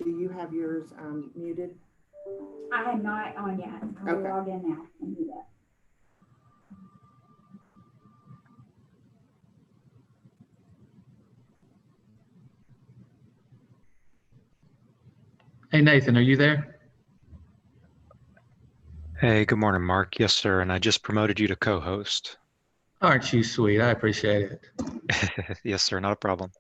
Do you have yours muted? I am not on yet. I'll Okay. log in now and do that. Hey, Nathan, are you there? Hey, good morning, Mark. Yes, sir. And I just promoted you to co-host. Aren't you sweet? I appreciate it. Yes, sir. Not a problem.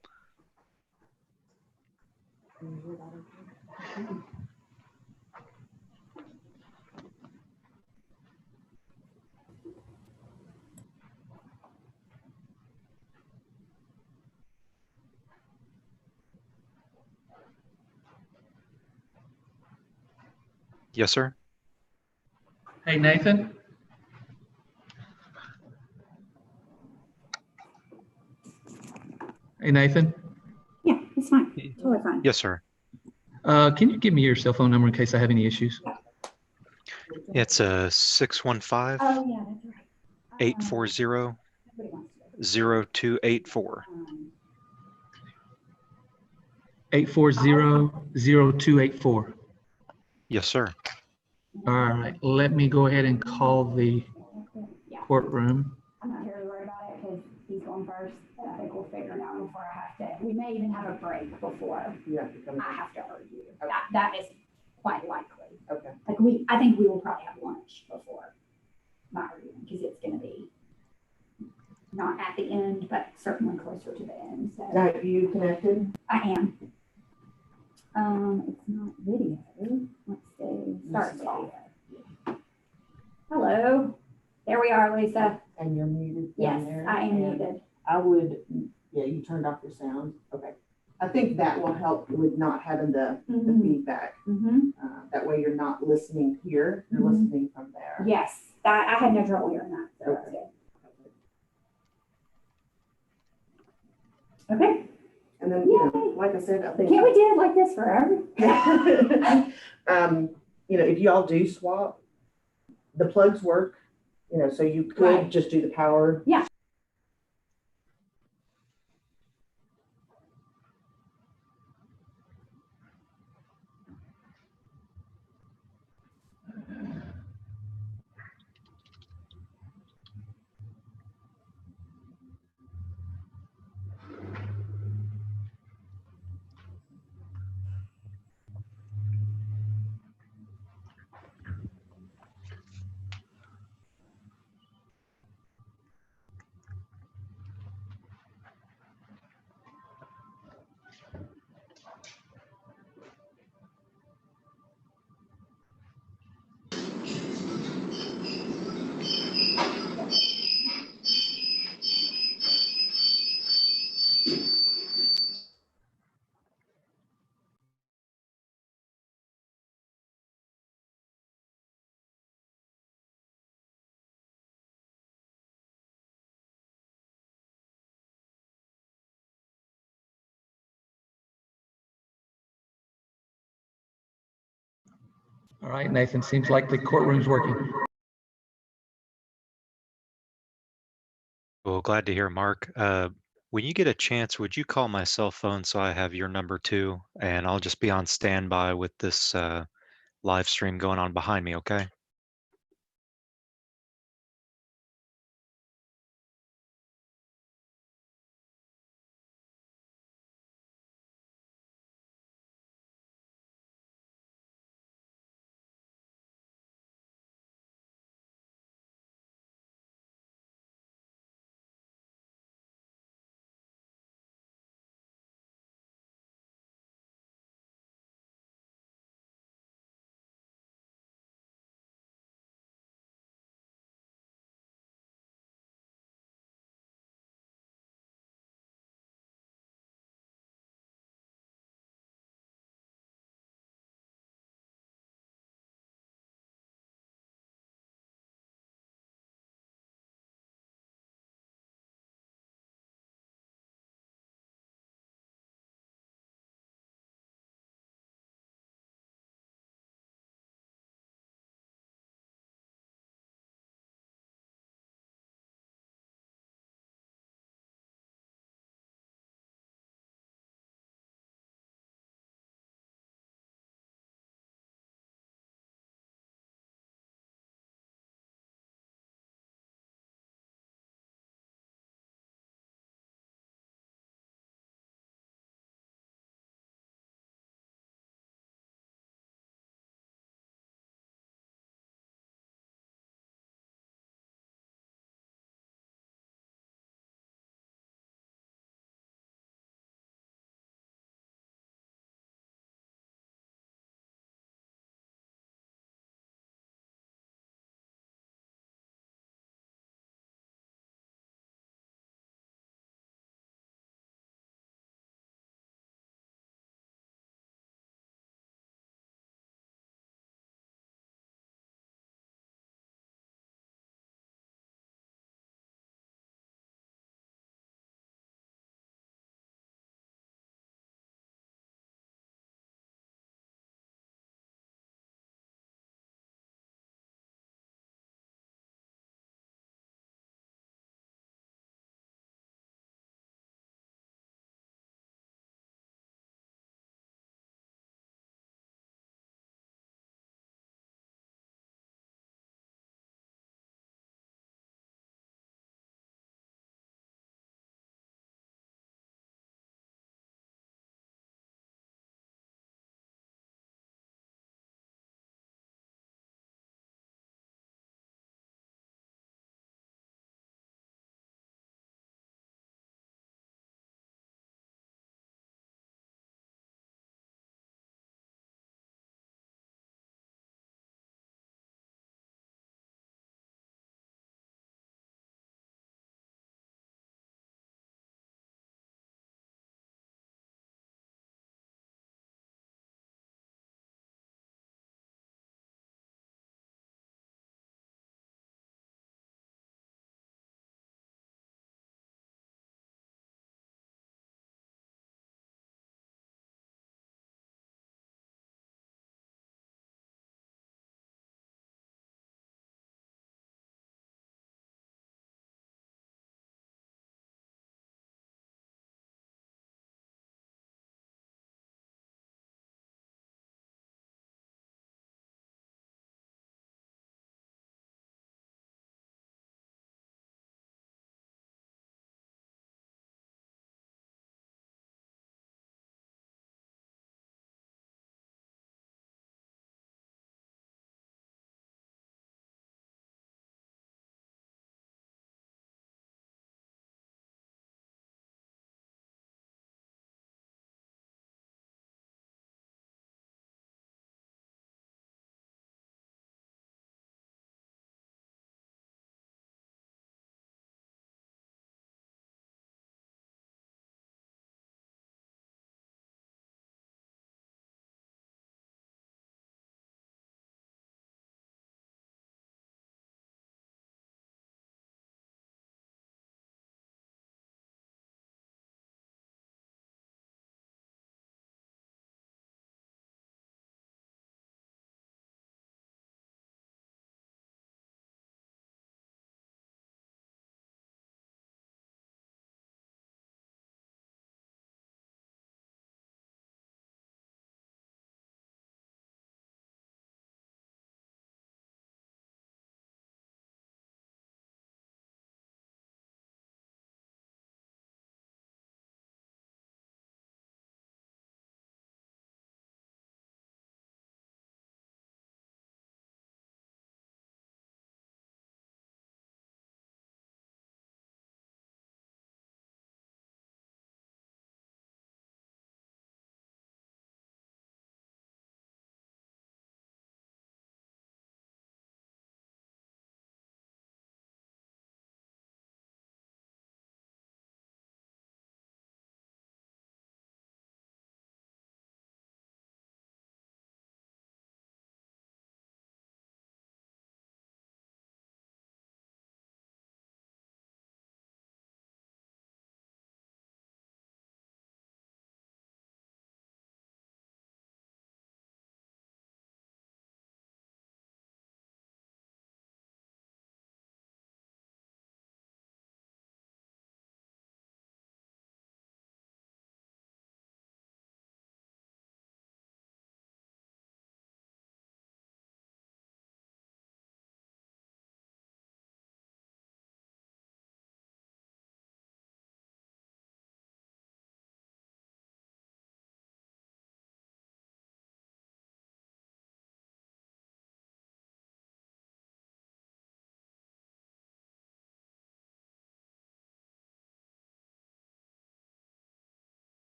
Yes, sir. Hey, Nathan. Hey, Nathan. Yeah, it's fine. Totally fine. Yes, sir. Can you give me your cell phone number in case I have any issues? It's a 615 Oh, yeah, that's right. 840 Everybody wants to. 0284. 840-0284. Yes, sir. All right, let me go ahead and call the Yeah, courtroom. I'm not here to worry about it because he's going first. And I think we'll figure it out before I have to. We may even have a break before Yeah. I have to argue. That is quite likely. Okay. Like I think we will probably have lunch before my argument because it's going to be not at the end, but certainly closer to the end. So Now, are you connected? I am. It's not video. Let's see. Start video. Hello. There we are, Lisa. And you're muted Yes, down there? I am And muted. I would, yeah, you turned off your sound. Okay. I think that will help with not having the feedback. That way you're not listening here, you're listening from there. Yes, I had no trouble hearing that. So that's good. Okay. And then, you know, like I said, I think. Can't we do it like this forever? You know, if y'all do swap, the plugs work, you know, so you could Right. just do the power. Yeah. All right, Nathan, seems like the courtroom's working. Well, glad to hear, Mark. When you get a chance, would you call my cell phone so I have your number too? And I'll just be on standby with this live stream going on behind me, okay?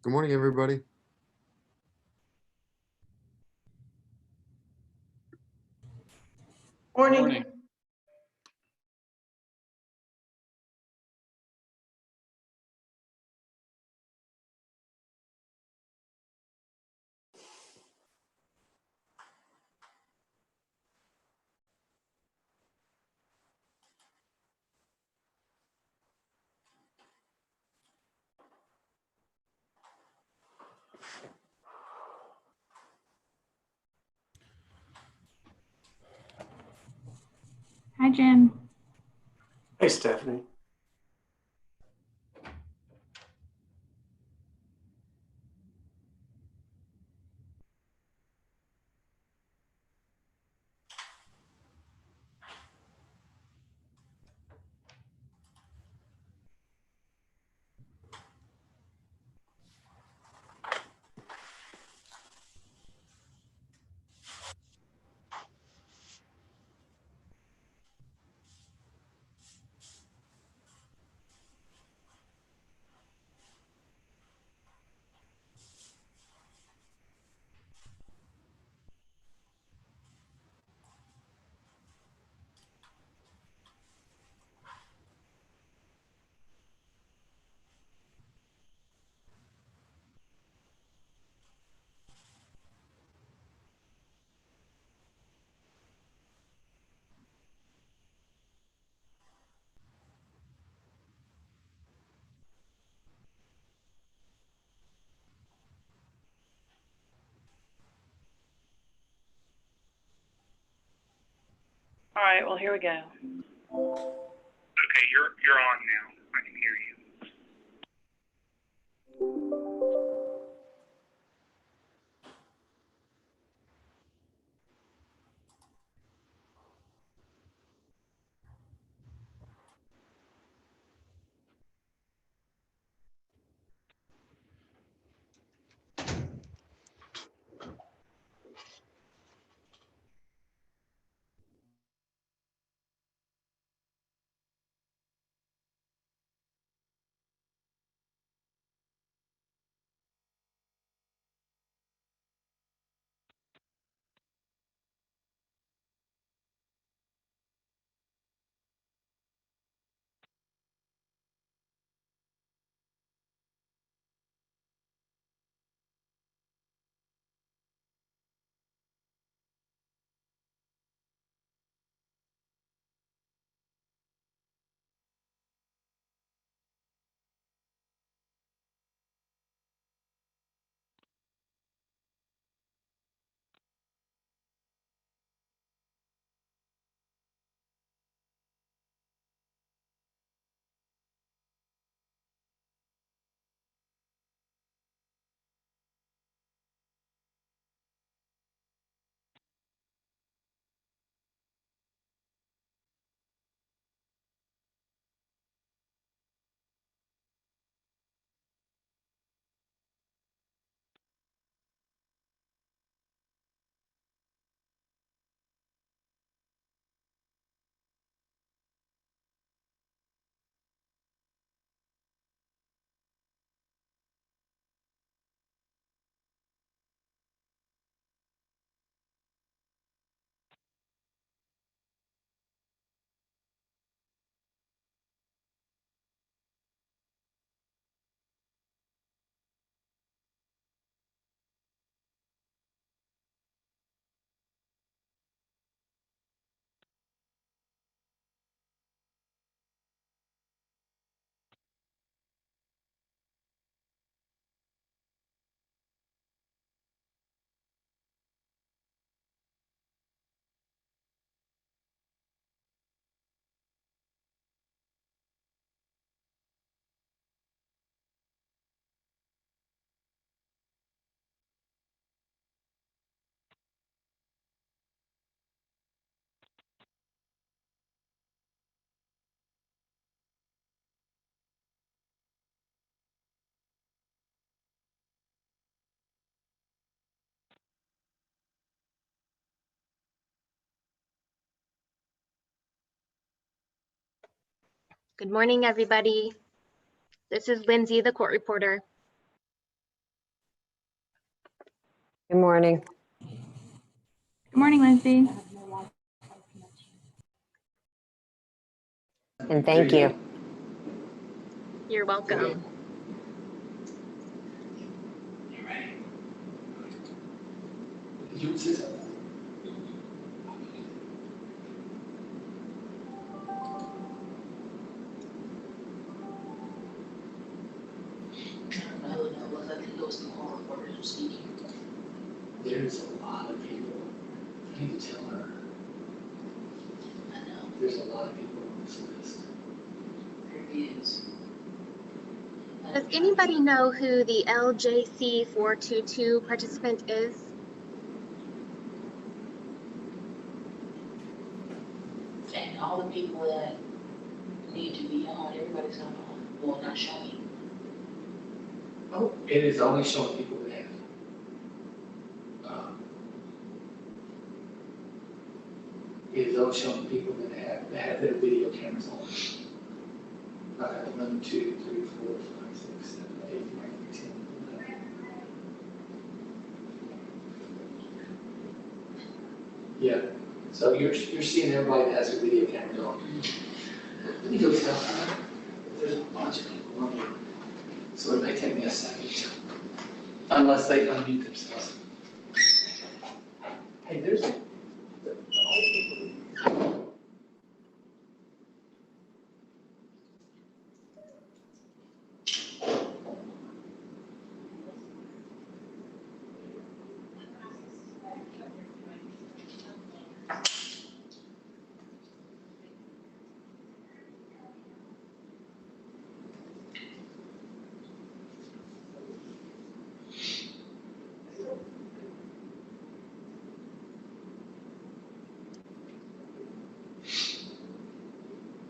Good morning, everybody. Morning. Hi, Jim. Hey, Stephanie. All right, well, here we go. Okay, you're on now. I can hear you. Good morning, everybody. This is Lindsay, the court reporter. Good morning. Good morning, Lindsay. And thank you. You're welcome. There's a lot of people. I need to tell her. I know. There's a lot of people on this list. There is. Does anybody know who the LJC 422 participant is? And all the people that need to be on, everybody's not on. Well, not showing. Oh, it is only showing people that have. It is only showing people that have their video cameras on. 1, 2, 3, 4, 5, 6, 7, 8, 9, 10, 11. Yeah. So you're seeing everybody that has their video cameras on. Let me go tell her. There's a bunch of people on here. So it may take me a second. Unless they unmute themselves. Hey, there's a.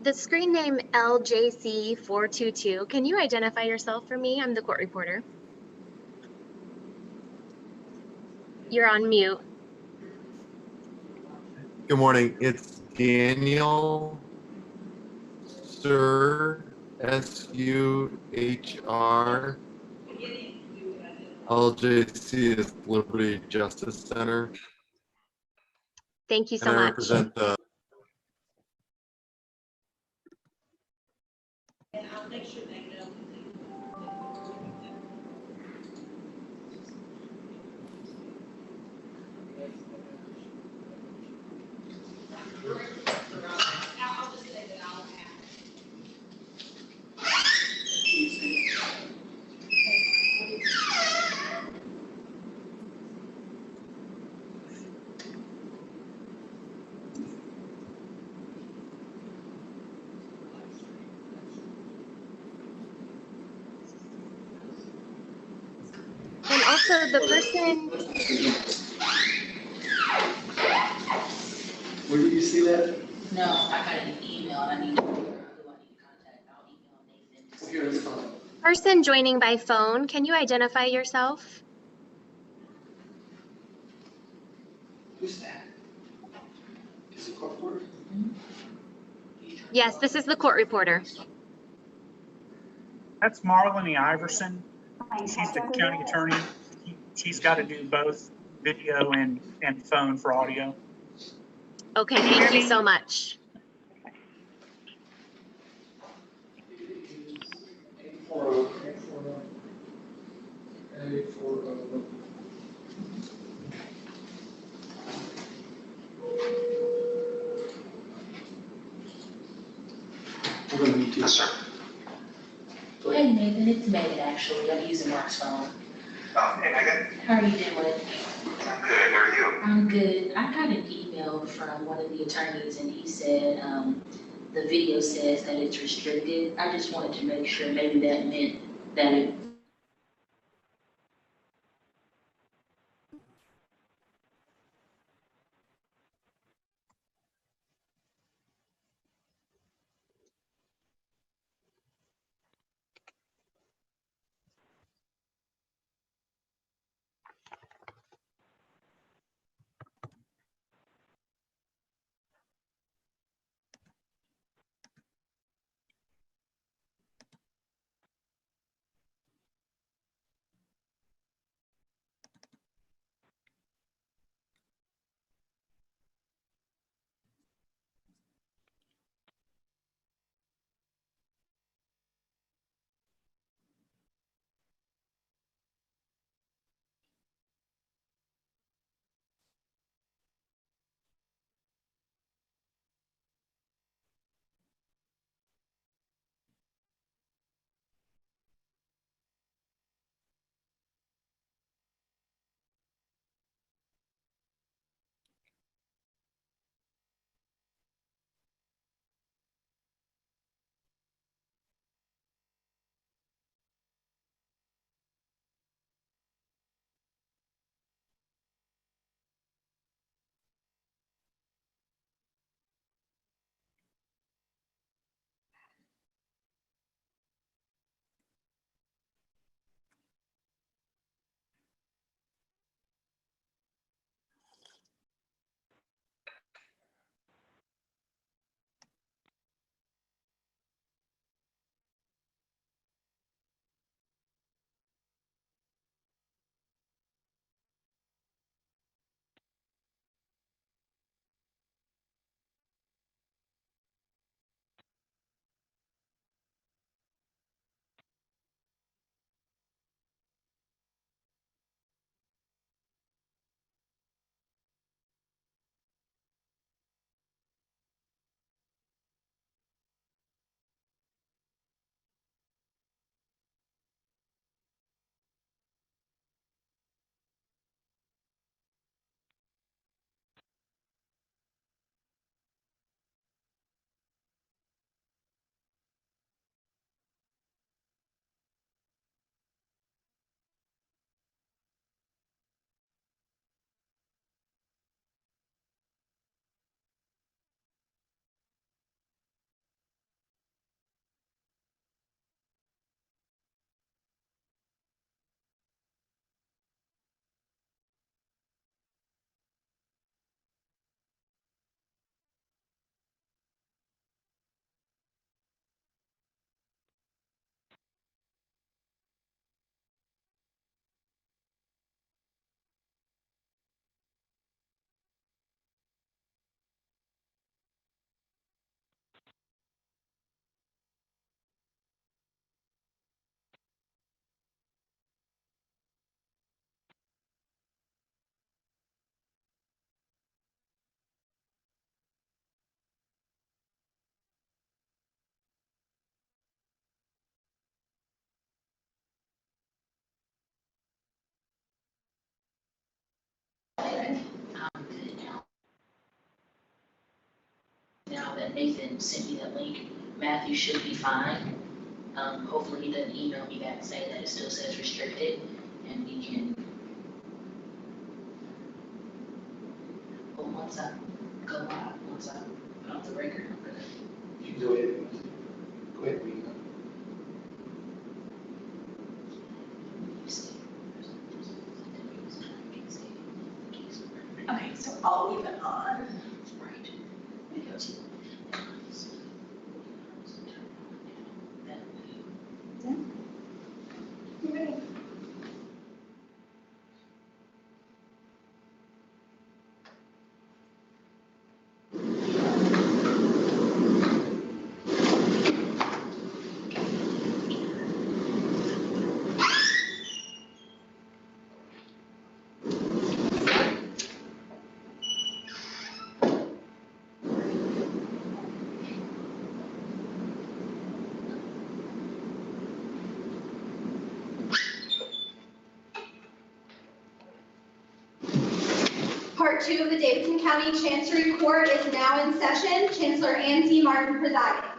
The screen name LJC 422. Can you identify yourself for me? I'm the court reporter. You're on mute. Good morning. It's Daniel Suhr, SUHR. LJC is Liberty Justice Center. Thank you so And I much. represent the. And also the person. Where did you see that? No, I got an email and I need to figure out who I need to contact. I'll email Nathan. Here is phone. Person joining by phone, can you identify yourself? Who's that? Is it court reporter? Yes, this is the court reporter. That's Marlene Iverson. She's the county attorney. She's got to do both video and phone for audio. Okay, thank you so much. We're going to meet you. Yes, sir. Hey, Nathan, it's Megan, actually. I'm using Mark's phone. Oh, hey, Megan. How are you doing? I'm good. How are you? I'm good. I got an email from one of the attorneys, and he said the video says that it's restricted. I just wanted to make sure maybe that meant that it. good now that Nathan sent me that link. Matthew should be fine. Hopefully he doesn't email me back saying that it still says restricted, and we can. Well, once I go live, once I put on the record, I'm gonna. You can go ahead. Go ahead, read. Okay, so I'll leave it on. Right. Part 2 of the Davidson County Chancery Court is now in session. Chancellor Ann C. Martin presiding.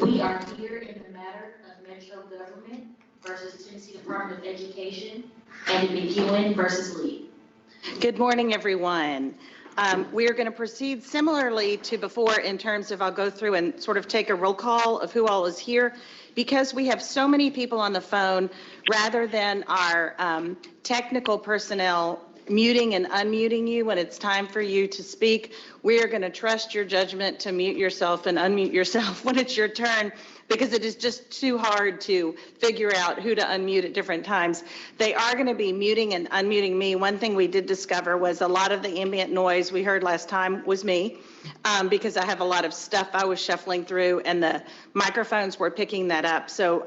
We are here in the matter of Metro Government versus Tennessee Department of Education and McEwen versus Lee. Good morning, everyone. We are going to proceed similarly to before in terms of I'll go through and sort of take a roll call of who all is here. Because we have so many people on the phone, rather than our technical personnel muting and unmuting you when it's time for you to speak, we are going to trust your judgment to mute yourself and unmute yourself when it's your turn, because it is just too hard to figure out who to unmute at different times. They are going to be muting and unmuting me. One thing we did discover was a lot of the ambient noise we heard last time was me, because I have a lot of stuff I was shuffling through and the microphones were picking that up. So,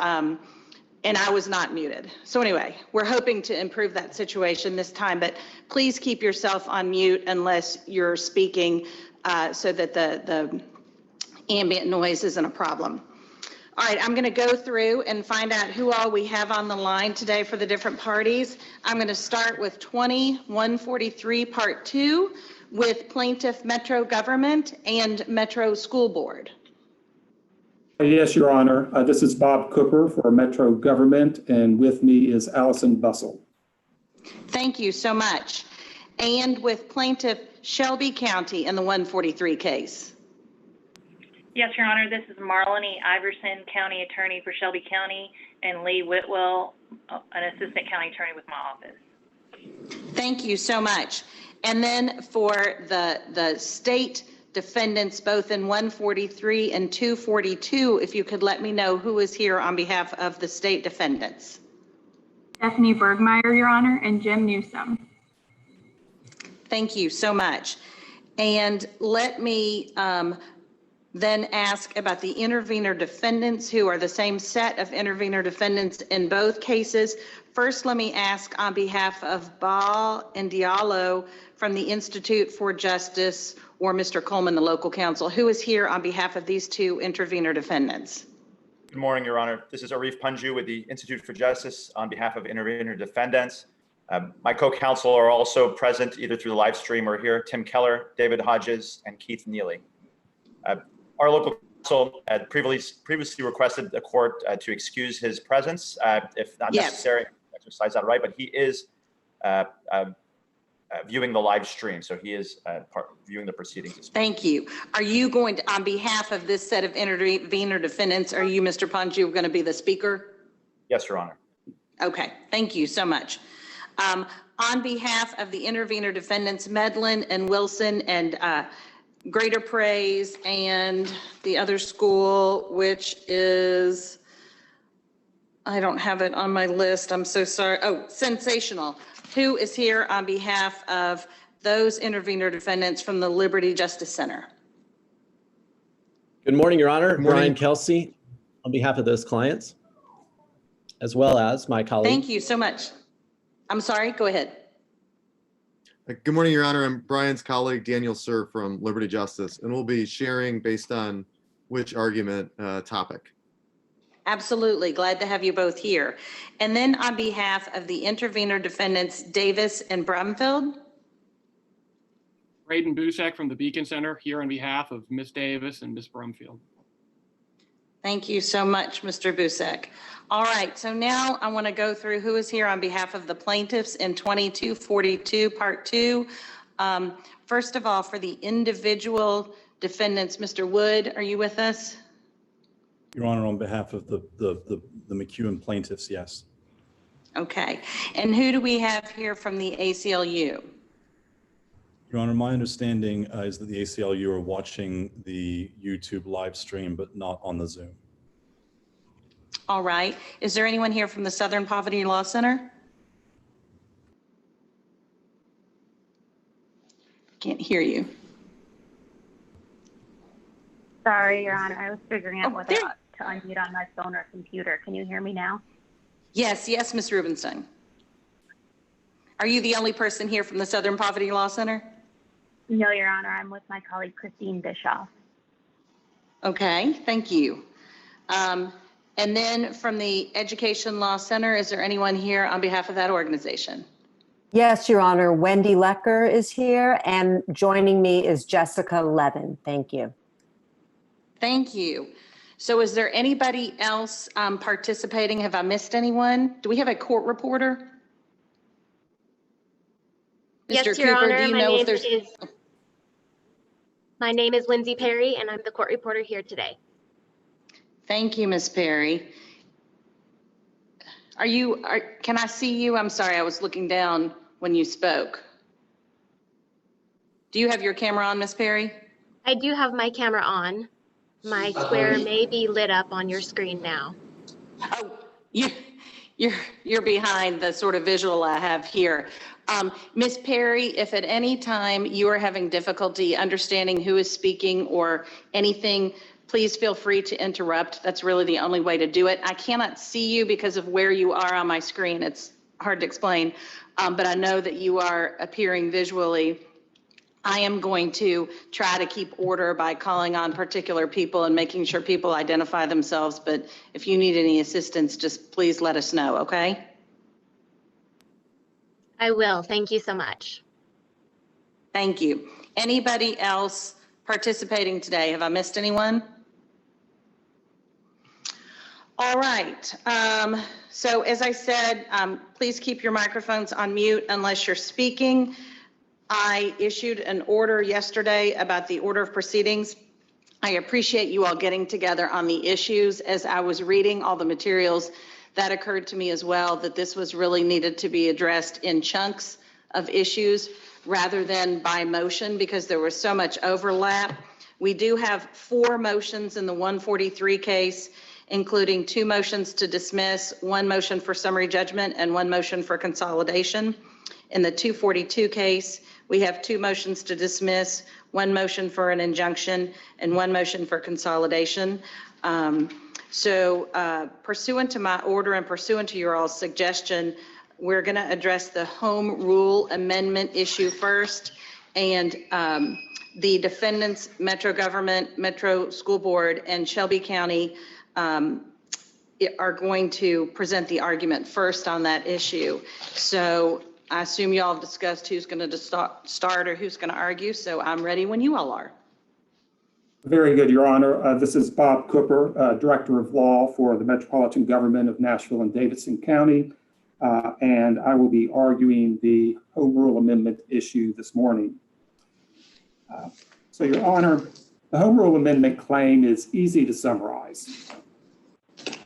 and I was not muted. So anyway, we're hoping to improve that situation this time, but please keep yourself on mute unless you're speaking, so that the ambient noise isn't a problem. All right, I'm going to go through and find out who all we have on the line today for the different parties. I'm going to start with 2143 Part 2 with Plaintiff Metro Government and Metro School Board. Yes, Your Honor. This is Bob Cooper for Metro Government, and with me is Allison Bussell. Thank you so much. And with Plaintiff Shelby County in the 143 case. Yes, Your Honor, this is Marlene Iverson, County Attorney for Shelby County, and Lee Whitwell, an Assistant County Attorney with my office. Thank you so much. And then for the state defendants, both in 143 and 242, if you could let me know who is here on behalf of the state defendants. Stephanie Bergmeyer, Your Honor, and Jim Newsom. Thank you so much. And let me then ask about the intervener defendants, who are the same set of intervener defendants in both cases. First, let me ask on behalf of Ba and Diallo from the Institute for Justice, or Mr. Coleman, the local counsel, who is here on behalf of these two intervener defendants. Good morning, Your Honor. This is Arif Panju with the Institute for Justice on behalf of intervener defendants. My co-counsel are also present either through the live stream or here: Tim Keller, David Hodges, and Keith Neely. Our local counsel had previously requested the court to excuse his presence if not necessary, exercise that right, but he is viewing the live stream, so he is viewing the proceedings. Thank you. Are you going to, on behalf of this set of intervener defendants, are you, Mr. Panju, going to be the speaker? Yes, Your Honor. Okay, thank you so much. On behalf of the intervener defendants, Medlin and Wilson and Greater Praise and the other school, which is, I don't have it on my list, I'm so sorry. Oh, Sensational. Who is here on behalf of those intervener defendants from the Liberty Justice Center? Good morning, Your Honor. Good morning. Brian Kelsey on behalf of those clients, as well as my colleague. Thank you so much. I'm sorry, go ahead. Good morning, Your Honor. I'm Brian's colleague, Daniel Sir from Liberty Justice, and we'll be sharing based on which argument topic. Absolutely. Glad to have you both here. And then on behalf of the intervener defendants, Davis and Brumfield. Braden Busek from the Beacon Center here on behalf of Ms. Davis and Ms. Brumfield. Thank you so much, Mr. Busek. All right, so now I want to go through who is here on behalf of the plaintiffs in 2242 Part 2. First of all, for the individual defendants, Mr. Wood, are you with us? Your Honor, on behalf of the McEwen plaintiffs, yes. Okay, and who do we have here from the ACLU? Your Honor, my understanding is that the ACLU are watching the YouTube live stream, but not on the Zoom. All right, is there anyone here from the Southern Poverty Law Center? Can't hear you. Sorry, Your Honor, I was figuring out whether to unmute on my phone or computer. Can you hear me now? Yes, Ms. Rubenstein. Are you the only person here from the Southern Poverty Law Center? No, Your Honor, I'm with my colleague Christine Bischoff. Okay, thank you. And then from the Education Law Center, is there anyone here on behalf of that organization? Yes, Your Honor, Wendy Lecker is here, and joining me is Jessica Levin. Thank you. Thank you. So is there anybody else participating? Have I missed anyone? Do we have a court reporter? Yes, Mr. Your Cooper, Honor, do you know if there's... My name is Lindsay Perry, and I'm the court reporter here today. Thank you, Ms. Perry. Can I see you? I'm sorry, I was looking down when you spoke. Do you have your camera on, Ms. Perry? I do have my camera on. My square may be lit up on your screen now. Oh, you're behind the sort of visual I have here. Ms. Perry, if at any time you are having difficulty understanding who is speaking or anything, please feel free to interrupt. That's really the only way to do it. I cannot see you because of where you are on my screen. It's hard to explain, but I know that you are appearing visually. I am going to try to keep order by calling on particular people and making sure people identify themselves, but if you need any assistance, just please let us know, okay? I will. Thank you so much. Thank you. Anybody else participating today? Have I missed anyone? All right. So as I said, please keep your microphones on mute unless you're speaking. I issued an order yesterday about the order of proceedings. I appreciate you all getting together on the issues. As I was reading all the materials, that occurred to me as well, that this was really needed to be addressed in chunks of issues rather than by motion because there was so much overlap. We do have 4 motions in the 143 case, including 2 motions to dismiss, 1 motion for summary judgment, and 1 motion for consolidation. In the 242 case, we have 2 motions to dismiss, 1 motion for an injunction, and 1 motion for consolidation. Pursuant to my order and pursuant to your all's suggestion, we're going to address the home rule amendment issue first. And the defendants, Metro Government, Metro School Board, and Shelby County are going to present the argument first on that issue. So I assume you all have discussed who's going to start or who's going to argue. So I'm ready when you all are. Very good, Your Honor. This is Bob Cooper, Director of Law for the Metropolitan Government of Nashville and Davidson County, and I will be arguing the Home Rule Amendment issue this morning. So, Your Honor, the Home Rule Amendment claim is easy to summarize.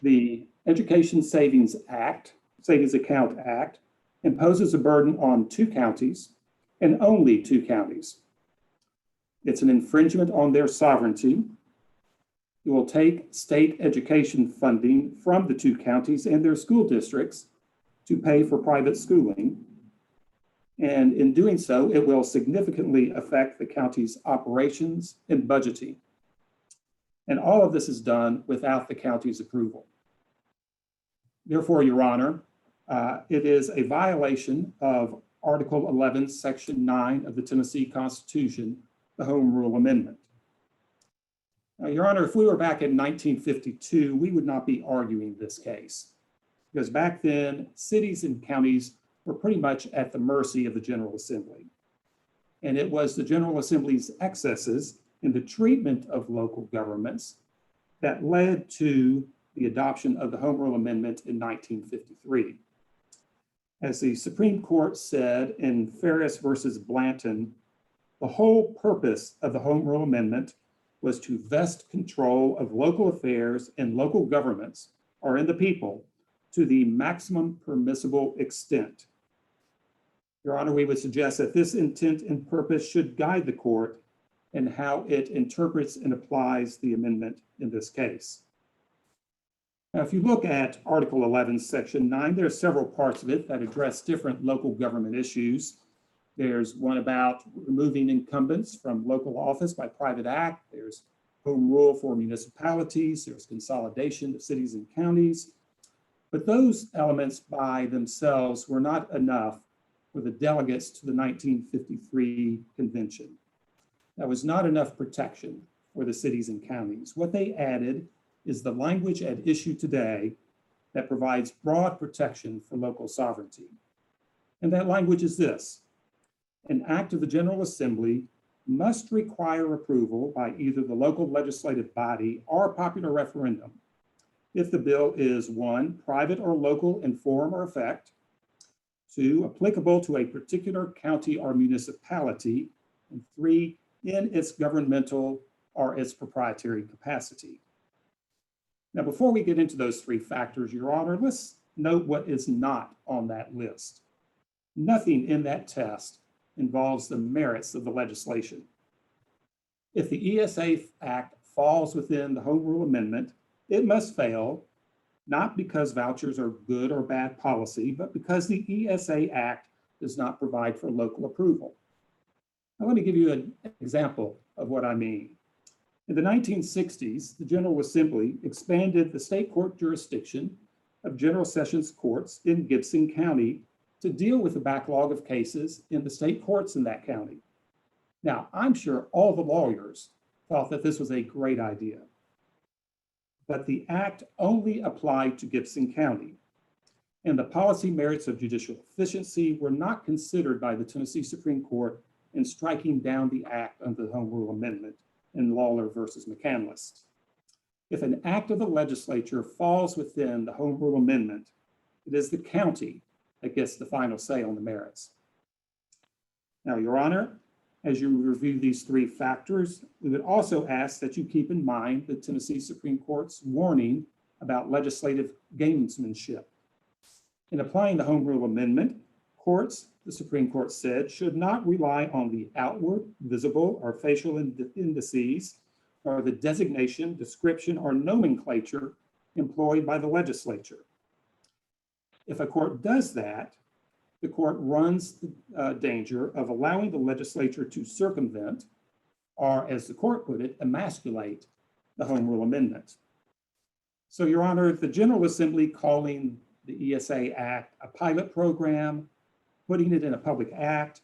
The Education Savings Account Act imposes a burden on 2 counties and only 2 counties. It's an infringement on their sovereignty. It will take state education funding from the 2 counties and their school districts to pay for private schooling. And in doing so, it will significantly affect the county's operations and budgeting. And all of this is done without the county's approval. Therefore, Your Honor, it is a violation of Article 11, Section 9 of the Tennessee Constitution, the Home Rule Amendment. Now, Your Honor, if we were back in 1952, we would not be arguing this case, because back then, cities and counties were pretty much at the mercy of the General Assembly. And it was the General Assembly's excesses in the treatment of local governments that led to the adoption of the Home Rule Amendment in 1953. As the Supreme Court said in Ferris versus Blanton, the whole purpose of the Home Rule Amendment was to vest control of local affairs and local governments, or in the people, to the maximum permissible extent. Your Honor, we would suggest that this intent and purpose should guide the court in how it interprets and applies the amendment in this case. Now, if you look at Article 11, Section 9, there are several parts of it that address different local government issues. There's one about removing incumbents from local office by private act. There's home rule for municipalities. There's consolidation of cities and counties. But those elements by themselves were not enough for the delegates to the 1953 convention. That was not enough protection for the cities and counties. What they added is the language at issue today that provides broad protection for local sovereignty. And that language is this: an act of the General Assembly must require approval by either the local legislative body or popular referendum if the bill is 1, private or local in form or effect, 2, applicable to a particular county or municipality, and 3, in its governmental or its proprietary capacity. Now, before we get into those 3 factors, Your Honor, let's note what is not on that list. Nothing in that test involves the merits of the legislation. If the ESA Act falls within the Home Rule Amendment, it must fail, not because vouchers are good or bad policy, but because the ESA Act does not provide for local approval. Now, let me give you an example of what I mean. In the 1960s, the General Assembly expanded the state court jurisdiction of General Sessions courts in Gibson County to deal with the backlog of cases in the state courts in that county. Now, I'm sure all the lawyers thought that this was a great idea, but the act only applied to Gibson County, and the policy merits of judicial efficiency were not considered by the Tennessee Supreme Court in striking down the act under the Home Rule Amendment in Lawler versus McCandless. If an act of the legislature falls within the Home Rule Amendment, it is the county that gets the final say on the merits. Now, Your Honor, as you review these 3 factors, we would also ask that you keep in mind the Tennessee Supreme Court's warning about legislative gamesmanship. In applying the Home Rule Amendment, courts, the Supreme Court said, should not rely on the outward, visible, or facial indices, or the designation, description, or nomenclature employed by the legislature. If a court does that, the court runs the danger of allowing the legislature to circumvent, or as the court put it, emasculate the Home Rule Amendment. So, Your Honor, the General Assembly calling the ESA Act a pilot program, putting it in a public act,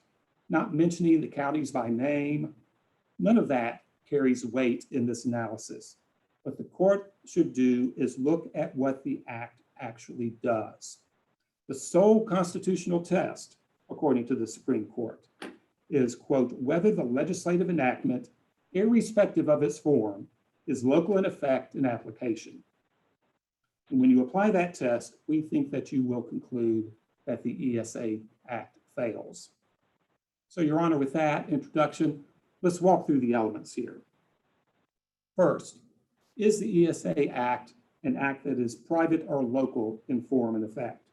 not mentioning the counties by name, none of that carries weight in this analysis. What the court should do is look at what the act actually does. The sole constitutional test, according to the Supreme Court, is, quote, whether the legislative enactment, irrespective of its form, is local in effect and application. And when you apply that test, we think that you will conclude that the ESA Act fails. So, Your Honor, with that introduction, let's walk through the elements here. First, is the ESA Act an act that is private or local in form and effect?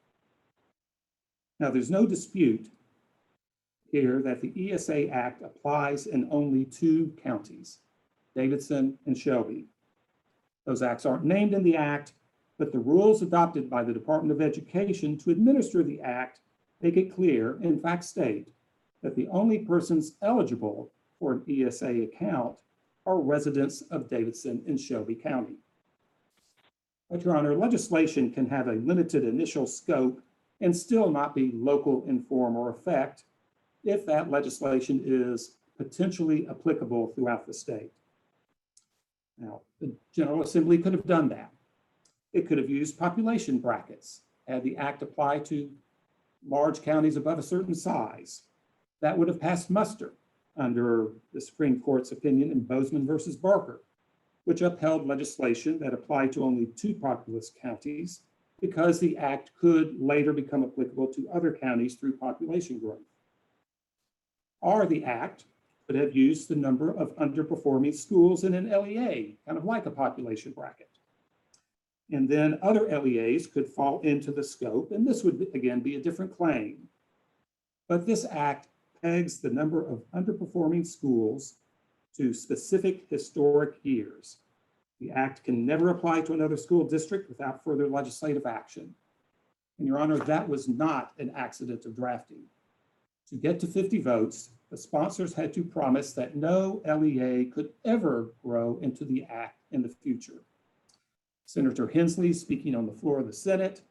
Now, there's no dispute here that the ESA Act applies in only 2 counties, Davidson and Shelby. Those acts aren't named in the act, but the rules adopted by the Department of Education to administer the act make it clear, in fact state, that the only persons eligible for an ESA account are residents of Davidson and Shelby County. But, Your Honor, legislation can have a limited initial scope and still not be local in form or effect if that legislation is potentially applicable throughout the state. Now, the General Assembly could have done that. It could have used population brackets, had the act apply to large counties above a certain size. That would have passed muster under the Supreme Court's opinion in Bozeman versus Barker, which upheld legislation that applied to only 2 populous counties because the act could later become applicable to other counties through population growth. Or the act could have used the number of underperforming schools in an LEA, kind of like a population bracket. And then other LEAs could fall into the scope, and this would again be a different claim. But this act pegs the number of underperforming schools to specific historic years. The act can never apply to another school district without further legislative action. And Your Honor, that was not an accident of drafting. To get to 50 votes, the sponsors had to promise that no LEA could ever grow into the act in the future. Senator Hensley, speaking on the floor of the Senate,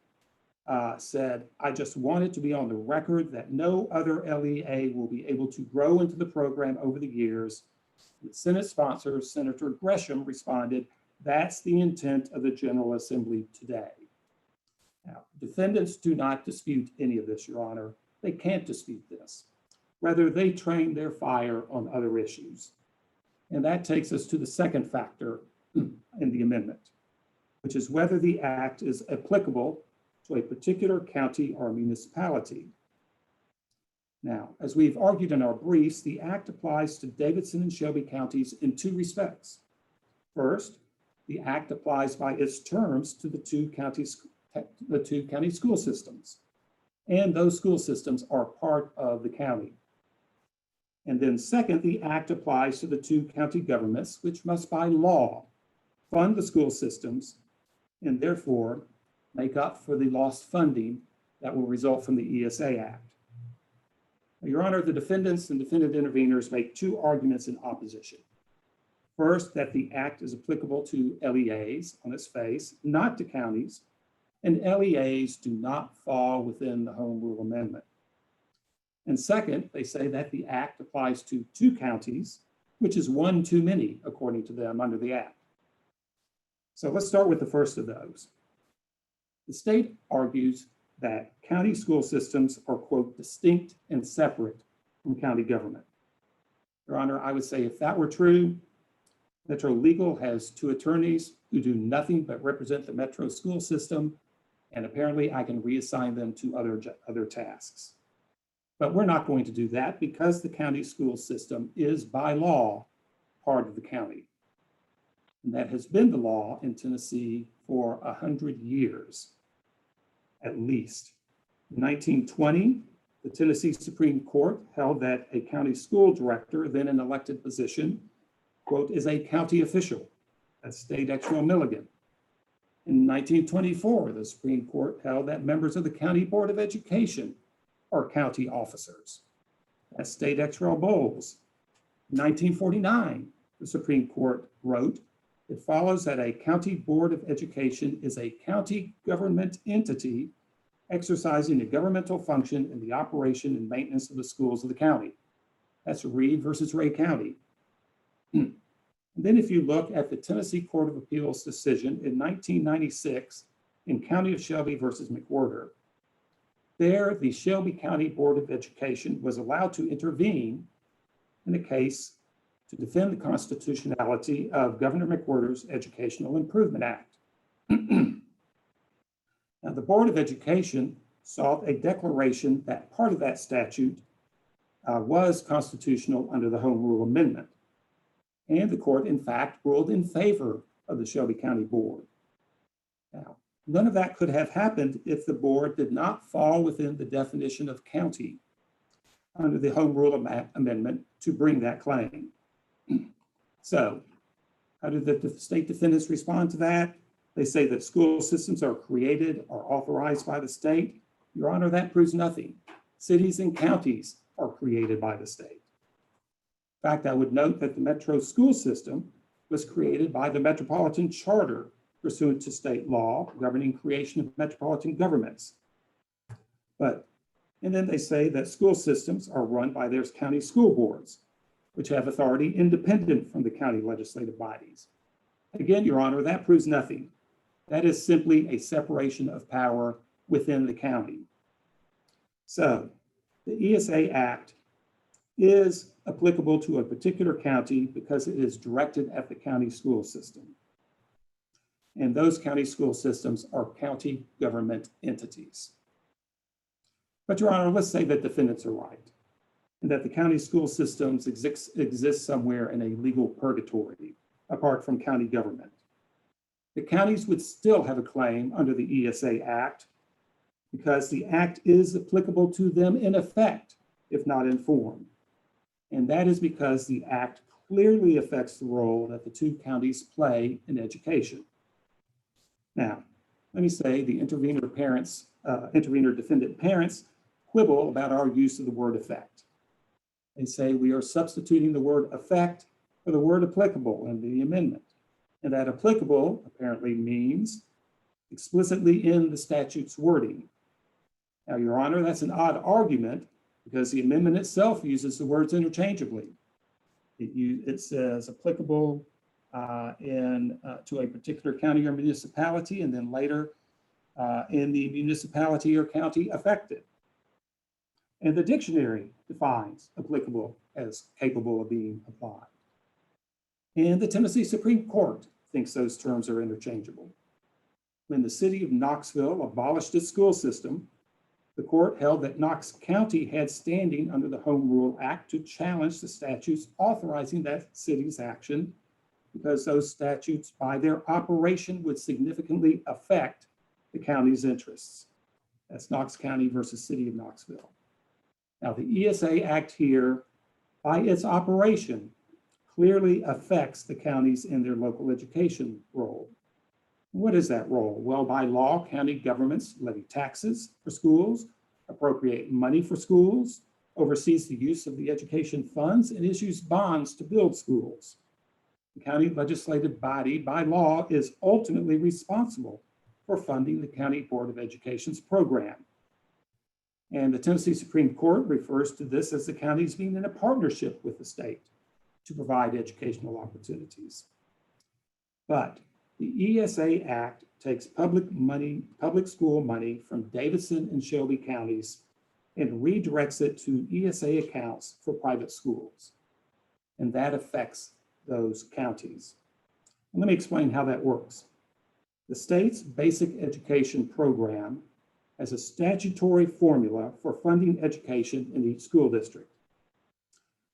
said, "I just wanted to be on the record that no other LEA will be able to grow into the program over the years." The Senate sponsor, Senator Gresham, responded, "That's the intent of the General Assembly today." Now, defendants do not dispute any of this, Your Honor. They can't dispute this. Rather, they train their fire on other issues. And that takes us to the second factor in the amendment, which is whether the act is applicable to a particular county or municipality. Now, as we've argued in our briefs, the act applies to Davidson and Shelby counties in 2 respects. First, the act applies by its terms to the two county school systems, and those school systems are part of the county. And then second, the act applies to the 2 county governments, which must by law fund the school systems and therefore make up for the lost funding that will result from the ESA Act. Now, Your Honor, the defendants and defendant interveners make 2 arguments in opposition. First, that the act is applicable to LEAs on its face, not to counties, and LEAs do not fall within the Home Rule Amendment. And second, they say that the act applies to 2 counties, which is 1 too many, according to them, under the act. So let's start with the first of those. The state argues that county school systems are, quote, distinct and separate from county government. Your Honor, I would say if that were true, Metro Legal has 2 attorneys who do nothing but represent the Metro school system, and apparently I can reassign them to other tasks. But we're not going to do that because the county school system is by law part of the county. And that has been the law in Tennessee for 100 years, at least. In 1920, the Tennessee Supreme Court held that a county school director, then an elected position, quote, is a county official. That's State Ex Rel. Milligan. In 1924, the Supreme Court held that members of the County Board of Education are county officers. That's State Ex Rel. Bowles. In 1949, the Supreme Court wrote, "It follows that a county board of education is a county government entity exercising a governmental function in the operation and maintenance of the schools of the county." That's Reed versus Ray County. And then if you look at the Tennessee Court of Appeals decision in 1996 in County of Shelby versus McWhorter, there the Shelby County Board of Education was allowed to intervene in a case to defend the constitutionality of Governor McWhorter's Educational Improvement Act. Now, the Board of Education sought a declaration that part of that statute was constitutional under the Home Rule Amendment. And the court, in fact, ruled in favor of the Shelby County Board. Now, none of that could have happened if the board did not fall within the definition of county under the Home Rule Amendment to bring that claim. So, how did the state defendants respond to that? They say that school systems are created or authorized by the state. Your Honor, that proves nothing. Cities and counties are created by the state. In fact, I would note that the Metro school system was created by the Metropolitan Charter pursuant to state law governing creation of metropolitan governments. And then they say that school systems are run by their county school boards, which have authority independent from the county legislative bodies. Again, Your Honor, that proves nothing. That is simply a separation of power within the county. So the ESA Act is applicable to a particular county because it is directed at the county school system. And those county school systems are county government entities. But Your Honor, let's say that defendants are right and that the county school systems exist somewhere in a legal purgatory apart from county government. The counties would still have a claim under the ESA Act because the act is applicable to them in effect, if not in form. And that is because the act clearly affects the role that the two counties play in education. Now, let me say the intervener defendant parents quibble about our use of the word effect. They say we are substituting the word effect for the word applicable in the amendment. And that applicable apparently means explicitly in the statute's wording. Now, Your Honor, that's an odd argument because the amendment itself uses the words interchangeably. It says applicable to a particular county or municipality, and then later in the municipality or county affected. And the dictionary defines applicable as capable of being applied. And the Tennessee Supreme Court thinks those terms are interchangeable. When the city of Knoxville abolished its school system, the court held that Knox County had standing under the Home Rule Act to challenge the statutes authorizing that city's action because those statutes by their operation would significantly affect the county's interests. That's Knox County versus City of Knoxville. Now the ESA Act here, by its operation, clearly affects the counties in their local education role. What is that role? Well, by law, county governments levy taxes for schools, appropriate money for schools, oversees the use of the education funds, and issues bonds to build schools. The county legislative body, by law, is ultimately responsible for funding the County Board of Education's program. And the Tennessee Supreme Court refers to this as the counties being in a partnership with the state to provide educational opportunities. But the ESA Act takes public school money from Davidson and Shelby counties and redirects it to ESA accounts for private schools. And that affects those counties. And let me explain how that works. The state's basic education program has a statutory formula for funding education in each school district.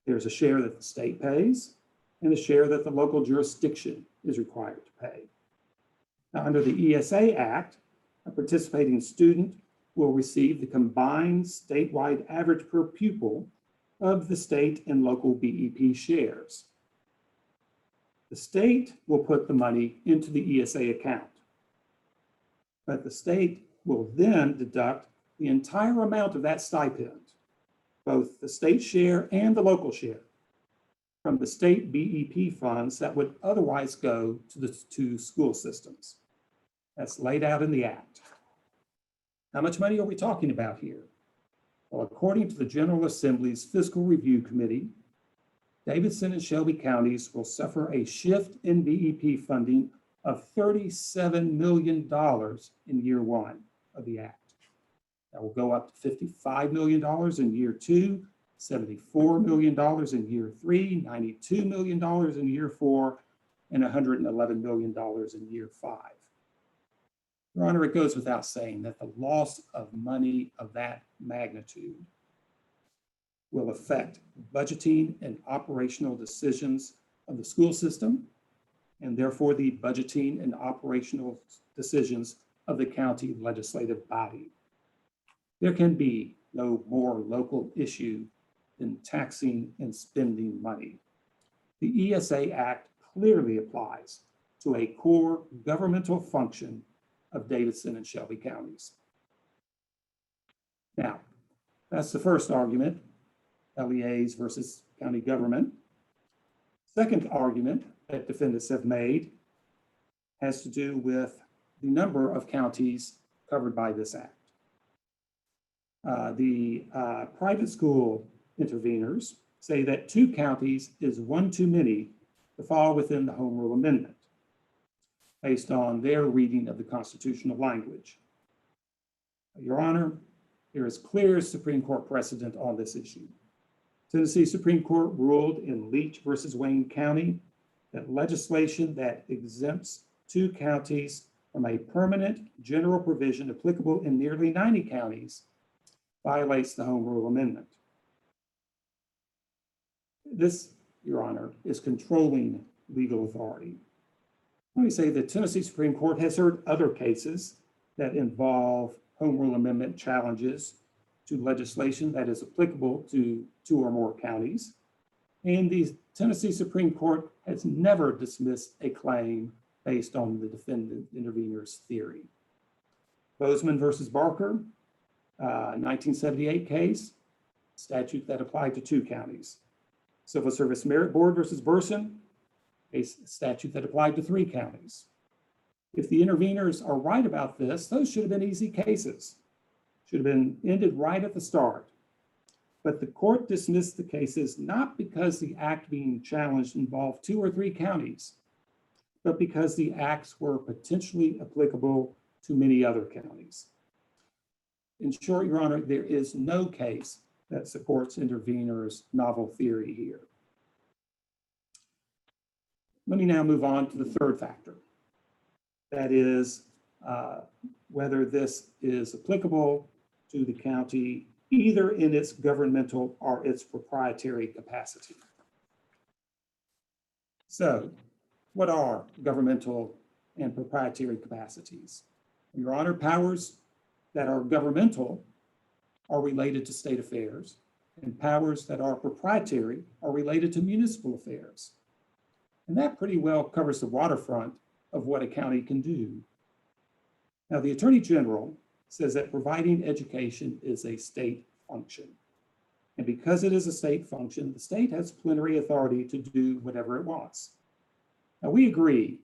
There's a share that the state pays and a share that the local jurisdiction is required to pay. Now, under the ESA Act, a participating student will receive the combined statewide average per pupil of the state and local BEP shares. The state will put the money into the ESA account, but the state will then deduct the entire amount of that stipend, both the state share and the local share, from the state BEP funds that would otherwise go to the two school systems. That's laid out in the Act. How much money are we talking about here? Well, according to the General Assembly's Fiscal Review Committee, Davidson and Shelby counties will suffer a shift in BEP funding of $37 million in year one of the Act. That will go up to $55 million in year two, $74 million in year three, $92 million in year four, and $111 million in year five. Your Honor, it goes without saying that the loss of money of that magnitude will affect budgeting and operational decisions of the school system, and therefore the budgeting and operational decisions of the county legislative body. There can be no more local issue than taxing and spending money. The ESA Act clearly applies to a core governmental function of Davidson and Shelby counties. Now, that's the first argument, LEAs versus county government. Second argument that defendants have made has to do with the number of counties covered by this act. The private school interveners say that 2 counties is one too many to fall within the Home Rule Amendment. based on their reading of the constitutional language. Your Honor, there is clear Supreme Court precedent on this issue. Tennessee Supreme Court ruled in Leach versus Wayne County that legislation that exempts 2 counties from a permanent general provision applicable in nearly 90 counties violates the Home Rule Amendment. This, Your Honor, is controlling legal authority. Let me say the Tennessee Supreme Court has heard other cases that involve Home Rule Amendment challenges to legislation that is applicable to 2 or more counties. And the Tennessee Supreme Court has never dismissed a claim based on the defendant intervener's theory. Bozeman versus Barker, 1978 case, statute that applied to 2 counties. Civil Service Merit Board versus Burson, a statute that applied to 3 counties. If the interveners are right about this, those should have been easy cases, should have been ended right at the start. But the court dismissed the cases not because the act being challenged involved 2 or 3 counties, but because the acts were potentially applicable to many other counties. In short, Your Honor, there is no case that supports interveners' novel theory here. Let me now move on to the third factor. That is whether this is applicable to the county either in its governmental or its proprietary capacity. So, what are governmental and proprietary capacities? Your Honor, powers that are governmental are related to state affairs, and powers that are proprietary are related to municipal affairs. And that pretty well covers the waterfront of what a county can do. Now, the Attorney General says that providing education is a state function. And because it is a state function, the state has plenary authority to do whatever it wants. Now, we agree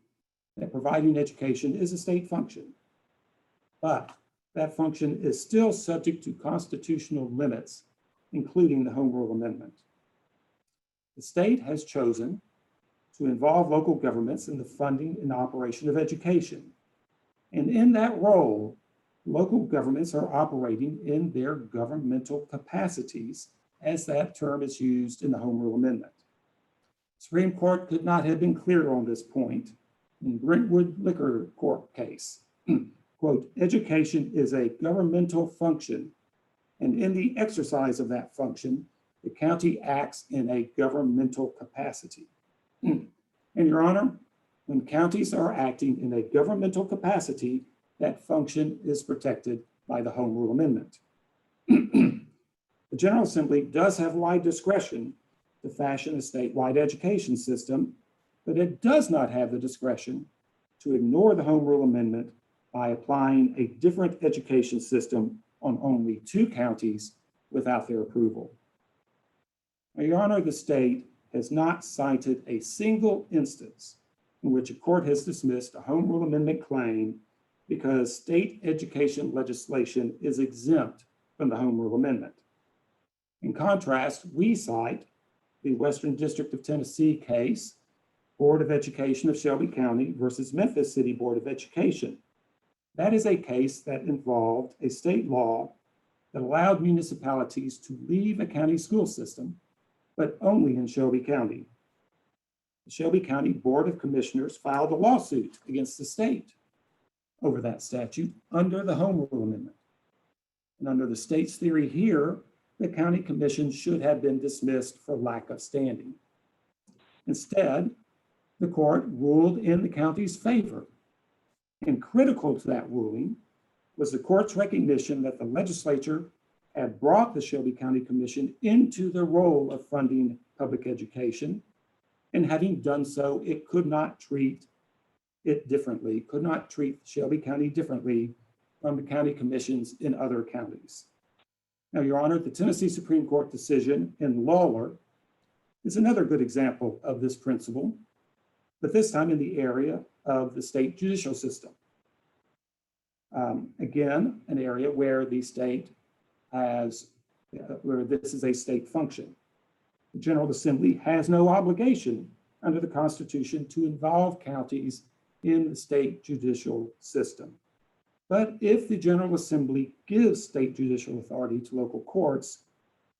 that providing education is a state function, but that function is still subject to constitutional limits, including the Home Rule Amendment. The state has chosen to involve local governments in the funding and operation of education. And in that role, local governments are operating in their governmental capacities, as that term is used in the Home Rule Amendment. The Supreme Court could not have been clearer on this point in Brentwood Liquor Court case. Quote, education is a governmental function, and in the exercise of that function, the county acts in a governmental capacity. And Your Honor, when counties are acting in a governmental capacity, that function is protected by the Home Rule Amendment. The General Assembly does have wide discretion to fashion a statewide education system, but it does not have the discretion to ignore the Home Rule Amendment by applying a different education system on only 2 counties without their approval. Now, Your Honor, the state has not cited a single instance in which a court has dismissed a Home Rule Amendment claim because state education legislation is exempt from the Home Rule Amendment. In contrast, we cite the Western District of Tennessee case, Board of Education of Shelby County versus Memphis City Board of Education. That is a case that involved a state law that allowed municipalities to leave a county school system, but only in Shelby County. The Shelby County Board of Commissioners filed a lawsuit against the state over that statute under the Home Rule Amendment. And under the state's theory here, the county commission should have been dismissed for lack of standing. Instead, the court ruled in the county's favor. And critical to that ruling was the court's recognition that the legislature had brought the Shelby County Commission into the role of funding public education. And having done so, it could not treat it differently, could not treat Shelby County differently from the county commissions in other counties. Now, Your Honor, the Tennessee Supreme Court decision in Lawler is another good example of this principle, but this time in the area of the state judicial system. Again, an area where the state has, where this is a state function. The General Assembly has no obligation under the Constitution to involve counties in the state judicial system. But if the General Assembly gives state judicial authority to local courts,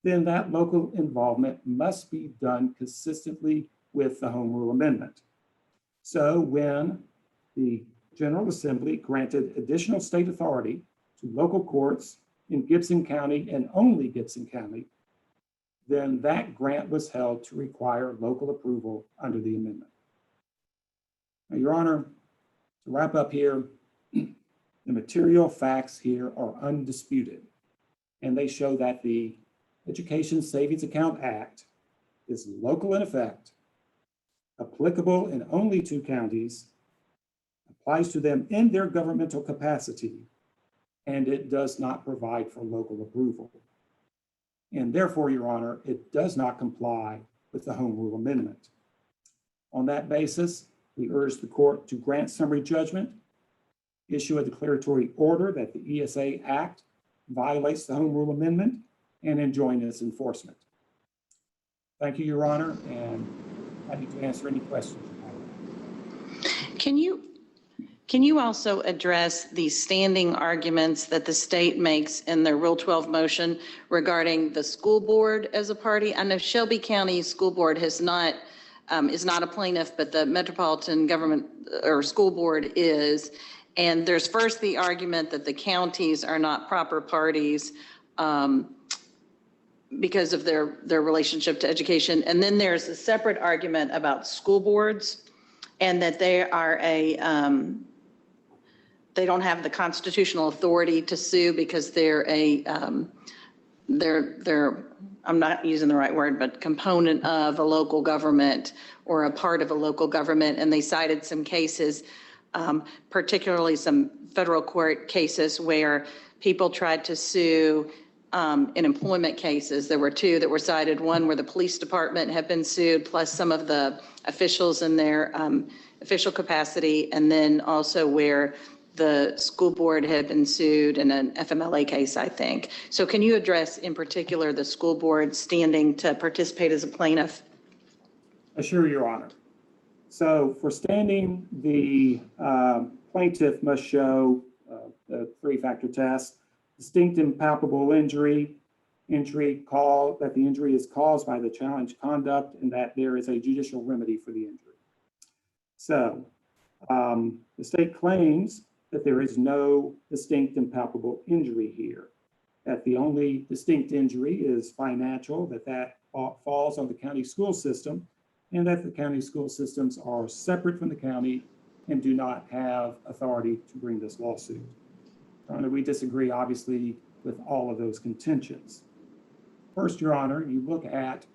then that local involvement must be done consistently with the Home Rule Amendment. So when the General Assembly granted additional state authority to local courts in Gibson County and only Gibson County, then that grant was held to require local approval under the amendment. Now, Your Honor, to wrap up here, the material facts here are undisputed, and they show that the Education Savings Account Act is local in effect, applicable in only 2 counties, applies to them in their governmental capacity, and it does not provide for local approval. And therefore, Your Honor, it does not comply with the Home Rule Amendment. On that basis, we urge the court to grant summary judgment, issue a declaratory order that the ESA Act violates the Home Rule Amendment, and enjoin its enforcement. Thank you, Your Honor, and happy to answer any questions you have. Can you also address the standing arguments that the state makes in their Rule 12 motion regarding the school board as a party? I know Shelby County School Board is not a plaintiff, but the Metropolitan Government or School Board is. And there's first the argument that the counties are not proper parties because of their relationship to education. And then there's a separate argument about school boards and that they are they don't have the constitutional authority to sue because they're I'm not using the right word, but component of a local government or a part of a local government. And they cited some cases, particularly some federal court cases where people tried to sue in employment cases. There were 2 that were cited, one where the police department had been sued, plus some of the officials in their official capacity, and then also where the school board had been sued in an FMLA case, I think. So can you address in particular the school board standing to participate as a plaintiff? Sure, Your Honor. So for standing, the plaintiff must show the 3-factor test: distinct and palpable injury, that the injury is caused by the challenged conduct, and that there is a judicial remedy for the injury. So the state claims that there is no distinct and palpable injury here, that the only distinct injury is financial, that falls on the county school system, and that the county school systems are separate from the county and do not have authority to bring this lawsuit. Your Honor, we disagree, obviously, with all of those contentions. First, Your Honor, you look at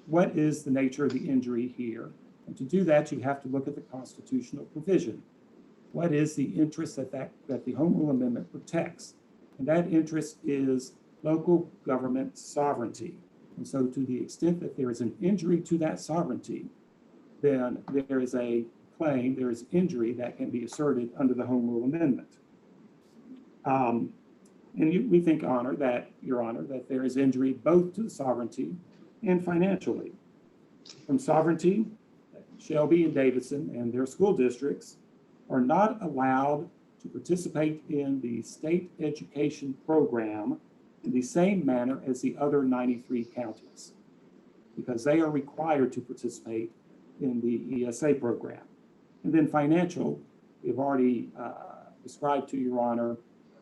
what is the nature of the injury here. And to do that, you have to look at the constitutional provision. What is the interest that the Home Rule Amendment protects? And that interest is local government sovereignty. And so to the extent that there is an injury to that sovereignty, then there is a claim, there is injury that can be asserted under the Home Rule Amendment. We think, Your Honor, that there is injury both to the sovereignty and financially. From sovereignty, Shelby and Davidson and their school districts are not allowed to participate in the state education program in the same manner as the other 93 counties, because they are required to participate in the ESA program. And then financial, we've already described to Your Honor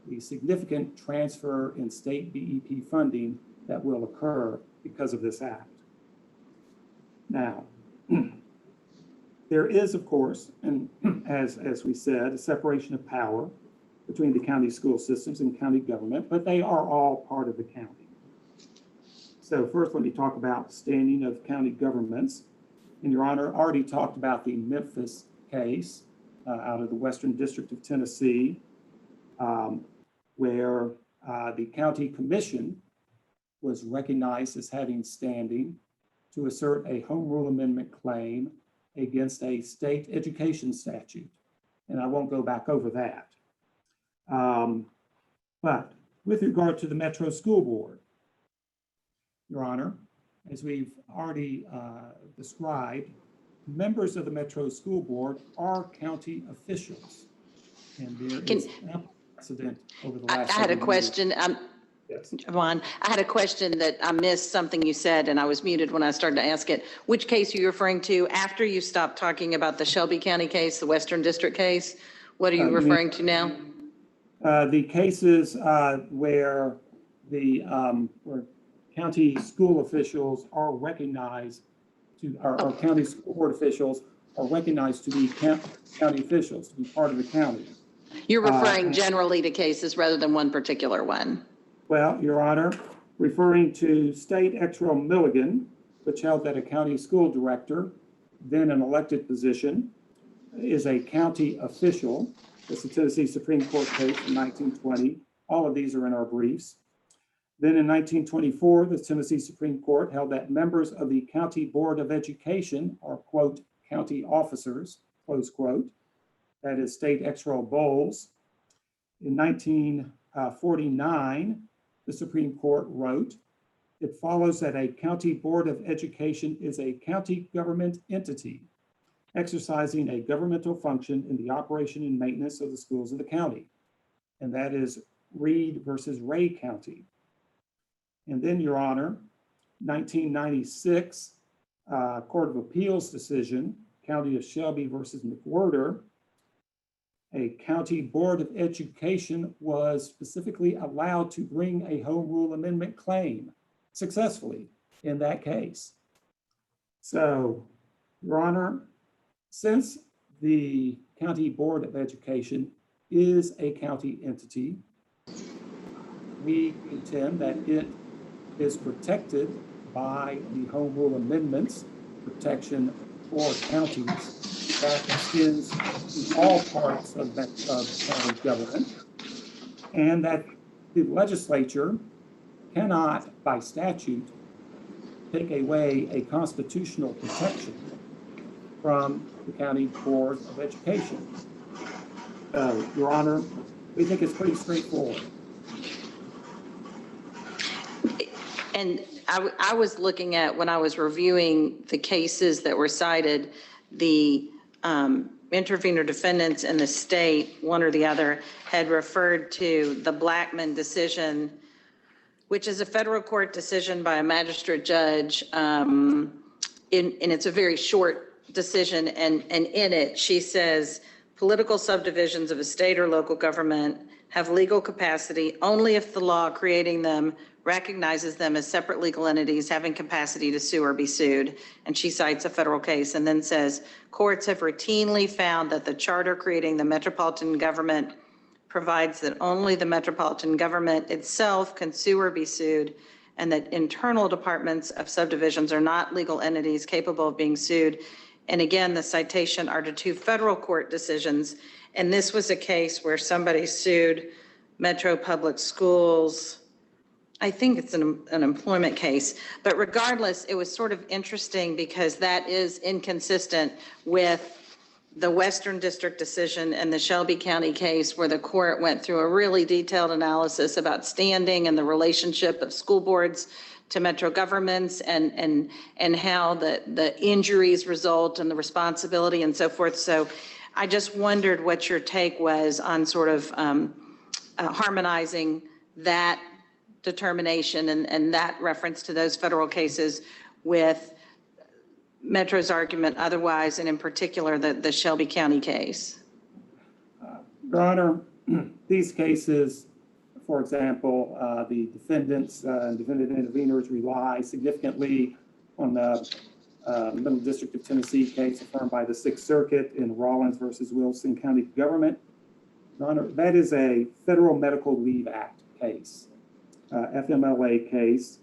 the significant transfer in state BEP funding that will occur because of this act. Now, there is, of course, and as we said, a separation of power between the county school systems and county government, but they are all part of the county. So first, let me talk about standing of county governments. And Your Honor already talked about the Memphis case out of the Western District of Tennessee, where the county commission was recognized as having standing to assert a Home Rule Amendment claim against a state education statute. And I won't go back over that. But with regard to the Metro School Board, Your Honor, as we've already described, members of the Metro School Board are county officials. And there is ample precedent over the last I had a several question. years. Yes. Juan, I had a question that I missed something you said, and I was muted when I started to ask it. Which case are you referring to after you stopped talking about the Shelby County case, the Western District case? What are you referring to now? The cases where where county school officials are recognized to, or county school board officials are recognized to be county officials, to be part of the county. You're referring generally to cases rather than one particular one. Well, Your Honor, referring to State Ex Rel Milligan, which held that a county school director, then an elected position, is a county official. It's a Tennessee Supreme Court case in 1920. All of these are in our briefs. Then in 1924, the Tennessee Supreme Court held that members of the County Board of Education are, quote, county officers, close quote. That is State Ex Rel Bowles. In 1949, the Supreme Court wrote, it follows that a County Board of Education is a county government entity exercising a governmental function in the operation and maintenance of the schools of the county. And that is Reed versus Ray County. And then, Your Honor, 1996, Court of Appeals decision, County of Shelby versus McWhirter, a county board of education was specifically allowed to bring a home rule amendment claim successfully in that case. So, Your Honor, since the County Board of Education is a county entity, we contend that it is protected by the Home Rule Amendments protection for counties that extends to all parts of county government, and that the legislature cannot, by statute, take away a constitutional protection from the County Board of Education. Your Honor, we think it's pretty straightforward. And I was looking at, when I was reviewing the cases that were cited, the intervener defendants in the state, one or the other, had referred to the Blackman decision, which is a federal court decision by a magistrate judge. And it's a very short decision. And in it, she says, political subdivisions of a state or local government have legal capacity only if the law creating them recognizes them as separate legal entities having capacity to sue or be sued. And she cites a federal case and then says, courts have routinely found that the charter creating the metropolitan government provides that only the metropolitan government itself can sue or be sued, and that internal departments of subdivisions are not legal entities capable of being sued. And again, the citation are to two federal court decisions. And this was a case where somebody sued Metro Public Schools. I think it's an employment case, but regardless, it was sort of interesting because that is inconsistent with the Western District decision and the Shelby County case, where the court went through a really detailed analysis about standing and the relationship of school boards to metro governments and how the injuries result and the responsibility and so forth. So I just wondered what your take was on sort of harmonizing that determination and that reference to those federal cases with Metro's argument otherwise, and in particular, the Shelby County case. Your Honor, these cases, for example, the defendants and defendant interveners rely significantly on the Middle District of Tennessee case affirmed by the Sixth Circuit in Rollins versus Wilson County Government. Your Honor, that is a Federal Medical Leave Act case, FMLA case,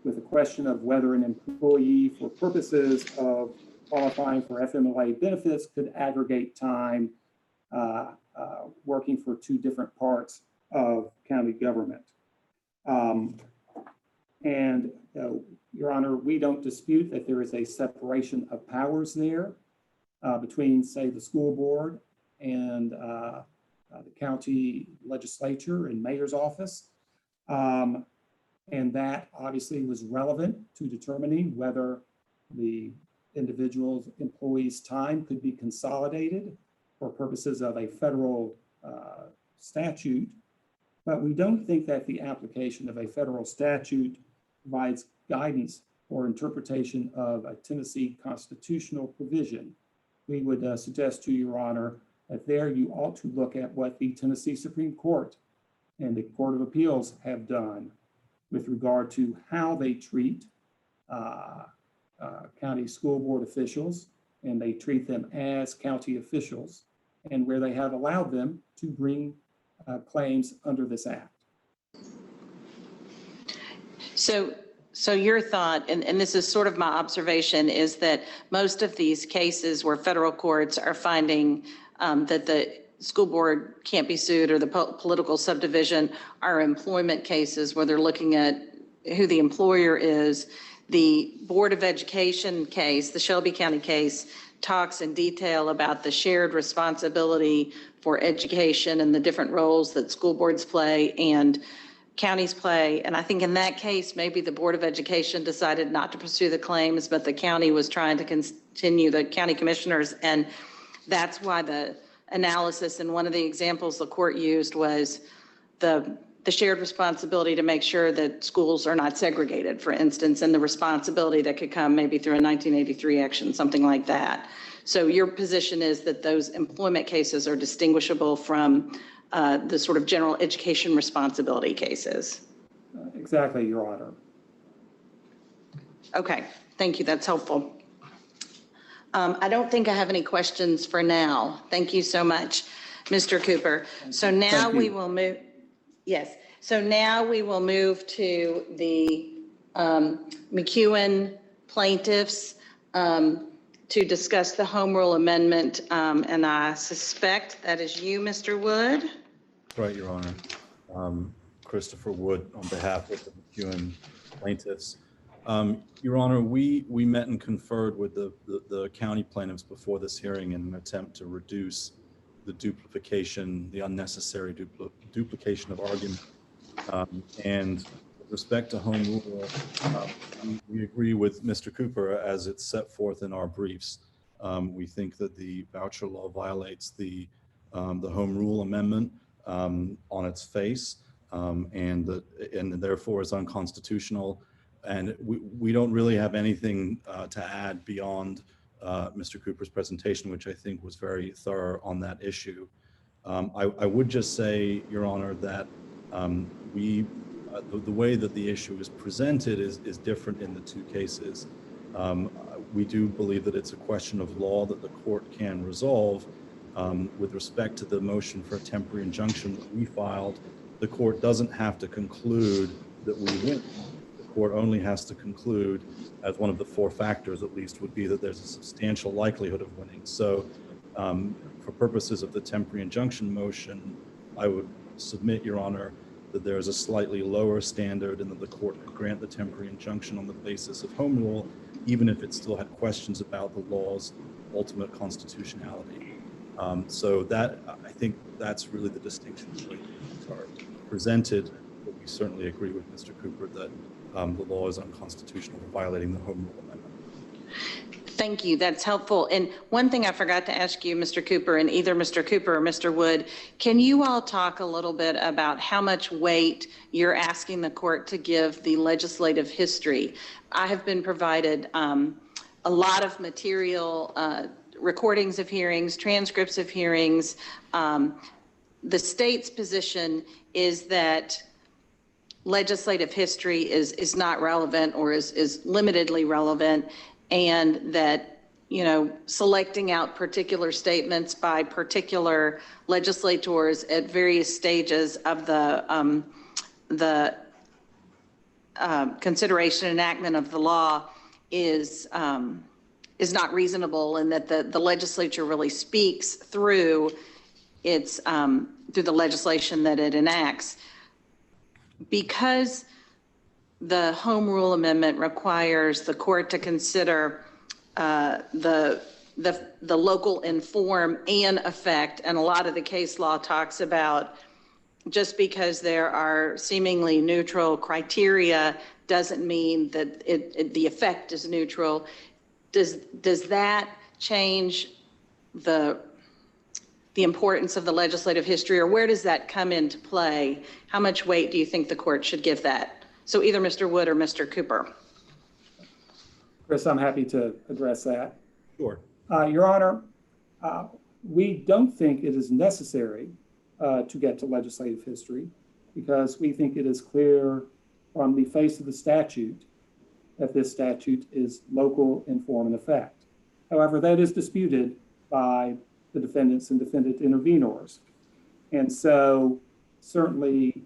with a question of whether an employee, for purposes of qualifying for FMLA benefits, could aggregate time working for two different parts of county government. Your Honor, we don't dispute that there is a separation of powers there between, say, the school board and the county legislature and mayor's office. And that obviously was relevant to determining whether the individuals, employees' time could be consolidated for purposes of a federal statute, but we don't think that the application of a federal statute provides guidance or interpretation of a Tennessee constitutional provision. We would suggest to Your Honor that there you ought to look at what the Tennessee Supreme Court and the Court of Appeals have done with regard to how they treat county school board officials, and they treat them as county officials, and where they have allowed them to bring claims under this act. So your thought, and this is sort of my observation, is that most of these cases where federal courts are finding that the school board can't be sued or the political subdivision are employment cases where they're looking at who the employer is. The Board of Education case, the Shelby County case, talks in detail about the shared responsibility for education and the different roles that school boards play and counties play. And I think in that case, maybe the Board of Education decided not to pursue the claims, but the county was trying to continue, the county commissioners. And that's why the analysis and one of the examples the court used was the shared responsibility to make sure that schools are not segregated, for instance, and the responsibility that could come maybe through a 1983 action, something like that. So your position is that those employment cases are distinguishable from the sort of general education responsibility cases. Exactly, Your Honor. Okay, thank you. That's helpful. I don't think I have any questions for now. Thank you so much, Mr. Cooper. So now we will move. Yes. So now we will move to the McEwen plaintiffs to discuss the home rule amendment. And I suspect that is you, Mr. Wood. Right, Your Honor. Christopher Wood on behalf of the McEwen plaintiffs. Your Honor, we met and conferred with the county plaintiffs before this hearing in an attempt to reduce the duplication, the unnecessary duplication of argument. And with respect to home rule, we agree with Mr. Cooper as it's set forth in our briefs. We think that the voucher law violates the home rule amendment on its face, and therefore is unconstitutional. And we don't really have anything to add beyond Mr. Cooper's presentation, which I think was very thorough on that issue. I would just say, Your Honor, that the way that the issue is presented is different in the two cases. We do believe that it's a question of law that the court can resolve. With respect to the motion for a temporary injunction that we filed, the court doesn't have to conclude that we win. The court only has to conclude, as one of the four factors at least, would be that there's a substantial likelihood of winning. So for purposes of the temporary injunction motion, I would submit, Your Honor, that there is a slightly lower standard and that the court could grant the temporary injunction on the basis of home rule, even if it still had questions about the law's ultimate constitutionality. So that, I think that's really the distinction that are presented, but we certainly agree with Mr. Cooper that the law is unconstitutional for violating the home rule amendment. Thank you. That's helpful. And one thing I forgot to ask you, Mr. Cooper, and either Mr. Cooper or Mr. Wood, can you all talk a little bit about how much weight you're asking the court to give the legislative history? I have been provided a lot of material, recordings of hearings, transcripts of hearings. The state's position is that legislative history is not relevant or is limitedly relevant, and that, you know, selecting out particular statements by particular legislators at various stages of the consideration and enactment of the law is not reasonable, and that the legislature really speaks through its through the legislation that it enacts. Because the home rule amendment requires the court to consider the local inform and effect, and a lot of the case law talks about just because there are seemingly neutral criteria doesn't mean that the effect is neutral. does that change the importance of the legislative history, or where does that come into play? How much weight do you think the court should give that? So either Mr. Wood or Mr. Cooper. Chris, I'm happy to address that. Sure. Your Honor, we don't think it is necessary to get to legislative history because we think it is clear from the face of the statute that this statute is local in form and effect. However, that is disputed by the defendants and defendant intervenors. And so certainly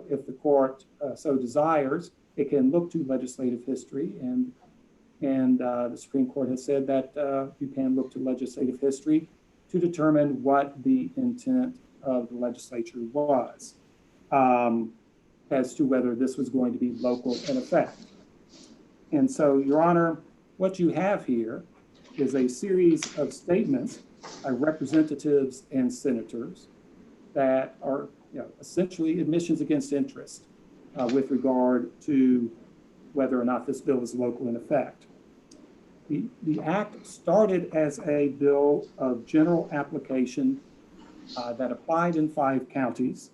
if the court so desires, it can look to legislative history, and the Supreme Court has said that you can look to legislative history to determine what the intent of the legislature was as to whether this was going to be local in effect. And so, Your Honor, what you have here is a series of statements by representatives and senators that are essentially admissions against interest with regard to whether or not this bill is local in effect. The act started as a bill of general application that applied in 5 counties,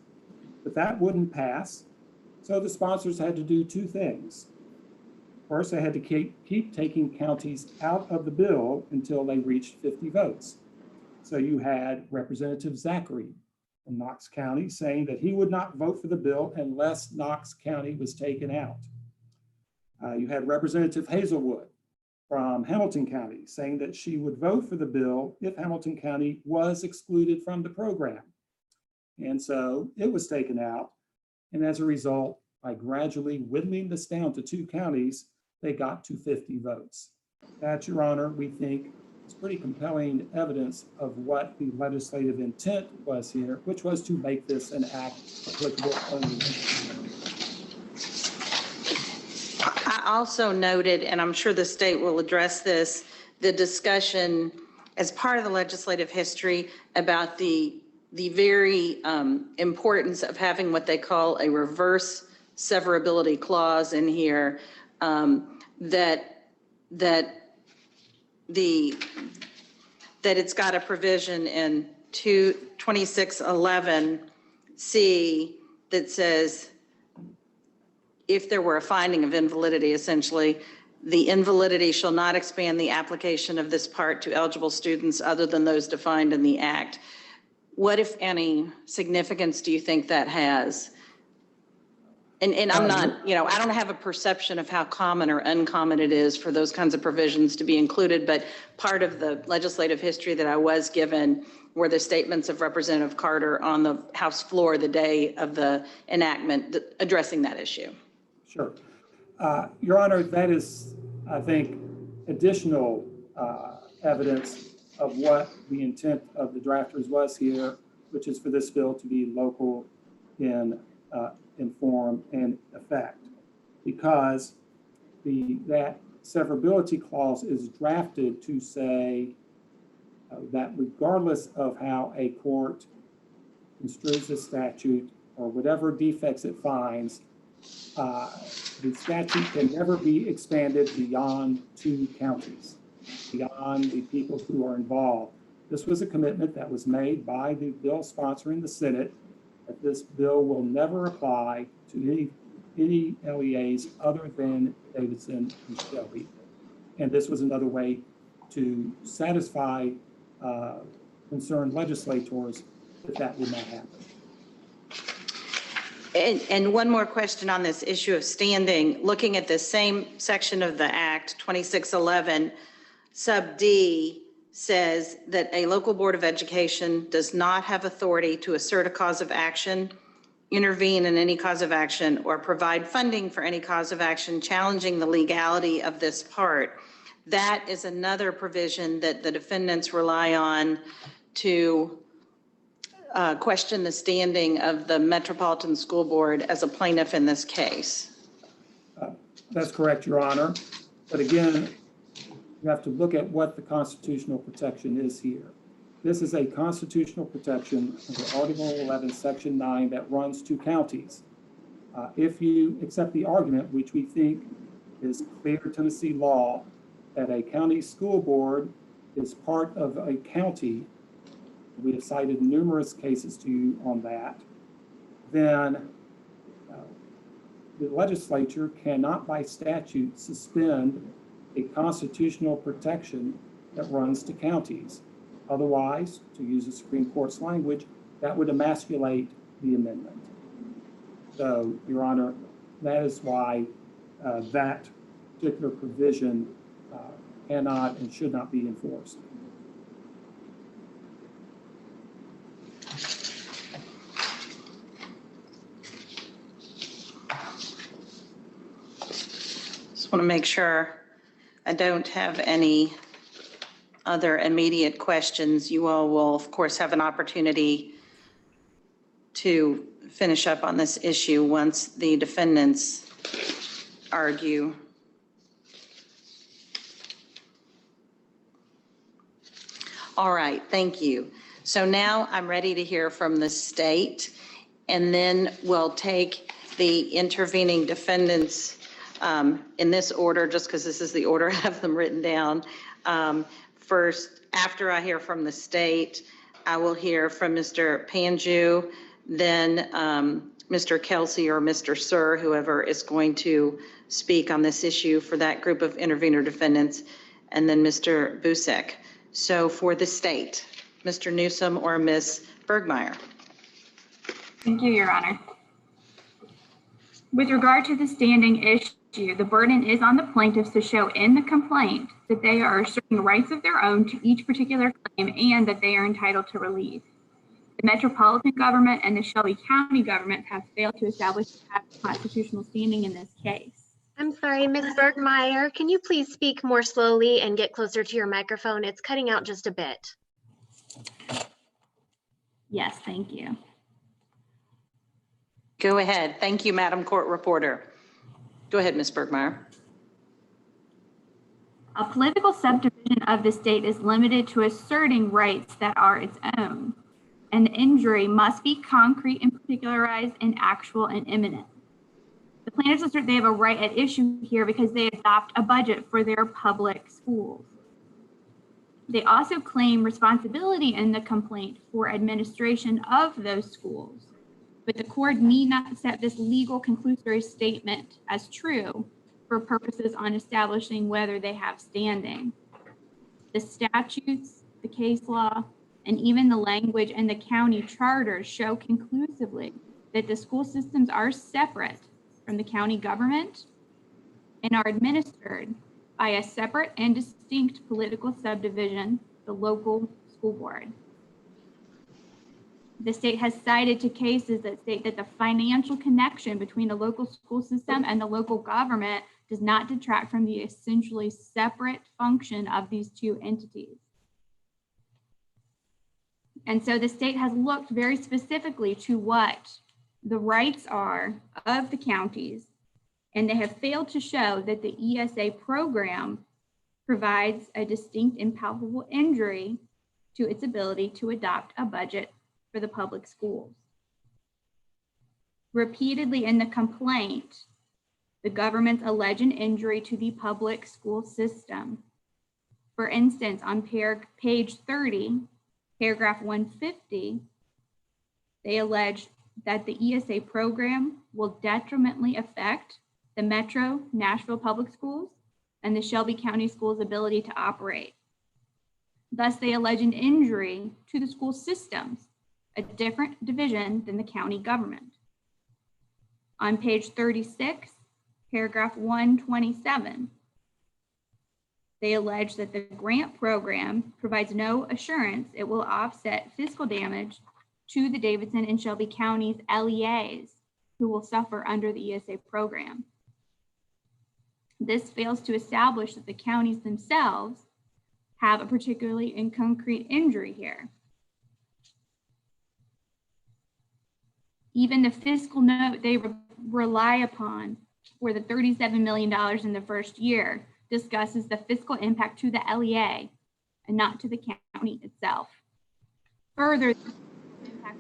but that wouldn't pass. So the sponsors had to do 2 things. First, they had to keep taking counties out of the bill until they reached 50 votes. So you had Representative Zachary from Knox County saying that he would not vote for the bill unless Knox County was taken out. You had Representative Hazelwood from Hamilton County saying that she would vote for the bill if Hamilton County was excluded from the program. And so it was taken out. And as a result, by gradually whittling this down to 2 counties, they got to 50 votes. That, Your Honor, we think is pretty compelling evidence of what the legislative intent was here, which was to make this an act applicable only. I also noted, and I'm sure the state will address this, the discussion as part of the legislative history about the very importance of having what they call a reverse severability clause in here, that it's got a provision in 2611C that says if there were a finding of invalidity, essentially, the invalidity shall not expand the application of this part to eligible students other than those defined in the act. What, if any, significance do you think that has? And I'm not, I don't have a perception of how common or uncommon it is for those kinds of provisions to be included, but part of the legislative history that I was given were the statements of Representative Carter on the House floor the day of the enactment addressing that issue. Sure. Your Honor, that is, I think, additional evidence of what the intent of the drafters was here, which is for this bill to be local in form and effect, because that severability clause is drafted to say that regardless of how a court construes the statute or whatever defects it finds, the statute can never be expanded beyond 2 counties, beyond the people who are involved. This was a commitment that was made by the bill sponsor in the Senate, that this bill will never apply to any LEAs other than Davidson and Shelby. And this was another way to satisfy concerned legislators that would not happen. And one more question on this issue of standing. Looking at the same section of the Act, 2611, sub D says that a local board of education does not have authority to assert a cause of action, intervene in any cause of action, or provide funding for any cause of action challenging the legality of this part. That is another provision that the defendants rely on to question the standing of the Metropolitan School Board as a plaintiff in this case. That's correct, Your Honor. But again, you have to look at what the constitutional protection is here. This is a constitutional protection under Article 11, Section 9 that runs to counties. If you accept the argument, which we think is clear Tennessee law, that a county school board is part of a county, we have cited numerous cases to you on that, then the legislature cannot by statute suspend a constitutional protection that runs to counties. Otherwise, to use the Supreme Court's language, that would emasculate the amendment. So, Your Honor, that is why that particular provision cannot and should not be enforced. Just want to make sure I don't have any other immediate questions. You all will, of course, have an opportunity to finish up on this issue once the defendants argue. All right, thank you. So now I'm ready to hear from the state, and then we'll take the intervening defendants in this order, just because this is the order I have them written down. First, after I hear from the state, I will hear from Mr. Panju, then Mr. Kelsey or Mr. Sir, whoever is going to speak on this issue for that group of intervener defendants, and then Mr. Busek. So for the state, Mr. Newsom or Ms. Bergmeyer. Thank you, Your Honor. With regard to the standing issue, the burden is on the plaintiffs to show in the complaint that they are asserting rights of their own to each particular claim and that they are entitled to relief. The metropolitan government and the Shelby County government have failed to establish constitutional standing in this case. I'm sorry, Ms. Bergmeyer, can you please speak more slowly and get closer to your microphone? It's cutting out just a bit. Yes, thank you. Go ahead. Thank you, Madam Court Reporter. Go ahead, Ms. Bergmeyer. A political subdivision of the state is limited to asserting rights that are its own, and the injury must be concrete and particularized and actual and imminent. The plaintiffs assert they have a right at issue here because they adopt a budget for their public schools. They also claim responsibility in the complaint for administration of those schools, but the court need not accept this legal conclusory statement as true for purposes on establishing whether they have standing. The statutes, the case law, and even the language in the county charters show conclusively that the school systems are separate from the county government and are administered by a separate and distinct political subdivision, the local school board. The state has cited to cases that state that the financial connection between the local school system and the local government does not detract from the essentially separate function of these two entities. And so the state has looked very specifically to what the rights are of the counties, and they have failed to show that the ESA program provides a distinct and palpable injury to its ability to adopt a budget for the public schools. Repeatedly in the complaint, the government's alleged injury to the public school system. For instance, on page 30, paragraph 150, they allege that the ESA program will detrimentally affect the Metro Nashville Public Schools and the Shelby County Schools' ability to operate. Thus, they allege an injury to the school systems, a different division than the county government. On page 36, paragraph 127, they allege that the grant program provides no assurance it will offset fiscal damage to the Davidson and Shelby counties LEAs who will suffer under the ESA program. This fails to establish that the counties themselves have a particularly and concrete injury here. Even the fiscal note they rely upon for the $37 million in the first year discusses the fiscal impact to the LEA and not to the county itself. Further, the impact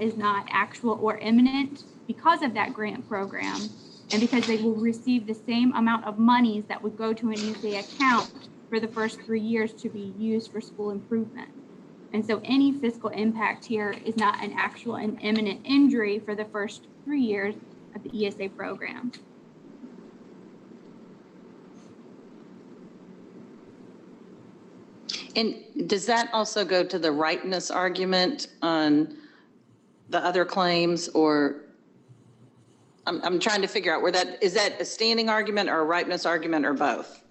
is not actual or imminent because of that grant program, and because they will receive the same amount of monies that would go to an ESA account for the first 3 years to be used for school improvement. And so any fiscal impact here is not an actual and imminent injury for the first 3 years of the ESA program. And does that also go to the rightness argument on the other claims, or I'm trying to figure out where is that a standing argument or a rightness argument or both?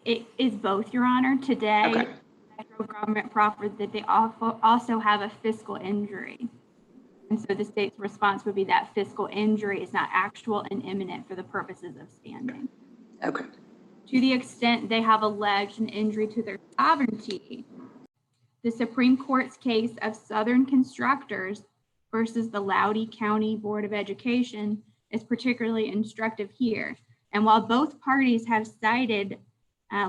It is both, Your Honor. Today, okay. The federal government proffered that they also have a fiscal injury. And so the state's response would be that fiscal injury is not actual and imminent for the purposes of standing. Okay. To the extent they have alleged an injury to their sovereignty, the Supreme Court's case of Southern Constructors versus the Loudoun County Board of Education is particularly instructive here. And while both parties have cited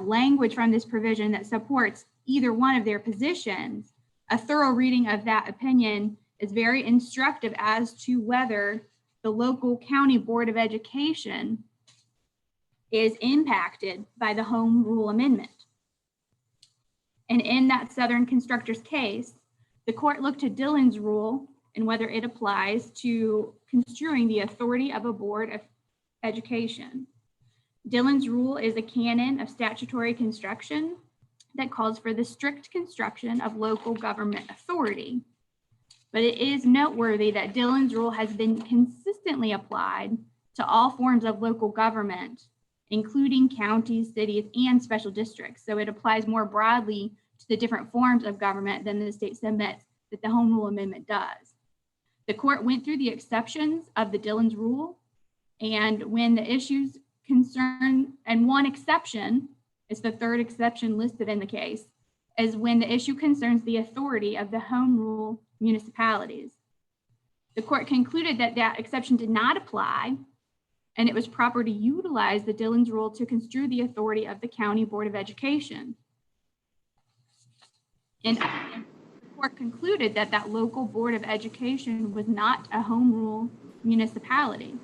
language from this provision that supports either one of their positions, a thorough reading of that opinion is very instructive as to whether the local county board of education is impacted by the home rule amendment. And in that Southern Constructors case, the court looked at Dillon's rule and whether it applies to construing the authority of a board of education. Dillon's rule is a canon of statutory construction that calls for the strict construction of local government authority. But it is noteworthy that Dillon's rule has been consistently applied to all forms of local government, including counties, cities, and special districts. So it applies more broadly to the different forms of government than the state submits that the home rule amendment does. The court went through the exceptions of the Dillon's rule, and when the issues concern, and one exception is the third exception listed in the case, is when the issue concerns the authority of the home rule municipalities. The court concluded that that exception did not apply, and it was proper to utilize the Dillon's rule to construe the authority of the county board of education. And the court concluded that that local board of education was not a home rule municipality.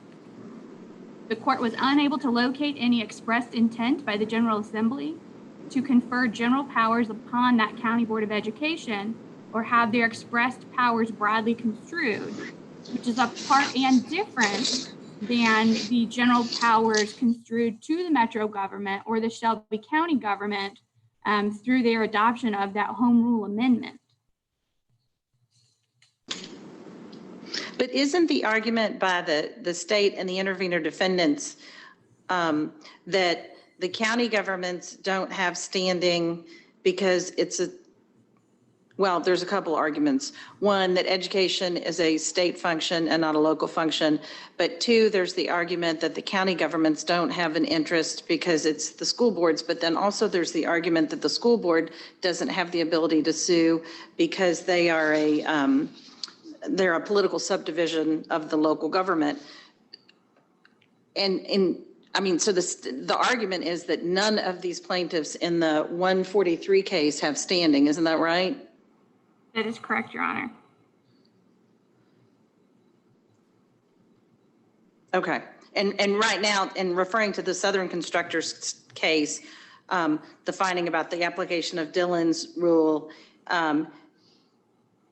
The court was unable to locate any expressed intent by the General Assembly to confer general powers upon that county board of education or have their expressed powers broadly construed, which is apart and different than the general powers construed to the metro government or the Shelby County government through their adoption of that home rule amendment. But isn't the argument by the state and the intervener defendants that the county governments don't have standing because there's a couple arguments. One, that education is a state function and not a local function. But two, there's the argument that the county governments don't have an interest because it's the school boards. But then also there's the argument that the school board doesn't have the ability to sue because they are they're a political subdivision of the local government. So the argument is that none of these plaintiffs in the 143 case have standing, isn't that right? That is correct, Your Honor. Okay, and right now, in referring to the Southern Constructors case, the finding about the application of Dillon's rule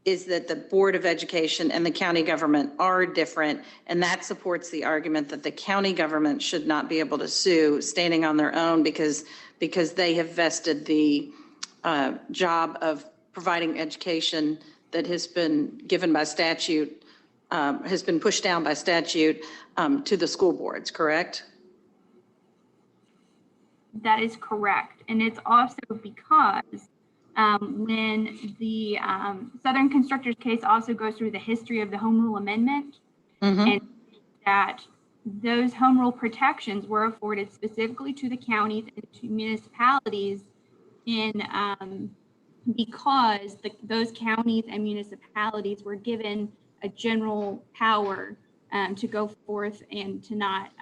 is that the Board of Education and the county government are different, and that supports the argument that the county government should not be able to sue standing on their own because they have vested the job of providing education that has been given by statute, has been pushed down by statute to the school boards, correct? That is correct. And it's also because when the Southern Constructors case also goes through the history of the Home Rule Amendment, and that those home rule protections were afforded specifically to the counties and to municipalities because those counties and municipalities were given a general power to go forth and to not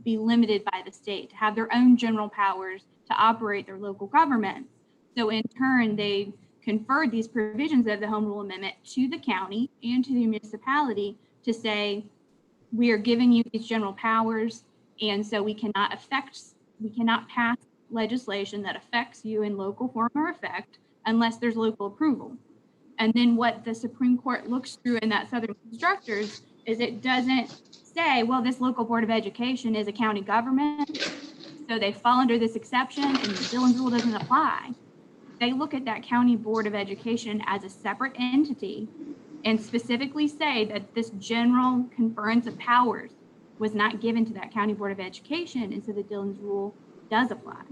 be limited by the state, to have their own general powers to operate their local governments. So in turn, they conferred these provisions of the Home Rule Amendment to the county and to the municipality to say, we are giving you these general powers, and so we cannot pass legislation that affects you in local form or effect unless there's local approval. And then what the Supreme Court looks through in that Southern Constructors is it doesn't say, well, this local board of education is a county government, so they fall under this exception and Dillon's rule doesn't apply. They look at that county board of education as a separate entity and specifically say that this general conference of powers was not given to that county board of education, and so the Dillon's rule does apply.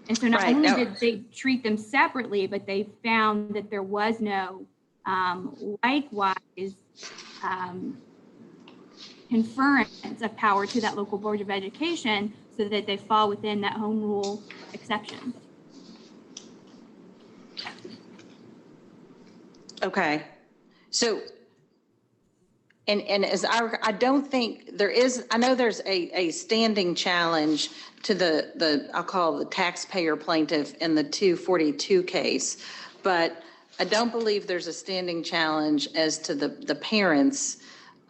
And so not only did they treat them separately, but they found that there was no likewise conference of power to that local board of education so that they fall within that home rule exception. Okay. So, and as I don't think there is, I know there's a standing challenge to the I'll call the taxpayer plaintiff in the 242 case, but I don't believe there's a standing challenge as to the parents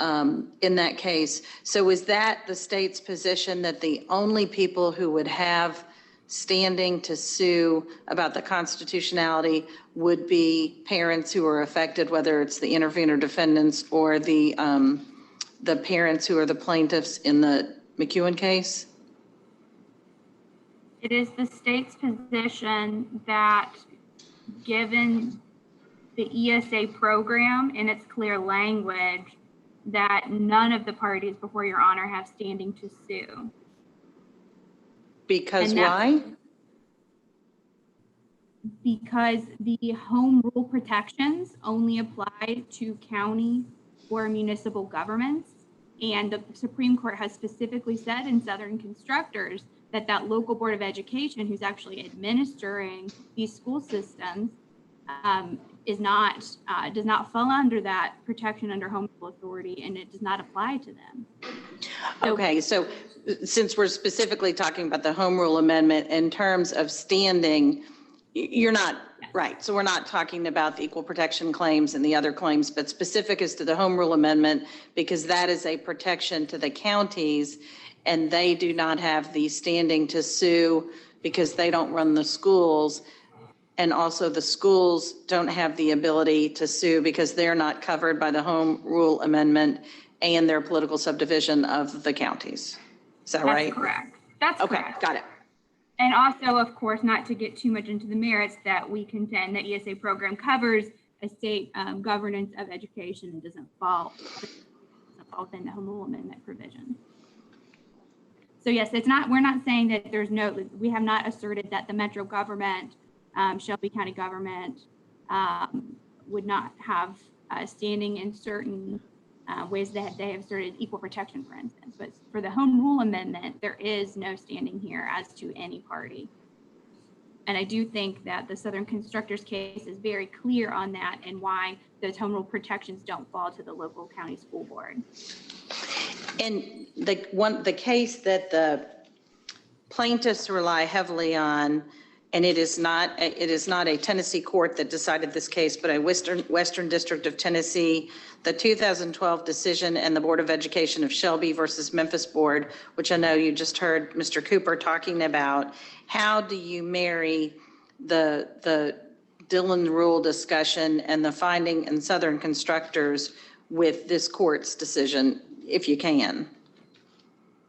in that case. So is that the state's position that the only people who would have standing to sue about the constitutionality would be parents who are affected, whether it's the intervener defendants or the parents who are the plaintiffs in the McEwen case? It is the state's position that given the ESA program and its clear language, that none of the parties before your honor have standing to sue. Because why? Because the home rule protections only apply to county or municipal governments. And the Supreme Court has specifically said in Southern Constructors that that local board of education who's actually administering these school systems does not fall under that protection under home rule authority, and it does not apply to them. Okay, so since we're specifically talking about the home rule amendment in terms of standing, you're not right. So we're not talking about the equal protection claims and the other claims, but specific as to the home rule amendment, because that is a protection to the counties and they do not have the standing to sue because they don't run the schools. And also the schools don't have the ability to sue because they're not covered by the home rule amendment and their political subdivision of the counties. Is that right? That's correct. That's okay, correct. Got it. And also, of course, not to get too much into the merits, that we contend that ESA program covers a state governance of education and doesn't fall within the home rule amendment provision. So yes, it's not, we're not saying that there's no, we have not asserted that the metro government, Shelby County government would not have standing in certain ways that they have asserted equal protection, for instance. But for the home rule amendment, there is no standing here as to any party. And I do think that the Southern Constructors case is very clear on that and why those home rule protections don't fall to the local county school board. And the case that the plaintiffs rely heavily on, and it is not a Tennessee court that decided this case, but a Western District of Tennessee, the 2012 decision and the Board of Education of Shelby versus Memphis Board, which I know you just heard Mr. Cooper talking about. How do you marry the Dillon rule discussion and the finding in Southern Constructors with this court's decision, if you can?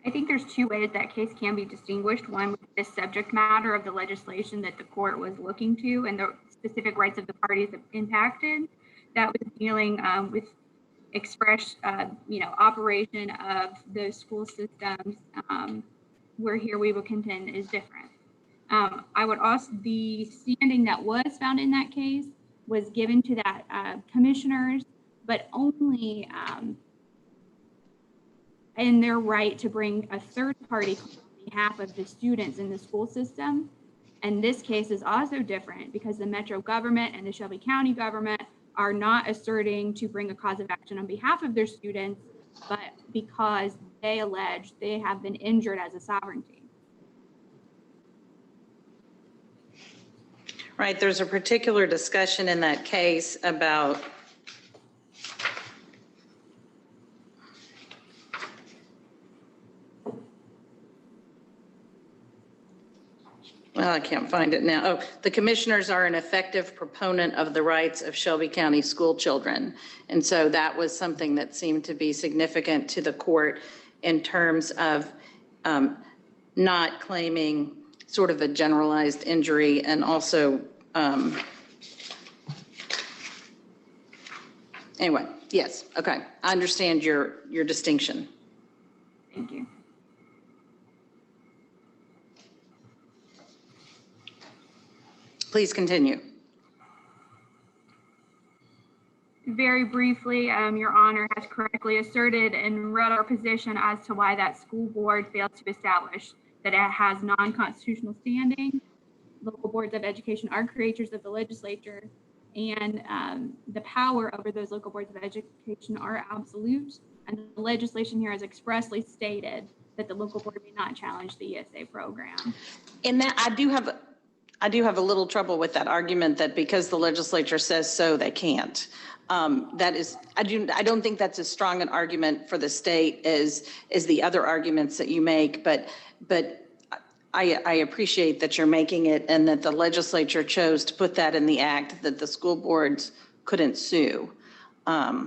I think there's two ways that case can be distinguished. One with the subject matter of the legislation that the court was looking to and the specific rights of the parties impacted. That was dealing with express, operation of those school systems, where here we would contend is different. I would also, the standing that was found in that case was given to that commissioners, but only in their right to bring a third party on behalf of the students in the school system. And this case is also different because the metro government and the Shelby County government are not asserting to bring a cause of action on behalf of their students, but because they allege they have been injured as a sovereignty. Right, there's a particular discussion in that case about I can't find it now. Oh, the commissioners are an effective proponent of the rights of Shelby County school children. And so that was something that seemed to be significant to the court in terms of not claiming sort of a generalized injury, and also, anyway, yes, okay. I understand your distinction. Thank you. Please continue. Very briefly, Your Honor has correctly asserted and read our position as to why that school board failed to establish that it has non-constitutional standing. Local boards of education are creatures of the legislature, and the power over those local boards of education are absolute. And the legislation here has expressly stated that the local board may not challenge the ESA program. In that, I do have a little trouble with that argument that because the legislature says so, they can't. That is, I don't think that's as strong an argument for the state as the other arguments that you make, but I appreciate that you're making it, and that the legislature chose to put that in the act, that the school boards couldn't sue. But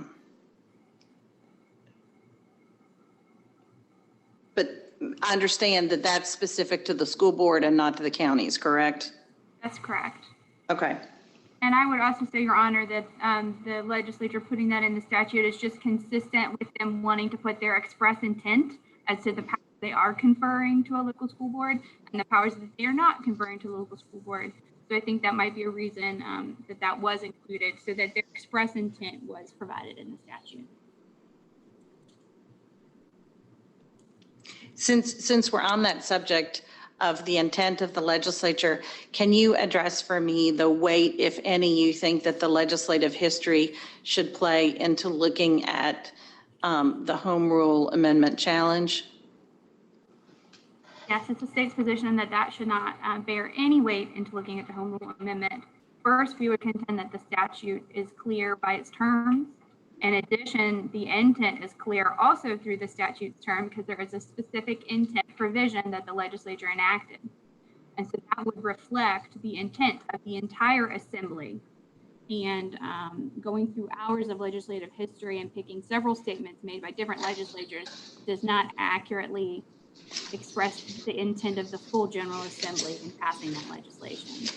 I understand that that's specific to the school board and not to the counties, correct? That's correct. Okay. And I would also say, Your Honor, that the legislature putting that in the statute is just consistent with them wanting to put their express intent as to the powers they are conferring to a local school board and the powers that they are not conferring to a local school board. So I think that might be a reason that was included, so that their express intent was provided in the statute. Since we're on that subject of the intent of the legislature, can you address for me the weight, if any, you think that the legislative history should play into looking at the home rule amendment challenge? Yes, it's the state's position that that should not bear any weight into looking at the home rule amendment. First, we would contend that the statute is clear by its terms. In addition, the intent is clear also through the statute's term, because there is a specific intent provision that the legislature enacted. And so that would reflect the intent of the entire assembly. And going through hours of legislative history and picking several statements made by different legislatures does not accurately express the intent of the full General Assembly in passing that legislation.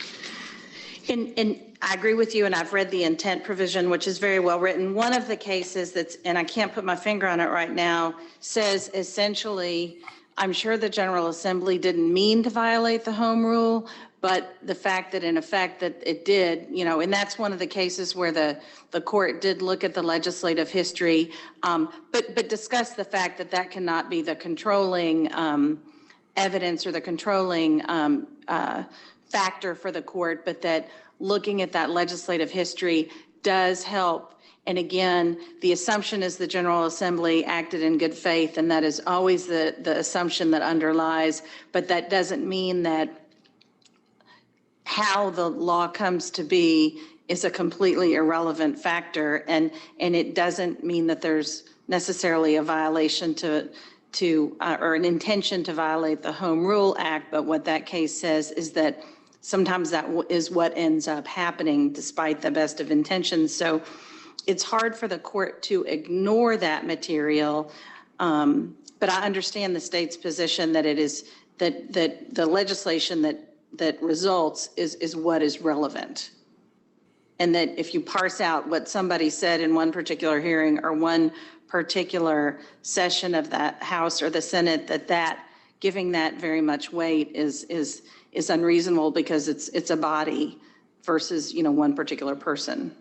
And I agree with you, and I've read the intent provision, which is very well written. One of the cases that's, and I can't put my finger on it right now, says essentially, I'm sure the General Assembly didn't mean to violate the home rule, but the fact that in effect that it did, you know, and that's one of the cases where the court did look at the legislative history, but discuss the fact that that cannot be the controlling evidence or the controlling factor for the court, but that looking at that legislative history does help. And again, the assumption is the General Assembly acted in good faith, and that is always the assumption that underlies, but that doesn't mean that how the law comes to be is a completely irrelevant factor, and it doesn't mean that there's necessarily a violation or an intention to violate the Home Rule Act, but what that case says is that sometimes that is what ends up happening despite the best of intentions. So it's hard for the court to ignore that material, but I understand the state's position that it is that the legislation that results is what is relevant. And that if you parse out what somebody said in one particular hearing or one particular session of that House or the Senate, that giving that very much weight is unreasonable because it's a body versus, you know, one particular person.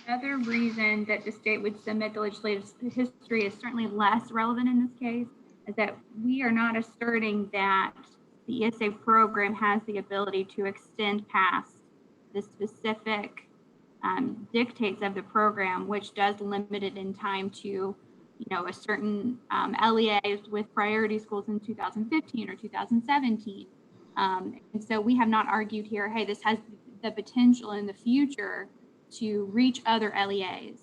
Another reason that the state would submit the legislative history is certainly less relevant in this case is that we are not asserting that the ESA program has the ability to extend past the specific dictates of the program, which does limit it in time to, you know, a certain LEAs with priority schools in 2015 or 2017. And so we have not argued here, hey, this has the potential in the future to reach other LEAs.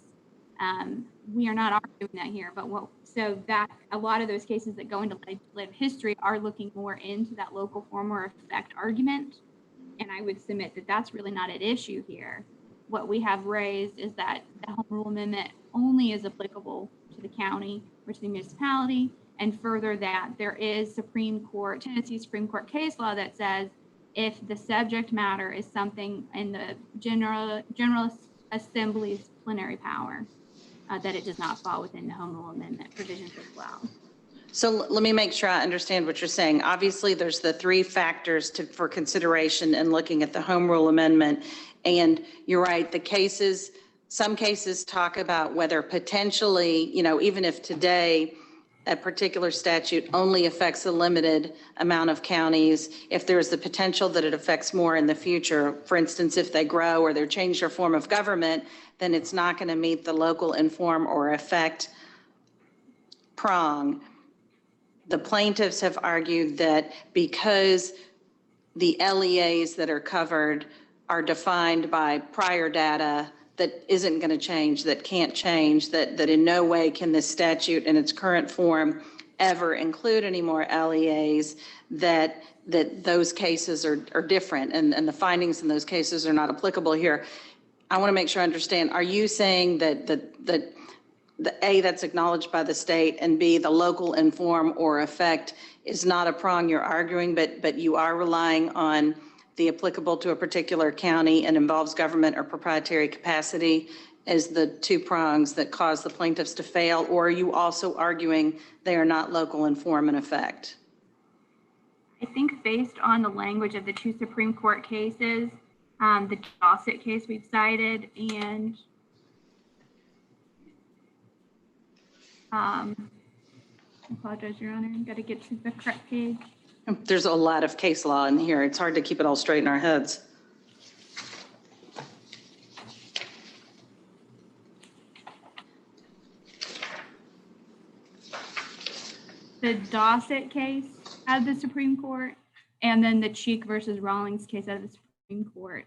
We are not arguing that here, but what So that a lot of those cases that go into legislative history are looking more into that local form or effect argument. And I would submit that that's really not at issue here. What we have raised is that the Home Rule Amendment only is applicable to the county or to the municipality, and further that there is Tennessee Supreme Court case law that says if the subject matter is something in the General Assembly's plenary power, that it does not fall within the Home Rule Amendment provisions as well. So let me make sure I understand what you're saying. Obviously, there's the three factors for consideration in looking at the Home Rule Amendment. And you're right, some cases talk about whether potentially, even if today a particular statute only affects a limited amount of counties, if there's the potential that it affects more in the future, for instance, if they grow or they change their form of government, then it's not going to meet the local inform or affect prong. The plaintiffs have argued that because the LEAs that are covered are defined by prior data that isn't going to change, that can't change, that in no way can this statute in its current form ever include any more LEAs, that those cases are different and the findings in those cases are not applicable here. I want to make sure I understand. Are you saying that the A, that's acknowledged by the state, and B, the local inform or affect is not a prong you're arguing, but you are relying on the applicable to a particular county and involves government or proprietary capacity as the two prongs that cause the plaintiffs to fail? Or are you also arguing they are not local inform and affect? I think based on the language of the two Supreme Court cases, the Davidson case we've cited, and I apologize, Your Honor, I've got to get to the correct page. There's a lot of case law in here. It's hard to keep it all straight in our heads. The Davidson case out of the Supreme Court, and then the Cheek versus Rawlings case out of the Supreme Court.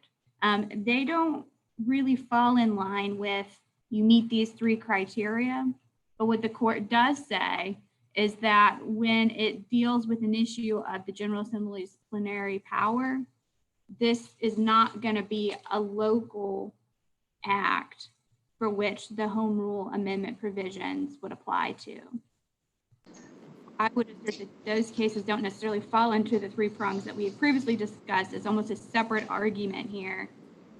They don't really fall in line with you meet these three criteria, but what the court does say is that when it deals with an issue of the General Assembly's plenary power, this is not going to be a local act for which the Home Rule Amendment provisions would apply to. I would assert that those cases don't necessarily fall into the three prongs that we had previously discussed. It's almost a separate argument here,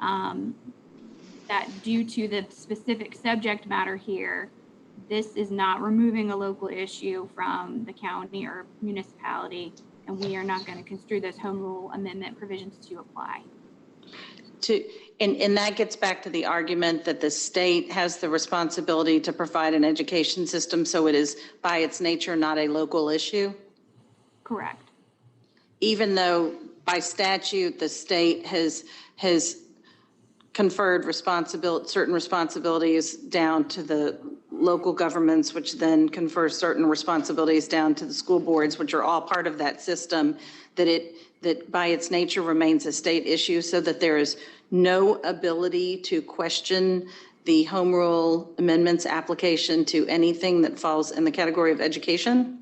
that due to the specific subject matter here, this is not removing a local issue from the county or municipality, and we are not going to construe those Home Rule Amendment provisions to apply. And that gets back to the argument that the state has the responsibility to provide an education system, so it is by its nature not a local issue? Correct. Even though by statute the state has conferred certain responsibilities down to the local governments, which then confers certain responsibilities down to the school boards, which are all part of that system, that by its nature remains a state issue, so that there is no ability to question the Home Rule Amendments application to anything that falls in the category of education?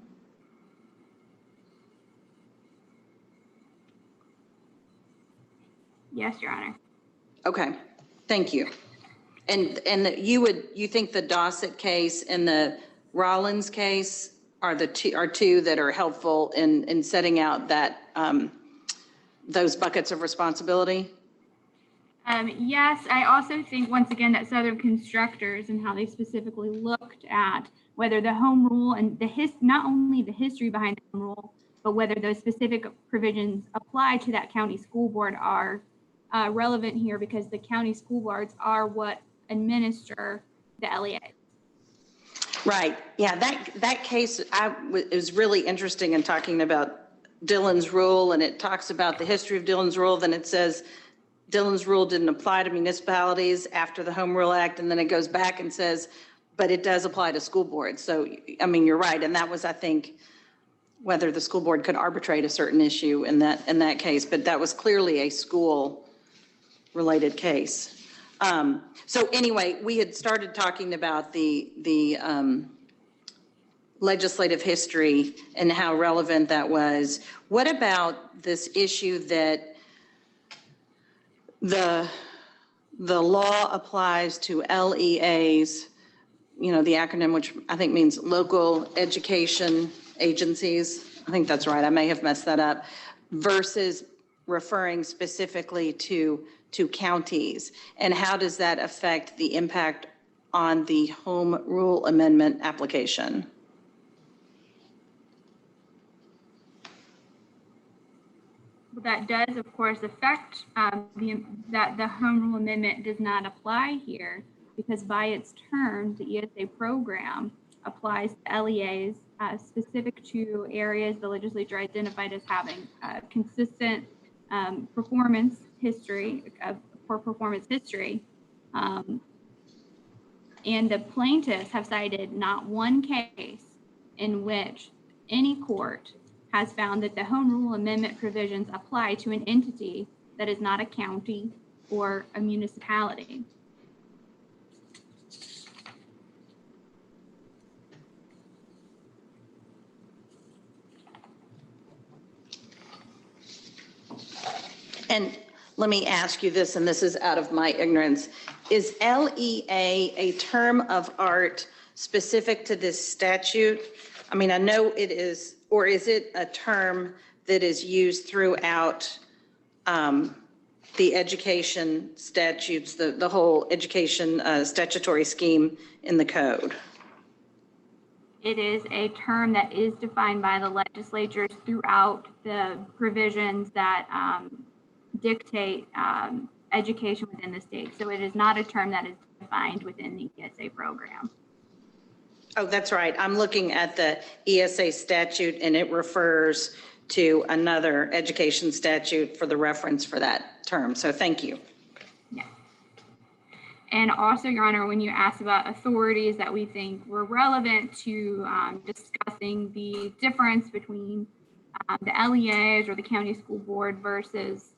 Yes, Your Honor. Okay, thank you. And you think the Davidson case and the Rawlings case are two that are helpful in setting out that those buckets of responsibility? Yes, I also think once again that Southern Constructors and how they specifically looked at whether the Home Rule and not only the history behind the Home Rule, but whether those specific provisions apply to that county school board are relevant here, because the county school boards are what administer the LEA. Right. Yeah, that case is really interesting in talking about Dillon's rule, and it talks about the history of Dillon's rule. Then it says Dillon's rule didn't apply to municipalities after the Home Rule Act, and then it goes back and says, but it does apply to school boards. So, I mean, you're right, and that was, I think, whether the school board could arbitrate a certain issue in that case, but that was clearly a school-related case. So anyway, we had started talking about the legislative history and how relevant that was. What about this issue that the law applies to LEAs, you know, the acronym, which I think means local education agencies. I think that's right. I may have messed that up, versus referring specifically to counties. And how does that affect the impact on the home rule amendment application? That does, of course, affect that the home rule amendment does not apply here, because by its terms, the ESA program applies to LEAs specific to areas the legislature identified as having consistent performance history, poor performance history. And the plaintiffs have cited not one case in which any court has found that the home rule amendment provisions apply to an entity that is not a county or a municipality. And let me ask you this, and this is out of my ignorance. Is LEA a term of art specific to this statute? I mean, I know it is, or is it a term that is used throughout the education statutes, the whole education statutory scheme in the code? It is a term that is defined by the legislatures throughout the provisions that dictate education within the state. So it is not a term that is defined within the ESA program. Oh, that's right. I'm looking at the ESA statute, and it refers to another education statute for the reference for that term. So thank you. Yeah. And also, Your Honor, when you asked about authorities that we think were relevant to discussing the difference between the LEAs or the county school board versus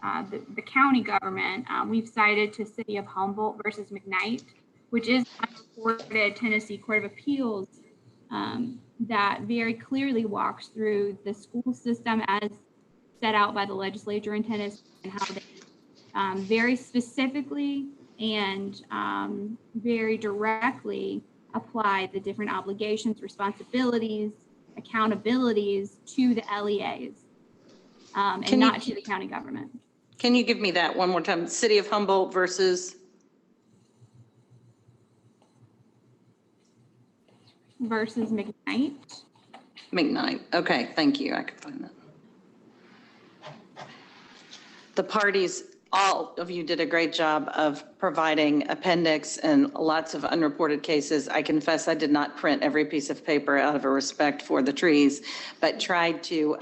the county government, we've cited to City of Humboldt versus McKnight, which is a reported Tennessee Court of Appeals that very clearly walks through the school system as set out by the legislature in Tennessee, and how they very specifically and very directly apply the different obligations, responsibilities, accountabilities to the LEAs and not to the county government. Can you give me that one more time? City of Humboldt versus? Versus McKnight. McKnight. Okay, thank you. I could find that. The parties, all of you did a great job of providing appendix and lots of unreported cases. I confess I did not print every piece of paper out of a respect for the trees, but tried to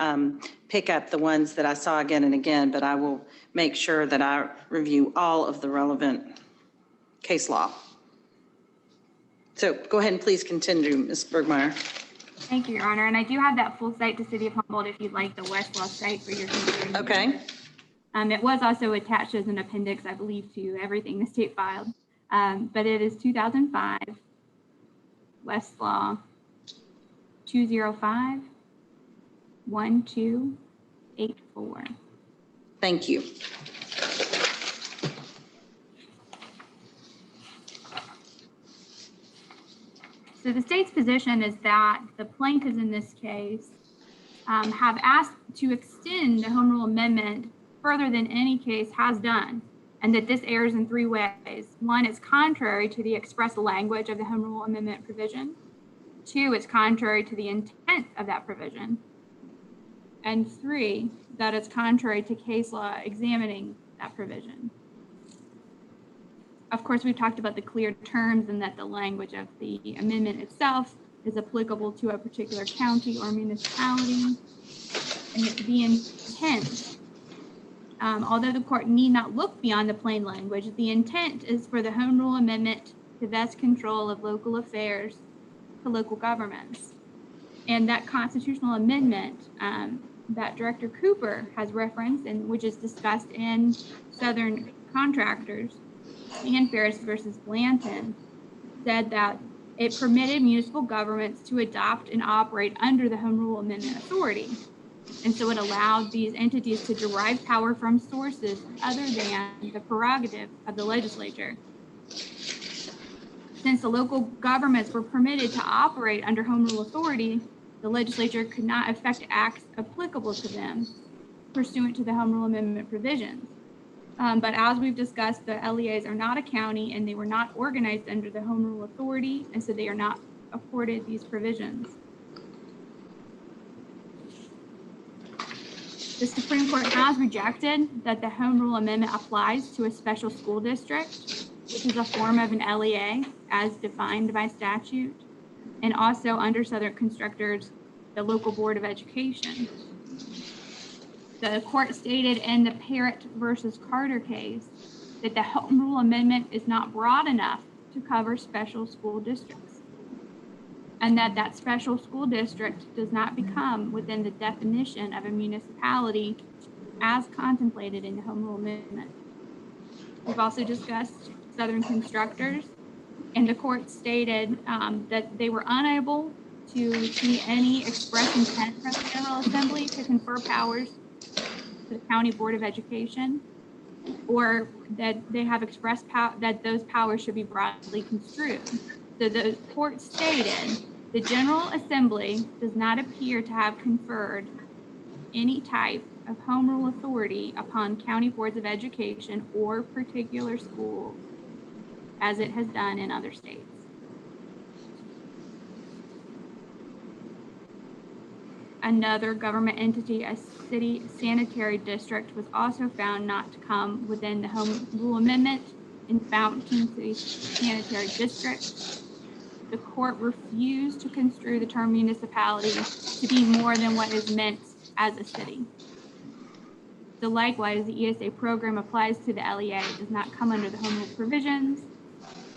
pick up the ones that I saw again and again, but I will make sure that I review all of the relevant case law. So go ahead and please continue, Ms. Bergmeyer. Thank you, Your Honor. And I do have that full site to City of Humboldt if you'd like the Westlaw site for your consideration. Okay. It was also attached as an appendix, I believe, to everything the state filed. But it is 2005, Westlaw 205-1284. Thank you. So the state's position is that the plaintiffs in this case have asked to extend the home rule amendment further than any case has done, and that this errs in three ways. One, it's contrary to the express language of the home rule amendment provision. Two, it's contrary to the intent of that provision. And three, that it's contrary to case law examining that provision. Of course, we've talked about the clear terms and that the language of the amendment itself is applicable to a particular county or municipality. And the intent, although the court need not look beyond the plain language, the intent is for the home rule amendment to vest control of local affairs to local governments. And that constitutional amendment that Director Cooper has referenced, and which is discussed in Southern Contractors and Ferris versus Blanton, said that it permitted municipal governments to adopt and operate under the Home Rule Amendment authority. And so it allowed these entities to derive power from sources other than the prerogative of the legislature. Since the local governments were permitted to operate under Home Rule authority, the legislature could not effect acts applicable to them pursuant to the Home Rule Amendment provisions. But as we've discussed, the LEAs are not a county and they were not organized under the Home Rule authority, and so they are not afforded these provisions. The Supreme Court has rejected that the Home Rule Amendment applies to a special school district, which is a form of an LEA as defined by statute, and also under Southern Constructors, the local board of education. The court stated in the Parrott versus Carter case that the Home Rule Amendment is not broad enough to cover special school districts, and that special school district does not become within the definition of a municipality as contemplated in the Home Rule Amendment. We've also discussed Southern Constructors, and the court stated that they were unable to see any express intent from the General Assembly to confer powers to the County Board of Education, or that they have expressed that those powers should be broadly construed. So the court stated the General Assembly does not appear to have conferred any type of Home Rule authority upon county boards of education or particular schools, as it has done in other states. Another government entity, a city sanitary district, was also found not to come within the Home Rule Amendment in Fountain City Sanitary District. The court refused to construe the term municipality to be more than what is meant as a city. So likewise, the ESA program applies to the LEA. It does not come under the Home Rule provisions.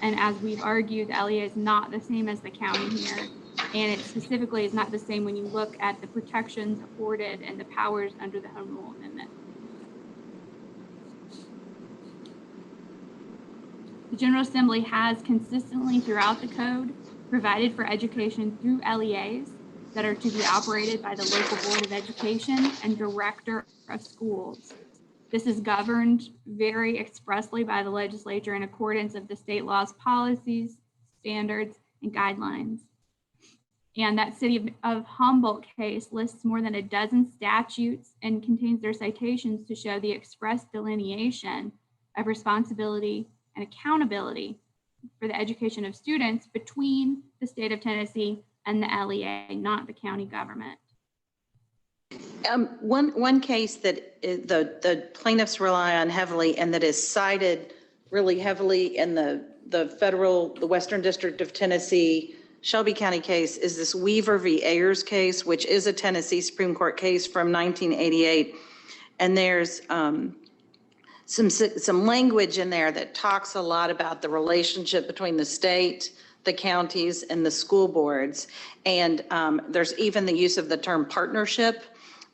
And as we've argued, the LEA is not the same as the county here. And it specifically is not the same when you look at the protections afforded and the powers under the Home Rule Amendment. The General Assembly has consistently throughout the code provided for education through LEAs that are to be operated by the local board of education and director of schools. This is governed very expressly by the legislature in accordance of the state laws, policies, standards, and guidelines. And that City of Humboldt case lists more than a dozen statutes and contains their citations to show the express delineation of responsibility and accountability for the education of students between the state of Tennessee and the LEA, not the county government. One case that the plaintiffs rely on heavily and that is cited really heavily in the Western District of Tennessee Shelby County case is this Weaver v. Ayers case, which is a Tennessee Supreme Court case from 1988. And there's some language in there that talks a lot about the relationship between the state, the counties, and the school boards. And there's even the use of the term partnership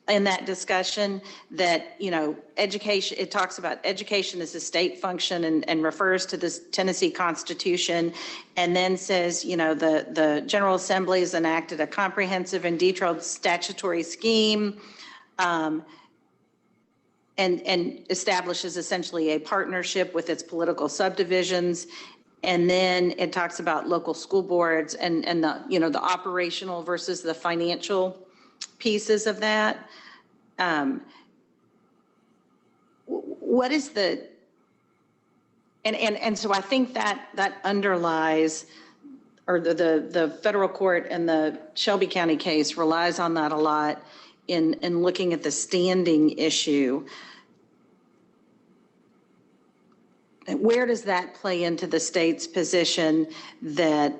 in that discussion, that, you know, education, it talks about education as a state function and refers to this Tennessee Constitution, and then says, you know, the General Assembly has enacted a comprehensive and detailed statutory scheme and establishes essentially a partnership with its political subdivisions. And then it talks about local school boards and the, you know, the operational versus the financial pieces of that. What is the, and so I think that underlies, or the federal court and the Shelby County case relies on that a lot in looking at the standing issue. Where does that play into the state's position that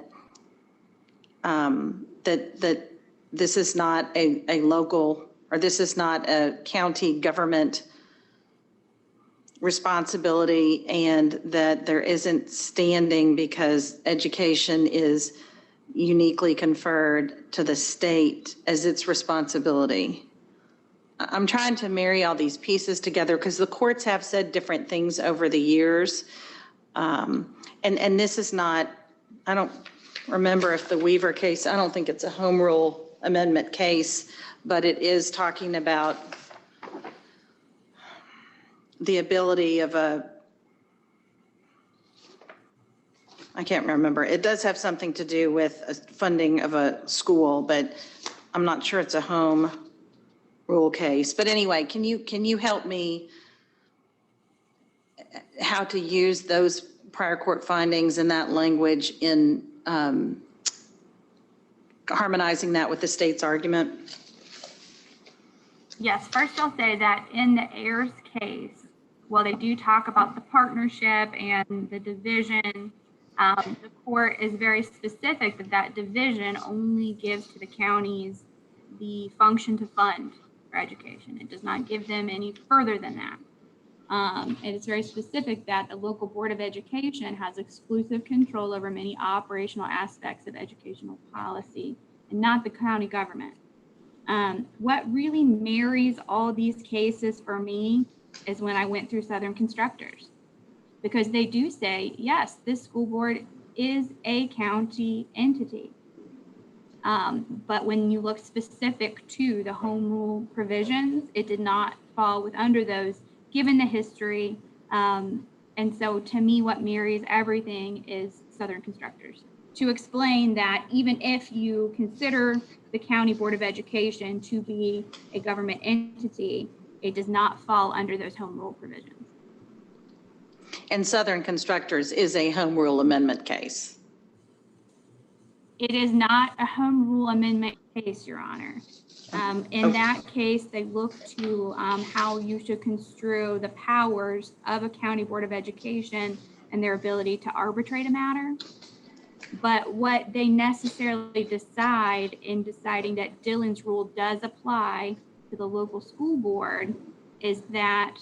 that this is not a local, or this is not a county government responsibility, and that there isn't standing because education is uniquely conferred to the state as its responsibility? I'm trying to marry all these pieces together because the courts have said different things over the years. And this is not, I remember if the Weaver case, I don't think it's a home rule amendment case, but it is talking about the ability of I can't remember. It does have something to do with funding of a school, but I'm not sure it's a home rule case. But anyway, can you help me how to use those prior court findings and that language in harmonizing that with the state's argument? Yes, first I'll say that in the Ayers case, while they do talk about the partnership and the division, the court is very specific that that division only gives to the counties the function to fund for education. It does not give them any further than that. And it's very specific that the local board of education has exclusive control over many operational aspects of educational policy and not the county government. What really marries all these cases for me is when I went through Southern Constructors, because they do say, yes, this school board is a county entity. But when you look specific to the home rule provisions, it did not fall under those, given the history. And so to me, what marries everything is Southern Constructors, to explain that even if you consider the County Board of Education to be a government entity, it does not fall under those home rule provisions. And Southern Constructors is a home rule amendment case. It is not a home rule amendment case, Your Honor. In that case, they look to how you should construe the powers of a County Board of Education and their ability to arbitrate a matter. But what they necessarily decide in deciding that Dillon's rule does apply to the local school board is that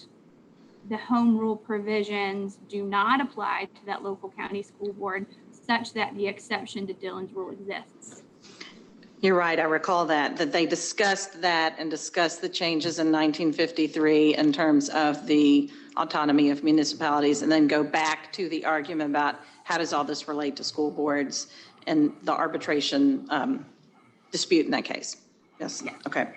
the home rule provisions do not apply to that local county school board, such that the exception to Dillon's rule exists. You're right, I recall that they discussed that and discussed the changes in 1953 in terms of the autonomy of municipalities, and then go back to the argument about how does all this relate to school boards and the arbitration dispute in that case. Yes, yeah. Okay.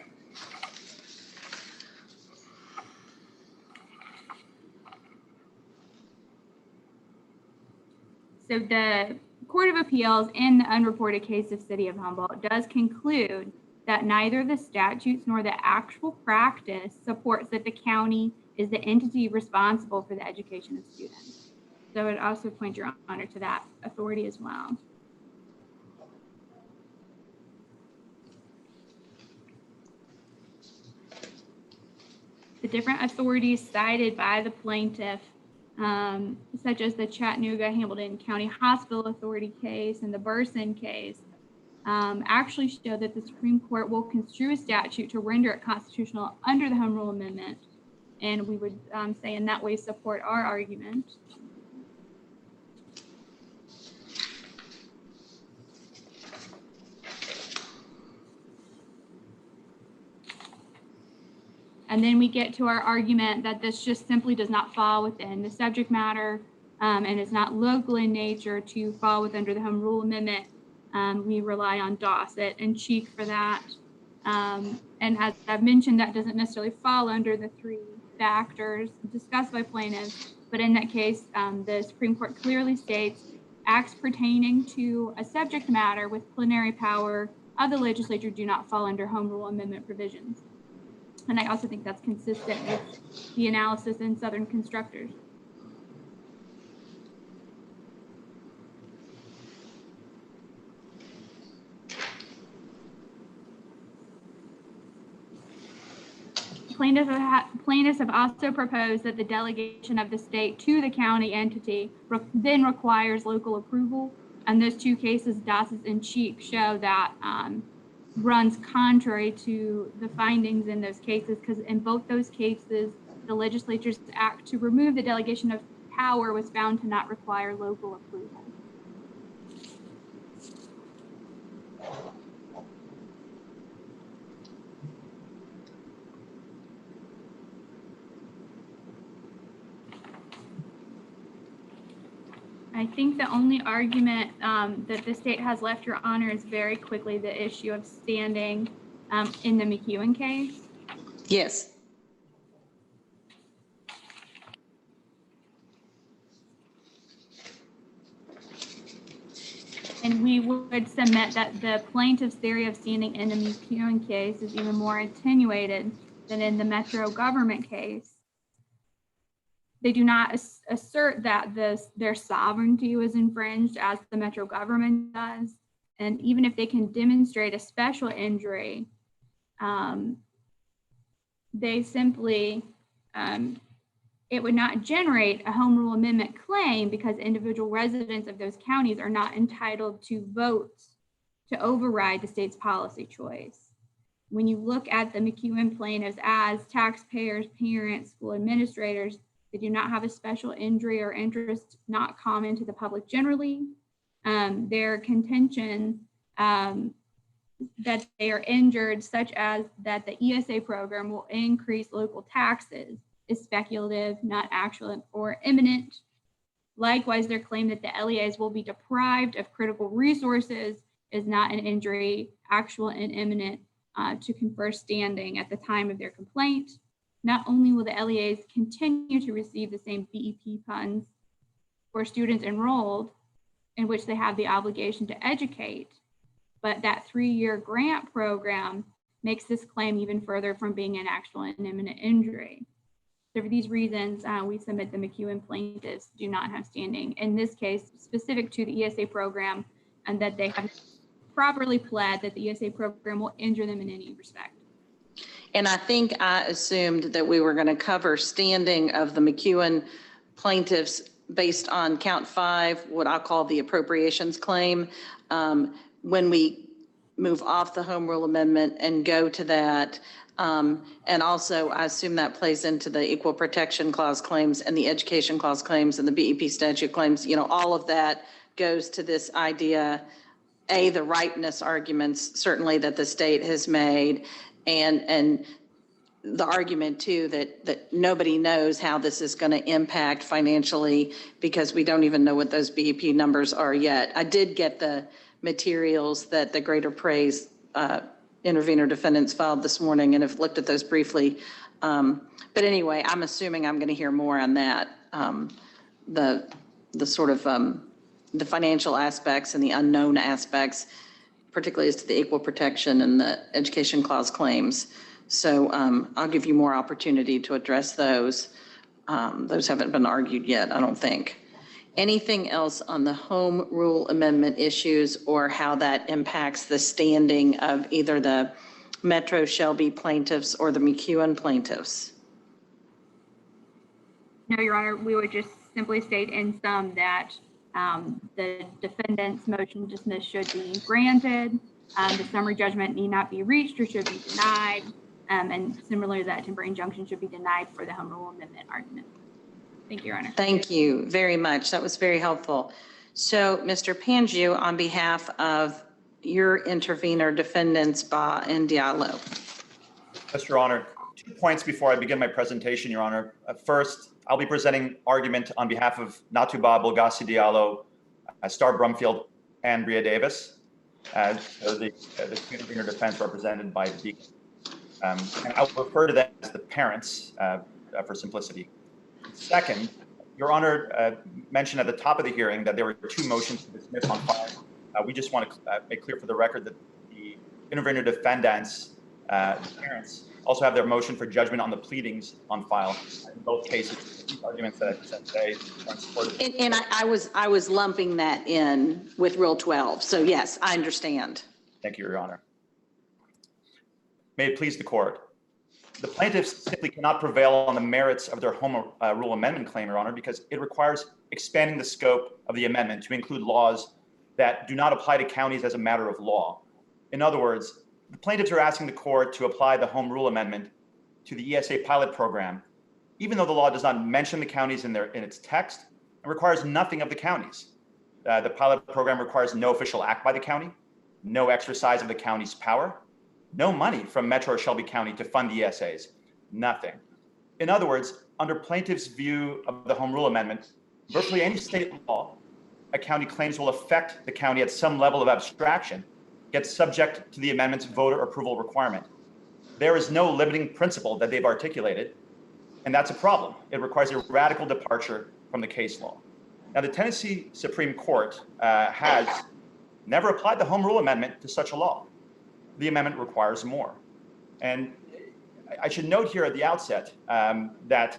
So the Court of Appeals in the unreported case of City of Humboldt does conclude that neither the statutes nor the actual practice supports that the county is the entity responsible for the education of students. So I would also point Your Honor to that authority as well. The different authorities cited by the plaintiff, such as the Chattanooga Hamilton County Hospital Authority case and the Burson case, actually show that the Supreme Court will construe a statute to render it constitutional under the Home Rule Amendment. And we would say in that way support our argument. And then we get to our argument that this just simply does not fall within the subject matter and is not local in nature to fall under the Home Rule Amendment. We rely on Dossett and Cheek for that. And as I've mentioned, that doesn't necessarily fall under the three factors discussed by plaintiffs. But in that case, the Supreme Court clearly states acts pertaining to a subject matter with plenary power of the legislature do not fall under Home Rule Amendment provisions. And I also think that's consistent with the analysis in Southern Constructors. Plaintiffs have also proposed that the delegation of the state to the county entity then requires local approval. And those two cases, Dossett and Cheek, show that runs contrary to the findings in those cases, because in both those cases, the legislature's act to remove the delegation of power was found to not require local approval. I think the only argument that the state has left, Your Honor, is very quickly the issue of standing in the McEwen case. Yes. And we would submit that the plaintiff's theory of standing in the McEwen case is even more attenuated than in the Metro government case. They do not assert that their sovereignty was infringed as the Metro government does. And even if they can demonstrate a special injury, they simply, it would not generate a home rule amendment claim because individual residents of those counties are not entitled to vote to override the state's policy choice. When you look at the McEwen plaintiffs as taxpayers, parents, school administrators, they do not have a special injury or interest not common to the public generally. Their contention that they are injured, such as that the ESA program will increase local taxes, is speculative, not actual or imminent. Likewise, their claim that the LEAs will be deprived of critical resources is not an injury, actual and imminent, to confer standing at the time of their complaint. Not only will the LEAs continue to receive the same BEP funds for students enrolled, in which they have the obligation to educate, but that 3-year grant program makes this claim even further from being an actual and imminent injury. So for these reasons, we submit the McEwen plaintiffs do not have standing in this case specific to the ESA program, and that they have properly pled that the ESA program will injure them in any respect. And I think I assumed that we were going to cover standing of the McEwen plaintiffs based on count 5, what I'll call the appropriations claim. When we move off the home rule amendment and go to that, and also I assume that plays into the equal protection clause claims and the education clause claims and the BEP statute claims, you know, all of that goes to this idea, the rightness arguments certainly that the state has made, and the argument too that nobody knows how this is going to impact financially because we don't even know what those BEP numbers are yet. I did get the materials that the Greater Praise intervener defendants filed this morning and have looked at those briefly. But anyway, I'm assuming I'm going to hear more on that, the sort of the financial aspects and the unknown aspects, particularly as to the equal protection and the education clause claims. So I'll give you more opportunity to address those. Those haven't been argued yet, I don't think. Anything else on the home rule amendment issues or how that impacts the standing of either the Metro Shelby plaintiffs or the McEwen plaintiffs? No, Your Honor, we would just simply state in sum that the defendant's motion to dismiss should be granted. The summary judgment need not be reached or should be denied. And similarly, that temporary injunction should be denied for the home rule amendment argument. Thank you, Your Honor. Thank you very much. That was very helpful. So, Mr. Panju, on behalf of your intervener defendants, Ba and Diallo. Yes, Your Honor. 2 points before I begin my presentation, Your Honor. First, I'll be presenting argument on behalf of Natuba Bulgasi Diallo, Star Brumfield, and Bria Davis, so the intervener defense represented by Deacon. And I'll refer to them as the parents for simplicity. Second, Your Honor mentioned at the top of the hearing that there were 2 motions to dismiss on file. We just want to make clear for the record that the intervener defendants, the parents, also have their motion for judgment on the pleadings on file. In both cases, the arguments that I said today are in support of. And I was lumping that in with Rule 12. So yes, I understand. Thank you, Your Honor. May it please the court. The plaintiffs simply cannot prevail on the merits of their home rule amendment claim, Your Honor, because it requires expanding the scope of the amendment to include laws that do not apply to counties as a matter of law. In other words, the plaintiffs are asking the court to apply the home rule amendment to the ESA pilot program, even though the law does not mention the counties in its text and requires nothing of the counties. The pilot program requires no official act by the county, no exercise of the county's power, no money from Metro or Shelby County to fund the ESAs, nothing. In other words, under plaintiffs' view of the home rule amendment, virtually any state law a county claims will affect the county at some level of abstraction gets subject to the amendment's voter approval requirement. There is no limiting principle that they've articulated, and that's a problem. It requires a radical departure from the case law. Now, the Tennessee Supreme Court has never applied the Home Rule Amendment to such a law. The amendment requires more. And I should note here at the outset that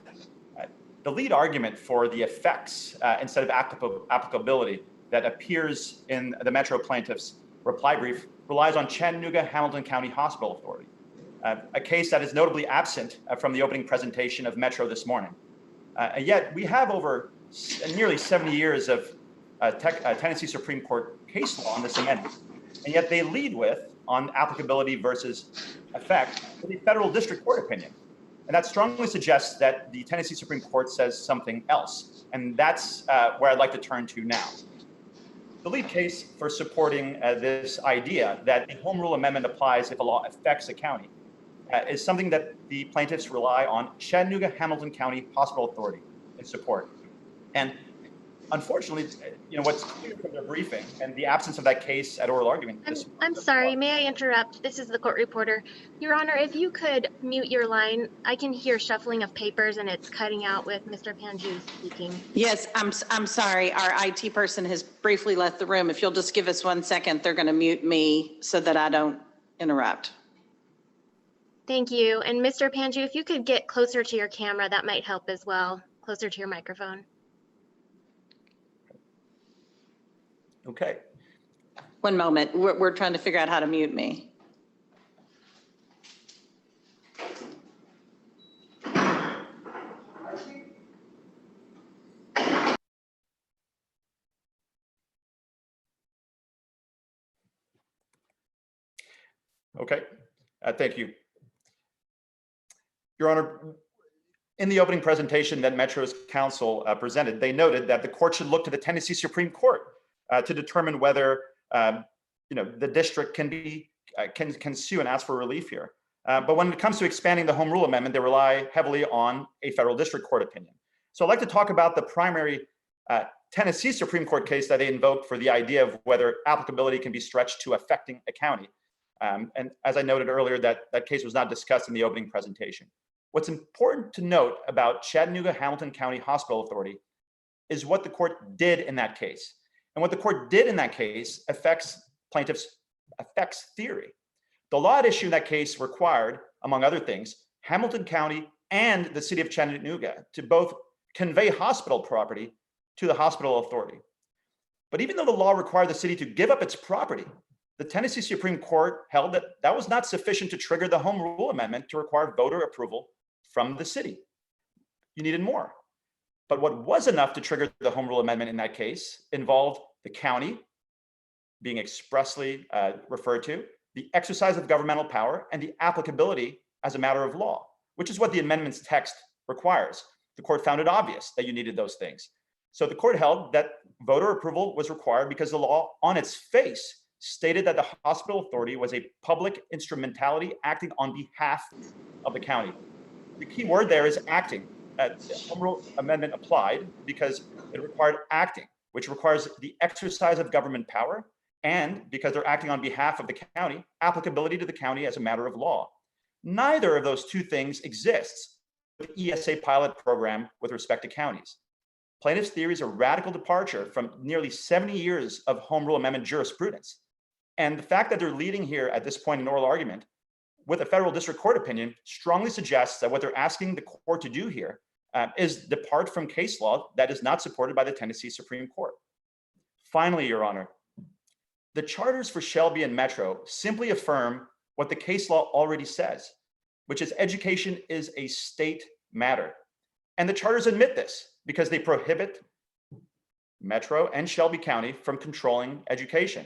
the lead argument for the effects instead of applicability that appears in the Metro plaintiff's reply brief relies on Chattanooga-Hamilton County Hospital Authority, a case that is notably absent from the opening presentation of Metro this morning. And yet we have over nearly 70 years of Tennessee Supreme Court case law on this amendment, and yet they lead with on applicability versus effect with a federal district court opinion. And that strongly suggests that the Tennessee Supreme Court says something else. And that's where I'd like to turn to now. The lead case for supporting this idea that the Home Rule Amendment applies if a law affects a county is something that the plaintiffs rely on Chattanooga-Hamilton County Hospital Authority in support. And unfortunately, what's clear from their briefing and the absence of that case at oral argument. I'm sorry, may I interrupt? This is the court reporter. Your Honor, if you could mute your line, I can hear shuffling of papers and it's cutting out with Mr. Panju speaking. Yes, I'm sorry. Our IT person has briefly left the room. If you'll just give us 1 second, they're going to mute me so that I don't interrupt. Thank you. And Mr. Panju, if you could get closer to your camera, that might help as well. Closer to your microphone. Okay. 1 moment. We're trying to figure out how to mute me. Okay. Thank you. Your Honor, in the opening presentation that Metro's counsel presented, they noted that the court should look to the Tennessee Supreme Court to determine whether the district can sue and ask for relief here. But when it comes to expanding the Home Rule Amendment, they rely heavily on a federal district court opinion. So I'd like to talk about the primary Tennessee Supreme Court case that they invoked for the idea of whether applicability can be stretched to affecting a county. And as I noted earlier, that case was not discussed in the opening presentation. What's important to note about Chattanooga-Hamilton County Hospital Authority is what the court did in that case. And what the court did in that case affects plaintiffs' effects theory. The law at issue in that case required, among other things, Hamilton County and the city of Chattanooga to both convey hospital property to the hospital authority. But even though the law required the city to give up its property, the Tennessee Supreme Court held that that was not sufficient to trigger the Home Rule Amendment to require voter approval from the city. You needed more. But what was enough to trigger the Home Rule Amendment in that case involved the county being expressly referred to, the exercise of governmental power, and the applicability as a matter of law, which is what the amendment's text requires. The court found it obvious that you needed those things. So the court held that voter approval was required because the law on its face stated that the hospital authority was a public instrumentality acting on behalf of the county. The key word there is acting. The Home Rule Amendment applied because it required acting, which requires the exercise of government power, and because they're acting on behalf of the county, applicability to the county as a matter of law. Neither of those two things exists with the ESA pilot program with respect to counties. Plaintiff's theory is a radical departure from nearly 70 years of Home Rule Amendment jurisprudence. And the fact that they're leading here at this point in oral argument with a federal district court opinion strongly suggests that what they're asking the court to do here is depart from case law that is not supported by the Tennessee Supreme Court. Finally, Your Honor, the charters for Shelby and Metro simply affirm what the case law already says, which is education is a state matter. And the charters admit this because they prohibit Metro and Shelby County from controlling education.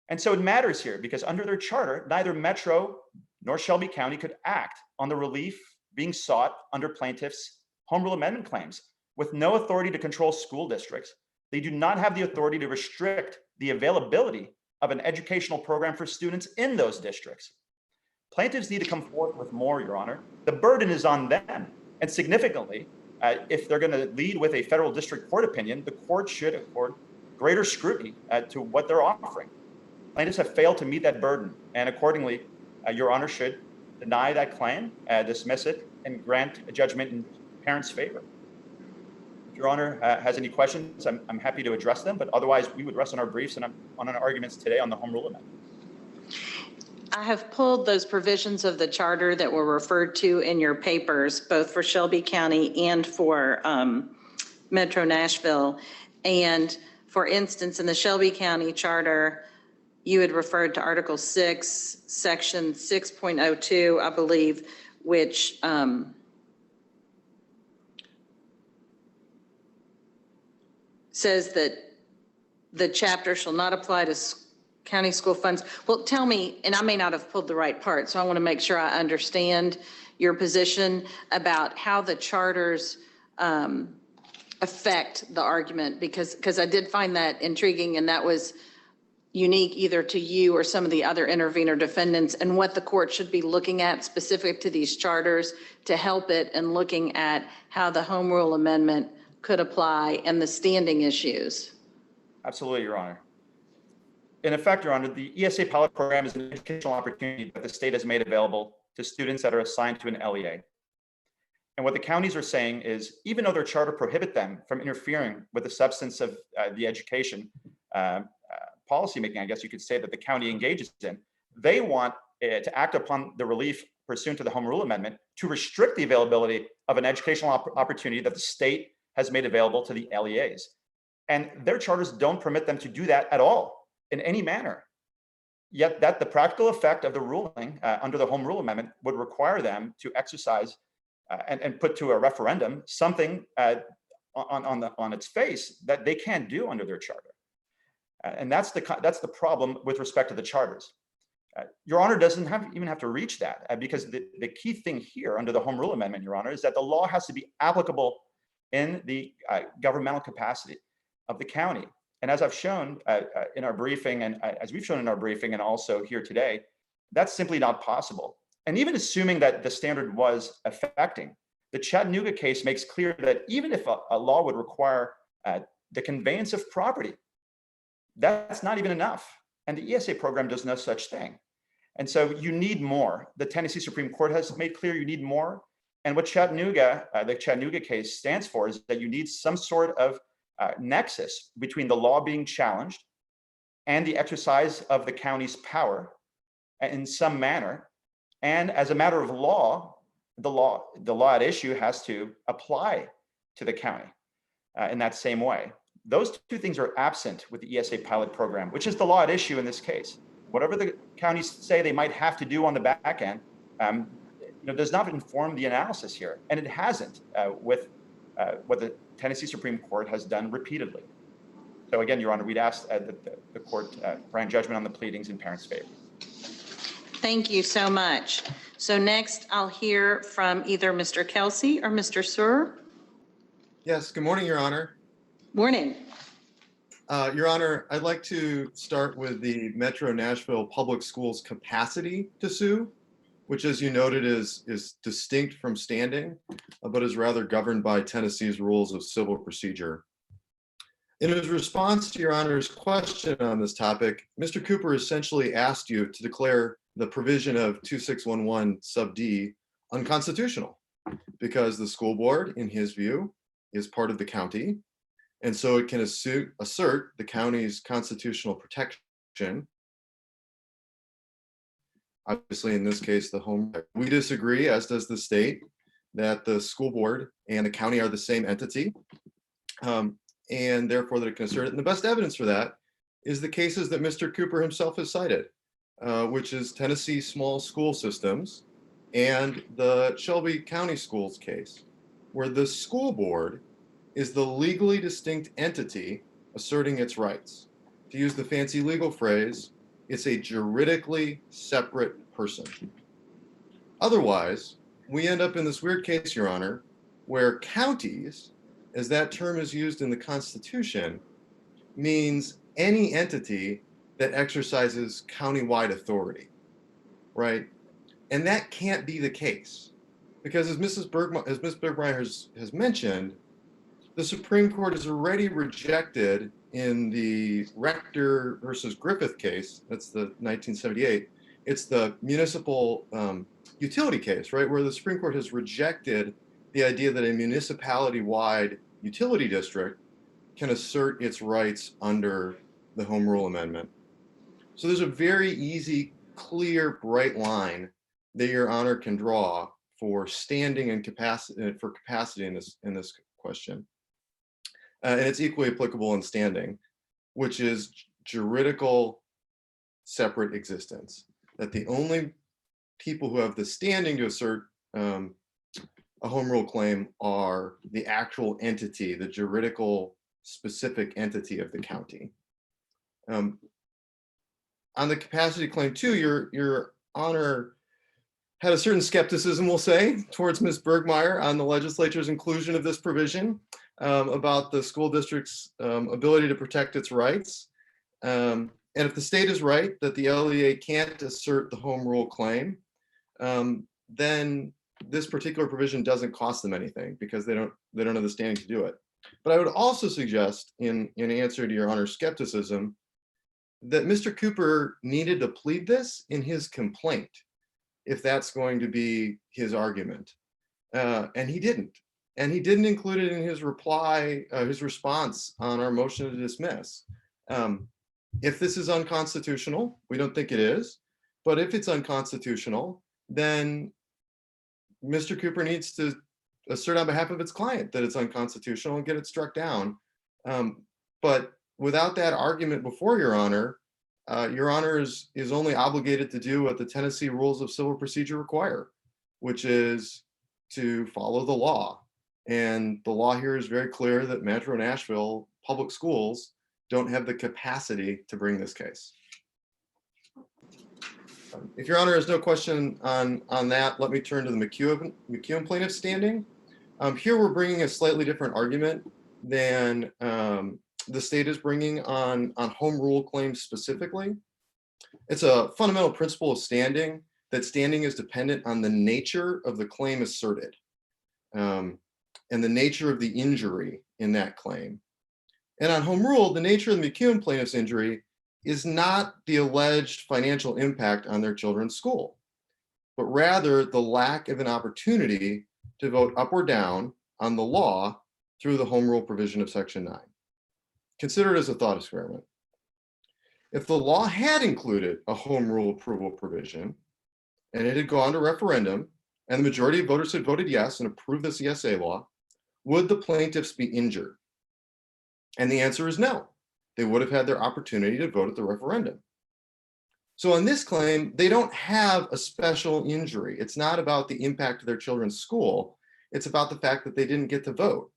And so it matters here because under their charter, neither Metro nor Shelby County could act on the relief being sought under plaintiffs' Home Rule Amendment claims. With no authority to control school districts, they do not have the authority to restrict the availability of an educational program for students in those districts. Plaintiffs need to come forth with more, Your Honor. The burden is on them. And significantly, if they're going to lead with a federal district court opinion, the court should accord greater scrutiny to what they're offering. Plaintiffs have failed to meet that burden, and accordingly, Your Honor should deny that claim, dismiss it, and grant a judgment in parents' favor. If Your Honor has any questions, I'm happy to address them, but otherwise we would rest on our briefs and on our arguments today on the Home Rule Amendment. I have pulled those provisions of the charter that were referred to in your papers, both for Shelby County and for Metro Nashville. And for instance, in the Shelby County Charter, you had referred to Article 6, Section 6.02, I believe, which says that the chapter shall not apply to county school funds. Well, tell me, and I may not have pulled the right part, so I want to make sure I understand your position about how the charters affect the argument, because I did find that intriguing, and that was unique either to you or some of the other intervener defendants, and what the court should be looking at specific to these charters to help it and looking at how the Home Rule Amendment could apply and the standing issues. Absolutely, Your Honor. In effect, Your Honor, the ESA pilot program is an educational opportunity that the state has made available to students that are assigned to an LEA. And what the counties are saying is, even though their charter prohibit them from interfering with the substance of the education policymaking, I guess you could say, that the county engages in, they want to act upon the relief pursuant to the Home Rule Amendment to restrict the availability of an educational opportunity that the state has made available to the LEAs. And their charters don't permit them to do that at all in any manner. Yet that the practical effect of the ruling under the Home Rule Amendment would require them to exercise and put to a referendum something on its face that they can't do under their charter. And that's the problem with respect to the charters. Your Honor doesn't even have to reach that because the key thing here under the Home Rule Amendment, Your Honor, is that the law has to be applicable in the governmental capacity of the county. And as I've shown in our briefing, and as we've shown in our briefing and also here today, that's simply not possible. And even assuming that the standard was affecting, the Chattanooga case makes clear that even if a law would require the conveyance of property, that's not even enough. And the ESA program does no such thing. And so you need more. The Tennessee Supreme Court has made clear you need more. And what Chattanooga, the Chattanooga case stands for is that you need some sort of nexus between the law being challenged and the exercise of the county's power in some manner. And as a matter of law, the law at issue has to apply to the county in that same way. Those two things are absent with the ESA pilot program, which is the law at issue in this case. Whatever the counties say they might have to do on the back end, does not inform the analysis here, and it hasn't with what the Tennessee Supreme Court has done repeatedly. So again, Your Honor, we'd ask that the court grant judgment on the pleadings in parents' favor. Thank you so much. So next, I'll hear from either Mr. Kelsey or Mr. Suhr. Yes, good morning, Your Honor. Morning. Your Honor, I'd like to start with the Metro Nashville Public Schools capacity to sue, which, as you noted, is distinct from standing, but is rather governed by Tennessee's rules of civil procedure. In his response to Your Honor's question on this topic, Mr. Cooper essentially asked you to declare the provision of 2611 sub D unconstitutional because the school board, in his view, is part of the county, and so it can assert the county's constitutional protection. Obviously, in this case, the home. We disagree, as does the state, that the school board and the county are the same entity, and therefore that it can assert it. And the best evidence for that is the cases that Mr. Cooper himself has cited, which is Tennessee Small School Systems and the Shelby County Schools case, where the school board is the legally distinct entity asserting its rights. To use the fancy legal phrase, it's a juridically separate person. Otherwise, we end up in this weird case, Your Honor, where counties, as that term is used in the Constitution, means any entity that exercises countywide authority, right? And that can't be the case, because as Ms. Bergmeyer has mentioned, the Supreme Court has already rejected in the Rector versus Griffith case, that's the 1978, it's the municipal utility case, right, where the Supreme Court has rejected the idea that a municipality-wide utility district can assert its rights under the Home Rule Amendment. So there's a very easy, clear, bright line that Your Honor can draw for standing and capacity in this question. And it's equally applicable in standing, which is juridical separate existence. That the only people who have the standing to assert a home rule claim are the actual entity, the juridical specific entity of the county. On the capacity claim too, Your Honor had a certain skepticism, we'll say, towards Ms. Bergmeyer on the legislature's inclusion of this provision about the school district's ability to protect its rights. And if the state is right that the LEA can't assert the home rule claim, then this particular provision doesn't cost them anything because they don't have the standing to do it. But I would also suggest, in answer to Your Honor's skepticism, that Mr. Cooper needed to plead this in his complaint, if that's going to be his argument. And he didn't. And he didn't include it in his reply, his response on our motion to dismiss. If this is unconstitutional, we don't think it is, but if it's unconstitutional, then Mr. Cooper needs to assert on behalf of its client that it's unconstitutional and get it struck down. But without that argument before Your Honor, Your Honor is only obligated to do what the Tennessee Rules of Civil Procedure require, which is to follow the law. And the law here is very clear that Metro Nashville public schools don't have the capacity to bring this case. If Your Honor has no question on that, let me turn to the McEwen plaintiff standing. Here we're bringing a slightly different argument than the state is bringing on home rule claims specifically. It's a fundamental principle of standing that standing is dependent on the nature of the claim asserted and the nature of the injury in that claim. And on home rule, the nature of the McEwen plaintiff's injury is not the alleged financial impact on their children's school, but rather the lack of an opportunity to vote up or down on the law through the home rule provision of Section 9. Consider it as a thought experiment. If the law had included a home rule approval provision and it had gone to referendum and the majority of voters had voted yes and approved the CSA law, would the plaintiffs be injured? And the answer is no. They would have had their opportunity to vote at the referendum. So on this claim, they don't have a special injury. It's not about the impact of their children's school. It's about the fact that they didn't get to vote.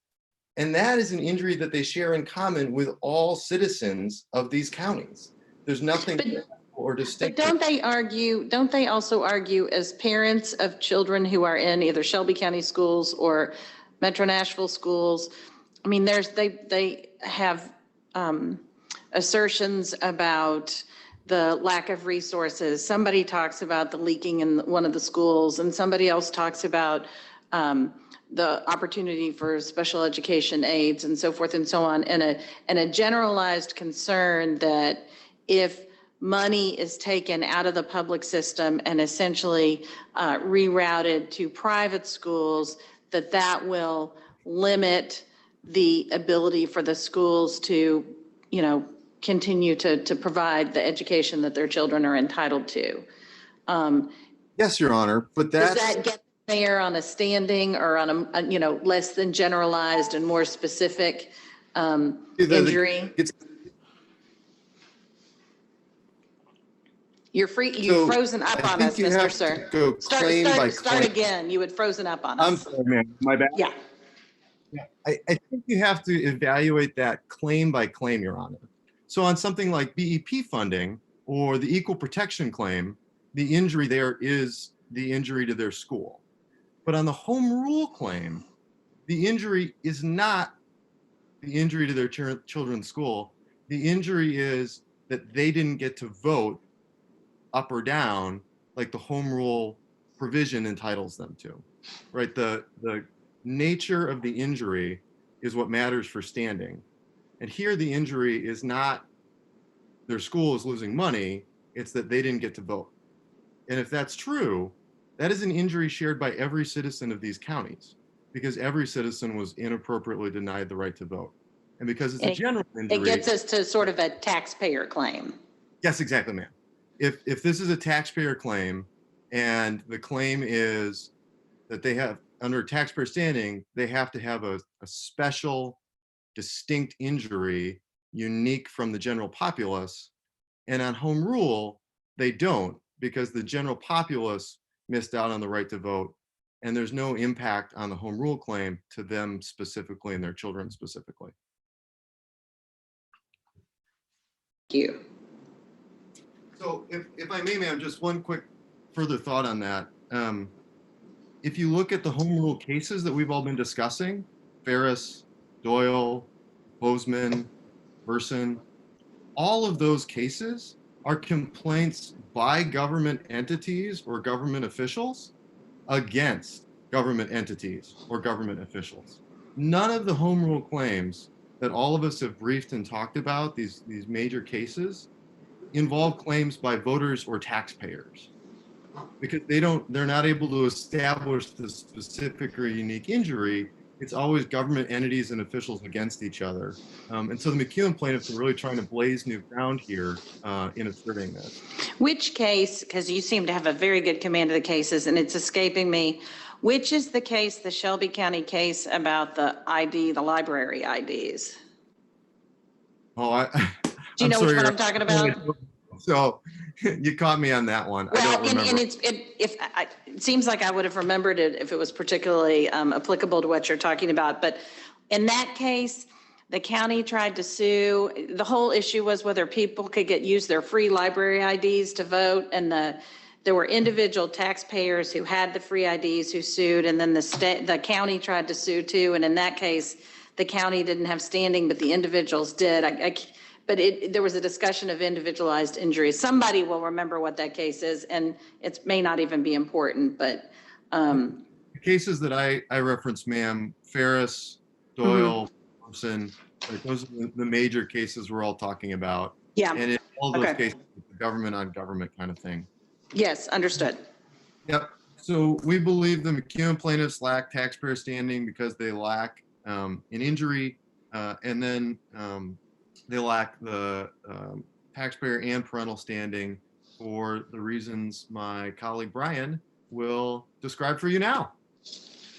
And that is an injury that they share in common with all citizens of these counties. There's nothing or distinct. But don't they also argue as parents of children who are in either Shelby County schools or Metro Nashville schools? I mean, they have assertions about the lack of resources. Somebody talks about the leaking in one of the schools, and somebody else talks about the opportunity for special education aids and so forth and so on, and a generalized concern that if money is taken out of the public system and essentially rerouted to private schools, that will limit the ability for the schools to, continue to provide the education that their children are entitled to. Yes, Your Honor, but does that get there on a standing or on a less than generalized and more specific injury? You've frozen up on us, Mr. Sir. Go claim by claim. Start again. You had frozen up on us. I'm sorry, ma'am. My bad. Yeah. I think you have to evaluate that claim by claim, Your Honor. So on something like BEP funding or the equal protection claim, the injury there is the injury to their school. But on the home rule claim, the injury is not the injury to their children's school. The injury is that they didn't get to vote up or down like the home rule provision entitles them to, right? The nature of the injury is what matters for standing. And here the injury is not their school is losing money, it's that they didn't get to vote. And if that's true, that is an injury shared by every citizen of these counties, because every citizen was inappropriately denied the right to vote. And because it's a general injury. It gets us to sort of a taxpayer claim. Yes, exactly, ma'am. If this is a taxpayer claim and the claim is that they have, under taxpayer standing, they have to have a special, distinct injury unique from the general populace. And on home rule, they don't, because the general populace missed out on the right to vote. And there's no impact on the home rule claim to them specifically and their children specifically. Thank you. So if I may, ma'am, just one quick further thought on that. If you look at the home rule cases that we've all been discussing, Ferris, Doyle, Bozeman, Burson, all of those cases are complaints by government entities or government officials against government entities or government officials. None of the home rule claims that all of us have briefed and talked about, these major cases, involve claims by voters or taxpayers, because they're not able to establish the specific or unique injury. It's always government entities and officials against each other. And so the McEwen plaintiffs are really trying to blaze new ground here in asserting this. Which case, because you seem to have a very good command of the cases and it's escaping me, which is the case, the Shelby County case about the ID, the library IDs? Oh, Do you know which one I'm talking about? So you caught me on that one. Well, I don't remember. and it seems like I would have remembered it if it was particularly applicable to what you're talking about. But in that case, the county tried to sue. The whole issue was whether people could use their free library IDs to vote. And there were individual taxpayers who had the free IDs who sued. And then the county tried to sue too. And in that case, the county didn't have standing, but the individuals did. But there was a discussion of individualized injuries. Somebody will remember what that case is, and it may not even be important, but. The cases that I referenced, ma'am, Ferris, Doyle, Thompson, like those are the major cases we're all talking about. Yeah. And in all those cases, it's a government on government kind of thing. Yes, understood. Yep. So we believe the McEwen plaintiffs lack taxpayer standing because they lack an injury, and then they lack the taxpayer and parental standing for the reasons my colleague Brian will describe for you now.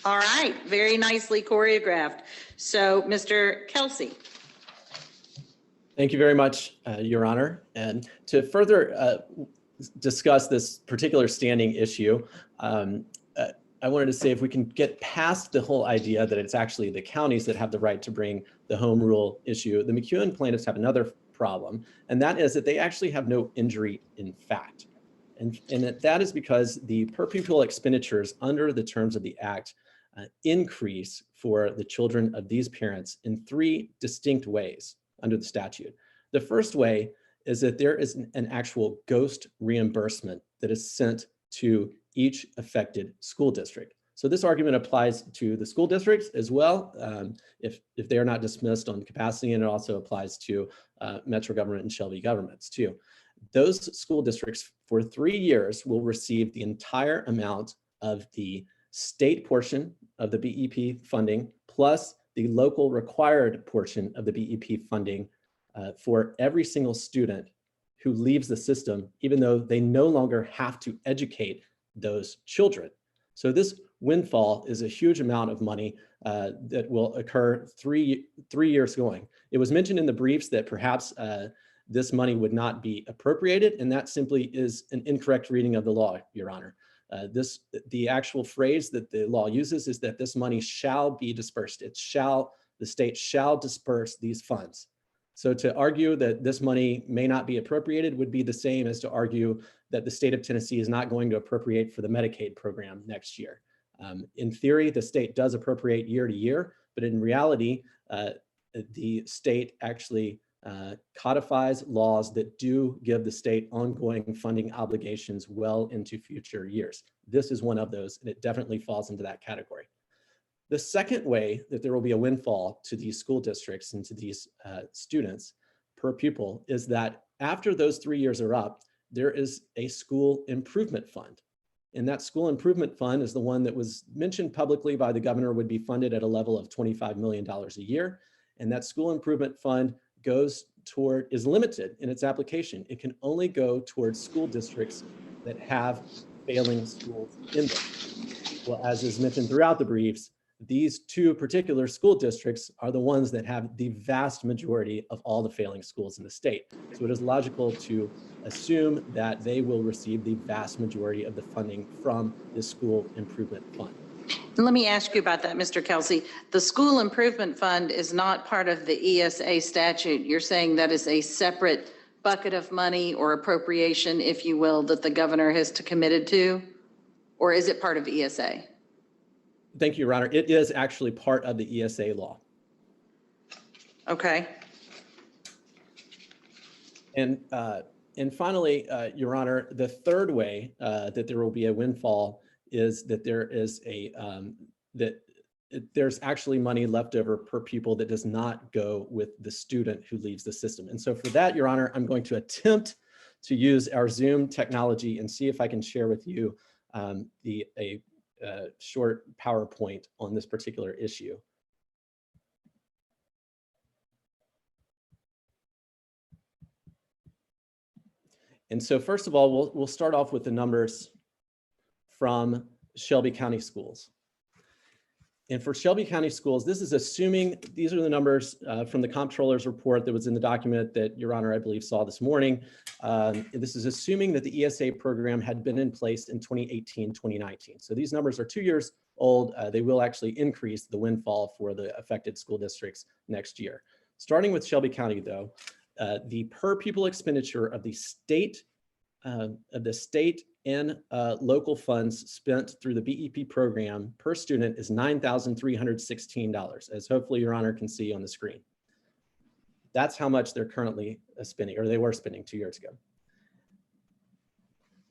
All right, very nicely choreographed. So, Mr. Kelsey. Thank you very much, Your Honor. And to further discuss this particular standing issue, I wanted to say if we can get past the whole idea that it's actually the counties that have the right to bring the home rule issue, the McEwen plaintiffs have another problem, and that is that they actually have no injury in fact. And that is because the per pupil expenditures under the terms of the Act increase for the children of these parents in 3 distinct ways under the statute. The first way is that there is an actual ghost reimbursement that is sent to each affected school district. So this argument applies to the school districts as well, if they are not dismissed on capacity, and it also applies to Metro government and Shelby governments too. Those school districts for 3 years will receive the entire amount of the state portion of the BEP funding plus the local required portion of the BEP funding for every single student who leaves the system, even though they no longer have to educate those children. So this windfall is a huge amount of money that will occur three years going. It was mentioned in the briefs that perhaps this money would not be appropriated, and that simply is an incorrect reading of the law, Your Honor. The actual phrase that the law uses is that this money shall be dispersed. The state shall disperse these funds. So to argue that this money may not be appropriated would be the same as to argue that the state of Tennessee is not going to appropriate for the Medicaid program next year. In theory, the state does appropriate year to year, but in reality, the state actually codifies laws that do give the state ongoing funding obligations well into future years. This is one of those, and it definitely falls into that category. The second way that there will be a windfall to these school districts and to these students per pupil is that after those 3 years are up, there is a school improvement fund. And that school improvement fund is the one that was mentioned publicly by the governor would be funded at a level of $25 million a year. And that school improvement fund is limited in its application. It can only go towards school districts that have failing schools in them. Well, as is mentioned throughout the briefs, these two particular school districts are the ones that have the vast majority of all the failing schools in the state. So it is logical to assume that they will receive the vast majority of the funding from the school improvement fund. Let me ask you about that, Mr. Kelsey. The school improvement fund is not part of the ESA statute. You're saying that is a separate bucket of money or appropriation, if you will, that the governor has committed to? Or is it part of ESA? Thank you, Your Honor. It is actually part of the ESA law. Okay. And finally, Your Honor, the third way that there will be a windfall is that there's actually money left over per pupil that does not go with the student who leaves the system. And so for that, Your Honor, I'm going to attempt to use our Zoom technology and see if I can share with you a short PowerPoint on this particular issue. And so first of all, we'll start off with the numbers from Shelby County Schools. And for Shelby County Schools, this is assuming, these are the numbers from the comptroller's report that was in the document that Your Honor, I believe, saw this morning. This is assuming that the ESA program had been in place in 2018, 2019. So these numbers are 2 years old. They will actually increase the windfall for the affected school districts next year. Starting with Shelby County, though, the per pupil expenditure of the state and local funds spent through the BEP program per student is $9,316, as hopefully Your Honor can see on the screen. That's how much they're currently spending, or they were spending 2 years ago.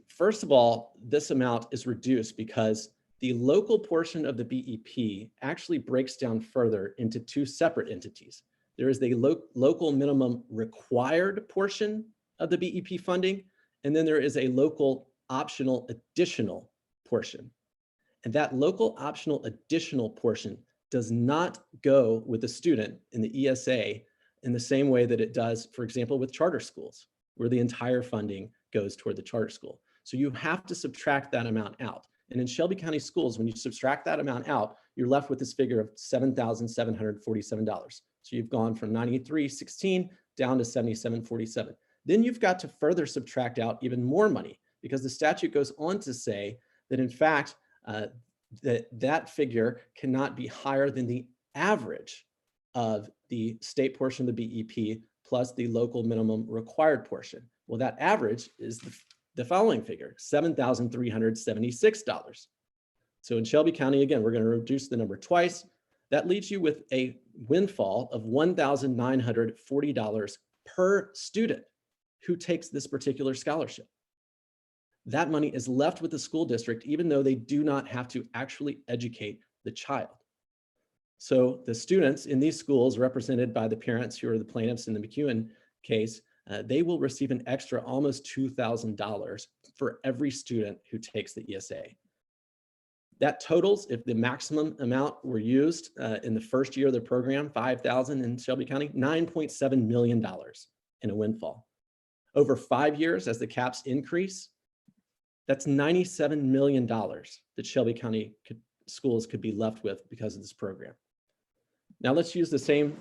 First of all, this amount is reduced because the local portion of the BEP actually breaks down further into two separate entities. There is the local minimum required portion of the BEP funding, and then there is a local optional additional portion. And that local optional additional portion does not go with the student in the ESA in the same way that it does, for example, with charter schools, where the entire funding goes toward the charter school. So you have to subtract that amount out. And in Shelby County Schools, when you subtract that amount out, you're left with this figure of $7,747. So you've gone from $93.16 down to $77.47. Then you've got to further subtract out even more money, because the statute goes on to say that in fact, that figure cannot be higher than the average of the state portion of the BEP plus the local minimum required portion. Well, that average is the following figure, $7,376. So in Shelby County, again, we're going to reduce the number twice. That leaves you with a windfall of $1,940 per student who takes this particular scholarship. That money is left with the school district, even though they do not have to actually educate the child. So the students in these schools, represented by the parents who are the plaintiffs in the McEwen case, they will receive an extra almost $2,000 for every student who takes the ESA. That totals, if the maximum amount were used in the first year of the program, $5,000 in Shelby County, $9.7 million in a windfall. Over 5 years, as the caps increase, that's $97 million that Shelby County schools could be left with because of this program. Now let's use the same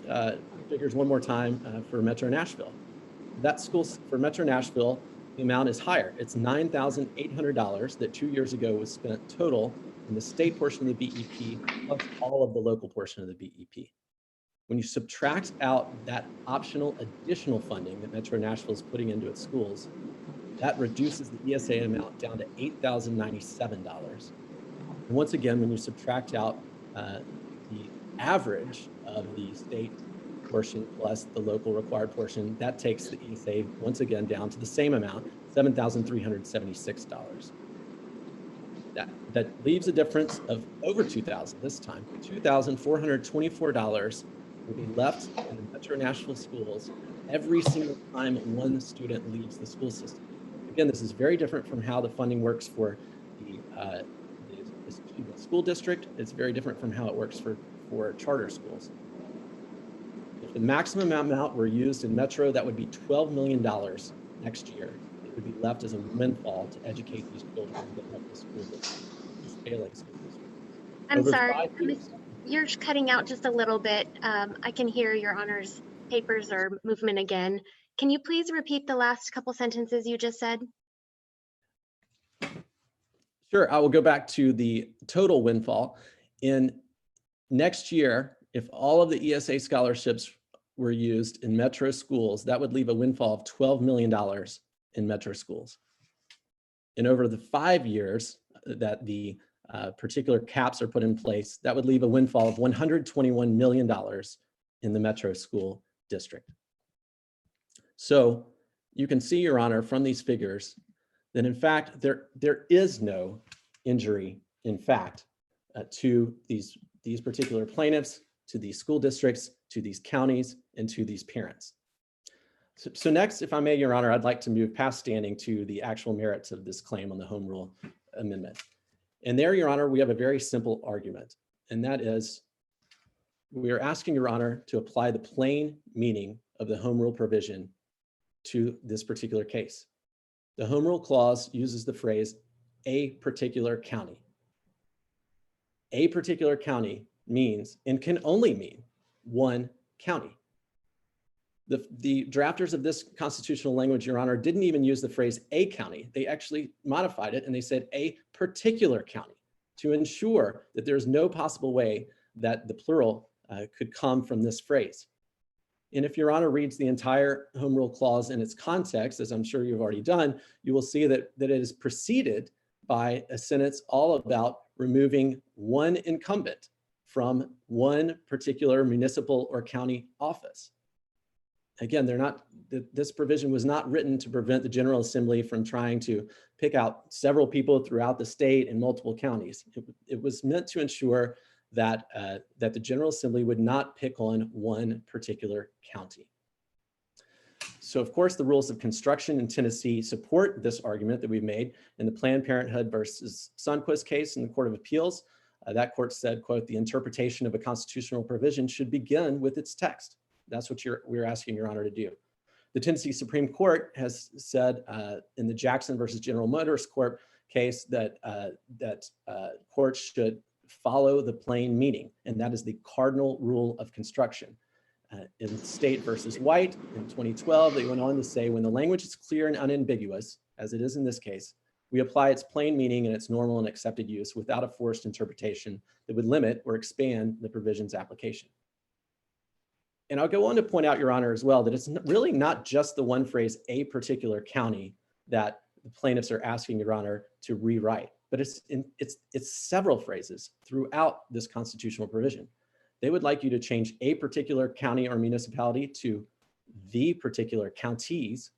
figures one more time for Metro Nashville. That school for Metro Nashville, the amount is higher. It's $9,800 that 2 years ago was spent total in the state portion of the BEP plus all of the local portion of the BEP. When you subtract out that optional additional funding that Metro Nashville is putting into its schools, that reduces the ESA amount down to $8,097. And once again, when you subtract out the average of the state portion plus the local required portion, that takes the ESA once again down to the same amount, $7,376. That leaves a difference of over $2,000 this time. $2,424 will be left in the Metro Nashville schools every single time one student leaves the school system. Again, this is very different from how the funding works for the school district. It's very different from how it works for charter schools. If the maximum amount were used in Metro, that would be $12 million next year. It would be left as a windfall to educate these children that help the school district, these failing school district. I'm sorry, you're cutting out just a little bit. I can hear your honor's papers or movement again. Can you please repeat the last couple sentences you just said? Sure, I will go back to the total windfall. In next year, if all of the ESA scholarships were used in Metro schools, that would leave a windfall of $12 million in Metro schools. And over the 5 years that the particular caps are put in place, that would leave a windfall of $121 million in the Metro school district. So you can see, Your Honor, from these figures that in fact, there is no injury, in fact, to these particular plaintiffs, to these school districts, to these counties, and to these parents. So next, if I may, Your Honor, I'd like to move past standing to the actual merits of this claim on the Home Rule Amendment. And there, Your Honor, we have a very simple argument, and that is we are asking Your Honor to apply the plain meaning of the Home Rule provision to this particular case. The Home Rule clause uses the phrase, a particular county. A particular county means, and can only mean, one county. The drafters of this constitutional language, Your Honor, didn't even use the phrase a county. They actually modified it and they said a particular county to ensure that there's no possible way that the plural could come from this phrase. And if Your Honor reads the entire Home Rule clause in its context, as I'm sure you've already done, you will see that it is preceded by a sentence all about removing one incumbent from one particular municipal or county office. Again, this provision was not written to prevent the General Assembly from trying to pick out several people throughout the state and multiple counties. It was meant to ensure that the General Assembly would not pick on one particular county. So of course, the rules of construction in Tennessee support this argument that we've made. In the Planned Parenthood versus Sundquist case in the Court of Appeals, that court said, quote, the interpretation of a constitutional provision should begin with its text. That's what we're asking Your Honor to do. The Tennessee Supreme Court has said in the Jackson versus General Motors Corp case that courts should follow the plain meaning, and that is the cardinal rule of construction. In State versus White in 2012, they went on to say, when the language is clear and unambiguous, as it is in this case, we apply its plain meaning and its normal and accepted use without a forced interpretation that would limit or expand the provision's application. And I'll go on to point out, Your Honor, as well, that it's really not just the one phrase, a particular county, that the plaintiffs are asking Your Honor to rewrite, but it's several phrases throughout this constitutional provision. They would like you to change a particular county or municipality to the particular counties,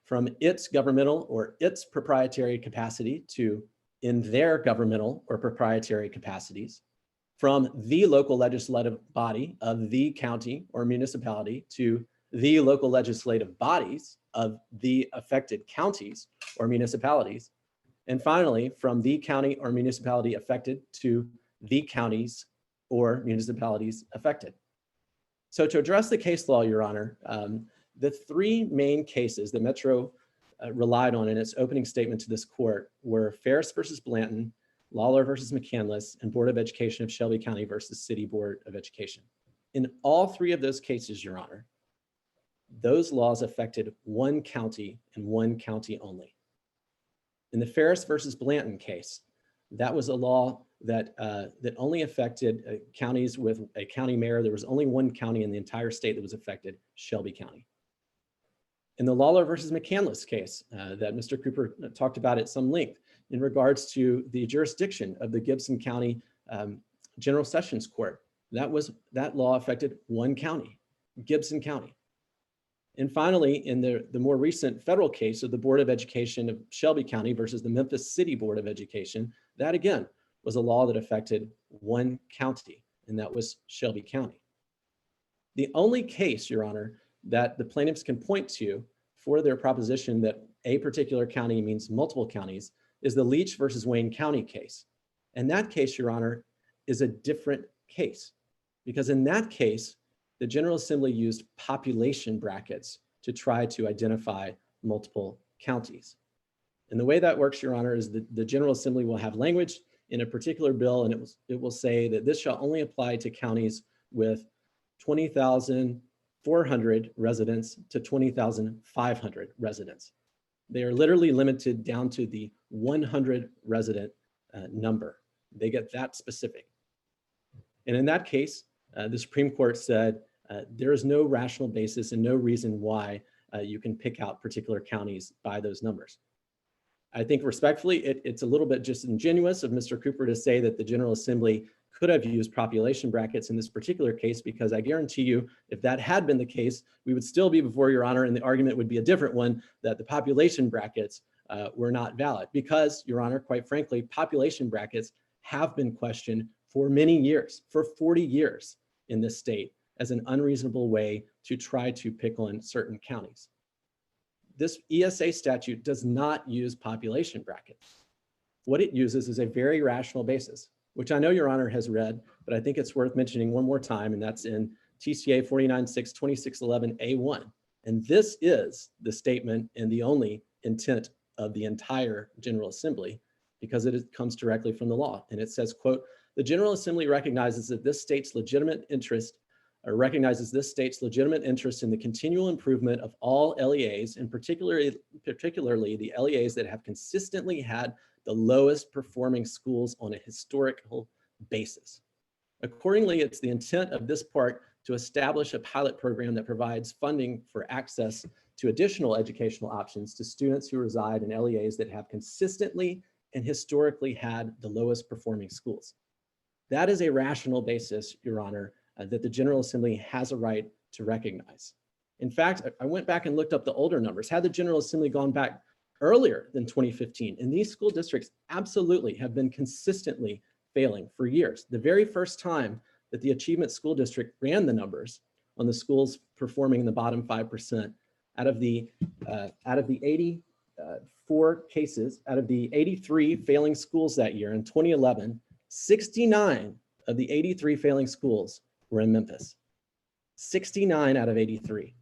from its governmental or its proprietary capacity to in their governmental or proprietary capacities, from the local legislative body of the county or municipality to the local legislative bodies of the affected counties or municipalities, and finally, from the county or municipality affected to the counties or municipalities affected. So to address the case law, Your Honor, the three main cases that Metro relied on in its opening statement to this court were Ferris versus Blanton, Lawler versus McCandless, and Board of Education of Shelby County versus City Board of Education. In all three of those cases, Your Honor, those laws affected one county and one county only. In the Ferris versus Blanton case, that was a law that only affected counties with a county mayor. There was only one county in the entire state that was affected, Shelby County. In the Lawler versus McCandless case that Mr. Cooper talked about at some length in regards to the jurisdiction of the Gibson County General Sessions Court, that law affected one county, Gibson County. And finally, in the more recent federal case of the Board of Education of Shelby County versus the Memphis City Board of Education, that again was a law that affected one county, and that was Shelby County. The only case, Your Honor, that the plaintiffs can point to for their proposition that a particular county means multiple counties is the Leach versus Wayne County case. And that case, Your Honor, is a different case, because in that case, the General Assembly used population brackets to try to identify multiple counties. And the way that works, Your Honor, is that the General Assembly will have language in a particular bill, and it will say that this shall only apply to counties with 20,400 residents to 20,500 residents. They are literally limited down to the 100 resident number. They get that specific. And in that case, the Supreme Court said there is no rational basis and no reason why you can pick out particular counties by those numbers. I think respectfully, it's a little bit disingenuous of Mr. Cooper to say that the General Assembly could have used population brackets in this particular case, because I guarantee you, if that had been the case, we would still be before Your Honor, and the argument would be a different one, that the population brackets were not valid. Because, Your Honor, quite frankly, population brackets have been questioned for many years, for 40 years in this state, as an unreasonable way to try to pick on certain counties. This ESA statute does not use population brackets. What it uses is a very rational basis, which I know Your Honor has read, but I think it's worth mentioning one more time, and that's in TCA 49-6-2611A1. And this is the statement and the only intent of the entire General Assembly, because it comes directly from the law. And it says, quote, "The General Assembly recognizes that this state's legitimate interest in the continual improvement of all LEAs, and particularly the LEAs that have consistently had the lowest performing schools on a historical basis. Accordingly, it's the intent of this part to establish a pilot program that provides funding for access to additional educational options to students who reside in LEAs that have consistently and historically had the lowest performing schools." That is a rational basis, Your Honor, that the General Assembly has a right to recognize. In fact, I went back and looked up the older numbers. Had the General Assembly gone back earlier than 2015, and these school districts absolutely have been consistently failing for years. The very first time that the Achievement School District ran the numbers on the schools performing in the bottom 5%, out of the 84 cases, out of the 83 failing schools that year in 2011, 69 of the 83 failing schools were in Memphis. 69 out of 83.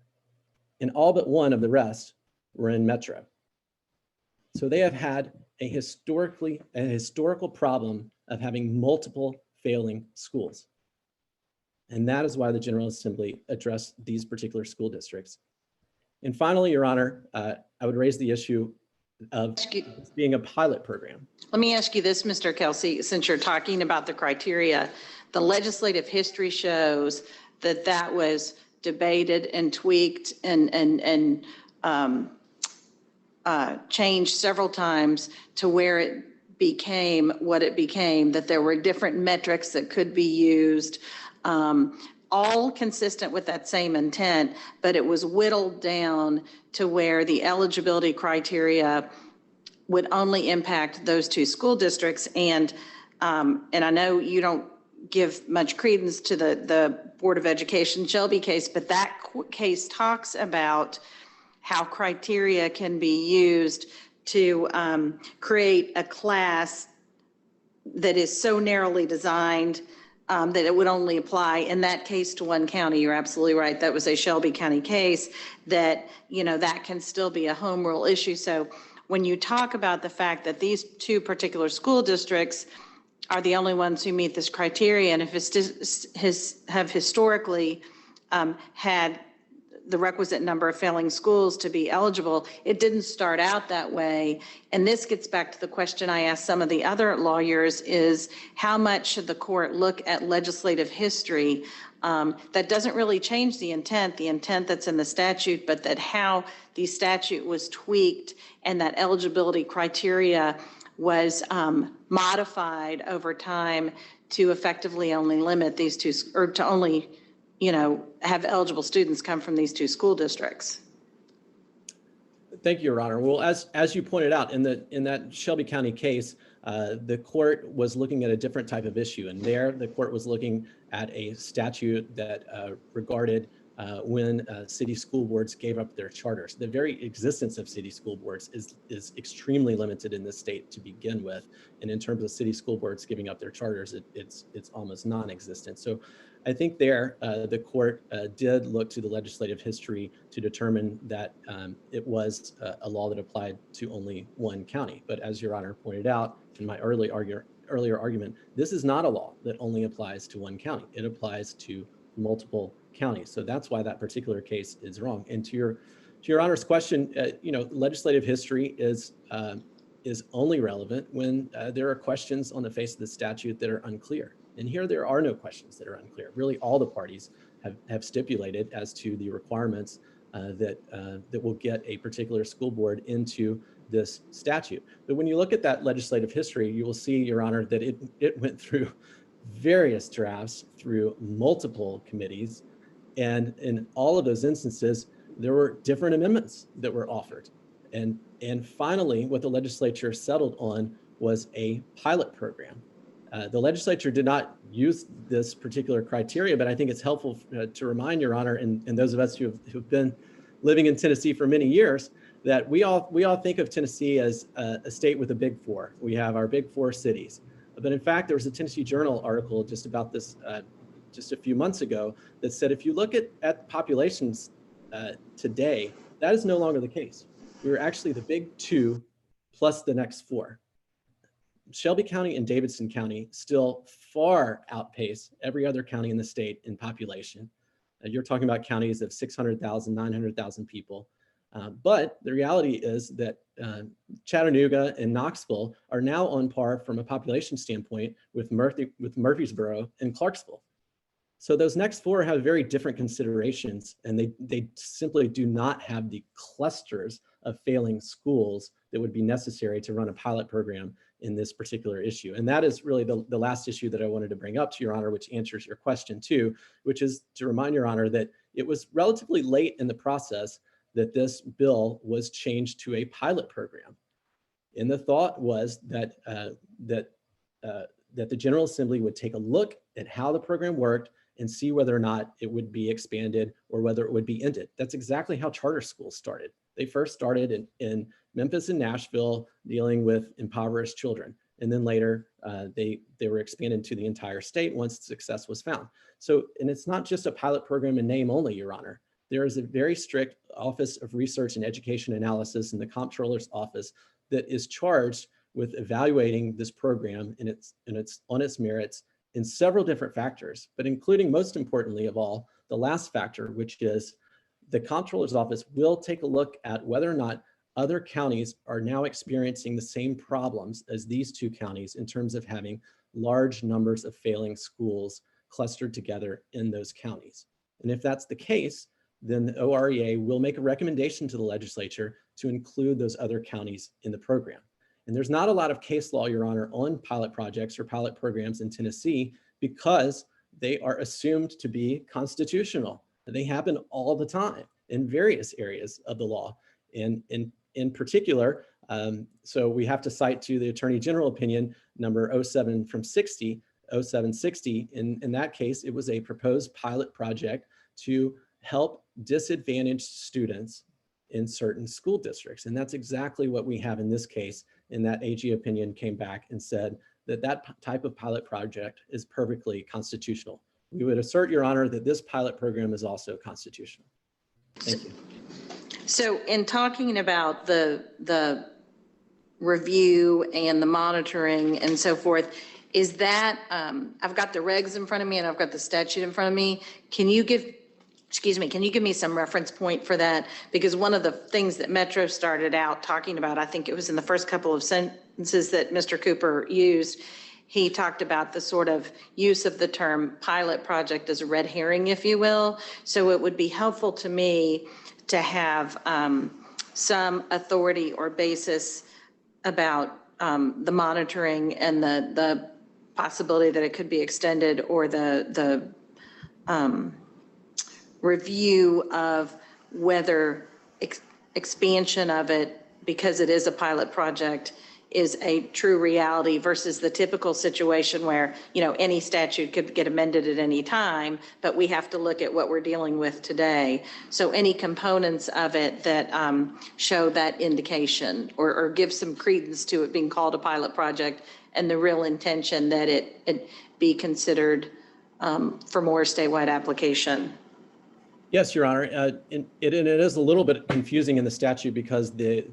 And all but one of the rest were in Metro. So they have had a historical problem of having multiple failing schools. And that is why the General Assembly addressed these particular school districts. And finally, Your Honor, I would raise the issue of being a pilot program. Let me ask you this, Mr. Kelsey, since you're talking about the criteria, the legislative history shows that that was debated and tweaked and changed several times to where it became what it became, that there were different metrics that could be used, all consistent with that same intent, but it was whittled down to where the eligibility criteria would only impact those two school districts. And I know you don't give much credence to the Board of Education Shelby case, but that case talks about how criteria can be used to create a class that is so narrowly designed that it would only apply in that case to one county. You're absolutely right. That was a Shelby County case that, that can still be a home rule issue. So when you talk about the fact that these two particular school districts are the only ones who meet this criteria, and if have historically had the requisite number of failing schools to be eligible, it didn't start out that way. And this gets back to the question I asked some of the other lawyers, is how much should the court look at legislative history? That doesn't really change the intent that's in the statute, but that how the statute was tweaked and that eligibility criteria was modified over time to effectively only limit these two, or to only have eligible students come from these two school districts. Thank you, Your Honor. Well, as you pointed out, in that Shelby County case, the court was looking at a different type of issue, and there the court was looking at a statute that regarded when city school boards gave up their charters. The very existence of city school boards is extremely limited in this state to begin with, and in terms of city school boards giving up their charters, it's almost non-existent. So I think there the court did look to the legislative history to determine that it was a law that applied to only one county. But as Your Honor pointed out in my earlier argument, this is not a law that only applies to one county. It applies to multiple counties. So that's why that particular case is wrong. And to Your Honor's question, legislative history is only relevant when there are questions on the face of the statute that are unclear. And here there are no questions that are unclear. Really, all the parties have stipulated as to the requirements that will get a particular school board into this statute. But when you look at that legislative history, you will see, Your Honor, that it went through various drafts, through multiple committees, and in all of those instances, there were different amendments that were offered. And finally, what the legislature settled on was a pilot program. The legislature did not use this particular criteria, but I think it's helpful to remind Your Honor and those of us who've been living in Tennessee for many years that we all think of Tennessee as a state with a big four. We have our big four cities. But in fact, there was a Tennessee Journal article just about this just a few months ago that said if you look at populations today, that is no longer the case. We're actually the big two plus the next four. Shelby County and Davidson County still far outpace every other county in the state in population. You're talking about counties of 600,000, 900,000 people. But the reality is that Chattanooga and Knoxville are now on par from a population standpoint with Murfreesboro and Clarksville. So those next four have very different considerations, and they simply do not have the clusters of failing schools that would be necessary to run a pilot program in this particular issue. And that is really the last issue that I wanted to bring up to Your Honor, which answers your question too, which is to remind Your Honor that it was relatively late in the process that this bill was changed to a pilot program. And the thought was that the General Assembly would take a look at how the program worked and see whether or not it would be expanded or whether it would be ended. That's exactly how charter schools started. They first started in Memphis and Nashville dealing with impoverished children. And then later they were expanded to the entire state once success was found. So, and it's not just a pilot program in name only, Your Honor. There is a very strict Office of Research and Education Analysis in the Comptroller's Office that is charged with evaluating this program and on its merits in several different factors, but including most importantly of all, the last factor, which is the Comptroller's Office will take a look at whether or not other counties are now experiencing the same problems as these two counties in terms of having large numbers of failing schools clustered together in those counties. And if that's the case, then the OREA will make a recommendation to the legislature to include those other counties in the program. And there's not a lot of case law, Your Honor, on pilot projects or pilot programs in Tennessee because they are assumed to be constitutional. They happen all the time in various areas of the law. And in particular, so we have to cite to the Attorney General opinion number 0760. In that case, it was a proposed pilot project to help disadvantaged students in certain school districts. And that's exactly what we have in this case. And that AG opinion came back and said that that type of pilot project is perfectly constitutional. We would assert, Your Honor, that this pilot program is also constitutional. Thank you. So in talking about the review and the monitoring and so forth, is that, I've got the regs in front of me and I've got the statute in front of me. Can you give me some reference point for that? Because one of the things that Metro started out talking about, I think it was in the first couple of sentences that Mr. Cooper used, he talked about the sort of use of the term pilot project as a red herring, if you will. So it would be helpful to me to have some authority or basis about the monitoring and the possibility that it could be extended or the review of whether expansion of it, because it is a pilot project, is a true reality versus the typical situation where, you know, any statute could get amended at any time, but we have to look at what we're dealing with today. So any components of it that show that indication or give some credence to it being called a pilot project and the real intention that it be considered for more statewide application. Yes, Your Honor. It is a little bit confusing in the statute because the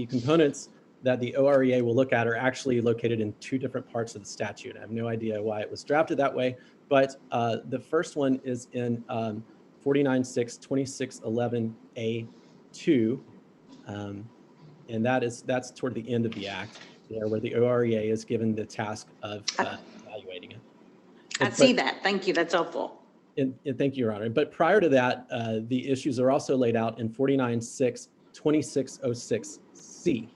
components that the OREA will look at are actually located in two different parts of the statute. I have no idea why it was drafted that way, but the first one is in 49.6.2611A2, and that's toward the end of the act there, where the OREA is given the task of evaluating it. I see that. Thank you. That's helpful. And thank you, Your Honor. But prior to that, the issues are also laid out in 49.6.2606C.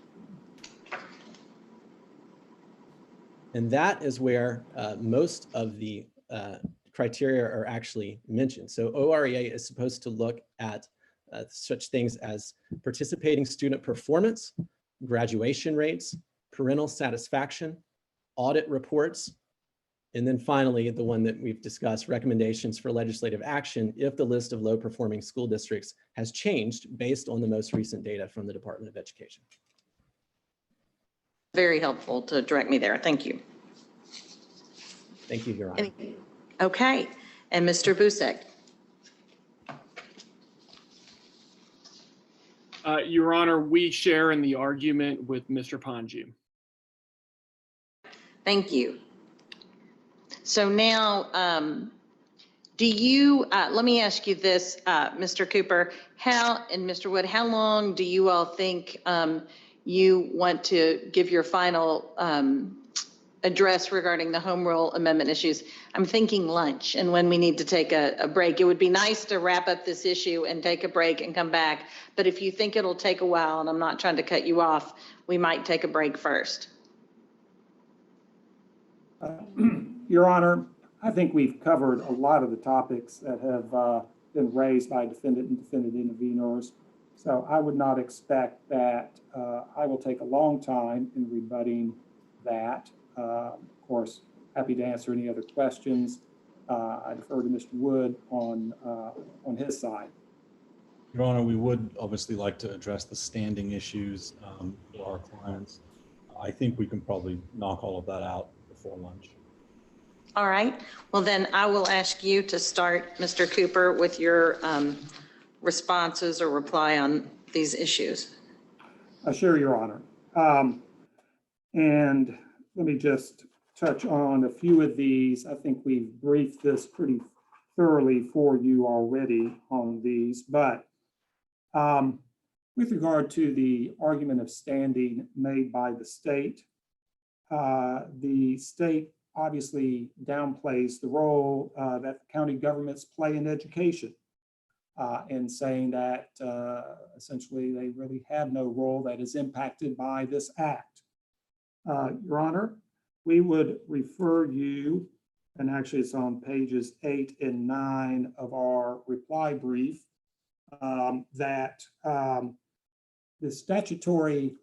And that is where most of the criteria are actually mentioned. So OREA is supposed to look at such things as participating student performance, graduation rates, parental satisfaction, audit reports, and then finally, the one that we've discussed, recommendations for legislative action if the list of low-performing school districts has changed based on the most recent data from the Department of Education. Very helpful to direct me there. Thank you. Thank you, Your Honor. Okay, and Mr. Busek. Your Honor, we share in the argument with Mr. Panju. Thank you. So now, do you, let me ask you this, Mr. Cooper, and Mr. Wood, how long do you all think you want to give your final address regarding the home rule amendment issues? I'm thinking lunch and when we need to take a break. It would be nice to wrap up this issue and take a break and come back. But if you think it'll take a while, and I'm not trying to cut you off, we might take a break first. Your Honor, I think we've covered a lot of the topics that have been raised by defendant and defendant intervenors. So I would not expect that I will take a long time in rebutting that. Of course, happy to answer any other questions. I defer to Mr. Wood on his side. Your Honor, we would obviously like to address the standing issues for our clients. I think we can probably knock all of that out before lunch. All right. Well, then I will ask you to start, Mr. Cooper, with your responses or reply on these issues. Sure, Your Honor. And let me just touch on a few of these. I think we've briefed this pretty thoroughly for you already on these, but with regard to the argument of standing made by the state obviously downplays the role that the county governments play in education, and saying that essentially they really have no role that is impacted by this act. Your Honor, we would refer you, and actually it's on pages 8 and 9 of our reply brief, that the statutory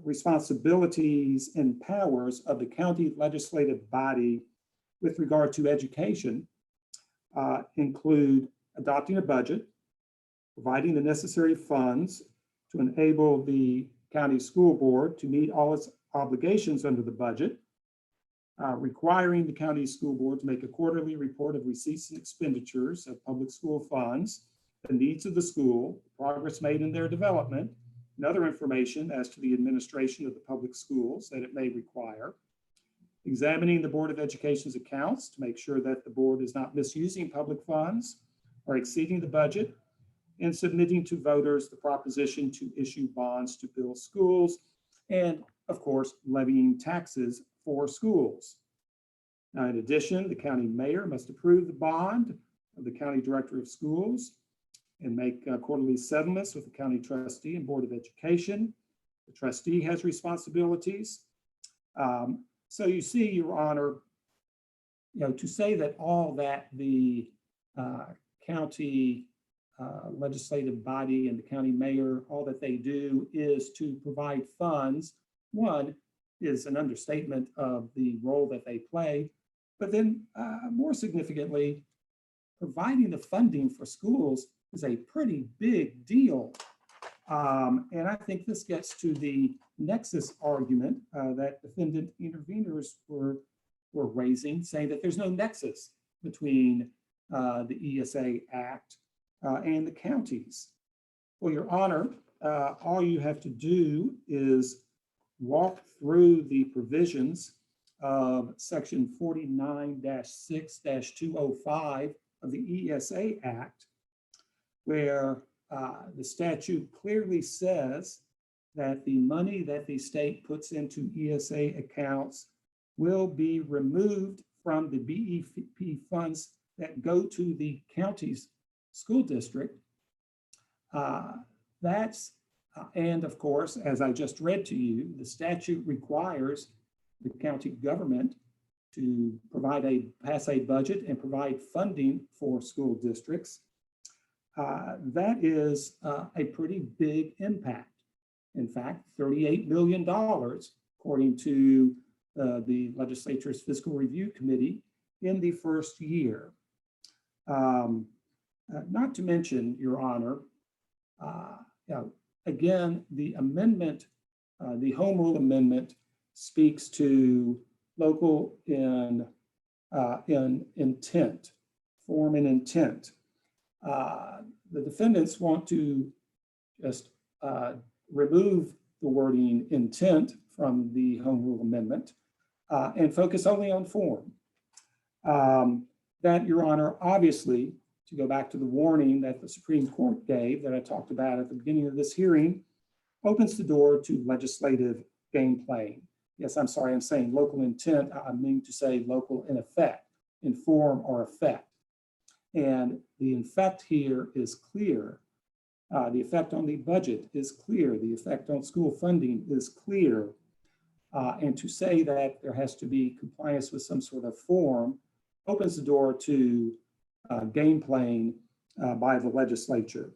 responsibilities and powers of the county legislative body with regard to education include adopting a budget, providing the necessary funds to enable the county school board to meet all its obligations under the budget, requiring the county school board to make a quarterly report of receipts and expenditures of public school funds, the needs of the school, progress made in their development, and other information as to the administration of the public schools that it may require, examining the Board of Education's accounts to make sure that the board is not misusing public funds or exceeding the budget, and submitting to voters the proposition to issue bonds to build schools, and of course, levying taxes for schools. Now, in addition, the county mayor must approve the bond of the county director of schools and make quarterly settlements with the county trustee and Board of Education. The trustee has responsibilities. So you see, Your Honor, to say that all that the county legislative body and the county mayor, all that they do is to provide funds. One is an understatement of the role that they play, but then more significantly, providing the funding for schools is a pretty big deal. And I think this gets to the nexus argument that defendant interveners were raising, saying that there's no nexus between the ESA Act and the counties. Well, Your Honor, all you have to do is walk through the provisions of section 49-6-205 of the ESA Act, where the statute clearly says that the money that the state puts into ESA accounts will be removed from the BEP funds that go to the county's school district. And of course, as I just read to you, the statute requires the county government to pass a budget and provide funding for school districts. That is a pretty big impact. In fact, $38 million, according to the legislature's Fiscal Review Committee in the first year. Not to mention, Your Honor, again, the amendment, the Home Rule Amendment speaks to local in intent, form and intent. The defendants want to just remove the wording intent from the Home Rule Amendment and focus only on form. That, Your Honor, obviously, to go back to the warning that the Supreme Court gave that I talked about at the beginning of this hearing, opens the door to legislative game playing. Yes, I'm sorry, I'm saying local intent. I mean to say local in effect, in form or effect. And the effect here is clear. The effect on the budget is clear. The effect on school funding is clear. And to say that there has to be compliance with some sort of form opens the door to game playing by the legislature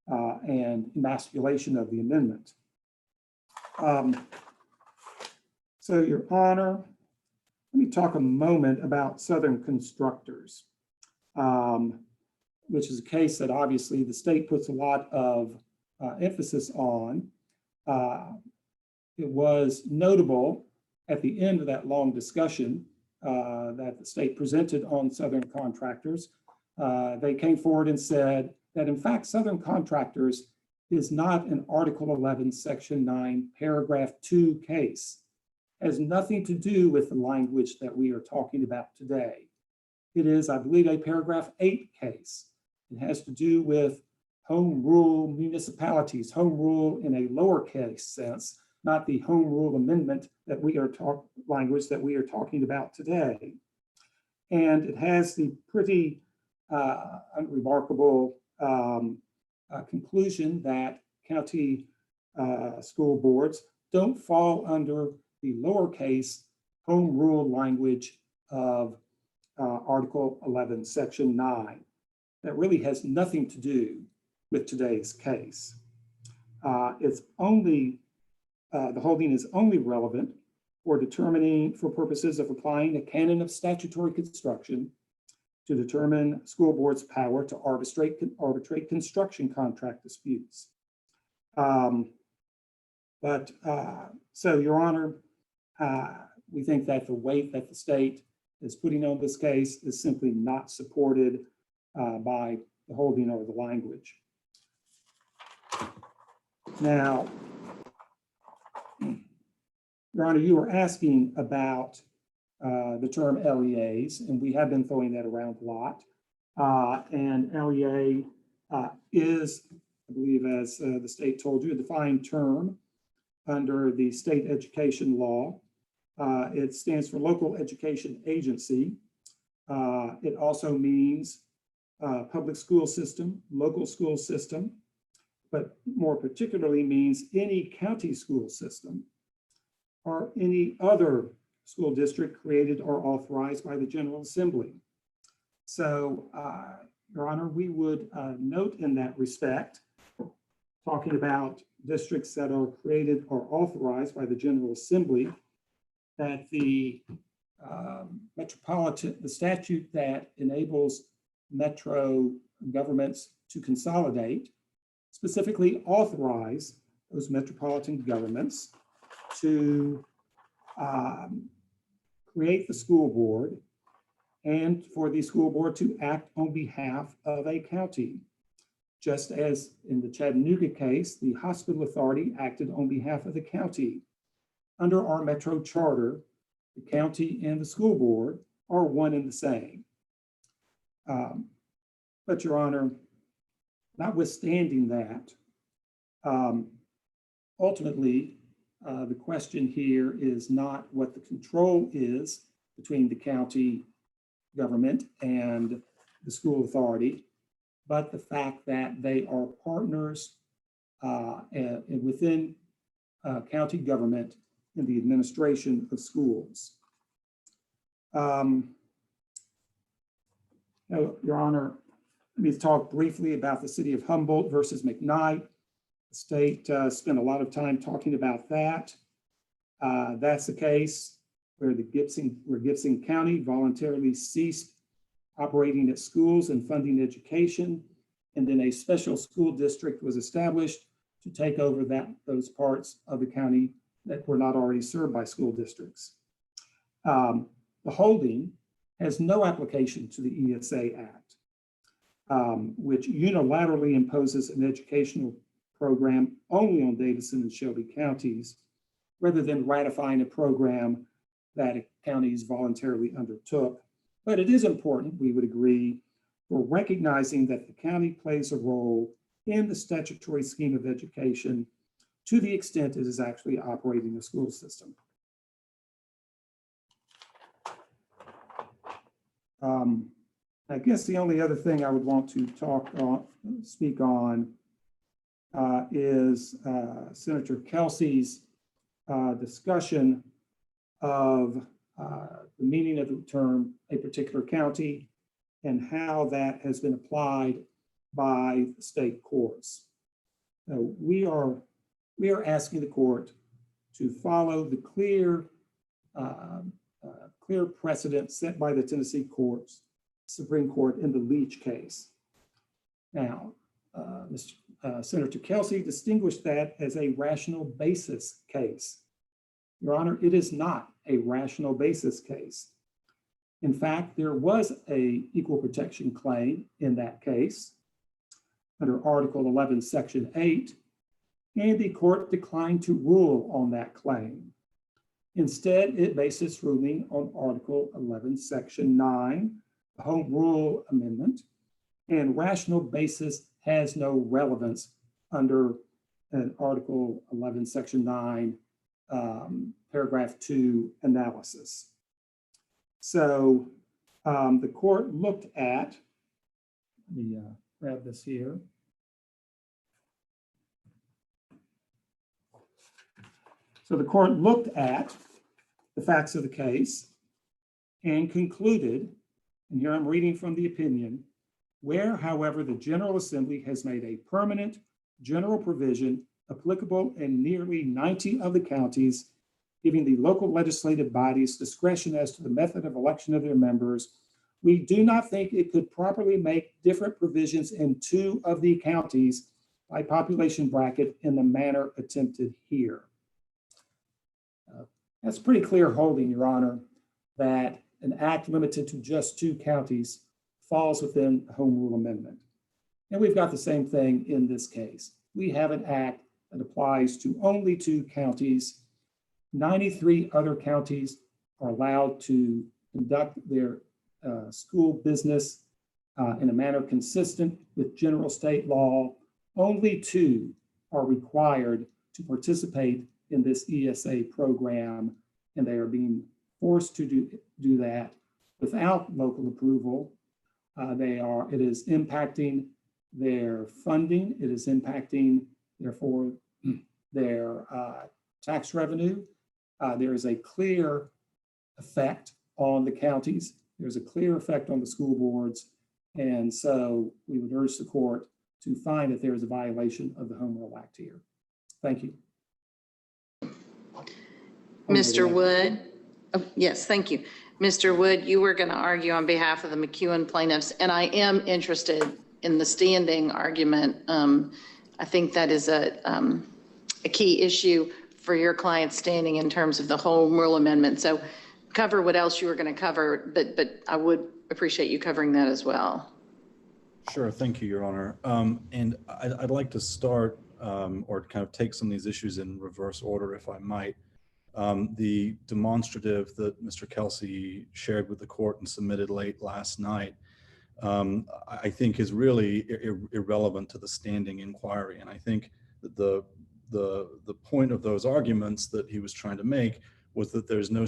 and emasculation of the amendment. So, Your Honor, let me talk a moment about Southern Constructors, which is a case that obviously the state puts a lot of emphasis on. It was notable at the end of that long discussion that the state presented on Southern Contractors. They came forward and said that in fact, Southern Contractors is not an Article 11, Section 9, Paragraph 2 case. It has nothing to do with the language that we are talking about today. It is, I believe, a Paragraph 8 case. It has to do with home rule municipalities, home rule in a lowercase sense, not the home rule amendment that we are language that we are talking about today. And it has the pretty unremarkable conclusion that county school boards don't fall under the lowercase home rule language of Article 11, Section 9. That really has nothing to do with today's case. It's only, the holding is only relevant for determining, for purposes of applying a canon of statutory construction to determine school board's power to arbitrate construction contract disputes. So, Your Honor, we think that the weight that the state is putting on this case is simply not supported by the holding or the language. Now, Your Honor, you were asking about the term LEAs, and we have been throwing that around a lot. And LEA is, I believe, as the state told you, a defined term under the state education law. It stands for Local Education Agency. It also means public school system, local school system, but more particularly means any county school system or any other school district created or authorized by the General Assembly. So Your Honor, we would note in that respect, talking about districts that are created or authorized by the General Assembly, that the the statute that enables metro governments to consolidate specifically authorize those metropolitan governments to create the school board and for the school board to act on behalf of a county. Just as in the Chattanooga case, the hospital authority acted on behalf of the county. Under our metro charter, the county and the school board are one and the same. But Your Honor, notwithstanding that, ultimately, the question here is not what the control is between the county government and the school authority, but the fact that they are partners within county government in the administration of schools. Now, Your Honor, let me talk briefly about the city of Humboldt versus McKnight. The state spent a lot of time talking about that. That's the case where Gibson County voluntarily ceased operating its schools and funding education, and then a special school district was established to take over those parts of the county that were not already served by school districts. The holding has no application to the ESA Act, which unilaterally imposes an educational program only on Davidson and Shelby counties, rather than ratifying a program that counties voluntarily undertook. But it is important, we would agree, for recognizing that the county plays a role in the statutory scheme of education to the extent it is actually operating a school system. I guess the only other thing I would want to speak on is Senator Kelsey's discussion of the meaning of the term a particular county and how that has been applied by the state courts. We are asking the court to follow the clear precedent set by the Tennessee Supreme Court in the Leach case. Now, Senator Kelsey distinguished that as a rational basis case. Your Honor, it is not a rational basis case. In fact, there was an equal protection claim in that case under Article 11, Section 8, and the court declined to rule on that claim. Instead, it based its ruling on Article 11, Section 9, the Home Rule Amendment, and rational basis has no relevance under an Article 11, Section 9, Paragraph 2 analysis. So the court looked at, let me grab this here. So the court looked at the facts of the case and concluded, and here I'm reading from the opinion, where, however, the General Assembly has made a permanent general provision applicable in nearly 90 of the counties, giving the local legislative bodies discretion as to the method of election of their members, we do not think it could properly make different provisions in 2 of the counties by population bracket in the manner attempted here. That's pretty clear holding, Your Honor, that an act limited to just 2 counties falls within the Home Rule Amendment. And we've got the same thing in this case. We have an act that applies to only 2 counties. 93 other counties are allowed to conduct their school business in a manner consistent with general state law. Only 2 are required to participate in this ESA program, and they are being forced to do that without local approval. It is impacting their funding. It is impacting, therefore, their tax revenue. There is a clear effect on the counties. There's a clear effect on the school boards. And so we would urge the court to find that there is a violation of the Home Rule Act here. Thank you. Mr. Wood? Oh, yes, thank you. Mr. Wood, you were going to argue on behalf of the McEwen plaintiffs, and I am interested in the standing argument. I think that is a key issue for your client standing in terms of the Home Rule Amendment. So cover what else you were going to cover, but I would appreciate you covering that as well. Sure, thank you, Your Honor. And I'd like to start or kind of take some of these issues in reverse order, if I might. The demonstrative that Mr. Kelsey shared with the court and submitted late last night, I think is really irrelevant to the standing inquiry. And I think that the point of those arguments that he was trying to make was that there's no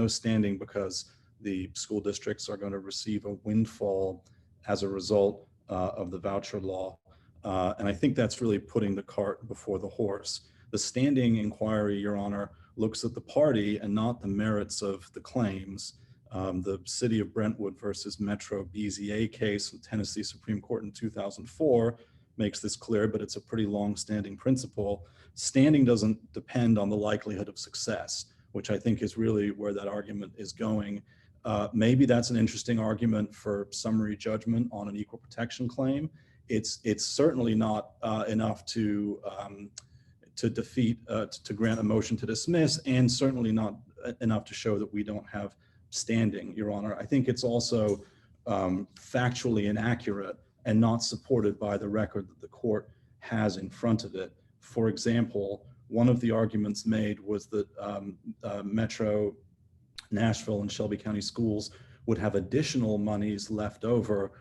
standing because the school districts are going to receive a windfall as a result of the voucher law. And I think that's really putting the cart before the horse. The standing inquiry, Your Honor, looks at the party and not the merits of the claims. The City of Brentwood versus Metro BZA case with Tennessee Supreme Court in 2004 makes this clear, but it's a pretty long-standing principle. Standing doesn't depend on the likelihood of success, which I think is really where that argument is going. Maybe that's an interesting argument for summary judgment on an equal protection claim. It's certainly not enough to grant a motion to dismiss, and certainly not enough to show that we don't have standing, Your Honor. I think it's also factually inaccurate and not supported by the record that the court has in front of it. For example, one of the arguments made was that Metro Nashville and Shelby County schools would have additional monies left over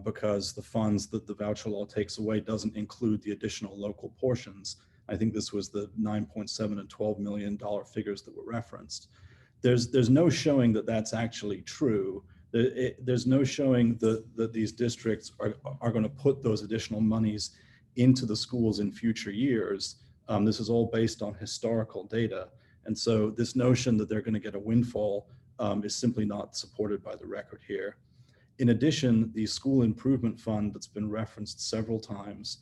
because the funds that the voucher law takes away doesn't include the additional local portions. I think this was the $9.7 and $12 million figures that were referenced. There's no showing that that's actually true. There's no showing that these districts are going to put those additional monies into the schools in future years. This is all based on historical data. And so this notion that they're going to get a windfall is simply not supported by the record here. In addition, the school improvement fund that's been referenced several times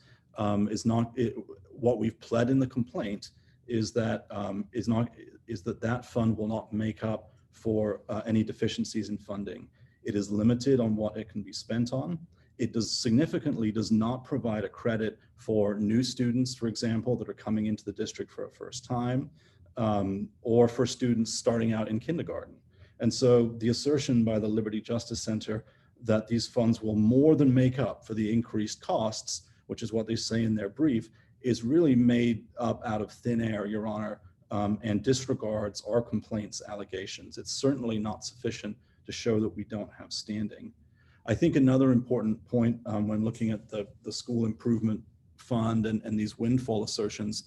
what we've pled in the complaint is that that fund will not make up for any deficiencies in funding. It is limited on what it can be spent on. It significantly does not provide a credit for new students, for example, that are coming into the district for a first time, or for students starting out in kindergarten. And so the assertion by the Liberty Justice Center that these funds will more than make up for the increased costs, which is what they say in their brief, is really made up out of thin air, Your Honor, and disregards our complaints allegations. It's certainly not sufficient to show that we don't have standing. I think another important point when looking at the school improvement fund and these windfall assertions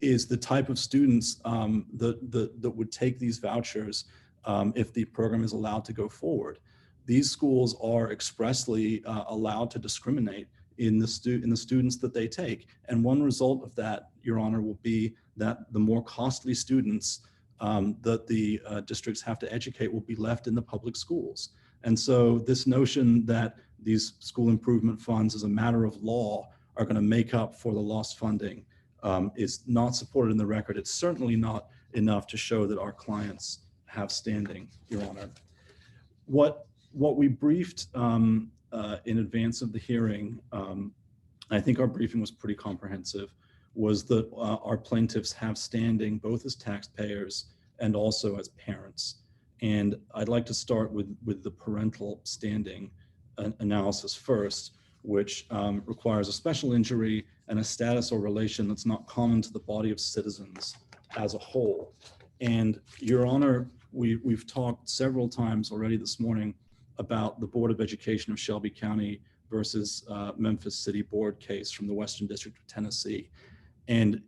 is the type of students that would take these vouchers if the program is allowed to go forward. These schools are expressly allowed to discriminate in the students that they take. And one result of that, Your Honor, will be that the more costly students that the districts have to educate will be left in the public schools. And so this notion that these school improvement funds as a matter of law are going to make up for the lost funding is not supported in the record. It's certainly not enough to show that our clients have standing, Your Honor. What we briefed in advance of the hearing, I think our briefing was pretty comprehensive, was that our plaintiffs have standing both as taxpayers and also as parents. And I'd like to start with the parental standing analysis first, which requires a special injury and a status or relation that's not common to the body of citizens as a whole. And Your Honor, we've talked several times already this morning about the Board of Education of Shelby County versus Memphis City Board case from the Western District of Tennessee. And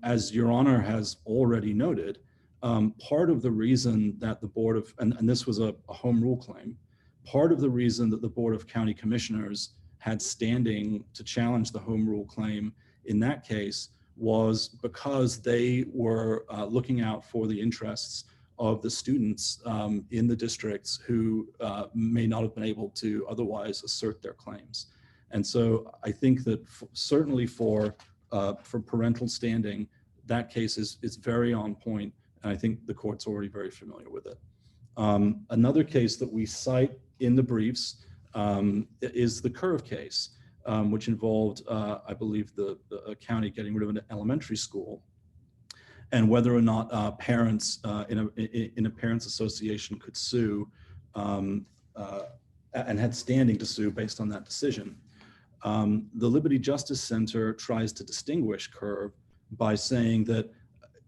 as Your Honor has already noted, part of the reason that the Board of, and this was a home rule claim, part of the reason that the Board of County Commissioners had standing to challenge the home rule claim in that case was because they were looking out for the interests of the students in the districts who may not have been able to otherwise assert their claims. And so I think that certainly for parental standing, that case is very on point, and I think the court's already very familiar with it. Another case that we cite in the briefs is the Curve case, which involved, I believe, the county getting rid of an elementary school, and whether or not parents in a parents association could sue and had standing to sue based on that decision. The Liberty Justice Center tries to distinguish Curve by saying that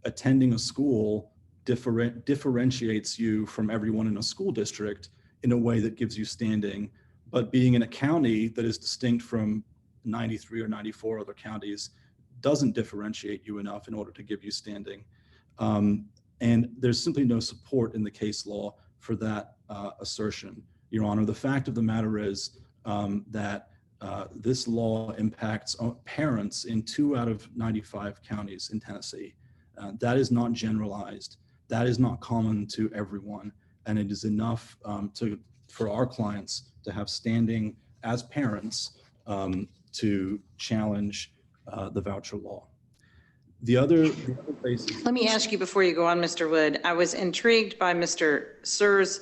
attending a school differentiates you from everyone in a school district in a way that gives you standing, but being in a county that is distinct from 93 or 94 other counties doesn't differentiate you enough in order to give you standing. And there's simply no support in the case law for that assertion, Your Honor. The fact of the matter is that this law impacts parents in 2 out of 95 counties in Tennessee. That is not generalized. That is not common to everyone. And it is enough for our clients to have standing as parents to challenge the voucher law. The other basis. Let me ask you before you go on, Mr. Wood. I was intrigued by Mr. Sir's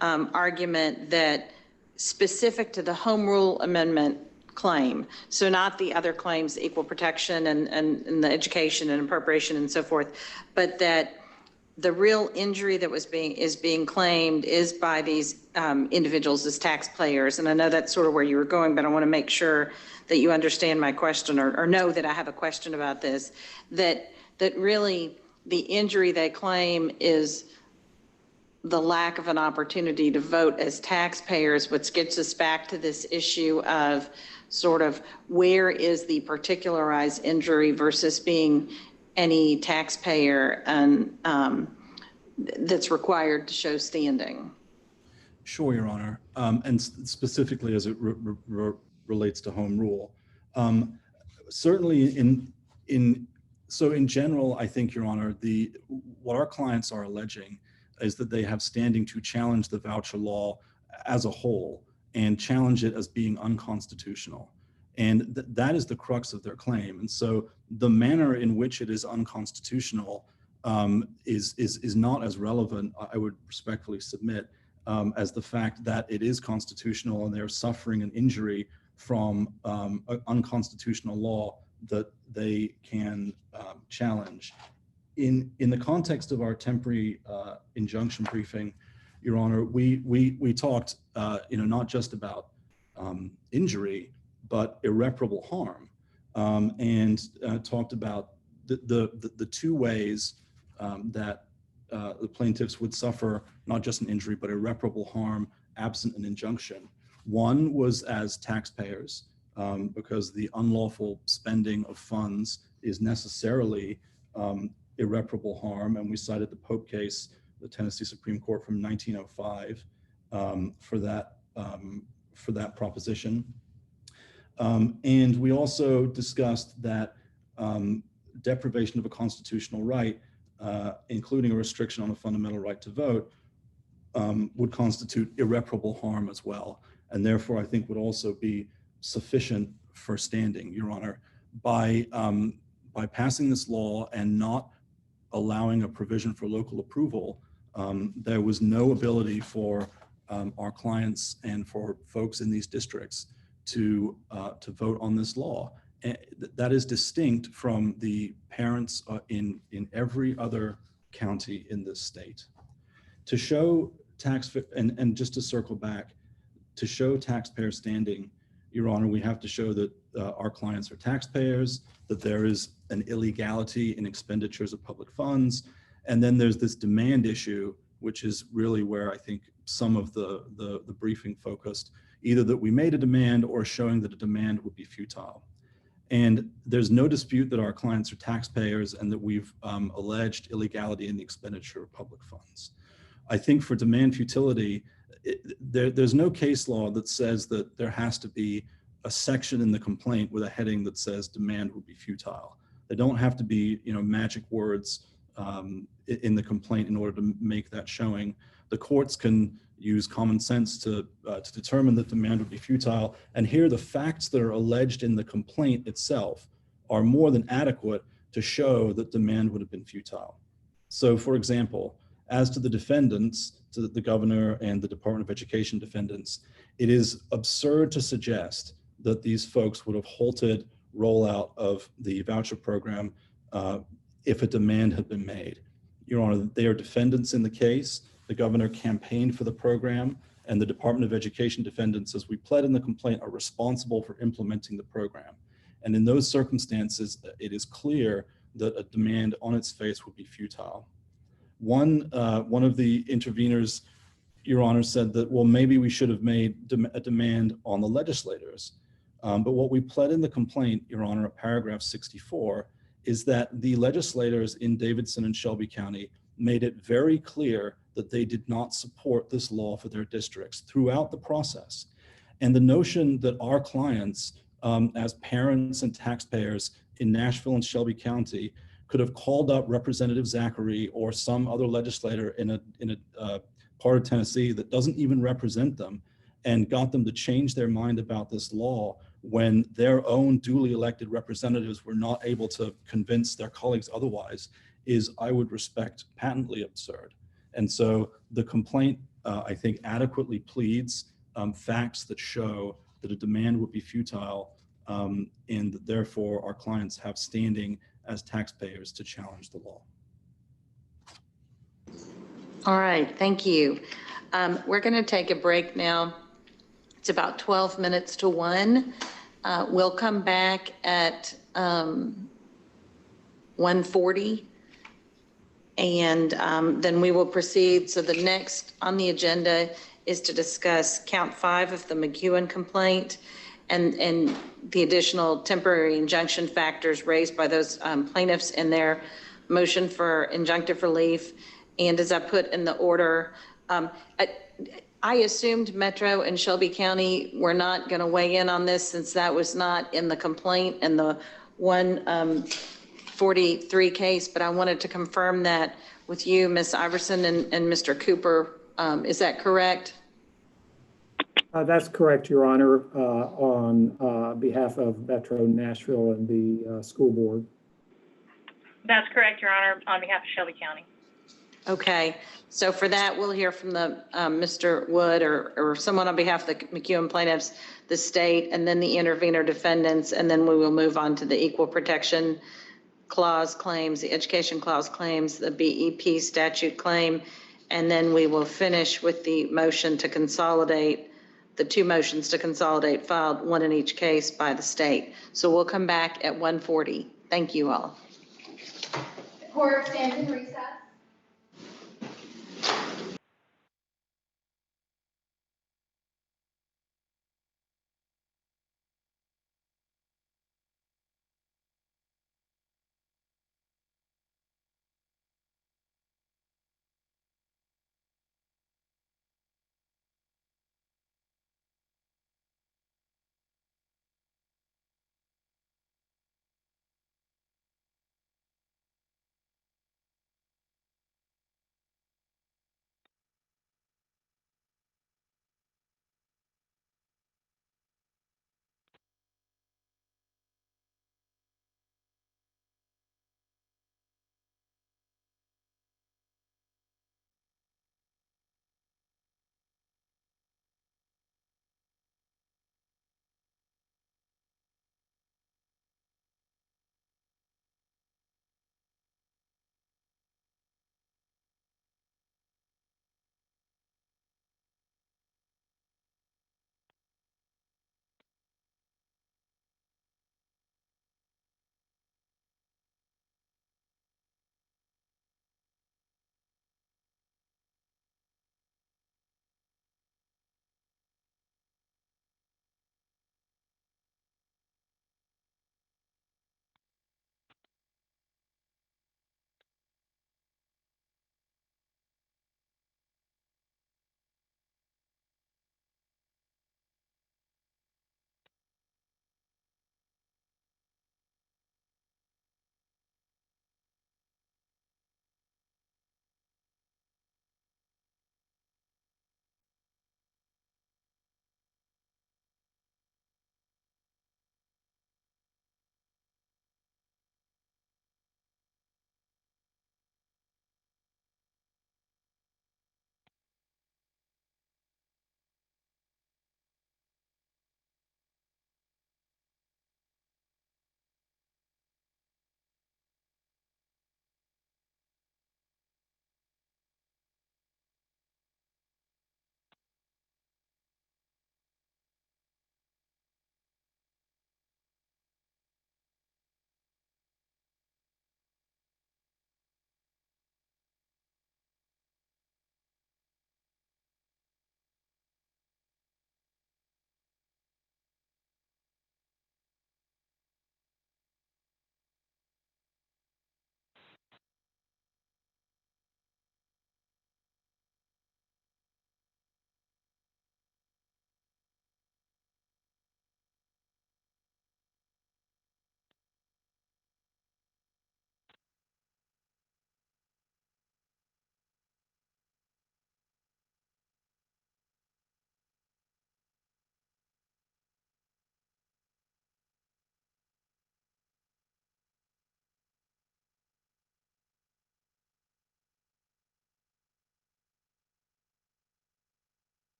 argument that specific to the home rule amendment claim, so not the other claims, equal protection and the education and appropriation and so forth, but that the real injury that is being claimed is by these individuals as taxpayers. And I know that's sort of where you were going, but I want to make sure that you understand my question or know that I have a question about this, that really the injury they claim is the lack of an opportunity to vote as taxpayers, which gets us back to this issue of sort of where is the particularized injury versus being any taxpayer and that's required to show standing. Sure, Your Honor, and specifically as it relates to home rule. Certainly in general, I think, Your Honor, what our clients are alleging is that they have standing to challenge the voucher law as a whole and challenge it as being unconstitutional. And that is the crux of their claim. And so the manner in which it is unconstitutional is not as relevant, I would respectfully submit, as the fact that it is constitutional and they're suffering an injury from an unconstitutional law that they can challenge. In the context of our temporary injunction briefing, Your Honor, we talked, not just about injury, but irreparable harm, and talked about the 2 ways that the plaintiffs would suffer not just an injury, but irreparable harm absent an injunction. One was as taxpayers, because the unlawful spending of funds is necessarily irreparable harm, and we cited the Pope case, the Tennessee Supreme Court from 1905, for that proposition. And we also discussed that deprivation of a constitutional right, including a restriction on a fundamental right to vote, would constitute irreparable harm as well, and therefore I think would also be sufficient for standing, Your Honor. By passing this law and not allowing a provision for local approval, there was no ability for our clients and for folks in these districts to vote on this law. And that is distinct from the parents in every other county in this state. To show and just to circle back, to show taxpayer standing, Your Honor, we have to show that our clients are taxpayers, that there is an illegality in expenditures of public funds, and then there's this demand issue, which is really where I think some of the briefing focused, either that we made a demand or showing that a demand would be futile. And there's no dispute that our clients are taxpayers and that we've alleged illegality in the expenditure of public funds. I think for demand futility, there's no case law that says that there has to be a section in the complaint with a heading that says demand would be futile. There don't have to be, magic words in the complaint in order to make that showing. The courts can use common sense to determine that demand would be futile. And here the facts that are alleged in the complaint itself are more than adequate to show that demand would have been futile. So for example, as to the defendants, to the governor and the Department of Education defendants, it is absurd to suggest that these folks would have halted rollout of the voucher program if a demand had been made. Your Honor, they are defendants in the case. The governor campaigned for the program, and the Department of Education defendants, as we pled in the complaint, are responsible for implementing the program. And in those circumstances, it is clear that a demand on its face would be futile. One of the interveners, Your Honor, said that, well, maybe we should have made a demand on the legislators. But what we pled in the complaint, Your Honor, at paragraph 64, is that the legislators in Davidson and Shelby County made it very clear that they did not support this law for their districts throughout the process. And the notion that our clients, as parents and taxpayers in Nashville and Shelby County, could have called up Representative Zachary or some other legislator in a part of Tennessee that doesn't even represent them and got them to change their mind about this law when their own duly elected representatives were not able to convince their colleagues otherwise is, I would respect, patently absurd. And so the complaint, I think, adequately pleads facts that show that a demand would be futile and that therefore our clients have standing as taxpayers to challenge the law. All right, thank you. We're going to take a break now. It's about 12 minutes to 1. We'll come back at 1:40, and then we will proceed. So the next on the agenda is to discuss count 5 of the McEwen complaint and the additional temporary injunction factors raised by those plaintiffs in their motion for injunctive relief. And as I put in the order, I assumed Metro and Shelby County were not going to weigh in on this since that was not in the complaint in the 143 case, but I wanted to confirm that with you, Ms. Iverson and Mr. Cooper. Is that correct? That's correct, Your Honor, on behalf of Metro Nashville and the school board. That's correct, Your Honor, on behalf of Shelby County. Okay, so for that, we'll hear from the Mr. Wood or someone on behalf of the McEwen plaintiffs, the state, and then the intervener defendants, and then we will move on to the equal protection clause claims, the education clause claims, the BEP statute claim, and then we will finish with the motion to consolidate, the 2 motions to consolidate filed, 1 in each case by the state. So we'll come back at 1:40. Thank you all. The court stands in recess.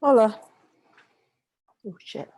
Hola. Oh, shit.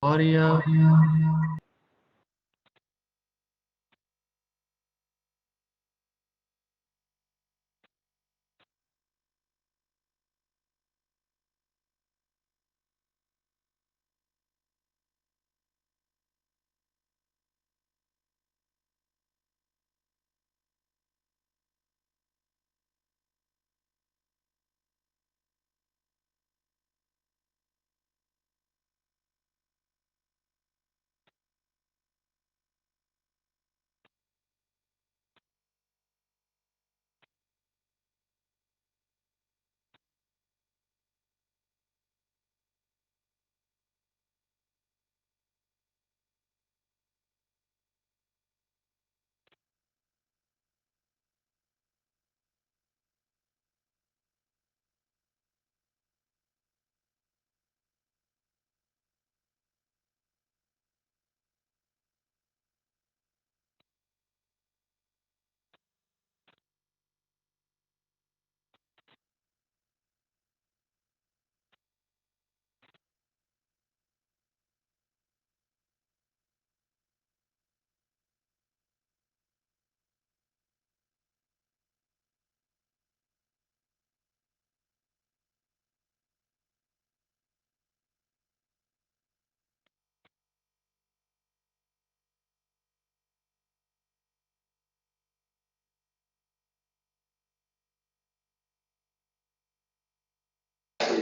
Audio.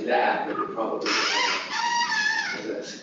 That would probably that's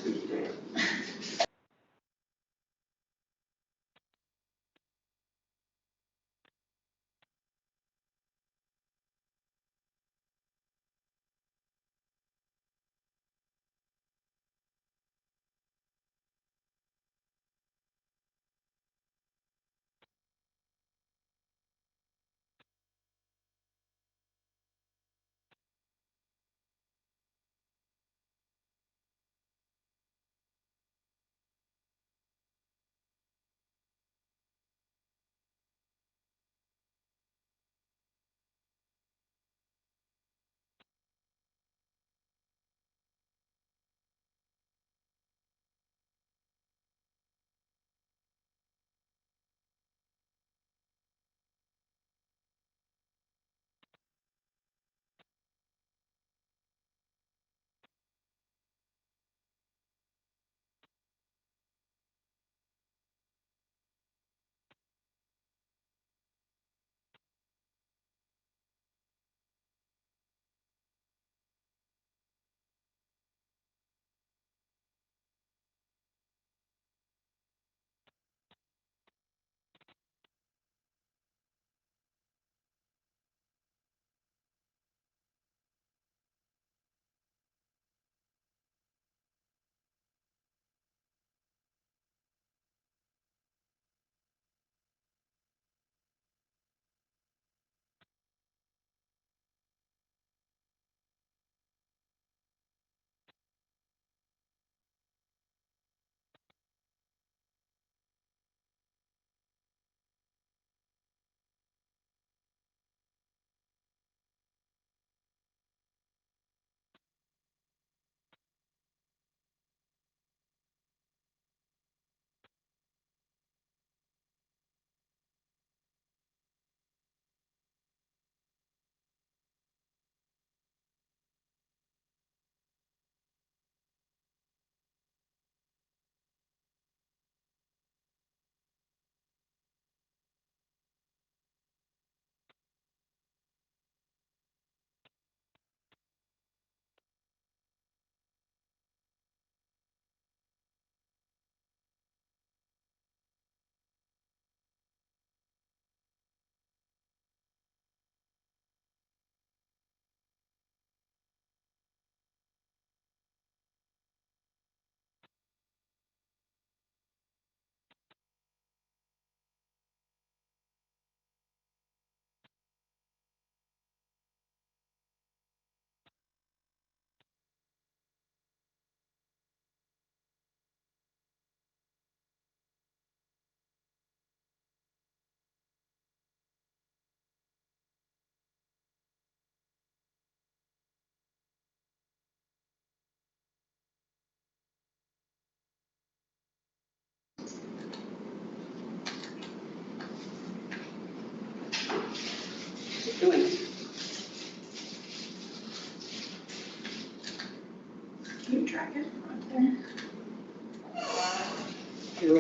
You're a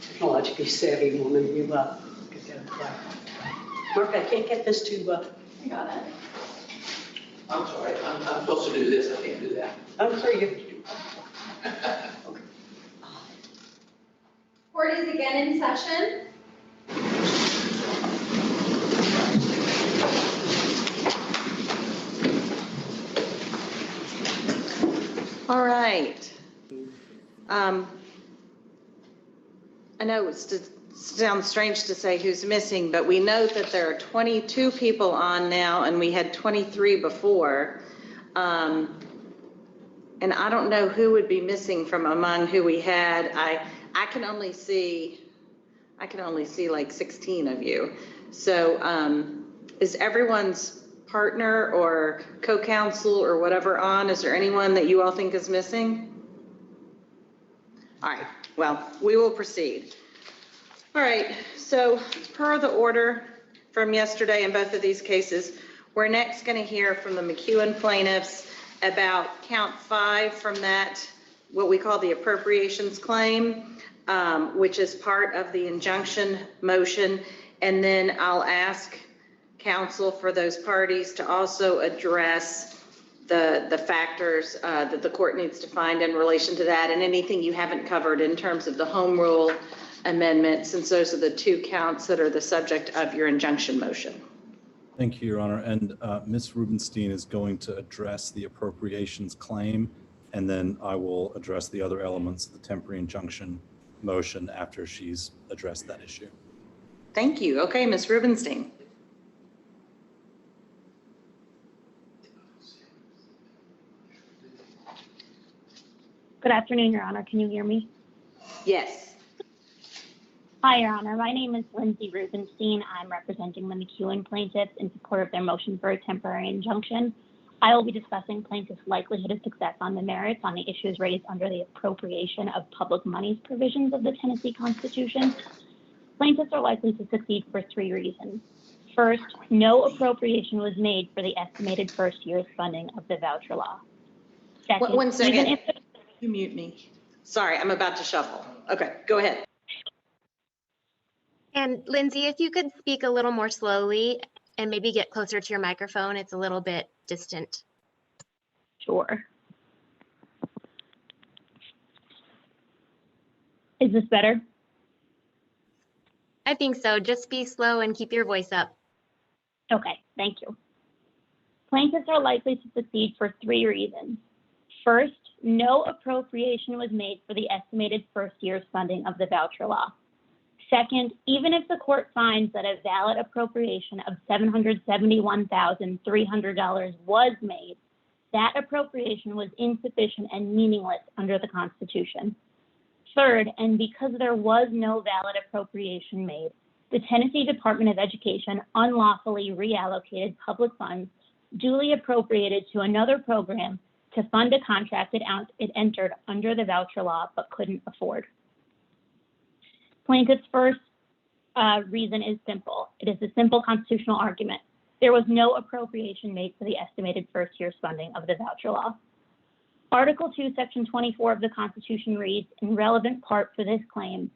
technologically savvy woman. You get that. Mark, I can't get this to. I got it. I'm sorry, I'm supposed to do this, I can't do that. I'm sorry, you. Court is again in session. All right. I know it sounds strange to say who's missing, but we know that there are 22 people on now, and we had 23 before. And I don't know who would be missing from among who we had. I can only see like 16 of you. So is everyone's partner or co-counsel or whatever on? Is there anyone that you all think is missing? All right, well, we will proceed. All right, so per the order from yesterday in both of these cases, we're next going to hear from the McEwen plaintiffs about count 5 from that, what we call the appropriations claim, which is part of the injunction motion. And then I'll ask counsel for those parties to also address the factors that the court needs to find in relation to that, and anything you haven't covered in terms of the home rule amendment, since those are the 2 counts that are the subject of your injunction motion. Thank you, Your Honor. And Ms. Rubenstein is going to address the appropriations claim, and then I will address the other elements of the temporary injunction motion after she's addressed that issue. Thank you. Okay, Ms. Rubenstein. Good afternoon, Your Honor. Can you hear me? Yes. Hi, Your Honor. My name is Lindsay Rubenstein. I'm representing the McEwen plaintiffs in support of their motion for a temporary injunction. I will be discussing plaintiffs' likelihood of success on the merits on the issues raised under the appropriation of public monies provisions of the Tennessee Constitution. Plaintiffs are likely to succeed for 3 reasons. First, no appropriation was made for the estimated first year's funding of the voucher law. Second, One second. You mute me. Sorry, I'm about to shuffle. Okay, go ahead. And Lindsay, if you could speak a little more slowly and maybe get closer to your microphone, it's a little bit distant. Sure. Is this better? I think so. Just be slow and keep your voice up. Okay, thank you. Plaintiffs are likely to succeed for 3 reasons. First, no appropriation was made for the estimated first year's funding of the voucher law. Second, even if the court finds that a valid appropriation of $771,300 was made, that appropriation was insufficient and meaningless under the Constitution. Third, and because there was no valid appropriation made, the Tennessee Department of Education unlawfully reallocated public funds duly appropriated to another program to fund a contract it entered under the voucher law but couldn't afford. Plaintiff's first reason is simple. It is a simple constitutional argument. There was no appropriation made for the estimated first year's funding of the voucher law. Article 2, Section 24 of the Constitution reads, in relevant part for this claim,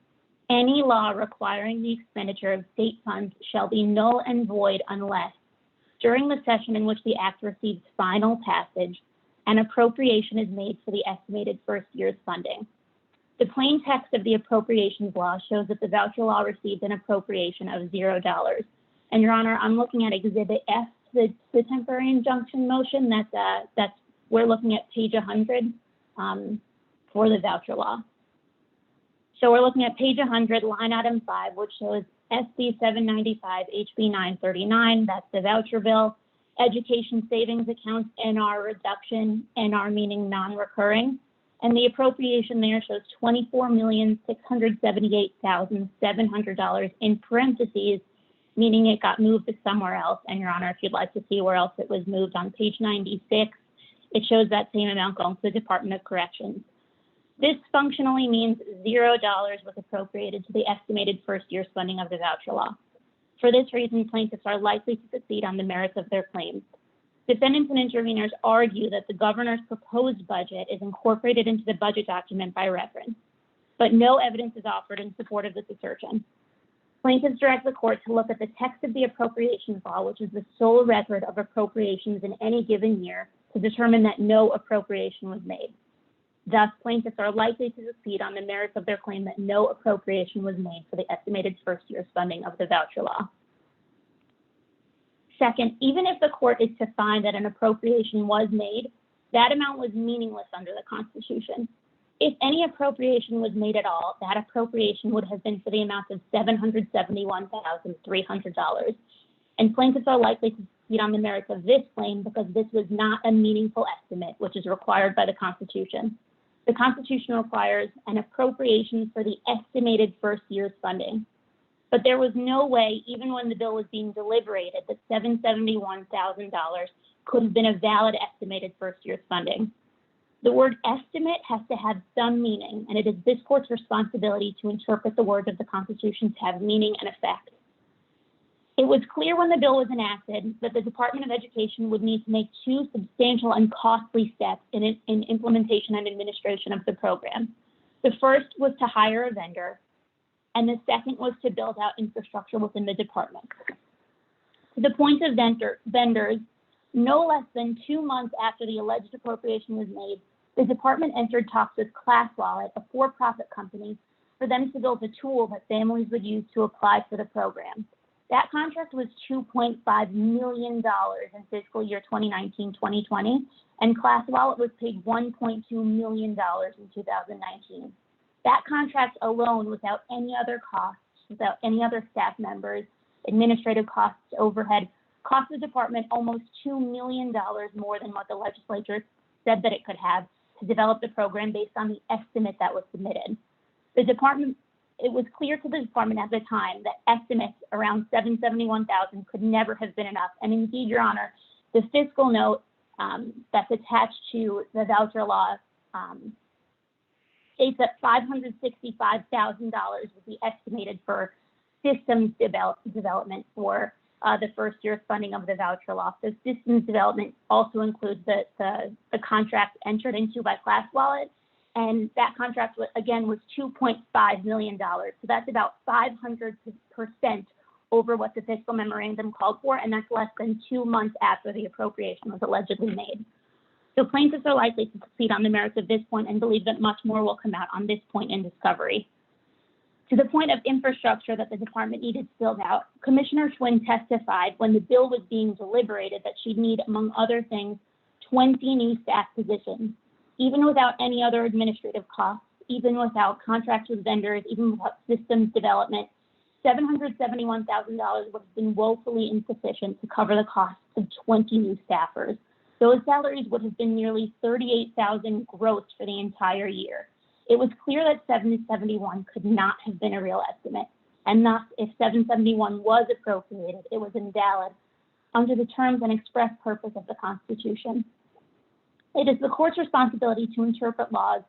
any law requiring the expenditure of state funds shall be null and void unless, during the session in which the act receives final passage, an appropriation is made for the estimated first year's funding. The plain text of the appropriations law shows that the voucher law received an appropriation of $0. And Your Honor, I'm looking at Exhibit F, the temporary injunction motion. We're looking at page 100 for the voucher law. So we're looking at page 100, line item 5, which shows SB 795, HB 939. That's the voucher bill. Education savings accounts, NR reduction, NR meaning non-recurring. And the appropriation there shows $24,678,700 in parentheses, meaning it got moved to somewhere else. And Your Honor, if you'd like to see where else it was moved on page 96, it shows that same amount going to the Department of Corrections. This functionally means $0 was appropriated to the estimated first year's funding of the voucher law. For this reason, plaintiffs are likely to succeed on the merits of their claims. Defendants and interveners argue that the governor's proposed budget is incorporated into the budget document by reference, but no evidence is offered in support of this assertion. Plaintiffs direct the court to look at the text of the appropriations law, which is the sole record of appropriations in any given year, to determine that no appropriation was made. Thus, plaintiffs are likely to succeed on the merits of their claim that no appropriation was made for the estimated first year's funding of the voucher law. Second, even if the court is to find that an appropriation was made, that amount was meaningless under the Constitution. If any appropriation was made at all, that appropriation would have been for the amount of $771,300. And plaintiffs are likely to succeed on the merits of this claim because this was not a meaningful estimate, which is required by the Constitution. The Constitution requires an appropriation for the estimated first year's funding. But there was no way, even when the bill was being deliberated, that $771,000 could have been a valid estimated first year's funding. The word estimate has to have some meaning, and it is this court's responsibility to interpret the words of the Constitution to have meaning and effect. It was clear when the bill was enacted that the Department of Education would need to make two substantial and costly steps in implementation and administration of the program. The first was to hire a vendor, and the second was to build out infrastructure within the department. To the point of vendors, no less than 2 months after the alleged appropriation was made, the department entered talks with ClassWallet, a for-profit company, for them to build a tool that families would use to apply for the program. That contract was $2.5 million in fiscal year 2019-2020, and ClassWallet was paid $1.2 million in 2019. That contract alone, without any other costs, without any other staff members, administrative costs, overhead, cost the department almost $2 million more than what the legislature said that it could have to develop the program based on the estimate that was submitted. It was clear to the department at the time that estimates around $771,000 could never have been enough. And indeed, Your Honor, the fiscal note that's attached to the voucher law states that $565,000 would be estimated for systems development for the first year's funding of the voucher law. So systems development also includes the contract entered into by ClassWallet, and that contract again was $2.5 million. So that's about 500% over what the fiscal memorandum called for, and that's less than 2 months after the appropriation was allegedly made. So plaintiffs are likely to succeed on the merits of this point and believe that much more will come out on this point in discovery. To the point of infrastructure that the department needed to build out, Commissioner Schwinn testified when the bill was being deliberated that she'd need, among other things, 20 new staff positions, even without any other administrative costs, even without contracts with vendors, even without systems development. $771,000 would have been woefully insufficient to cover the costs of 20 new staffers. Those salaries would have been nearly $38,000 gross for the entire year. It was clear that 771 could not have been a real estimate, and thus, if 771 was appropriated, it was invalid under the terms and express purpose of the Constitution. It is the court's responsibility to interpret laws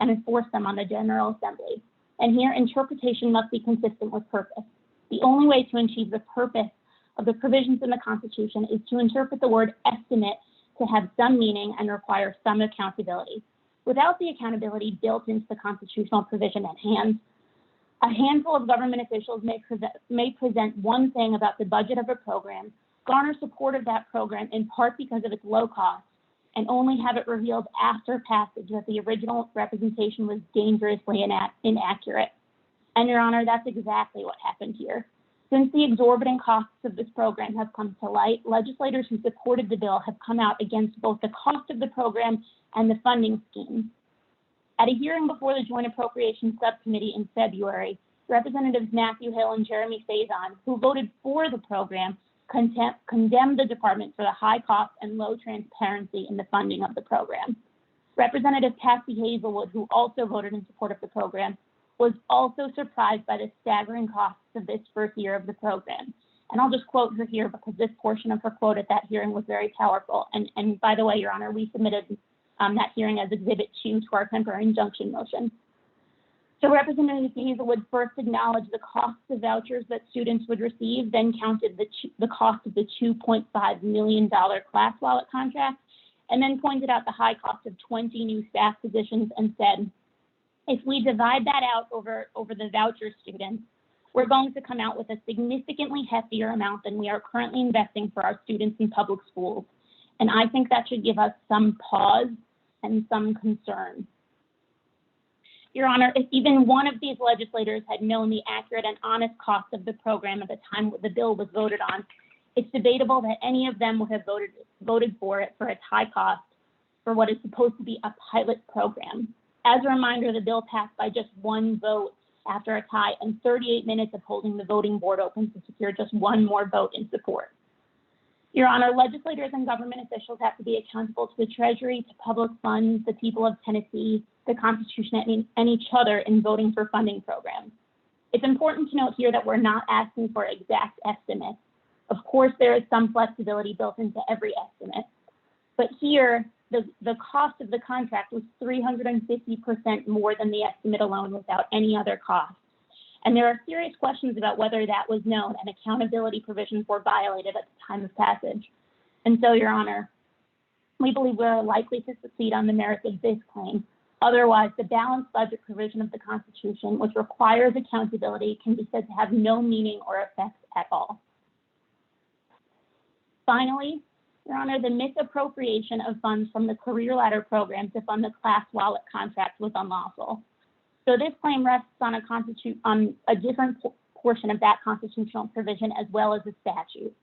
and enforce them on the General Assembly, and here interpretation must be consistent with purpose. The only way to achieve the purpose of the provisions in the Constitution is to interpret the word estimate to have some meaning and require some accountability. Without the accountability built into the constitutional provision at hand, a handful of government officials may present one thing about the budget of a program, garner support of that program in part because of its low cost, and only have it revealed after passage that the original representation was dangerously inaccurate. And Your Honor, that's exactly what happened here. Since the exorbitant costs of this program have come to light, legislators who supported the bill have come out against both the cost of the program and the funding scheme. At a hearing before the Joint Appropriations Subcommittee in February, Representatives Matthew Hill and Jeremy Faison, who voted for the program, condemned the department for the high cost and low transparency in the funding of the program. Representative Patsy Hazelwood, who also voted in support of the program, was also surprised by the staggering costs of this first year of the program. And I'll just quote her here because this portion of her quote at that hearing was very powerful. And by the way, Your Honor, we submitted that hearing as Exhibit 2 to our temporary injunction motion. So Representative Hazelwood first acknowledged the cost of vouchers that students would receive, then counted the cost of the $2.5 million class wallet contract, and then pointed out the high cost of 20 new staff positions and said, if we divide that out over the voucher students, we're going to come out with a significantly heftier amount than we are currently investing for our students in public schools. And I think that should give us some pause and some concern. Your Honor, if even one of these legislators had known the accurate and honest cost of the program at the time the bill was voted on, it's debatable that any of them would have voted for it for its high cost for what is supposed to be a pilot program. As a reminder, the bill passed by just one vote after a tie and 38 minutes of holding the voting board open to secure just one more vote in support. Your Honor, legislators and government officials have to be accountable to the Treasury, to public funds, the people of Tennessee, the Constitution, and each other in voting for funding programs. It's important to note here that we're not asking for exact estimates. Of course, there is some flexibility built into every estimate, but here, the cost of the contract was 350% more than the estimate alone without any other cost. And there are serious questions about whether that was known and accountability provisions were violated at the time of passage. And so, Your Honor, we believe we're likely to succeed on the merits of this claim. Otherwise, the balanced budget provision of the Constitution, which requires accountability, can be said to have no meaning or effect at all. Finally, Your Honor, the misappropriation of funds from the Career Ladder program to fund the class wallet contract was unlawful. So this claim rests on a different portion of that constitutional provision as well as the statute.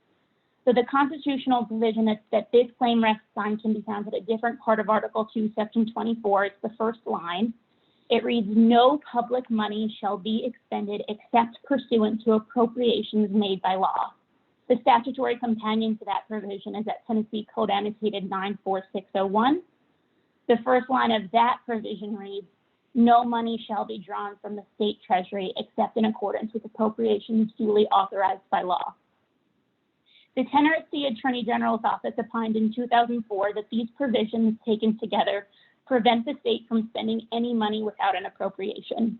So the constitutional provision that this claim rests on can be found at a different part of Article 2, Section 24. It's the first line. It reads, no public money shall be expended except pursuant to appropriations made by law. The statutory companion to that provision is at Tennessee Code Annotated 94601. The first line of that provision reads, no money shall be drawn from the state treasury except in accordance with appropriations duly authorized by law. The Tennessee Attorney General's Office opined in 2004 that these provisions taken together prevent the state from spending any money without an appropriation.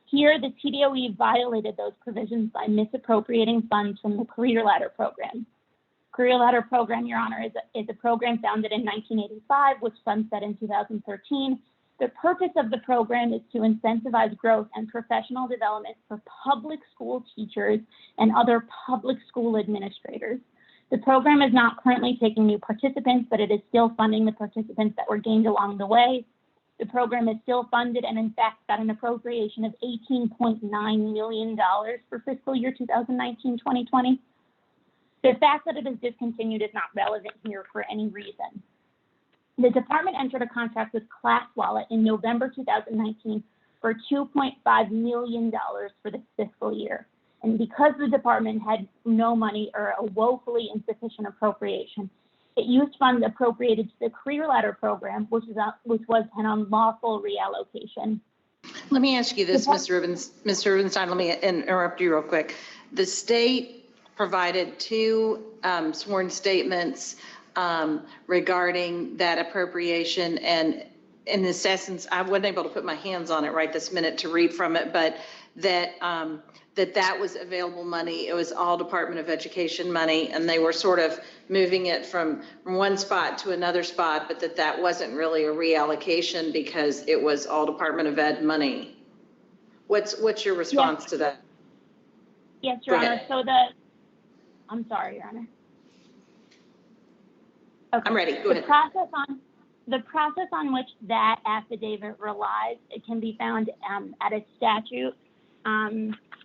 Here, the TDOE violated those provisions by misappropriating funds from the Career Ladder program. Career Ladder program, Your Honor, is a program founded in 1985, which sunset in 2013. The purpose of the program is to incentivize growth and professional development for public school teachers and other public school administrators. The program is not currently taking new participants, but it is still funding the participants that were gained along the way. The program is still funded and in fact got an appropriation of $18.9 million for fiscal year 2019-2020. The fact that it is discontinued is not relevant here for any reason. The department entered a contract with Class Wallet in November 2019 for $2.5 million for this fiscal year. And because the department had no money or a woefully insufficient appropriation, it used funds appropriated to the Career Ladder program, which was an unlawful reallocation. Let me ask you this, Mr. Rubenstein, let me interrupt you real quick. The state provided two sworn statements regarding that appropriation, and in this essence, I wasn't able to put my hands on it right this minute to read from it, but that was available money. It was all Department of Education money, and they were sort of moving it from one spot to another spot, but that wasn't really a reallocation because it was all Department of Ed money. What's your response to that? Yes, Your Honor. So I'm sorry, Your Honor. Okay. I'm ready. Go ahead. The process on which that affidavit relies, it can be found at a statute.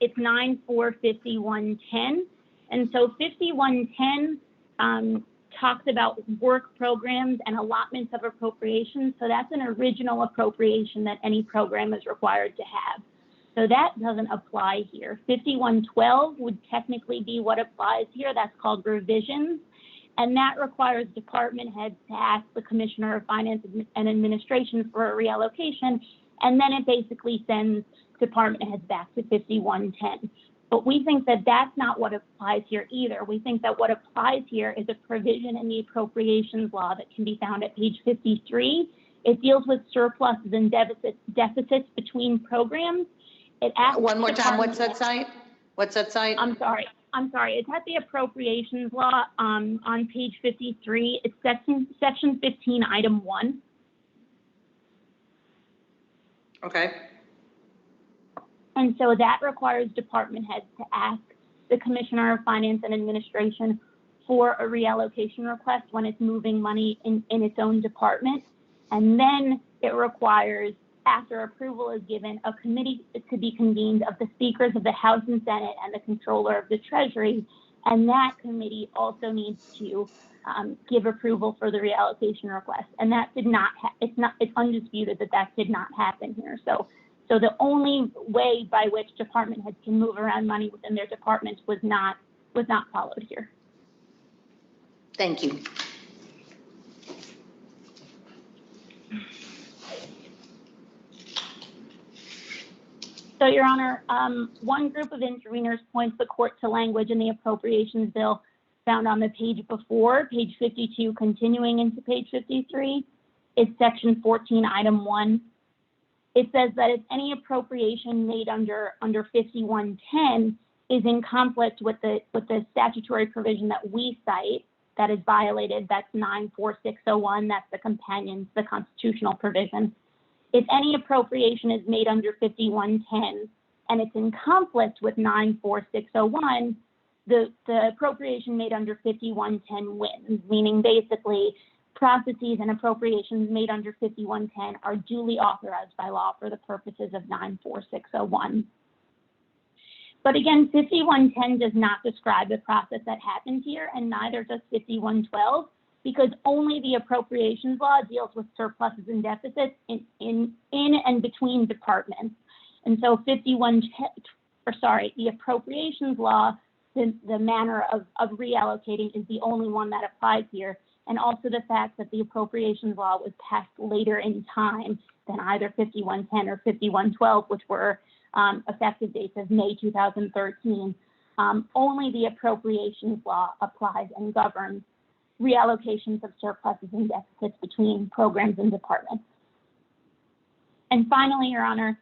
It's 945110. And so 5110 talks about work programs and allotments of appropriations. So that's an original appropriation that any program is required to have. So that doesn't apply here. 5112 would technically be what applies here. That's called revisions. And that requires department heads to ask the Commissioner of Finance and Administration for a reallocation, and then it basically sends department heads back to 5110. But we think that that's not what applies here either. We think that what applies here is a provision in the appropriations law that can be found at page 53 It deals with surpluses and deficits between programs. It asks One more time, departments- what's that site? What's that site? I'm sorry. It's at the appropriations law on page 53. It's section 15, item 1. Okay. And so that requires department heads to ask the Commissioner of Finance and Administration for a reallocation request when it's moving money in its own department. And then it requires, after approval is given, a committee to be convened of the speakers of the House and Senate and the Controller of the Treasury. And that committee also needs to give approval for the reallocation request. And that did not, it's undisputed that did not happen here. So the only way by which department heads can move around money within their departments was not followed here. Thank you. So, Your Honor, one group of interveners points the court to language in the appropriations bill found on the page before, page 52, continuing into page 53. It's section 14, item 1. It says that if any appropriation made under 5110 is in conflict with the statutory provision that we cite, that is violated, that's 94601, that's the companion, the constitutional provision. If any appropriation is made under 5110 and it's in conflict with 94601, the appropriation made under 5110 wins, meaning basically processes and appropriations made under 5110 are duly authorized by law for the purposes of 94601. But again, 5110 does not describe the process that happened here, and neither does 5112, because only the appropriations law deals with surpluses and deficits in and between departments. And so the appropriations law, the manner of reallocating is the only one that applies here. And also the fact that the appropriations law was passed later in time than either 5110 or 5112, which were effective dates of May 2013. Only the appropriations law applies and governs reallocations of surpluses and deficits between programs and departments. And finally, Your Honor,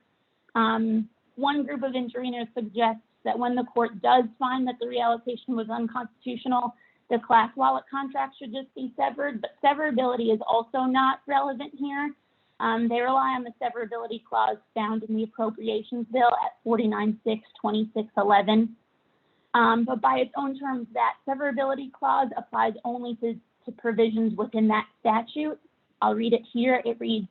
one group of interveners suggests that when the court does find that the reallocation was unconstitutional, the class wallet contract should just be severed, but severability is also not relevant here. They rely on the severability clause found in the appropriations bill at 49.6.2611. But by its own terms, that severability clause applies only to provisions within that statute. I'll read it here. It reads,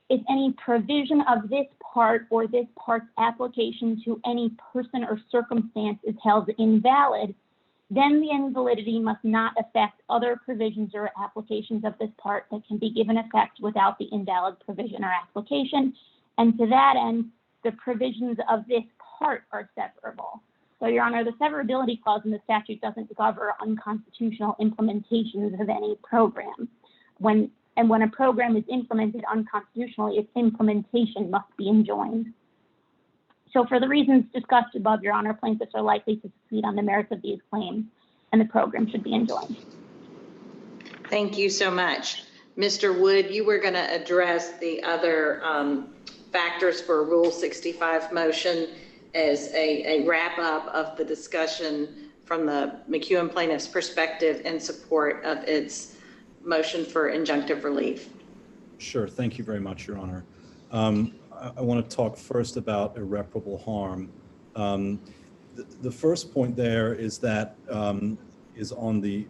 if any provision of this part or this part's application to any person or circumstance is held invalid, then the invalidity must not affect other provisions or applications of this part that can be given effect without the invalid provision or application. And to that end, the provisions of this part are severable. So, Your Honor, the severability clause in the statute doesn't cover unconstitutional implementations of any program. When a program is implemented unconstitutionally, its implementation must be enjoined. So for the reasons discussed above, Your Honor, plaintiffs are likely to succeed on the merits of these claims, and the program should be enjoined. Thank you so much. Mr. Wood, you were going to address the other factors for a Rule 65 motion as a wrap up of the discussion from the McEwen plaintiff's perspective in support of its motion for injunctive relief. Sure. Thank you very much, Your Honor. I want to talk first about irreparable harm. The first point there is that is on the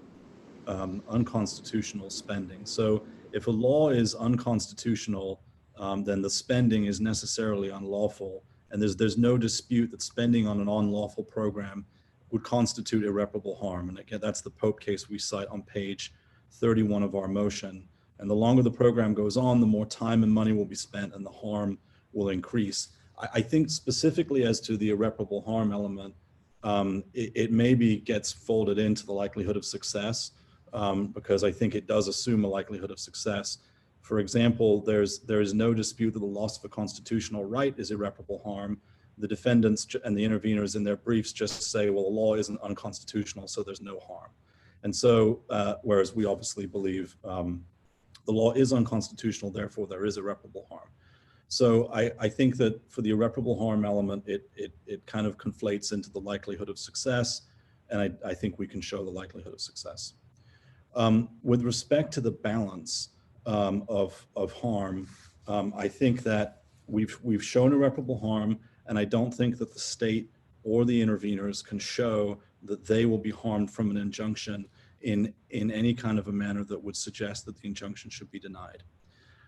unconstitutional spending. So if a law is unconstitutional, then the spending is necessarily unlawful. And there's no dispute that spending on an unlawful program would constitute irreparable harm. And again, that's the Pope case we cite on page 31 of our motion. And the longer the program goes on, the more time and money will be spent and the harm will increase. I think specifically as to the irreparable harm element, it maybe gets folded into the likelihood of success because I think it does assume a likelihood of success. For example, there is no dispute that the loss of a constitutional right is irreparable harm. The defendants and the interveners in their briefs just say, well, the law isn't unconstitutional, so there's no harm. And so, whereas we obviously believe The law is unconstitutional, therefore there is irreparable harm. So I think that for the irreparable harm element, it kind of conflates into the likelihood of success, and I think we can show the likelihood of success. With respect to the balance of harm, I think that we've shown irreparable harm, and I don't think that the state or the interveners can show that they will be harmed from an injunction in any kind of a manner that would suggest that the injunction should be denied.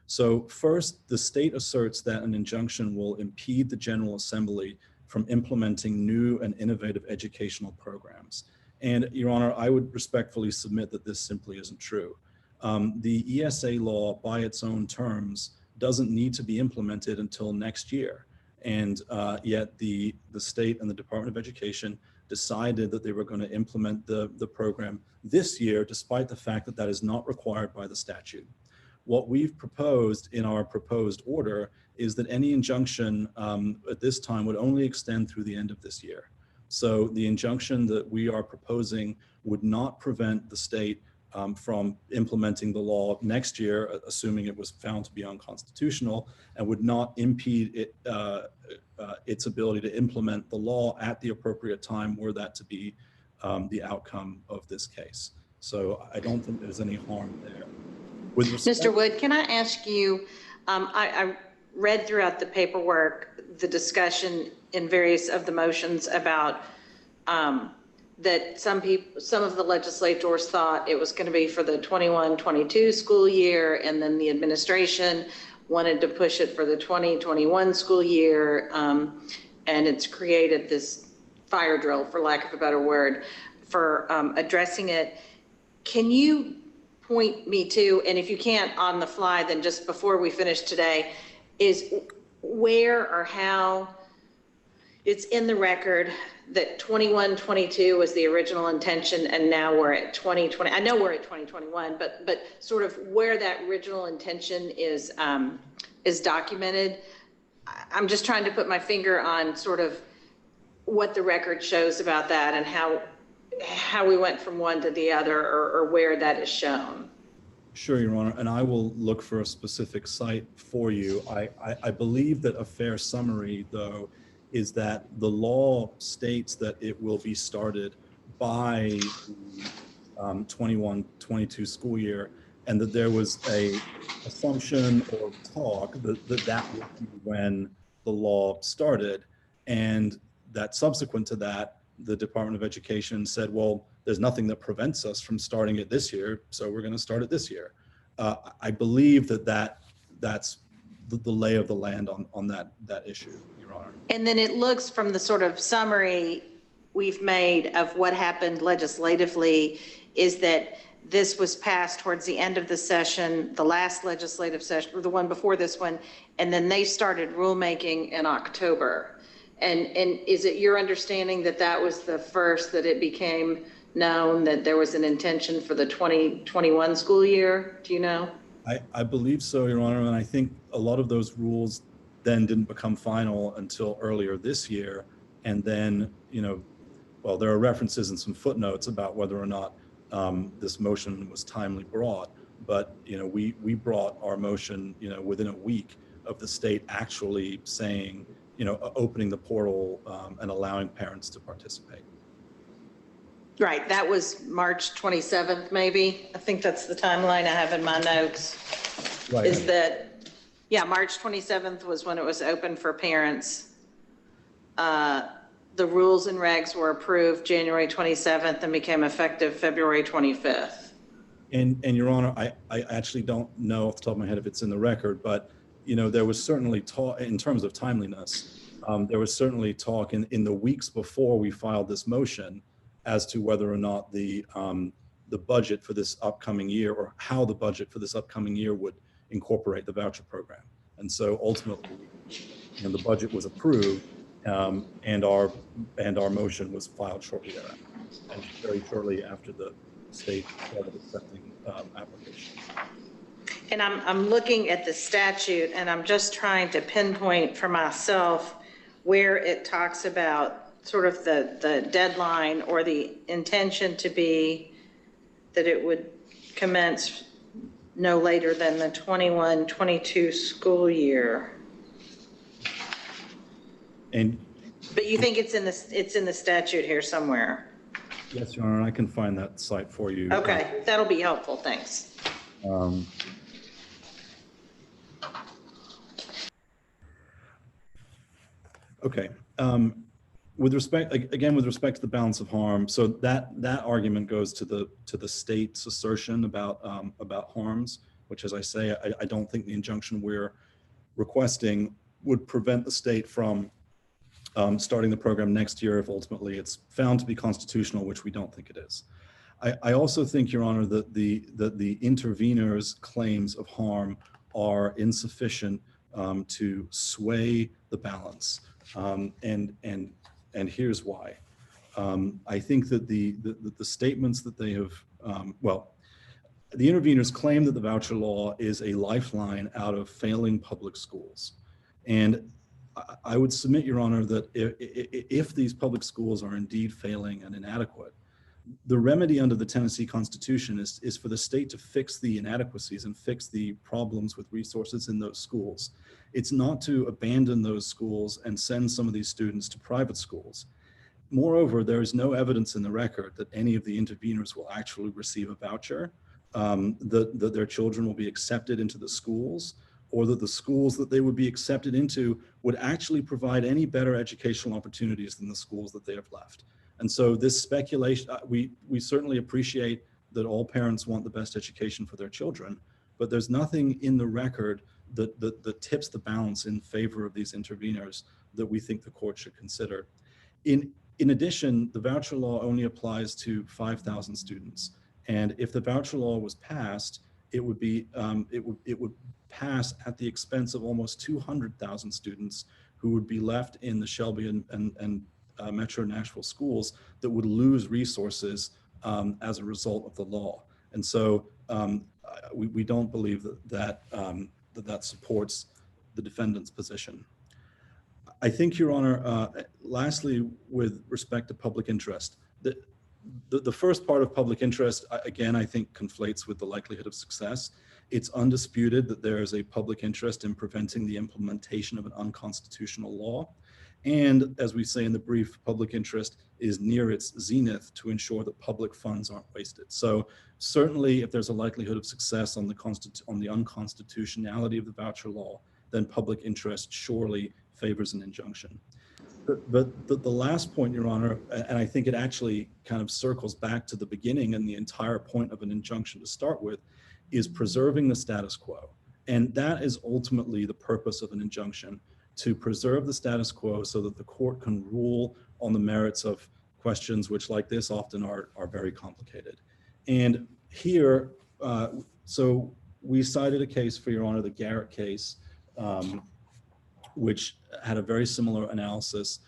So first, the state asserts that an injunction will impede the General Assembly from implementing new and innovative educational programs. And Your Honor, I would respectfully submit that this simply isn't true. The ESA law, by its own terms, doesn't need to be implemented until next year. And yet the state and the Department of Education decided that they were going to implement the program this year, despite the fact that that is not required by the statute. What we've proposed in our proposed order is that any injunction at this time would only extend through the end of this year. So the injunction that we are proposing would not prevent the state from implementing the law next year, assuming it was found to be unconstitutional, and would not impede its ability to implement the law at the appropriate time were that to be the outcome of this case. So I don't think there's any harm there. Mr. Wood, can I ask you, I read throughout the paperwork, the discussion in various of the motions about that some of the legislators thought it was going to be for the 21-22 school year, and then the administration wanted to push it for the 20-21 school year, and it's created this fire drill, for lack of a better word, for addressing it. Can you point me to, and if you can't on the fly, then just before we finish today, is where or how it's in the record that 21-22 was the original intention, and now we're at 2020. I know we're at 2021, but sort of where that original intention is documented. I'm just trying to put my finger on sort of what the record shows about that and how we went from one to the other, or where that is shown. Sure, Your Honor, and I will look for a specific site for you. I believe that a fair summary, though, is that the law states that it will be started by the 21-22 school year, and that there was a assumption or talk that that would be when the law started, and that subsequent to that, the Department of Education said, well, there's nothing that prevents us from starting it this year, so we're going to start it this year. I believe that's the lay of the land on that issue, Your Honor. And then it looks from the sort of summary we've made of what happened legislatively is that this was passed towards the end of the session, the last legislative session, or the one before this one, and then they started rulemaking in October. And is it your understanding that that was the first that it became known that there was an intention for the 2021 school year? Do you know? I believe so, Your Honor, and I think a lot of those rules then didn't become final until earlier this year. And then, well, there are references and some footnotes about whether or not this motion was timely brought, but, we brought our motion, within a week of the state actually saying, opening the portal and allowing parents to participate. Right, that was March 27th, maybe. I think that's the timeline I have in my notes. Right. Is that, yeah, March 27th was when it was open for parents. The rules and regs were approved January 27th and became effective February 25th. And Your Honor, I actually don't know off the top of my head if it's in the record, but there was certainly talk in terms of timeliness. There was certainly talk in the weeks before we filed this motion as to whether or not the budget for this upcoming year, or how the budget for this upcoming year would incorporate the voucher program. And so ultimately, the budget was approved, and our motion was filed shortly thereafter, and very shortly after the state started accepting applications. And I'm looking at the statute, and I'm just trying to pinpoint for myself where it talks about sort of the deadline or the intention to be that it would commence no later than the 21-22 school year. And But you think it's in the statute here somewhere? yes, Your Honor, I can find that site for you. Okay, that'll be helpful, thanks. Okay. With respect, again, with respect to the balance of harm, so that argument goes to the state's assertion about harms, which, as I say, I don't think the injunction we're requesting would prevent the state from starting the program next year if ultimately it's found to be constitutional, which we don't think it is. I also think, Your Honor, that the intervener's claims of harm are insufficient to sway the balance, and here's why. I think that the statements that they have, the interveners claim that the voucher law is a lifeline out of failing public schools. And I would submit, Your Honor, that if these public schools are indeed failing and inadequate, the remedy under the Tennessee Constitution is for the state to fix the inadequacies and fix the problems with resources in those schools. It's not to abandon those schools and send some of these students to private schools. Moreover, there is no evidence in the record that any of the interveners will actually receive a voucher, that their children will be accepted into the schools, or that the schools that they would be accepted into would actually provide any better educational opportunities than the schools that they have left. And so this speculation, we certainly appreciate that all parents want the best education for their children, but there's nothing in the record that tips the balance in favor of these interveners that we think the court should consider. In addition, the voucher law only applies to 5,000 students. And if the voucher law was passed, it would pass at the expense of almost 200,000 students who would be left in the Shelby and Metro Nashville schools that would lose resources as a result of the law. And so we don't believe that supports the defendant's position. I think, Your Honor, lastly, with respect to public interest, the first part of public interest, again, I think conflates with the likelihood of success. It's undisputed that there is a public interest in preventing the implementation of an unconstitutional law. And as we say in the brief, public interest is near its zenith to ensure that public funds aren't wasted. So certainly if there's a likelihood of success on the unconstitutionality of the voucher law, then public interest surely favors an injunction. But the last point, Your Honor, and I think it actually kind of circles back to the beginning and the entire point of an injunction to start with, is preserving the status quo. And that is ultimately the purpose of an injunction, to preserve the status quo so that the court can rule on the merits of questions which, like this, often are very complicated. And here, so we cited a case, for Your Honor, the Garrett case, which had a very similar analysis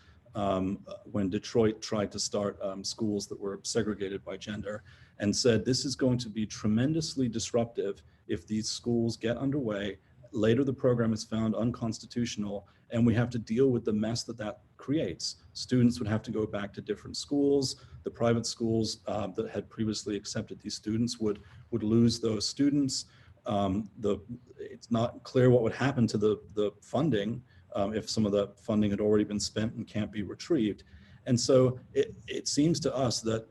when Detroit tried to start schools that were segregated by gender, and said this is going to be tremendously disruptive if these schools get underway. Later, the program is found unconstitutional, and we have to deal with the mess that creates. Students would have to go back to different schools. The private schools that had previously accepted these students would lose those students. It's not clear what would happen to the funding if some of the funding had already been spent and can't be retrieved. And so it seems to us that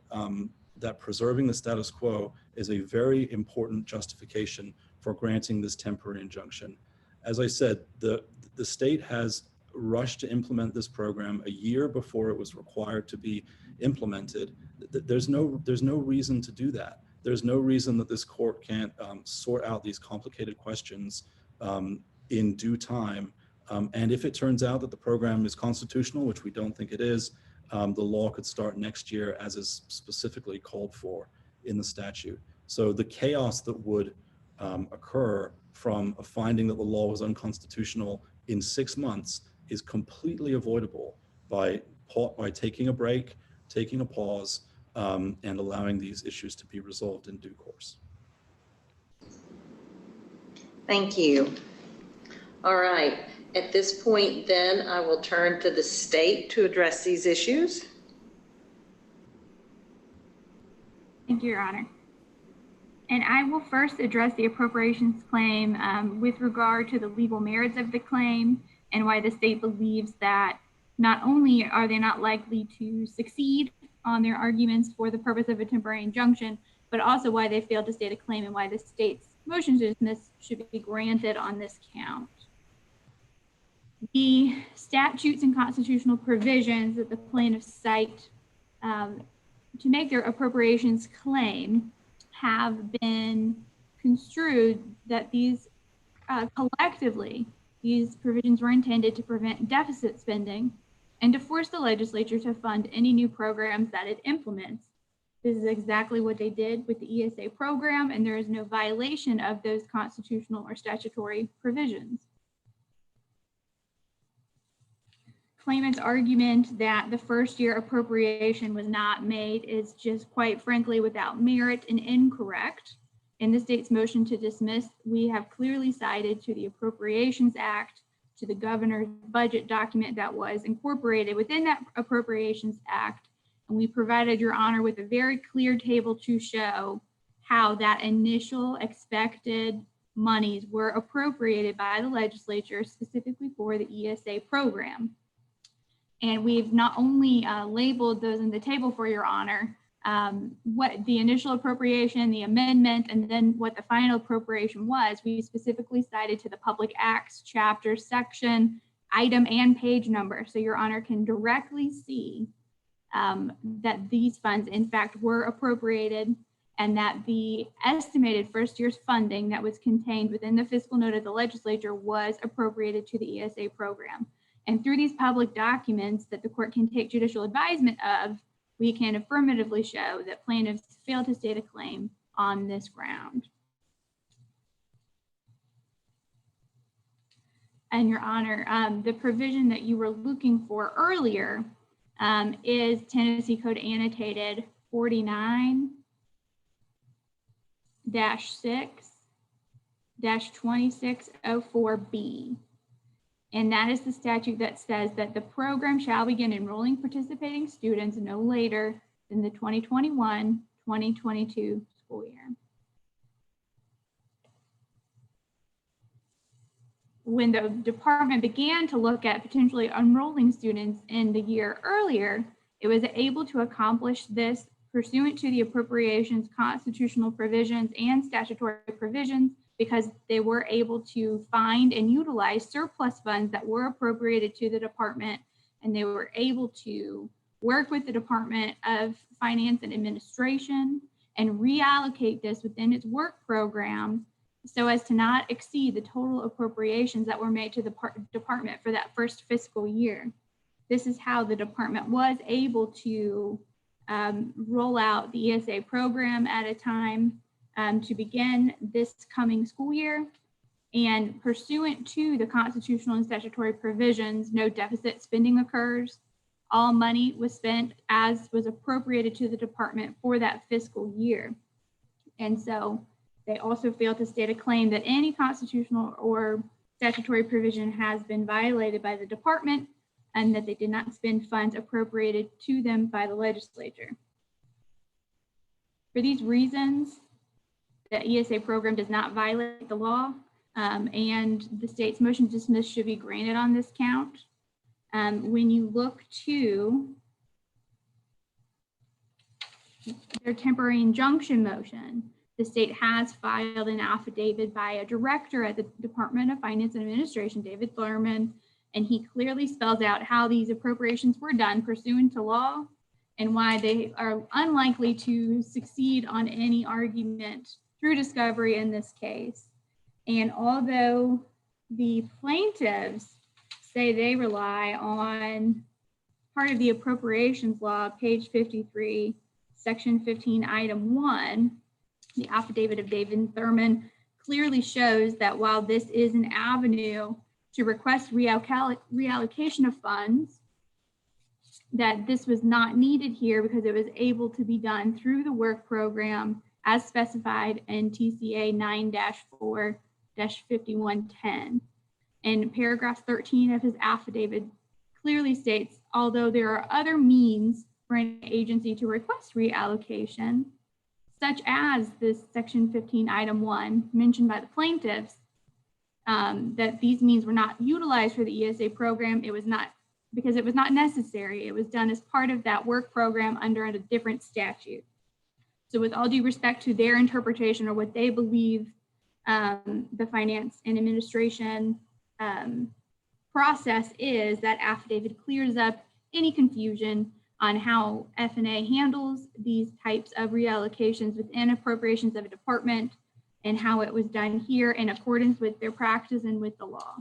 that preserving the status quo is a very important justification for granting this temporary injunction. As I said, the state has rushed to implement this program a year before it was required to be implemented. There's no reason to do that. There's no reason that this court can't sort out these complicated questions in due time. And if it turns out that the program is constitutional, which we don't think it is, the law could start next year as is specifically called for in the statute. So the chaos that would occur from a finding that the law was unconstitutional in 6 months is completely avoidable by taking a break, taking a pause, and allowing these issues to be resolved in due course. Thank you. All right. At this point, then, I will turn to the state to address these issues. Thank you, Your Honor. And I will first address the appropriations claim with regard to the legal merits of the claim and why the state believes that not only are they not likely to succeed on their arguments for the purpose of a temporary injunction, but also why they failed to state a claim and why the state's motion to dismiss should be granted on this count. The statutes and constitutional provisions that the plaintiffs cite to make their appropriations claim have been construed that these collectively, these provisions were intended to prevent deficit spending and to force the legislature to fund any new programs that it implements. This is exactly what they did with the ESA program, and there is no violation of those constitutional or statutory provisions. Claimant's argument that the first year appropriation was not made is just quite frankly without merit and incorrect. In the state's motion to dismiss, we have clearly cited to the Appropriations Act, to the governor's budget document that was incorporated within that Appropriations Act, and we provided your honor with a very clear table to show how that initial expected monies were appropriated by the legislature specifically for the ESA program. And we've not only labeled those in the table for your honor, what the initial appropriation, the amendment, and then what the final appropriation was, we specifically cited to the Public Acts chapter, section, item, and page number. So your honor can directly see that these funds in fact were appropriated and that the estimated first year's funding that was contained within the fiscal note of the legislature was appropriated to the ESA program. And through these public documents that the court can take judicial advisement of, we can affirmatively show that plaintiffs failed to state a claim on this ground. And your honor, the provision that you were looking for earlier is Tennessee Code Annotated 49-6-2604B. And that is the statute that says that the program shall begin enrolling participating students no later than the 2021-2022 school year. When the department began to look at potentially enrolling students in the year earlier, it was able to accomplish this pursuant to the appropriations, constitutional provisions, and statutory provisions because they were able to find and utilize surplus funds that were appropriated to the department, and they were able to work with the Department of Finance and Administration and reallocate this within its work program so as to not exceed the total appropriations that were made to the department for that first fiscal year. This is how the department was able to roll out the ESA program at a time to begin this coming school year. And pursuant to the constitutional and statutory provisions, no deficit spending occurs. All money was spent as was appropriated to the department for that fiscal year. And so they also failed to state a claim that any constitutional or statutory provision has been violated by the department and that they did not spend funds appropriated to them by the legislature. For these reasons, the ESA program does not violate the law, and the state's motion to dismiss should be granted on this count. When you look to their temporary injunction motion, the state has filed an affidavit by a director at the Department of Finance and Administration, David Thurman, and he clearly spells out how these appropriations were done pursuant to law and why they are unlikely to succeed on any argument through discovery in this case. And although the plaintiffs say they rely on part of the appropriations law, page 53, section 15, item 1, the affidavit of David Thurman clearly shows that while this is an avenue to request reallocation of funds, that this was not needed here because it was able to be done through the work program as specified in TCA 9-4-5110. And paragraph 13 of his affidavit clearly states, although there are other means for an agency to request reallocation, such as this section 15, item 1 mentioned by the plaintiffs, that these means were not utilized for the ESA program. It was not because it was not necessary. It was done as part of that work program under a different statute. So with all due respect to their interpretation or what they believe the finance and administration process is, that affidavit clears up any confusion on how F&A handles these types of reallocations within appropriations of a department and how it was done here in accordance with their practice and with the law.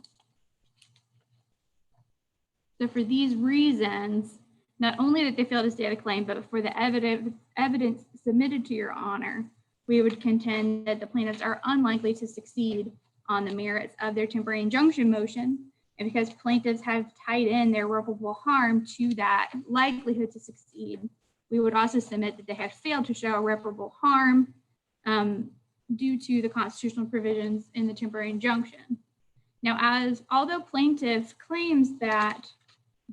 So for these reasons, not only that they failed to state a claim, but for the evidence submitted to your honor, we would contend that the plaintiffs are unlikely to succeed on the merits of their temporary injunction motion. And because plaintiffs have tied in their irreparable harm to that likelihood to succeed, we would also submit that they have failed to show irreparable harm due to the constitutional provisions in the temporary injunction. Now, although plaintiff claims that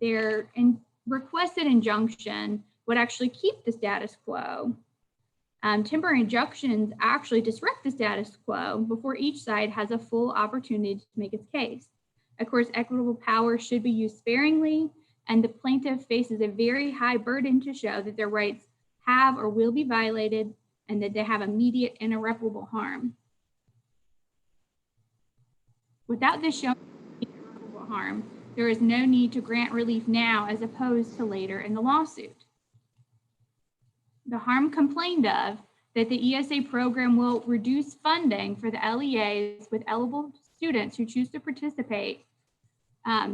their requested injunction would actually keep the status quo, temporary injunctions actually disrupt the status quo before each side has a full opportunity to make its case. Of course, equitable power should be used sparingly, and the plaintiff faces a very high burden to show that their rights have or will be violated and that they have immediate and irreparable harm. Without this showing irreparable harm, there is no need to grant relief now as opposed to later in the lawsuit. The harm complained of, that the ESA program will reduce funding for the LEAs with eligible students who choose to participate,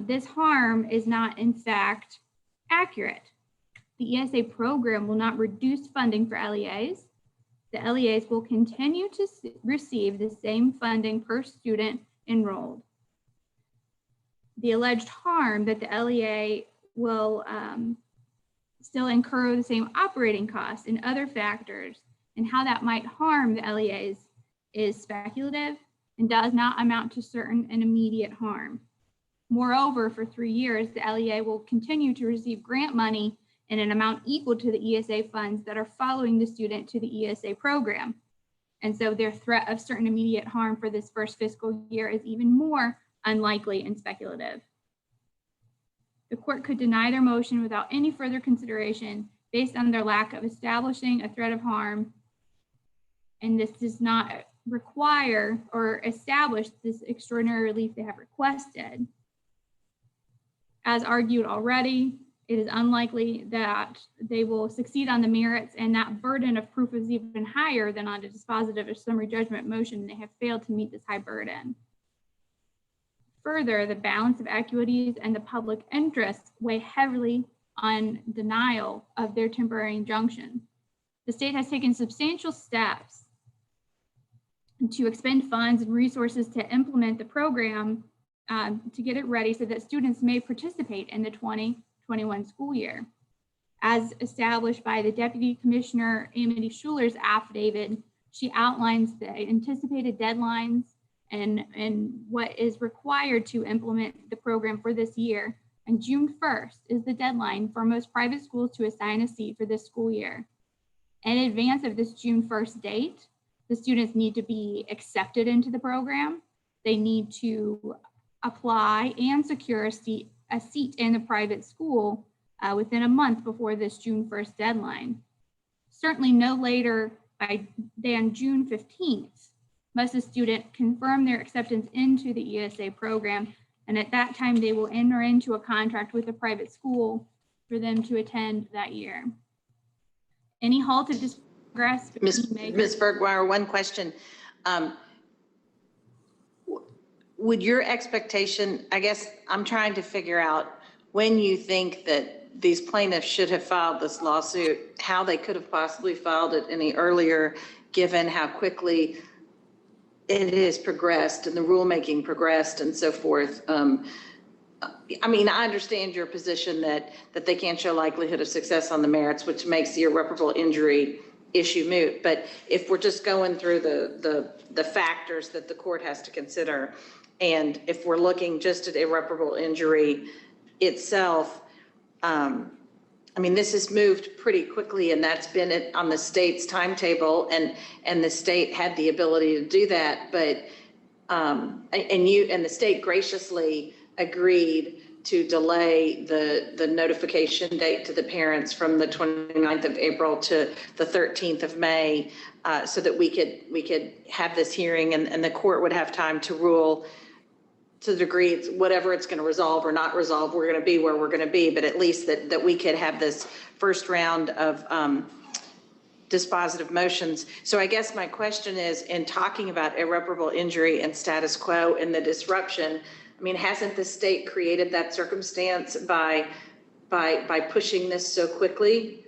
this harm is not in fact accurate. The ESA program will not reduce funding for LEAs. The LEAs will continue to receive the same funding per student enrolled. The alleged harm that the LEA will still incur the same operating costs and other factors, and how that might harm the LEAs is speculative and does not amount to certain and immediate harm. Moreover, for 3 years, the LEA will continue to receive grant money in an amount equal to the ESA funds that are following the student to the ESA program. And so their threat of certain immediate harm for this first fiscal year is even more unlikely and speculative. The court could deny their motion without any further consideration based on their lack of establishing a threat of harm, and this does not require or establish this extraordinary relief they have requested. As argued already, it is unlikely that they will succeed on the merits, and that burden of proof is even higher than on a dispositive or summary judgment motion. They have failed to meet this high burden. Further, the balance of equities and the public interest weigh heavily on denial of their temporary injunction. The state has taken substantial steps to expend funds and resources to implement the program to get it ready so that students may participate in the 2021 school year. As established by the Deputy Commissioner Amity Schuler's affidavit, she outlines the anticipated deadlines and what is required to implement the program for this year. And June 1st is the deadline for most private schools to assign a seat for this school year. In advance of this June 1st date, the students need to be accepted into the program. They need to apply and secure a seat in the private school within a month before this June 1st deadline. Certainly no later than June 15th must a student confirm their acceptance into the ESA program, and at that time they will enter into a contract with a private school for them to attend that year. Any halt of this progress? Ms. Bergweier, one question. Would your expectation, I guess I'm trying to figure out when you think that these plaintiffs should have filed this lawsuit, how they could have possibly filed it any earlier, given how quickly it has progressed and the rulemaking progressed and so forth. I mean, I understand your position that they can't show likelihood of success on the merits, which makes the irreparable injury issue moot. But if we're just going through the factors that the court has to consider, and if we're looking just at irreparable injury itself, I mean, this has moved pretty quickly, and that's been on the state's timetable, and the state had the ability to do that, but and the state graciously agreed to delay the notification date to the parents from the 29th of April to the 13th of May, so that we could have this hearing, and the court would have time to rule. To the degree it's whatever it's going to resolve or not resolve, we're going to be where we're going to be, but at least that we could have this first round of dispositive motions. So I guess my question is, in talking about irreparable injury and status quo and the disruption, I mean, hasn't the state created that circumstance by pushing this so quickly?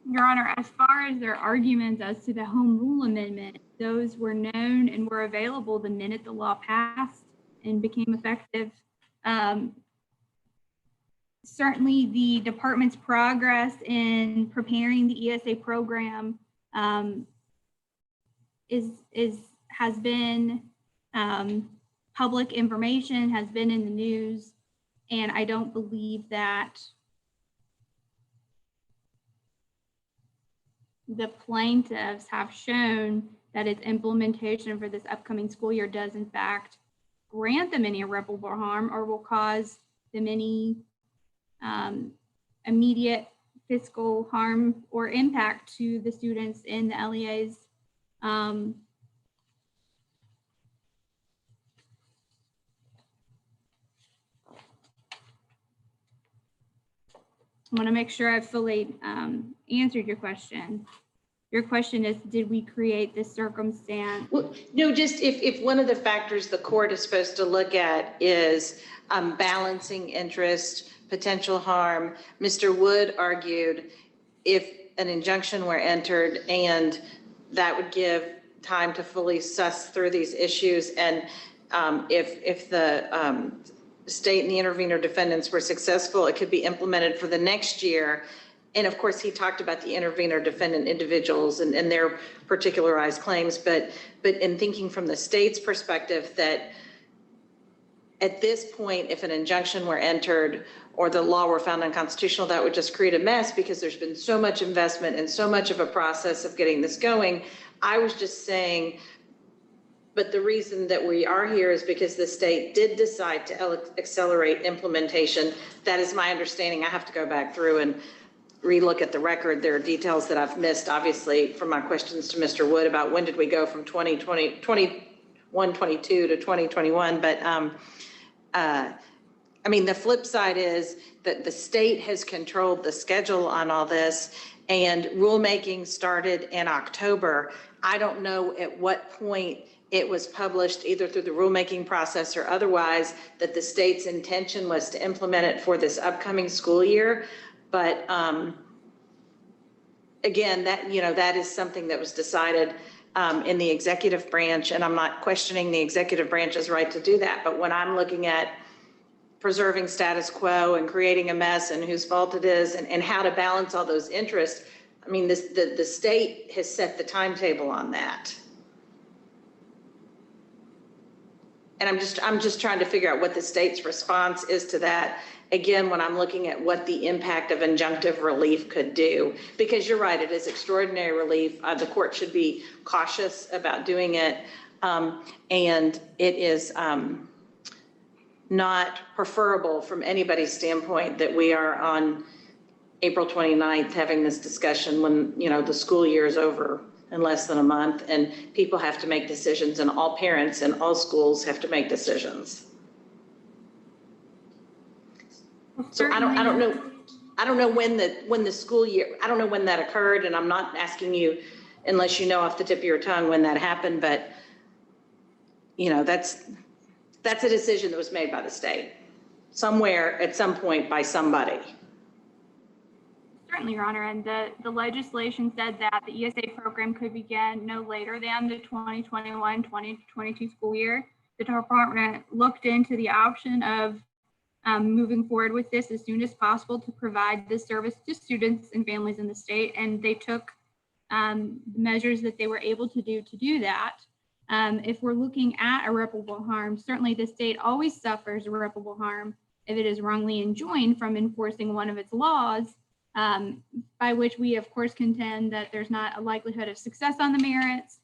Your Honor, as far as their arguments as to the home rule amendment, those were known and were available the minute the law passed and became effective. Certainly the department's progress in preparing the ESA program has been public information, has been in the news, and I don't believe that the plaintiffs have shown that its implementation for this upcoming school year does in fact grant them any irreparable harm or will cause them any immediate fiscal harm or impact to the students in the LEAs. I want to make sure I've fully answered your question. Your question is, did we create this circumstance? Well, no, just if one of the factors the court is supposed to look at is balancing interest, potential harm. Mr. Wood argued if an injunction were entered and that would give time to fully suss through these issues, and if the state and the intervener defendants were successful, it could be implemented for the next year. And of course, he talked about the intervener defendant individuals and their particularized claims, but in thinking from the state's perspective, that at this point, if an injunction were entered or the law were found unconstitutional, that would just create a mess because there's been so much investment and so much of a process of getting this going. I was just saying, but the reason that we are here is because the state did decide to accelerate implementation. That is my understanding. I have to go back through and relook at the record. There are details that I've missed, obviously, from my questions to Mr. Wood about when did we go from 21-22 to 2021. But I mean, the flip side is that the state has controlled the schedule on all this, and rulemaking started in October. I don't know at what point it was published, either through the rulemaking process or otherwise, that the state's intention was to implement it for this upcoming school year. But again, that is something that was decided in the executive branch, and I'm not questioning the executive branch's right to do that. But when I'm looking at preserving status quo and creating a mess and whose fault it is and how to balance all those interests, I mean, the state has set the timetable on that. And I'm just trying to figure out what the state's response is to that. Again, when I'm looking at what the impact of injunctive relief could do, because you're right, it is extraordinary relief. The court should be cautious about doing it. And it is not preferable from anybody's standpoint that we are on April 29th having this discussion when, the school year is over in less than a month and people have to make decisions, and all parents and all schools have to make decisions. So I don't know when the school year, I don't know when that occurred, and I'm not asking you unless you know off the tip of your tongue when that happened, but that's a decision that was made by the state somewhere at some point by somebody. Certainly, Your Honor, and the legislation said that the ESA program could begin no later than the 2021-2022 school year. The department looked into the option of moving forward with this as soon as possible to provide this service to students and families in the state, and they took measures that they were able to do that. If we're looking at irreparable harm, certainly the state always suffers irreparable harm if it is wrongly enjoined from enforcing one of its laws, by which we of course contend that there's not a likelihood of success on the merits.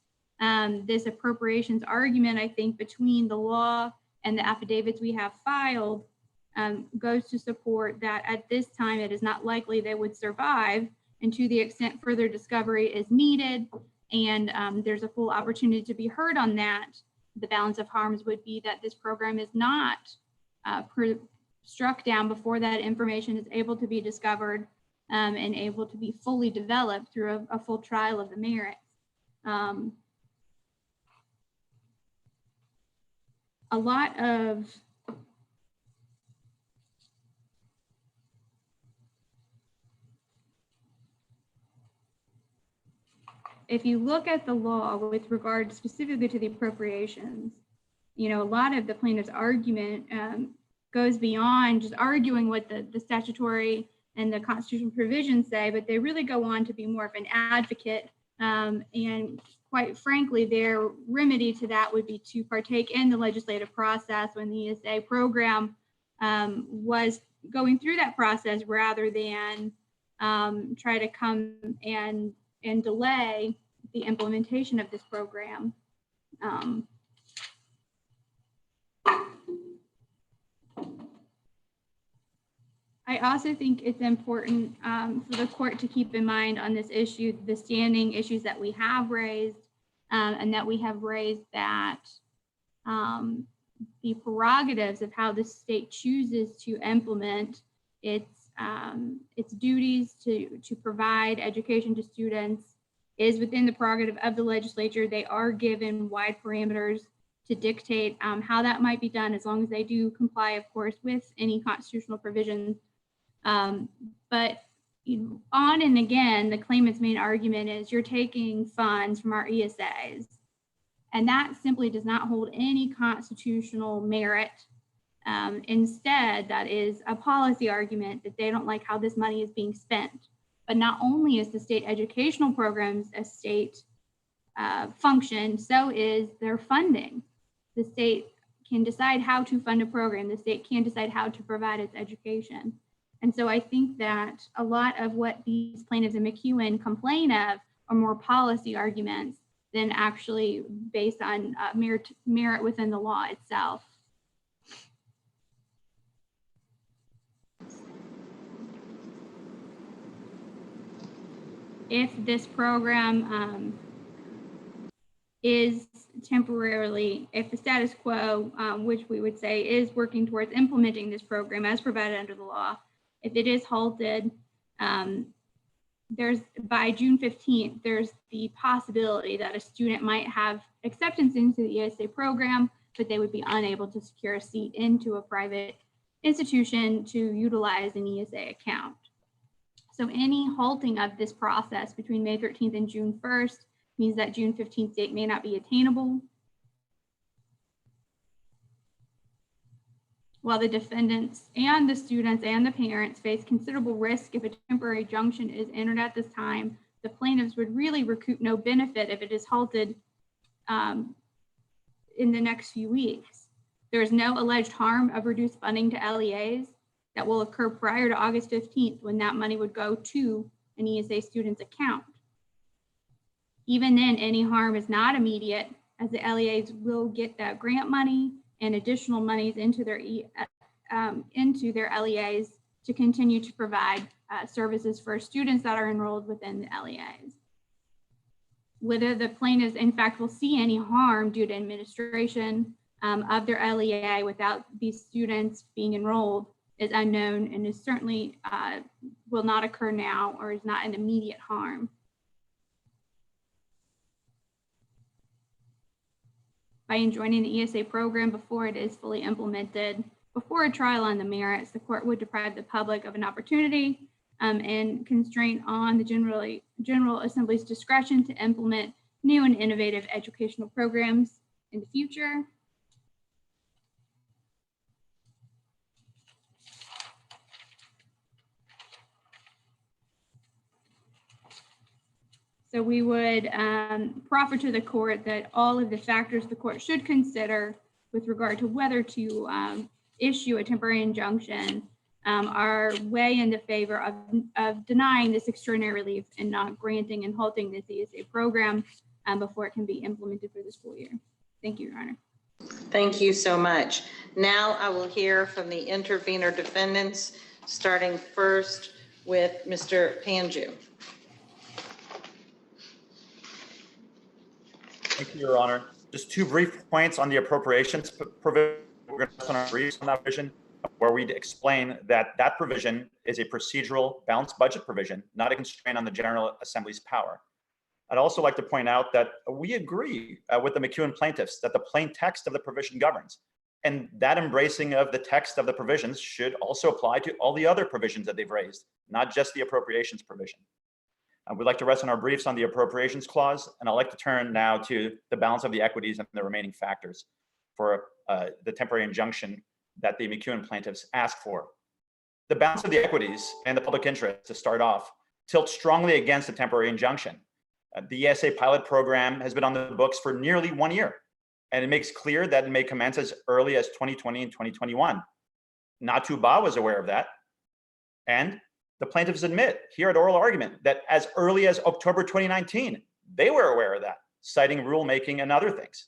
This appropriations argument, I think, between the law and the affidavits we have filed goes to support that at this time it is not likely they would survive, and to the extent further discovery is needed and there's a full opportunity to be heard on that, the balance of harms would be that this program is not struck down before that information is able to be discovered and able to be fully developed through a full trial of the merits. A lot of if you look at the law with regard specifically to the appropriations, you know, a lot of the plaintiff's argument goes beyond just arguing what the statutory and the constitutional provisions say, but they really go on to be more of an advocate. And quite frankly, their remedy to that would be to partake in the legislative process when the ESA program was going through that process, rather than try to come and delay the implementation of this program. I also think it's important for the court to keep in mind on this issue, the standing issues that we have raised, and that we have raised that the prerogatives of how the state chooses to implement its duties to provide education to students is within the prerogative of the legislature. They are given wide parameters to dictate how that might be done, as long as they do comply, of course, with any constitutional provisions. But you know, on and again, the claimant's main argument is you're taking funds from our ESAs, and that simply does not hold any constitutional merit. Instead, that is a policy argument that they don't like how this money is being spent. But not only is the state educational programs a state function, so is their funding. The state can decide how to fund a program. The state can decide how to provide its education. And so I think that a lot of what these plaintiffs in McEwen complain of are more policy arguments than actually based on merit within the law itself. If this program is temporarily, if the status quo, which we would say is working towards implementing this program as provided under the law, if it is halted, there's by June 15th, there's the possibility that a student might have acceptance into the ESA program, but they would be unable to secure a seat into a private institution to utilize an ESA account. So any halting of this process between May 13th and June 1st means that June 15th date may not be attainable. While the defendants and the students and the parents face considerable risk if a temporary injunction is entered at this time, the plaintiffs would really recoup no benefit if it is halted in the next few weeks. There is no alleged harm of reduced funding to LEAs that will occur prior to August 15th, when that money would go to an ESA student's account. Even then, any harm is not immediate, as the LEAs will get that grant money and additional monies into their LEAs to continue to provide services for students that are enrolled within the LEAs. Whether the plaintiffs in fact will see any harm due to administration of their LEA without these students being enrolled is unknown, and is certainly will not occur now, or is not an immediate harm. By enjoining the ESA program before it is fully implemented, before a trial on the merits, the court would deprive the public of an opportunity and constraint on the General Assembly's discretion to implement new and innovative educational programs in the future. So we would proffer to the court that all of the factors the court should consider with regard to whether to issue a temporary injunction are way in the favor of denying this extraordinary relief and not granting and halting this ESA program before it can be implemented for the school year. Thank you, Your Honor. Thank you so much. Now I will hear from the intervener defendants, starting first with Mr. Panju. Thank you, Your Honor. Just two brief points on the appropriations provision. We're going to touch on our briefs on that provision, where we explain that that provision is a procedural balanced budget provision, not a constraint on the General Assembly's power. I'd also like to point out that we agree with the McEwen plaintiffs that the plain text of the provision governs, and that embracing of the text of the provisions should also apply to all the other provisions that they've raised, not just the appropriations provision. We'd like to rest on our briefs on the appropriations clause, and I'd like to turn now to the balance of the equities and the remaining factors for the temporary injunction that the McEwen plaintiffs asked for. The balance of the equities and the public interest, to start off, tilt strongly against the temporary injunction. The ESA pilot program has been on the books for nearly 1 year, and it makes clear that it may commence as early as 2020 and 2021. Natu Ba was aware of that, and the plaintiffs admit here at oral argument that as early as October 2019, they were aware of that, citing rulemaking and other things.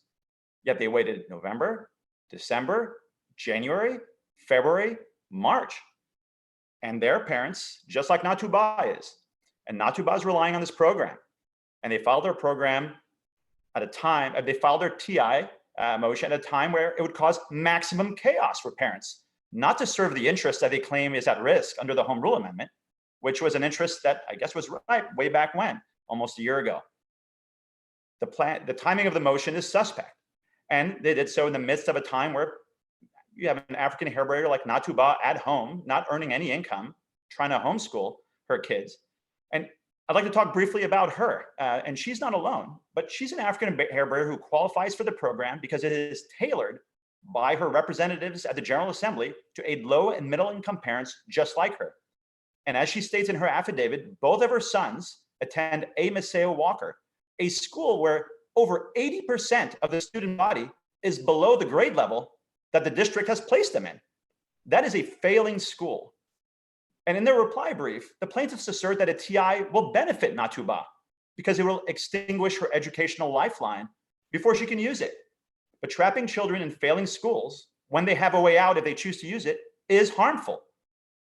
Yet they waited November, December, January, February, March. And their parents, just like Natu Ba is, and Natu Ba is relying on this program. And they filed their program at a time, they filed their TI motion at a time where it would cause maximum chaos for parents, not to serve the interest that they claim is at risk under the Home Rule Amendment, which was an interest that I guess was right way back when, almost a year ago. The timing of the motion is suspect. And they did so in the midst of a time where you have an African hair braider like Natu Ba at home, not earning any income, trying to homeschool her kids. And I'd like to talk briefly about her. And she's not alone, but she's an African hair braider who qualifies for the program because it is tailored by her representatives at the General Assembly to aid low and middle income parents just like her. And as she states in her affidavit, both of her sons attend A. Maceo Walker, a school where over 80% of the student body is below the grade level that the district has placed them in. That is a failing school. And in their reply brief, the plaintiffs assert that a TI will benefit Natu Ba because it will extinguish her educational lifeline before she can use it. But trapping children in failing schools, when they have a way out if they choose to use it, is harmful.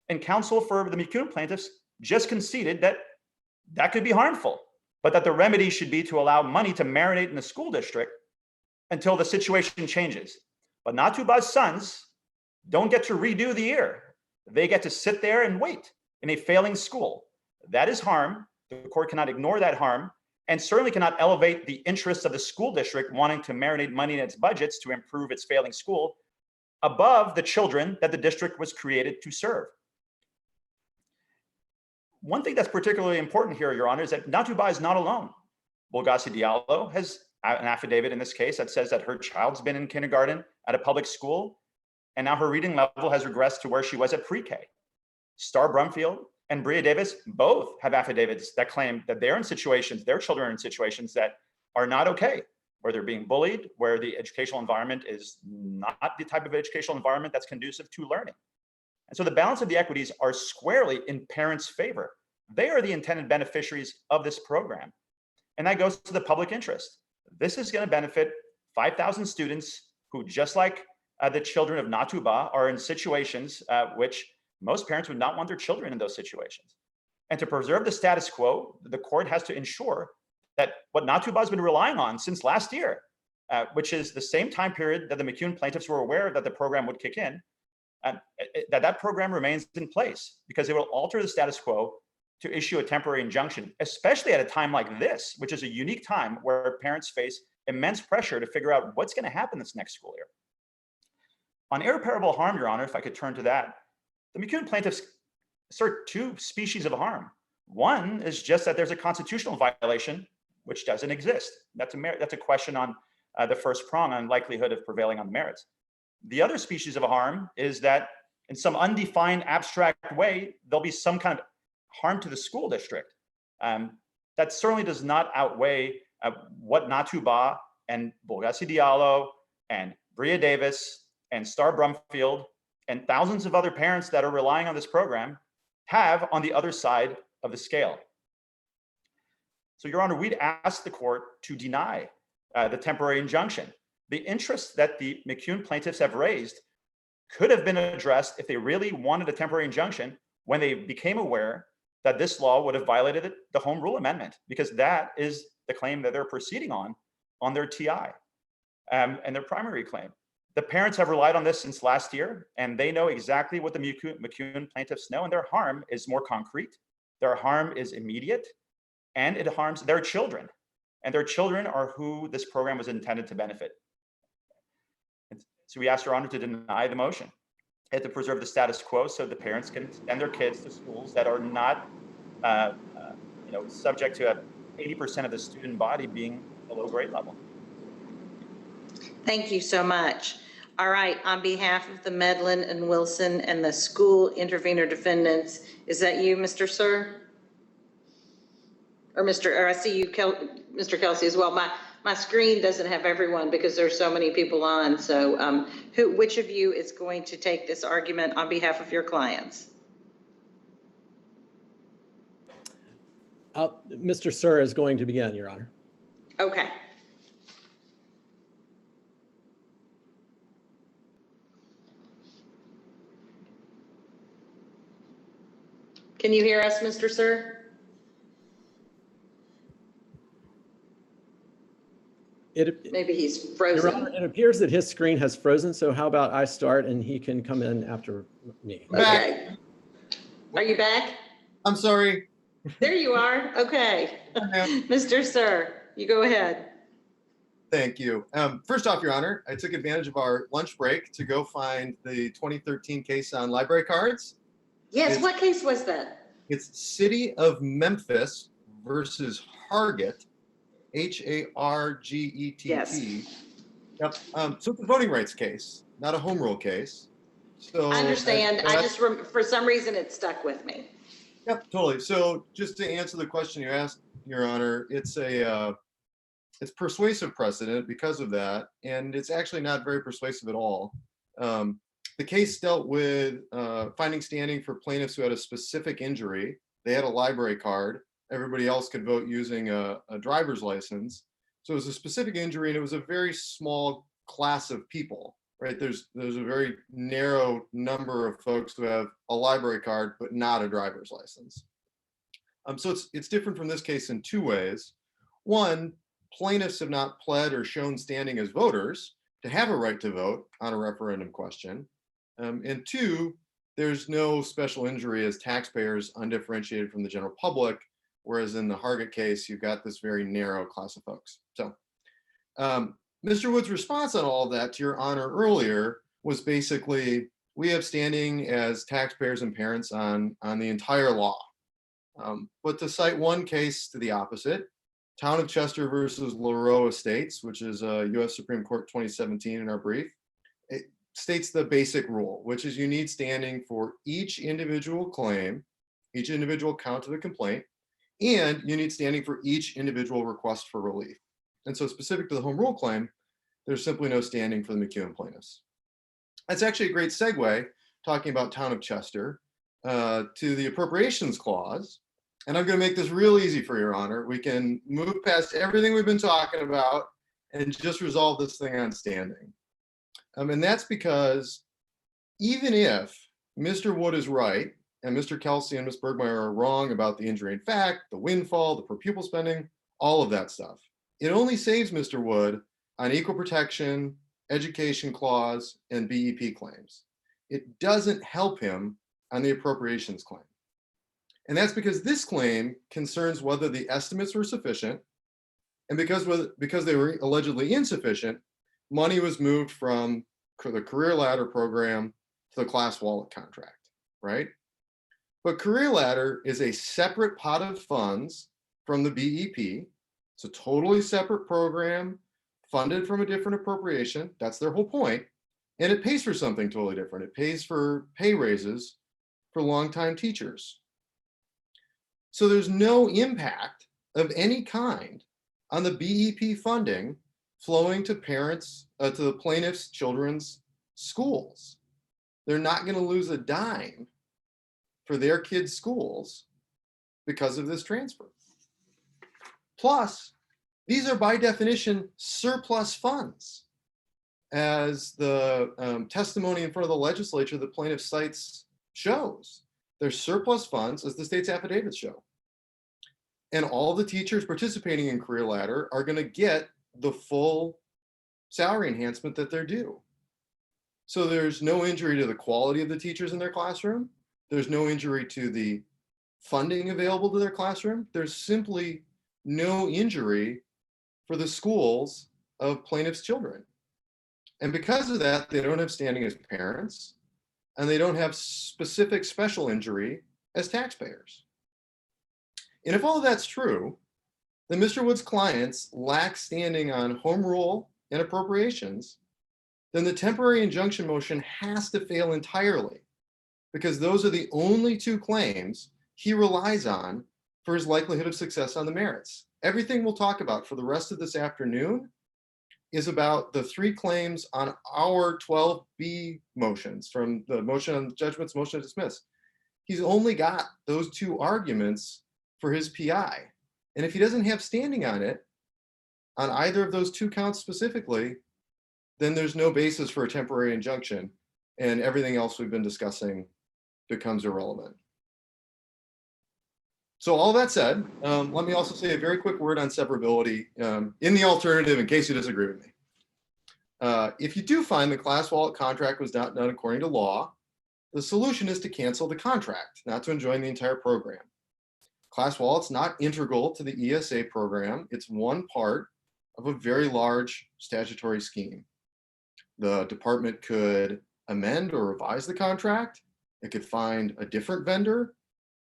And counsel for the McEwen plaintiffs just conceded that that could be harmful, but that the remedy should be to allow money to marinate in the school district until the situation changes. But Natu Ba's sons don't get to redo the year. They get to sit there and wait in a failing school. That is harm. The court cannot ignore that harm, and certainly cannot elevate the interests of the school district wanting to marinate money in its budgets to improve its failing school above the children that the district was created to serve. One thing that's particularly important here, Your Honor, is that Natu Ba is not alone. Bolgasi Diallo has an affidavit in this case that says that her child's been in kindergarten at a public school, and now her reading level has regressed to where she was at pre-K. Star Brumfield and Bria Davis both have affidavits that claim that they're in situations, their children are in situations that are not okay, where they're being bullied, where the educational environment is not the type of educational environment that's conducive to learning. And so the balance of the equities are squarely in parents' favor. They are the intended beneficiaries of this program. And that goes to the public interest. This is going to benefit 5,000 students who, just like the children of Natu Ba, are in situations which most parents would not want their children in those situations. And to preserve the status quo, the court has to ensure that what Natu Ba has been relying on since last year, which is the same time period that the McEwen plaintiffs were aware that the program would kick in, that program remains in place, because it will alter the status quo to issue a temporary injunction, especially at a time like this, which is a unique time where parents face immense pressure to figure out what's going to happen this next school year. On irreparable harm, Your Honor, if I could turn to that, the McEwen plaintiffs assert two species of harm. One is just that there's a constitutional violation, which doesn't exist. That's a question on the first prong on likelihood of prevailing on the merits. The other species of harm is that in some undefined abstract way, there'll be some kind of harm to the school district. That certainly does not outweigh what Natu Ba and Bolgasi Diallo and Bria Davis and Star Brumfield and thousands of other parents that are relying on this program have on the other side of the scale. So, Your Honor, we'd ask the court to deny the temporary injunction. The interests that the McCune plaintiffs have raised could have been addressed if they really wanted a temporary injunction when they became aware that this law would have violated the Home Rule Amendment, because that is the claim that they're proceeding on their TI and their primary claim. The parents have relied on this since last year, and they know exactly what the McCune plaintiffs know, and their harm is more concrete. Their harm is immediate, and it harms their children. And their children are who this program was intended to benefit. And so we ask Your Honor to deny the motion and to preserve the status quo so the parents can send their kids to schools that are not subject to 80% of the student body being below grade level. Thank you so much. All right, on behalf of the Medlin and Wilson and the school intervener defendants, is that you, Mr. Sir? Or I see you, Mr. Kelsey, as well. My screen doesn't have everyone because there's so many people on. So which of you is going to take this argument on behalf of your clients? Mr. Sir is going to begin, Your Honor. Okay. Can you hear us, Mr. Sir? Maybe he's frozen. Your Honor, it appears that his screen has frozen, so how about I start and he can come in after me. Okay. Are you back? I'm sorry. There you are. Okay. Mr. Sir, you go ahead. Thank you. First off, Your Honor, I took advantage of our lunch break to go find the 2013 case on library cards. Yes, what case was that? It's City of Memphis versus Hargett, Hargett. Yes. Yep. So it's a voting rights case, not a home rule case. So I understand. I just, for some reason, it stuck with me. Yep, totally. So just to answer the question you asked, Your Honor, it's persuasive precedent because of that, and it's actually not very persuasive at all. The case dealt with finding standing for plaintiffs who had a specific injury. They had a library card. Everybody else could vote using a driver's license. So it was a specific injury, and it was a very small class of people, right? There's a very narrow number of folks who have a library card, but not a driver's license. So it's different from this case in two ways. One, plaintiffs have not pled or shown standing as voters to have a right to vote on a referendum question. And two, there's no special injury as taxpayers undifferentiated from the general public, whereas in the Hargett case, you've got this very narrow class of folks. So Mr. Wood's response on all of that, to Your Honor earlier, was basically, we have standing as taxpayers and parents on the entire law. But to cite one case to the opposite, Town of Chester versus Lareau Estates, which is a US Supreme Court 2017 in our brief, it states the basic rule, which is you need standing for each individual claim, each individual count of the complaint, and you need standing for each individual request for relief. And so specific to the home rule claim, there's simply no standing for the McCune plaintiffs. That's actually a great segue, talking about Town of Chester, to the Appropriations Clause. And I'm going to make this real easy for Your Honor. We can move past everything we've been talking about and just resolve this thing on standing. And that's because even if Mr. Wood is right and Mr. Kelsey and Ms. Bergmeyer are wrong about the injury in fact, the windfall, the per pupil spending, all of that stuff, it only saves Mr. Wood on equal protection, education clause, and BEP claims. It doesn't help him on the appropriations claim. And that's because this claim concerns whether the estimates were sufficient, and because they were allegedly insufficient, money was moved from the Career Ladder program to the class wallet contract, right? But Career Ladder is a separate pot of funds from the BEP. It's a totally separate program funded from a different appropriation. That's their whole point. And it pays for something totally different. It pays for pay raises for longtime teachers. So there's no impact of any kind on the BEP funding flowing to parents, to the plaintiff's children's schools. they're not going to lose a dime for their kids' schools because of this transfer. Plus, these are by definition surplus funds. As the testimony in front of the legislature, the plaintiff cites shows, they're surplus funds, as the state's affidavits show. And all the teachers participating in Career Ladder are going to get the full salary enhancement that they're due. So there's no injury to the quality of the teachers in their classroom. There's no injury to the funding available to their classroom. There's simply no injury for the schools of plaintiffs' children. And because of that, they don't have standing as parents, and they don't have specific special injury as taxpayers. And if all of that's true, then Mr. Wood's clients lack standing on home rule and appropriations, then the temporary injunction motion has to fail entirely, because those are the only two claims he relies on for his likelihood of success on the merits. Everything we'll talk about for the rest of this afternoon is about the three claims on our 12B motions, from the motion on judgments, motion to dismiss. He's only got those two arguments for his PI. And if he doesn't have standing on it, on either of those two counts specifically, then there's no basis for a temporary injunction, and everything else we've been discussing becomes irrelevant. So all that said, let me also say a very quick word on severability in the alternative, in case you disagree with me. If you do find the class wallet contract was not done according to law, the solution is to cancel the contract, not to enjoin the entire program. Class wallet's not integral to the ESA program. It's one part of a very large statutory scheme. The department could amend or revise the contract. It could find a different vendor.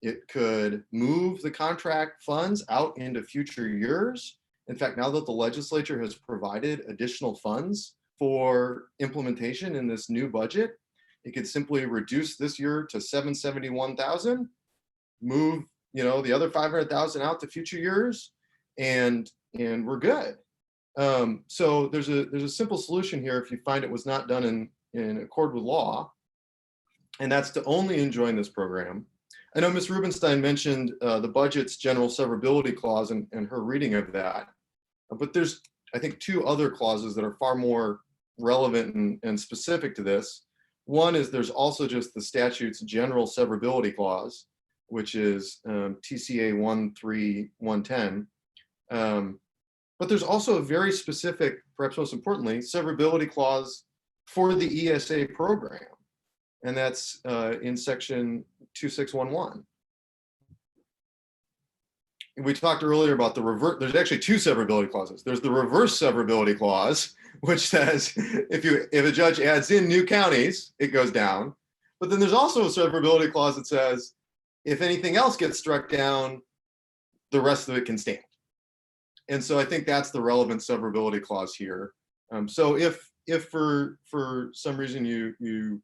It could move the contract funds out into future years. In fact, now that the legislature has provided additional funds for implementation in this new budget, it could simply reduce this year to $771,000, move the other $500,000 out to future years, and we're good. So there's a simple solution here if you find it was not done in accord with law, and that's to only enjoin this program. I know Ms. Rubenstein mentioned the budget's general severability clause and her reading of that, but there's, I think, two other clauses that are far more relevant and specific to this. One is there's also just the statute's general severability clause, which is TCA 13110. But there's also a very specific, perhaps most importantly, severability clause for the ESA program, and that's in section 2611. We talked earlier about the reverse. There's actually two severability clauses. There's the reverse severability clause, which says if a judge adds in new counties, it goes down. But then there's also a severability clause that says if anything else gets struck down, the rest of it can stand. And so I think that's the relevant severability clause here. So if for some reason you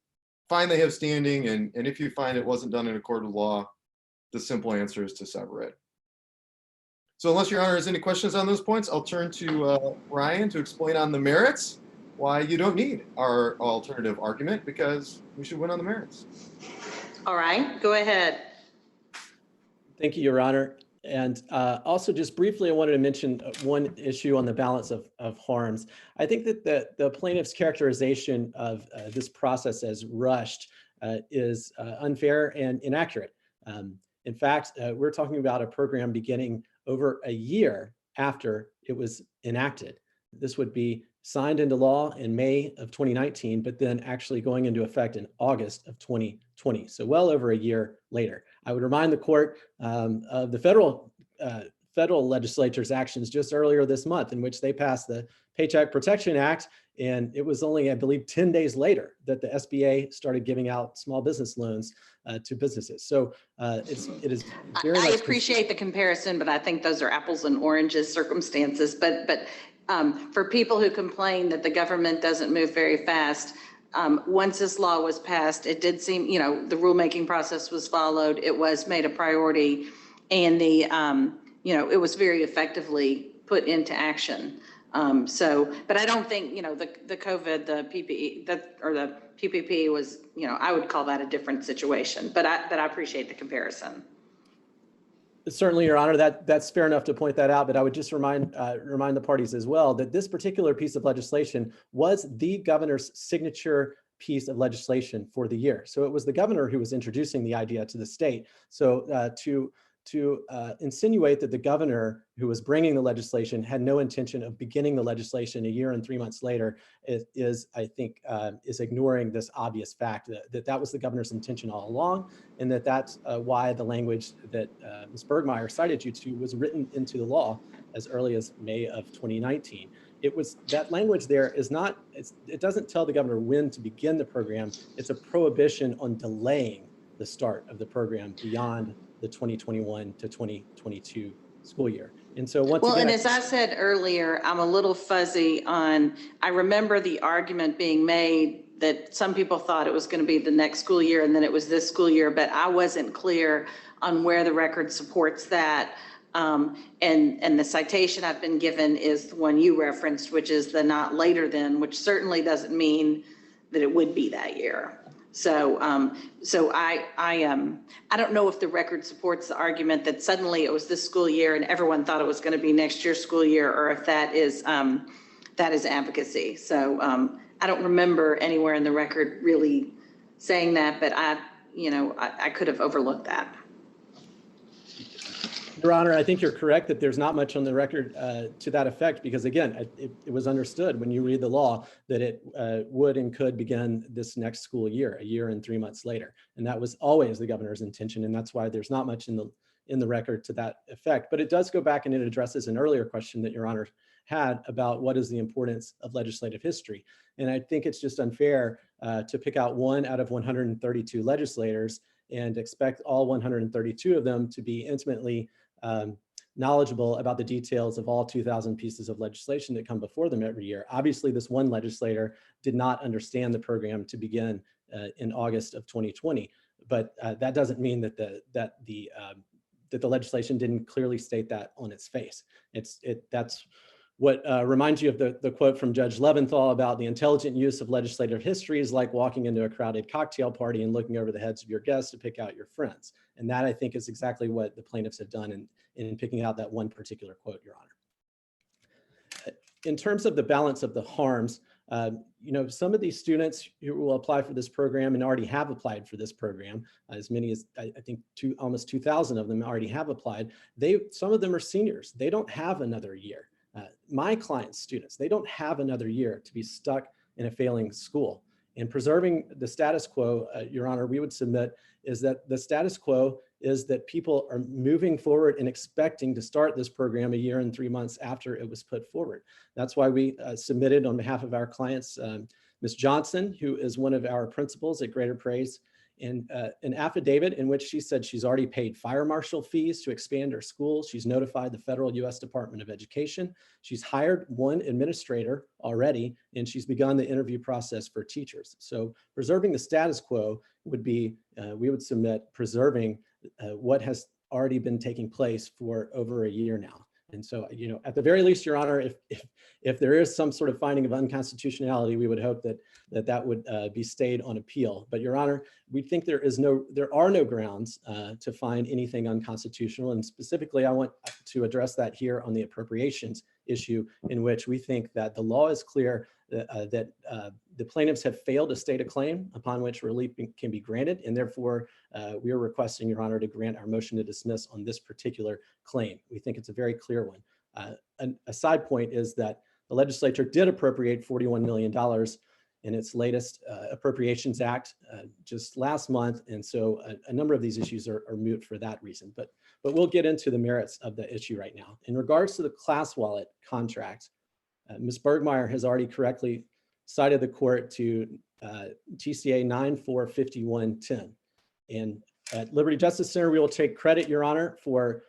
find they have standing, and if you find it wasn't done in accord with law, the simple answer is to sever it. So unless Your Honor has any questions on those points, I'll turn to Ryan to explain on the merits why you don't need our alternative argument, because we should win on the merits. All right, go ahead. Thank you, Your Honor. And also just briefly, I wanted to mention one issue on the balance of harms. I think that the plaintiff's characterization of this process as rushed is unfair and inaccurate. In fact, we're talking about a program beginning over a year after it was enacted. This would be signed into law in May of 2019, but then actually going into effect in August of 2020. So well over a year later. I would remind the court of the federal legislature's actions just earlier this month, in which they passed the Paycheck Protection Act. And it was only, I believe, 10 days later that the SBA started giving out small business loans to businesses. So it is very I appreciate the comparison, but I think those are apples and oranges circumstances. But for people who complain that the government doesn't move very fast, once this law was passed, it did seem, the rulemaking process was followed. It was made a priority, and it was very effectively put into action. But I don't think, the COVID, the PPE, or the PPP was, I would call that a different situation, but I appreciate the comparison. Certainly, Your Honor, that's fair enough to point that out, but I would just remind the parties as well that this particular piece of legislation was the governor's signature piece of legislation for the year. So it was the governor who was introducing the idea to the state. So to insinuate that the governor who was bringing the legislation had no intention of beginning the legislation a year and 3 months later is ignoring this obvious fact that was the governor's intention all along, and that's why the language that Ms. Bergmeyer cited you to was written into the law as early as May of 2019. That language there it doesn't tell the governor when to begin the program. It's a prohibition on delaying the start of the program beyond the 2021 to 2022 school year. And so once again, and as I said earlier, I'm a little fuzzy on, I remember the argument being made that some people thought it was going to be the next school year and then it was this school year, but I wasn't clear on where the record supports that. And the citation I've been given is the one you referenced, which is the not later than, which certainly doesn't mean that it would be that year. So I don't know if the record supports the argument that suddenly it was this school year and everyone thought it was going to be next year's school year, or if that is advocacy. So I don't remember anywhere in the record really saying that, but I could have overlooked that. Your Honor, I think you're correct that there's not much on the record to that effect, because again, it was understood when you read the law that it would and could begin this next school year, a year and 3 months later. And that was always the governor's intention. And that's why there's not much in the record to that effect. But it does go back and it addresses an earlier question that Your Honor had about what is the importance of legislative history. And I think it's just unfair to pick out one out of 132 legislators and expect all 132 of them to be intimately knowledgeable about the details of all 2,000 pieces of legislation that come before them every year. Obviously, this one legislator did not understand the program to begin in August of 2020, but that doesn't mean that the legislation didn't clearly state that on its face. That's what reminds you of the quote from Judge Leventhal about the intelligent use of legislative history is like walking into a crowded cocktail party and looking over the heads of your guests to pick out your friends. And that, I think, is exactly what the plaintiffs have done in picking out that one particular quote, Your Honor. In terms of the balance of the harms, some of these students who will apply for this program and already have applied for this program, as many as I think almost 2,000 of them already have applied. Some of them are seniors. They don't have another year. My clients' students, they don't have another year to be stuck in a failing school. And preserving the status quo, Your Honor, we would submit is that the status quo is that people are moving forward and expecting to start this program a year and 3 months after it was put forward. That's why we submitted on behalf of our clients, Ms. Johnson, who is one of our principals at Greater Praise, and an affidavit in which she said she's already paid fire marshal fees to expand her school. She's notified the federal U.S. Department of Education. She's hired one administrator already, and she's begun the interview process for teachers. So preserving the status quo would be, we would submit preserving what has already been taking place for over a year now. And so, at the very least, Your Honor, if there is some sort of finding of unconstitutionality, we would hope that would be stayed on appeal. But Your Honor, we think there are no grounds to find anything unconstitutional. And specifically, I want to address that here on the appropriations issue, in which we think that the law is clear that the plaintiffs have failed to state a claim upon which relief can be granted, and therefore we are requesting, Your Honor, to grant our motion to dismiss on this particular claim. We think it's a very clear one. A side point is that the legislature did appropriate $41 million in its latest Appropriations Act just last month, and so a number of these issues are moot for that reason. But we'll get into the merits of the issue right now. In regards to the class wallet contract, Ms. Bergmeyer has already correctly cited the court to TCA 945110. And at Liberty Justice Center, we will take credit, Your Honor, for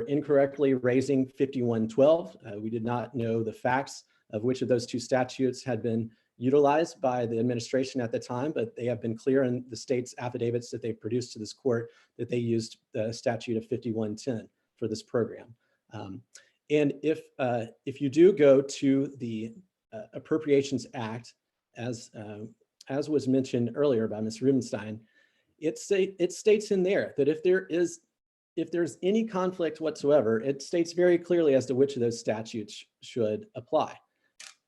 incorrectly raising 5112. We did not know the facts of which of those two statutes had been utilized by the administration at the time, but they have been clear in the state's affidavits that they produced to this court that they used the statute of 5110 for this program. And if you do go to the Appropriations Act, as as was mentioned earlier by Ms. Rubenstein, it states in there that if there's any conflict whatsoever, it states very clearly as to which of those statutes should apply.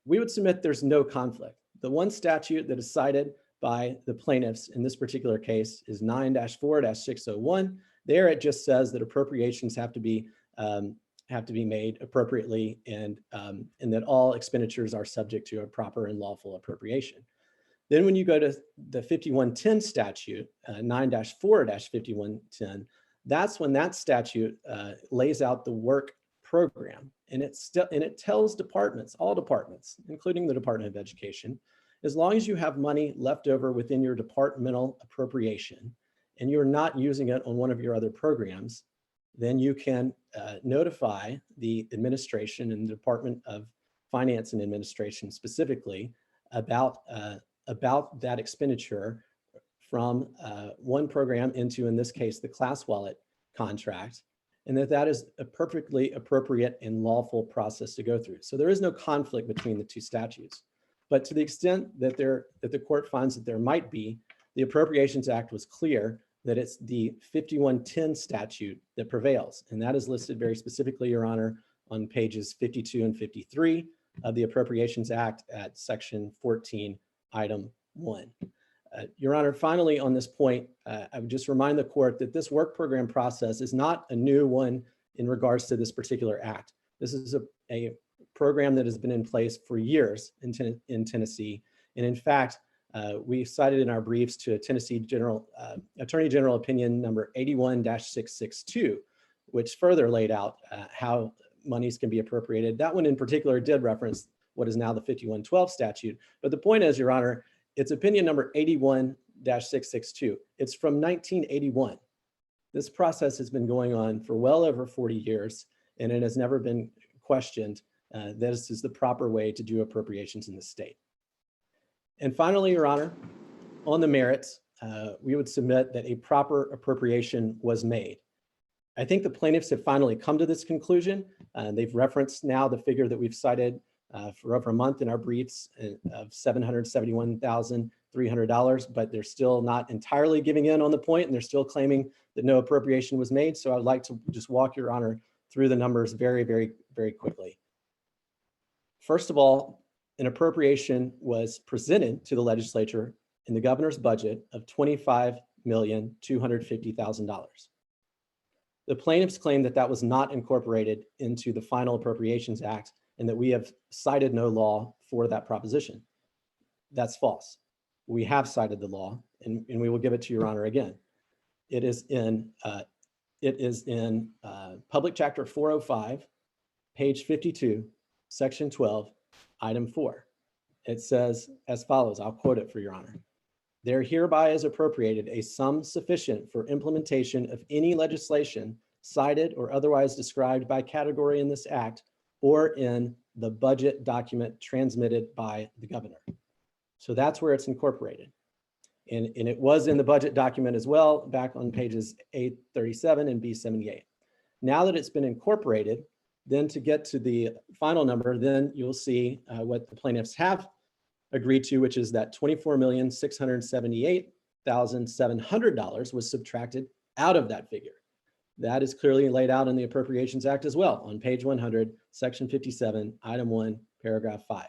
We would submit there's no conflict. The one statute that is cited by the plaintiffs in this particular case is 9-4-601. There it just says that appropriations have to be made appropriately and that all expenditures are subject to a proper and lawful appropriation. Then when you go to the 5110 statute, 9-4-5110, that's when that statute lays out the work program, and it tells departments, all departments, including the Department of Education, as long as you have money left over within your departmental appropriation and you're not using it on one of your other programs, then you can notify the administration and the Department of Finance and Administration specifically about that expenditure from one program into, in this case, the class wallet contract, and that is a perfectly appropriate and lawful process to go through. So there is no conflict between the two statutes. But to the extent that the court finds that there might be, the Appropriations Act was clear that it's the 5110 statute that prevails. And that is listed very specifically, Your Honor, on pages 52 and 53 of the Appropriations Act at section 14, item 1. Your Honor, finally on this point, I would just remind the court that this work program process is not a new one in regards to this particular act. This is a program that has been in place for years in Tennessee. And in fact, we cited in our briefs to Tennessee Attorney General Opinion number 81-662, which further laid out how monies can be appropriated. That one in particular did reference what is now the 5112 statute. But the point is, Your Honor, it's opinion number 81-662. It's from 1981. This process has been going on for well over 40 years, and it has never been questioned that this is the proper way to do appropriations in the state. And finally, Your Honor, on the merits, we would submit that a proper appropriation was made. I think the plaintiffs have finally come to this conclusion. They've referenced now the figure that we've cited for over a month in our briefs of $771,300, but they're still not entirely giving in on the point, and they're still claiming that no appropriation was made. So I'd like to just walk Your Honor through the numbers very, very, very quickly. First of all, an appropriation was presented to the legislature in the governor's budget of $25,250,000. The plaintiffs claim that that was not incorporated into the final Appropriations Act and that we have cited no law for that proposition. That's false. We have cited the law, and we will give it to Your Honor again. It is in Public Chapter 405, page 52, section 12, item 4. It says as follows, I'll quote it for Your Honor. There hereby is appropriated a sum sufficient for implementation of any legislation cited or otherwise described by category in this act or in the budget document transmitted by the governor. So that's where it's incorporated. And it was in the budget document as well, back on pages 837 and B78. Now that it's been incorporated, then to get to the final number, then you'll see what the plaintiffs have agreed to, which is that $24,678,700 was subtracted out of that figure. That is clearly laid out in the Appropriations Act as well on page 100, section 57, item 1, paragraph 5.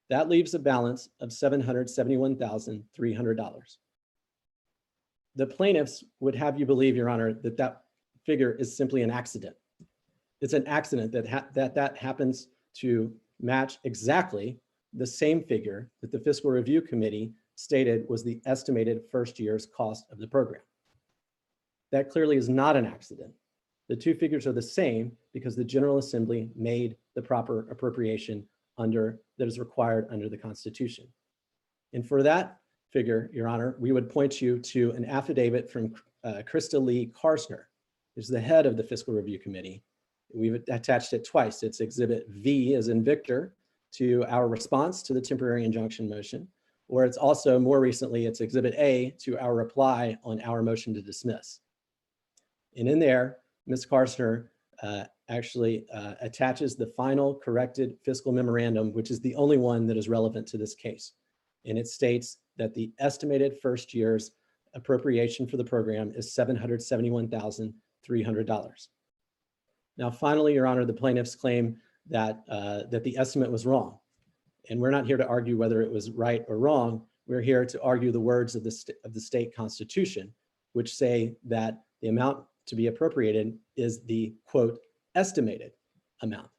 That leaves a balance of $771,300. The plaintiffs would have you believe, Your Honor, that that figure is simply an accident. It's an accident that happens to match exactly the same figure that the Fiscal Review Committee stated was the estimated first year's cost of the program. That clearly is not an accident. The two figures are the same because the General Assembly made the proper appropriation that is required under the Constitution. And for that figure, Your Honor, we would point you to an affidavit from Krista Lee Karsner, who's the head of the Fiscal Review Committee. We've attached it twice. It's Exhibit V as in Victor to our response to the temporary injunction motion, or it's also more recently, it's Exhibit A to our reply on our motion to dismiss. And in there, Ms. Karsner actually attaches the final corrected fiscal memorandum, which is the only one that is relevant to this case. And it states that the estimated first year's appropriation for the program is $771,300. Now, finally, Your Honor, the plaintiffs claim that, that the estimate was wrong. And we're not here to argue whether it was right or wrong. We're here to argue the words of the state constitution, which say that the amount to be appropriated is the, quote, estimated amount.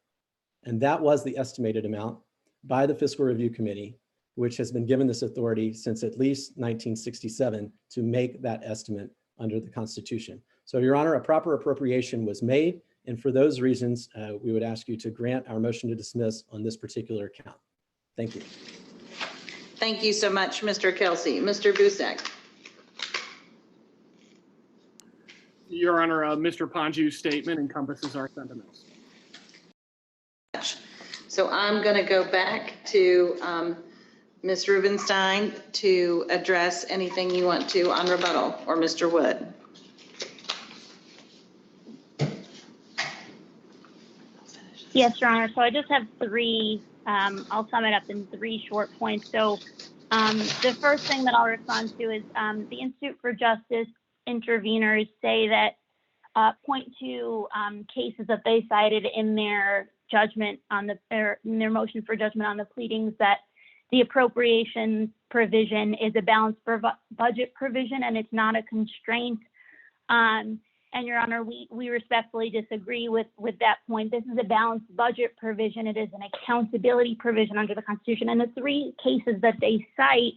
And that was the estimated amount by the Fiscal Review Committee, which has been given this authority since at least 1967 to make that estimate under the Constitution. So, Your Honor, a proper appropriation was made. And for those reasons, we would ask you to grant our motion to dismiss on this particular account. Thank you. Thank you so much, Mr. Kelsey. Mr. Busek. Your Honor, Mr. Ponju's statement encompasses our sentiments. So I'm going to go back to Ms. Rubenstein to address anything you want to on rebuttal, or Mr. Wood. Yes, Your Honor. So I just have three, I'll sum it up in three short points. So the first thing that I'll respond to is the Institute for Justice interveners say that point to cases that they cited in their judgment on in their motion for judgment on the pleadings, that the appropriation provision is a balanced budget provision and it's not a constraint. And Your Honor, we respectfully disagree with that point. This is a balanced budget provision. It is an accountability provision under the Constitution. And the three cases that they cite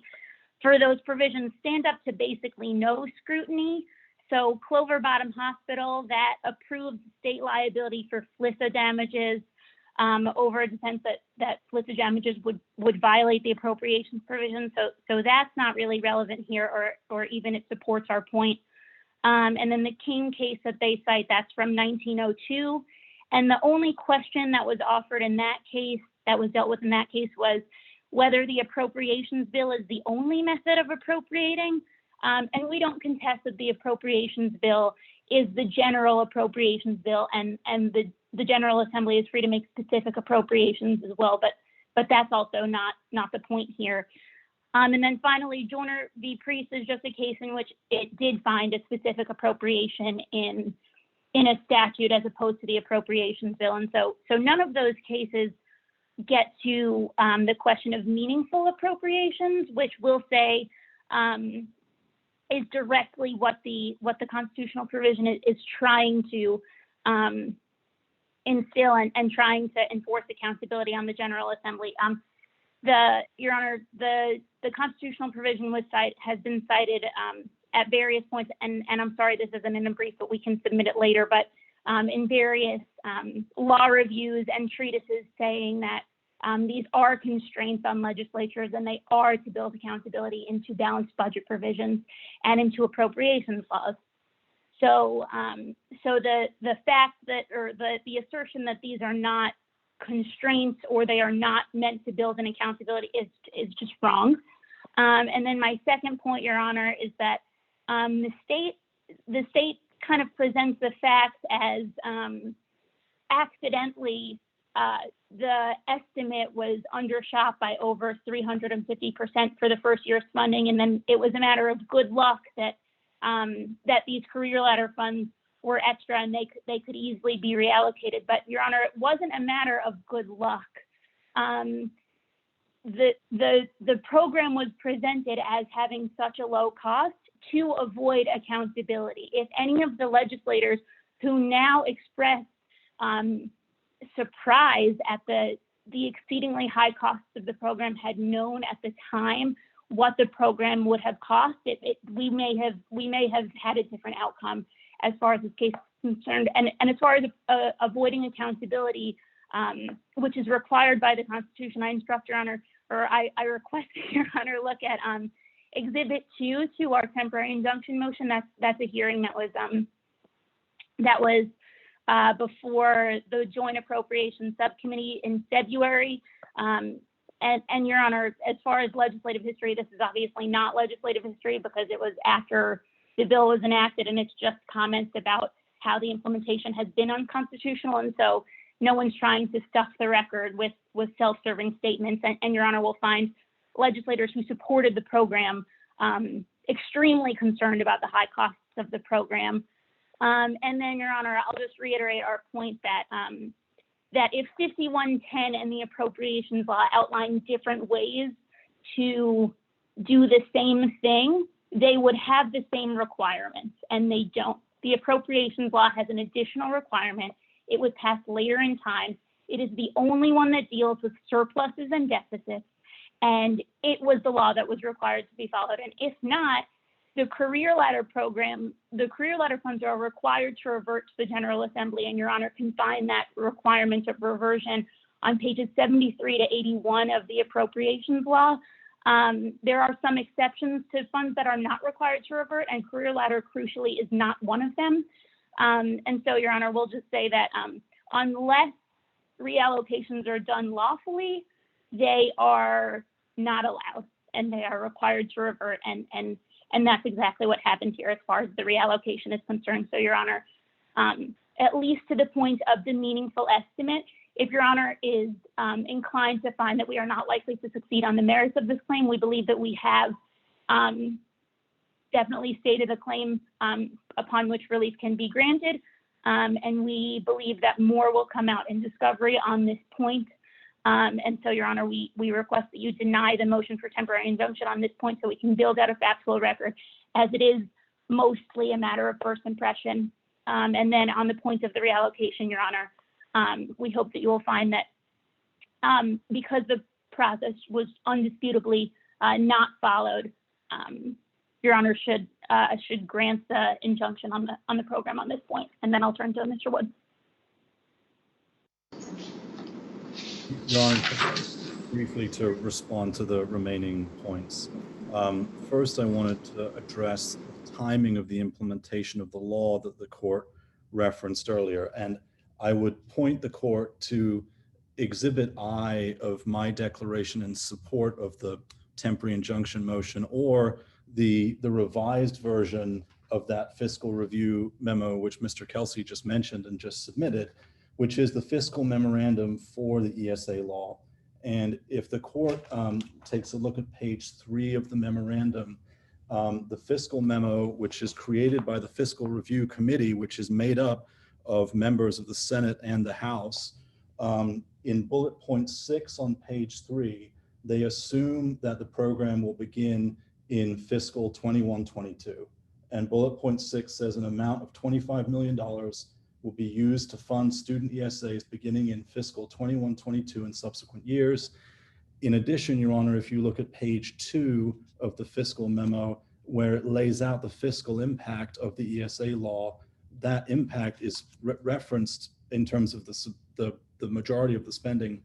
for those provisions stand up to basically no scrutiny. So Clover Bottom Hospital, that approved state liability for FLISA damages over a defense that FLISA damages would violate the appropriations provision. So that's not really relevant here, or even it supports our point. And then the King case that they cite, that's from 1902. And the only question that was offered in that case, that was dealt with in that case, was whether the appropriations bill is the only method of appropriating. And we don't contest that the appropriations bill is the general appropriations bill, and the General Assembly is free to make specific appropriations as well, but that's also not the point here. And then finally, Joyner v. Priest is just a case in which it did find a specific appropriation in a statute as opposed to the appropriations bill. And so none of those cases get to the question of meaningful appropriations, which we'll say is directly what the constitutional provision is trying to instill and trying to enforce accountability on the General Assembly. Your Honor, the constitutional provision has been cited at various points, and I'm sorry this isn't in a brief, but we can submit it later, but in various law reviews and treatises saying that these are constraints on legislatures, and they are to build accountability into balanced budget provisions and into appropriations laws. So the fact that, or the assertion that these are not constraints or they are not meant to build an accountability is just wrong. And then my second point, Your Honor, is that the state kind of presents the facts as accidentally the estimate was undershot by over 350% for the first year's funding, and then it was a matter of good luck that these career ladder funds were extra and they could easily be reallocated. But Your Honor, it wasn't a matter of good luck. The program was presented as having such a low cost to avoid accountability. If any of the legislators who now express surprise at the exceedingly high costs of the program had known at the time what the program would have cost, we may have had a different outcome as far as this case is concerned. And as far as avoiding accountability, which is required by the Constitution, I instruct Your Honor, or I request Your Honor look at Exhibit 2 to our temporary injunction motion. That's a hearing that was before the Joint Appropriations Subcommittee in February. And Your Honor, as far as legislative history, this is obviously not legislative history because it was after the bill was enacted, and it's just comments about how the implementation has been unconstitutional. And so no one's trying to stuff the record with self-serving statements. And Your Honor will find legislators who supported the program extremely concerned about the high costs of the program. And then, Your Honor, I'll just reiterate our point that that if 5110 and the appropriations law outline different ways to do the same thing, they would have the same requirements, and they don't. The appropriations law has an additional requirement. It was passed later in time. It is the only one that deals with surpluses and deficits, and it was the law that was required to be followed. And if not, the Career Ladder program, the Career Ladder funds are required to revert to the General Assembly, and Your Honor can find that requirement of reversion on pages 73 to 81 of the appropriations law. There are some exceptions to funds that are not required to revert, and Career Ladder crucially is not one of them. And so, Your Honor, we'll just say that unless reallocations are done lawfully, they are not allowed, and they are required to revert, and that's exactly what happened here as far as the reallocation is concerned. So, Your Honor, at least to the point of the meaningful estimate, if Your Honor is inclined to find that we are not likely to succeed on the merits of this claim, we believe that we have definitely stated a claim upon which relief can be granted, and we believe that more will come out in discovery on this point. And so, Your Honor, we request that you deny the motion for temporary injunction on this point so we can build out a factual record, as it is mostly a matter of first impression. And then on the point of the reallocation, Your Honor, we hope that you will find that because the process was undisputably not followed, Your Honor should grant the injunction on the program on this point. And then I'll turn to Mr. Wood. Your Honor, briefly to respond to the remaining points. First, I wanted to address the timing of the implementation of the law that the court referenced earlier. And I would point the court to Exhibit I of my declaration in support of the temporary injunction motion, or the revised version of that fiscal review memo, which Mr. Kelsey just mentioned and just submitted, which is the fiscal memorandum for the ESA law. And if the court takes a look at page 3 of the memorandum, the fiscal memo, which is created by the Fiscal Review Committee, which is made up of members of the Senate and the House, in bullet point 6 on page 3, they assume that the program will begin in fiscal 21-22. And bullet point 6 says an amount of $25 million will be used to fund student ESAs beginning in fiscal 21-22 and subsequent years. In addition, Your Honor, if you look at page 2 of the fiscal memo, where it lays out the fiscal impact of the ESA law, that impact is referenced in terms of the majority of the spending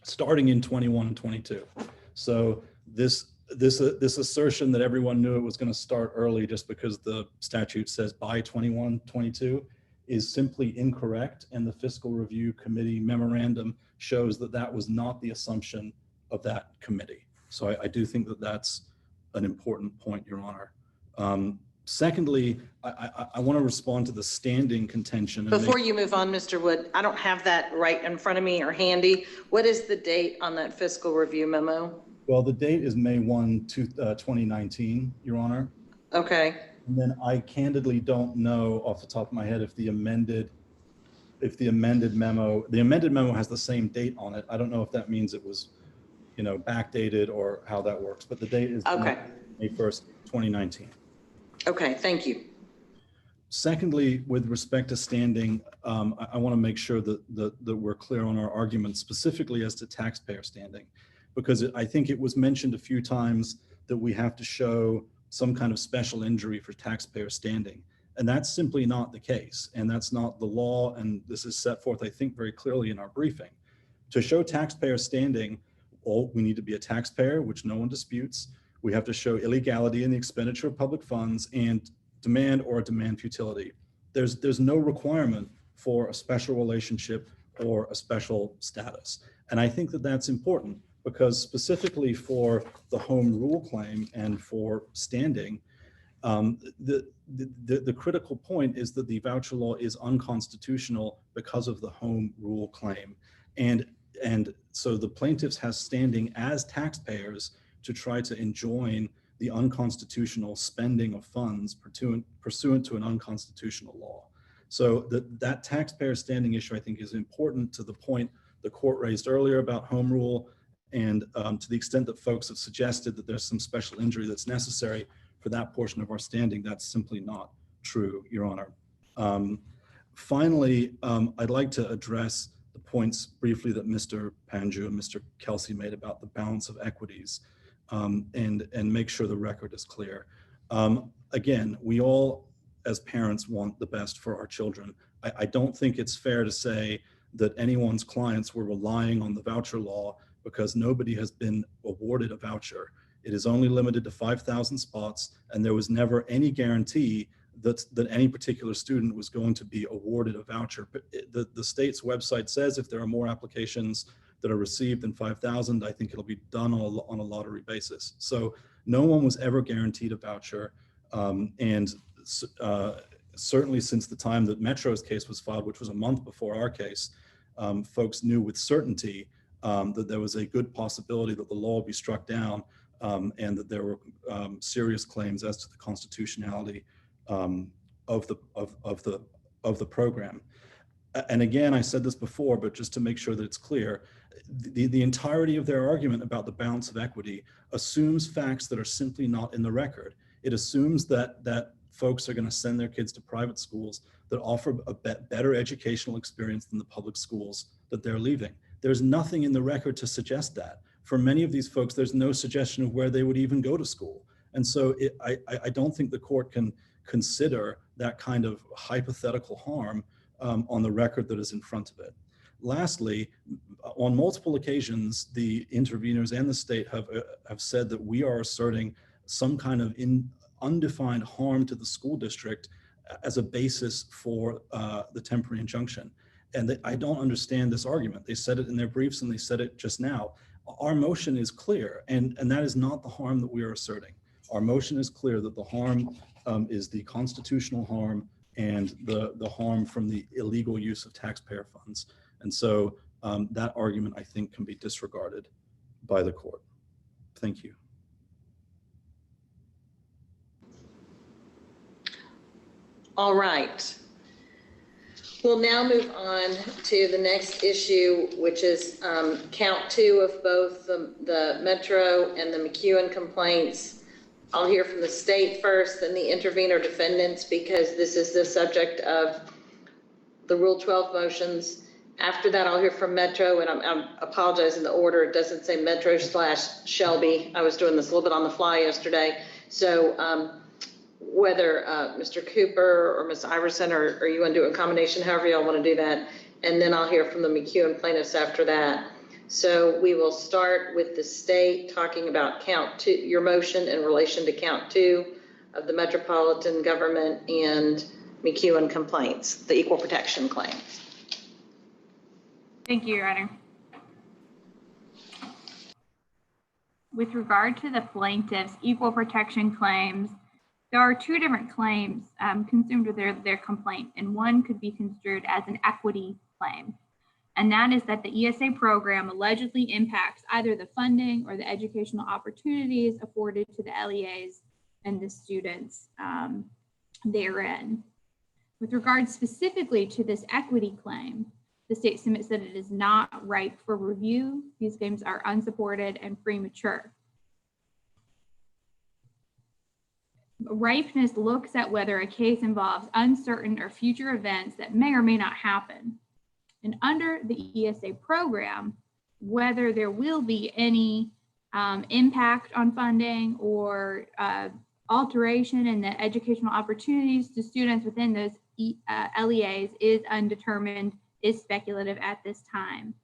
starting in 21 and 22. So this assertion that everyone knew it was going to start early just because the statute says by 21-22 is simply incorrect, and the Fiscal Review Committee memorandum shows that that was not the assumption of that committee. So I do think that that's an important point, Your Honor. Secondly, I want to respond to the standing contention. Before you move on, Mr. Wood, I don't have that right in front of me or handy. What is the date on that fiscal review memo? Well, the date is May 1, 2019, Your Honor. Okay. And then I candidly don't know off the top of my head if the amended memo has the same date on it. I don't know if that means it was, backdated or how that works, but the date is okay. May 1st, 2019. Okay, thank you. Secondly, with respect to standing, I want to make sure that we're clear on our argument specifically as to taxpayer standing, because I think it was mentioned a few times that we have to show some kind of special injury for taxpayer standing. And that's simply not the case. And that's not the law. And this is set forth, I think, very clearly in our briefing. To show taxpayer standing, we need to be a taxpayer, which no one disputes. We have to show illegality in the expenditure of public funds and demand or demand futility. There's no requirement for a special relationship or a special status. And I think that that's important, because specifically for the home rule claim and for standing, the critical point is that the voucher law is unconstitutional because of the home rule claim. And so the plaintiffs have standing as taxpayers to try to enjoin the unconstitutional spending of funds pursuant to an unconstitutional law. So that taxpayer standing issue, I think, is important to the point the court raised earlier about home rule, and to the extent that folks have suggested that there's some special injury that's necessary for that portion of our standing, that's simply not true, Your Honor. Finally, I'd like to address the points briefly that Mr. Panju and Mr. Kelsey made about the balance of equities, and make sure the record is clear. Again, we all as parents want the best for our children. I don't think it's fair to say that anyone's clients were relying on the voucher law because nobody has been awarded a voucher. It is only limited to 5,000 spots, and there was never any guarantee that any particular student was going to be awarded a voucher. But the state's website says if there are more applications that are received than 5,000, I think it'll be done on a lottery basis. So no one was ever guaranteed a voucher, and certainly since the time that Metro's case was filed, which was a month before our case, folks knew with certainty that there was a good possibility that the law would be struck down, and that there were serious claims as to the constitutionality of the program. And again, I said this before, but just to make sure that it's clear, the entirety of their argument about the balance of equity assumes facts that are simply not in the record. It assumes that folks are going to send their kids to private schools that offer a better educational experience than the public schools that they're leaving. There's nothing in the record to suggest that. For many of these folks, there's no suggestion of where they would even go to school. And so I don't think the court can consider that kind of hypothetical harm on the record that is in front of it. Lastly, on multiple occasions, the interveners and the state have said that we are asserting some kind of undefined harm to the school district as a basis for the temporary injunction. And I don't understand this argument. They said it in their briefs and they said it just now. Our motion is clear, and that is not the harm that we are asserting. Our motion is clear that the harm is the constitutional harm and the harm from the illegal use of taxpayer funds. And so that argument, I think, can be disregarded by the court. Thank you. All right. We'll now move on to the next issue, which is count 2 of both the Metro and the McEwen complaints. I'll hear from the state first, then the intervener defendants, because this is the subject of the Rule 12 motions. After that, I'll hear from Metro, and I'm apologizing the order. It doesn't say Metro / Shelby. I was doing this a little bit on the fly yesterday. So whether Mr. Cooper or Ms. Iverson, or you want to do a combination, however y'all want to do that. And then I'll hear from the McEwen plaintiffs after that. So we will start with the state talking about count 2, your motion in relation to count 2 of the metropolitan government and McEwen complaints, the equal protection claims. Thank you, Your Honor. With regard to the plaintiff's equal protection claims, there are 2 different claims consumed with their complaint, and one could be construed as an equity claim. And that is that the ESA program allegedly impacts either the funding or the educational opportunities afforded to the LEAs and the students therein. With regard specifically to this equity claim, the state submits that it is not ripe for review. These claims are unsupported and premature. Ripeness looks at whether a case involves uncertain or future events that may or may not happen. And under the ESA program, whether there will be any impact on funding or alteration in the educational opportunities to students within those LEAs is undetermined, is speculative at this time.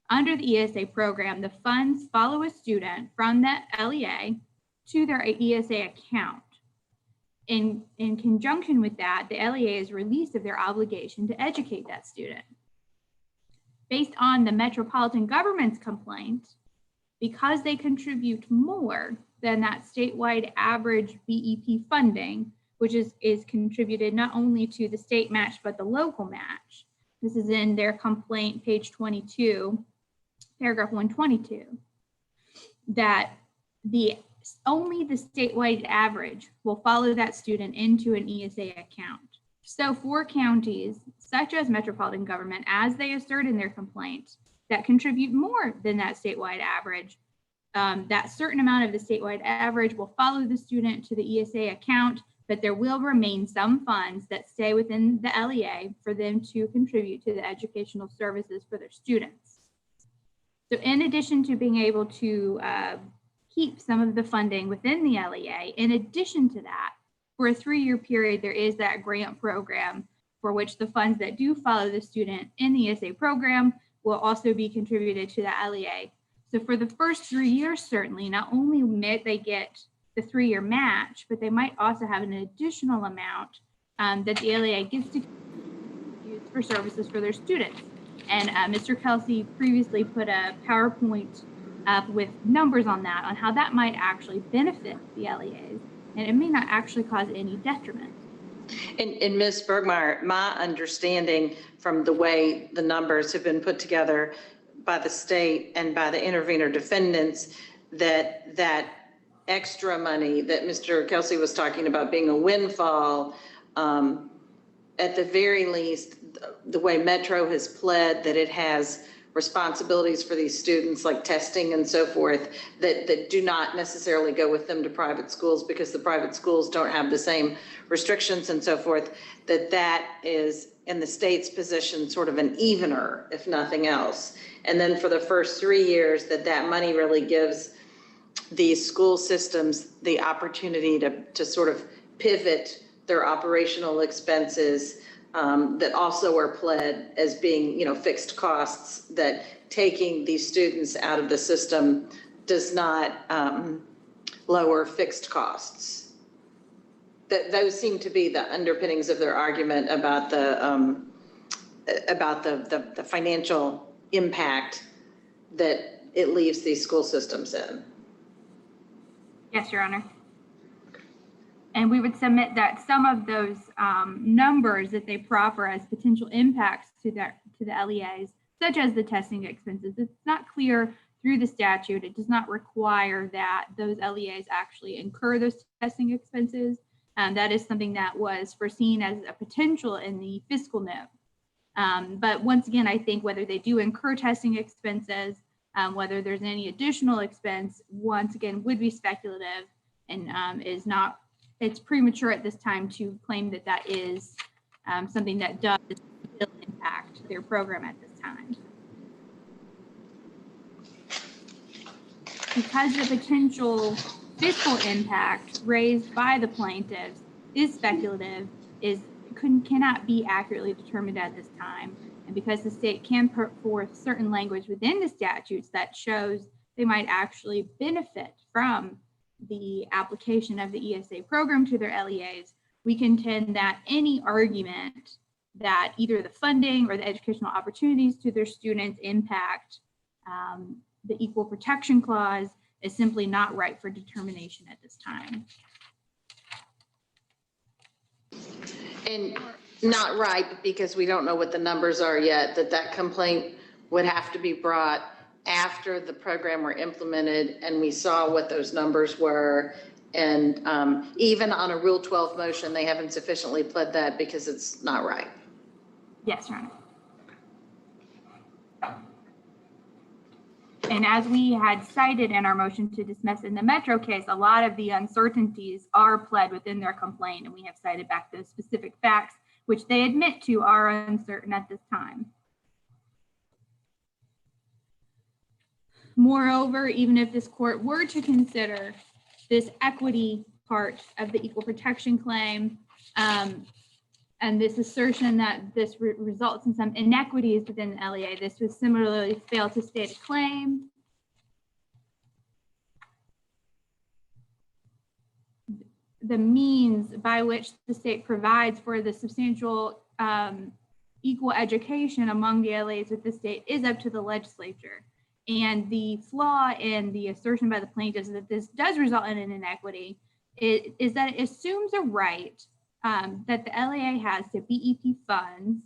Under the ESA program, the funds follow a student from that LEA to their ESA account. In conjunction with that, the LEA is released of their obligation to educate that student. Based on the metropolitan government's complaint, because they contribute more than that statewide average BEP funding, which is contributed not only to the state match, but the local match. This is in their complaint, page 22, paragraph 122, that only the statewide average will follow that student into an ESA account. So for counties such as metropolitan government, as they assert in their complaint, that contribute more than that statewide average, that certain amount of the statewide average will follow the student to the ESA account, but there will remain some funds that stay within the LEA for them to contribute to the educational services for their students. So in addition to being able to keep some of the funding within the LEA, in addition to that, for a 3-year period, there is that grant program for which the funds that do follow the student in the ESA program will also be contributed to the LEA. So for the first 3 years, certainly, not only may they get the 3-year match, but they might also have an additional amount that the LEA gets to use for services for their students. And Mr. Kelsey previously put a PowerPoint up with numbers on that, on how that might actually benefit the LEAs, and it may not actually cause any detriment. And Ms. Bergmeyer, my understanding from the way the numbers have been put together by the state and by the intervener defendants, that extra money that Mr. Kelsey was talking about being a windfall, at the very least, the way Metro has pled that it has responsibilities for these students like testing and so forth that do not necessarily go with them to private schools because the private schools don't have the same restrictions and so forth, that is in the state's position sort of an evener, if nothing else. And then for the first 3 years that money really gives these school systems the opportunity to sort of pivot their operational expenses that also are pled as being, fixed costs, that taking these students out of the system does not lower fixed costs. Those seem to be the underpinnings of their argument about the financial impact that it leaves these school systems in. Yes, Your Honor. And we would submit that some of those numbers that they proffer as potential impacts to the LEAs, such as the testing expenses, it's not clear through the statute. It does not require that those LEAs actually incur those testing expenses. That is something that was foreseen as a potential in the fiscal note. But once again, I think whether they do incur testing expenses, whether there's any additional expense, once again, would be speculative and it's premature at this time to claim that is something that does impact their program at this time. Because the potential fiscal impact raised by the plaintiffs is speculative, cannot be accurately determined at this time. And because the state can put forth certain language within the statutes that shows they might actually benefit from the application of the ESA program to their LEAs, we contend that any argument that either the funding or the educational opportunities to their students impact the Equal Protection Clause is simply not right for determination at this time. And not right because we don't know what the numbers are yet, that complaint would have to be brought after the program were implemented and we saw what those numbers were. And even on a Rule 12 motion, they haven't sufficiently pled that because it's not right. Yes, Your Honor. And as we had cited in our motion to dismiss in the Metro case, a lot of the uncertainties are pled within their complaint, and we have cited back those specific facts, which they admit to are uncertain at this time. Moreover, even if this court were to consider this equity part of the equal protection claim, and this assertion that this results in some inequities within the LEA, this would similarly fail to state a claim. The means by which the state provides for the substantial equal education among the LEAs with the state is up to the legislature. And the flaw in the assertion by the plaintiffs that this does result in an inequity is that it assumes a right that the LEA has to BEP funds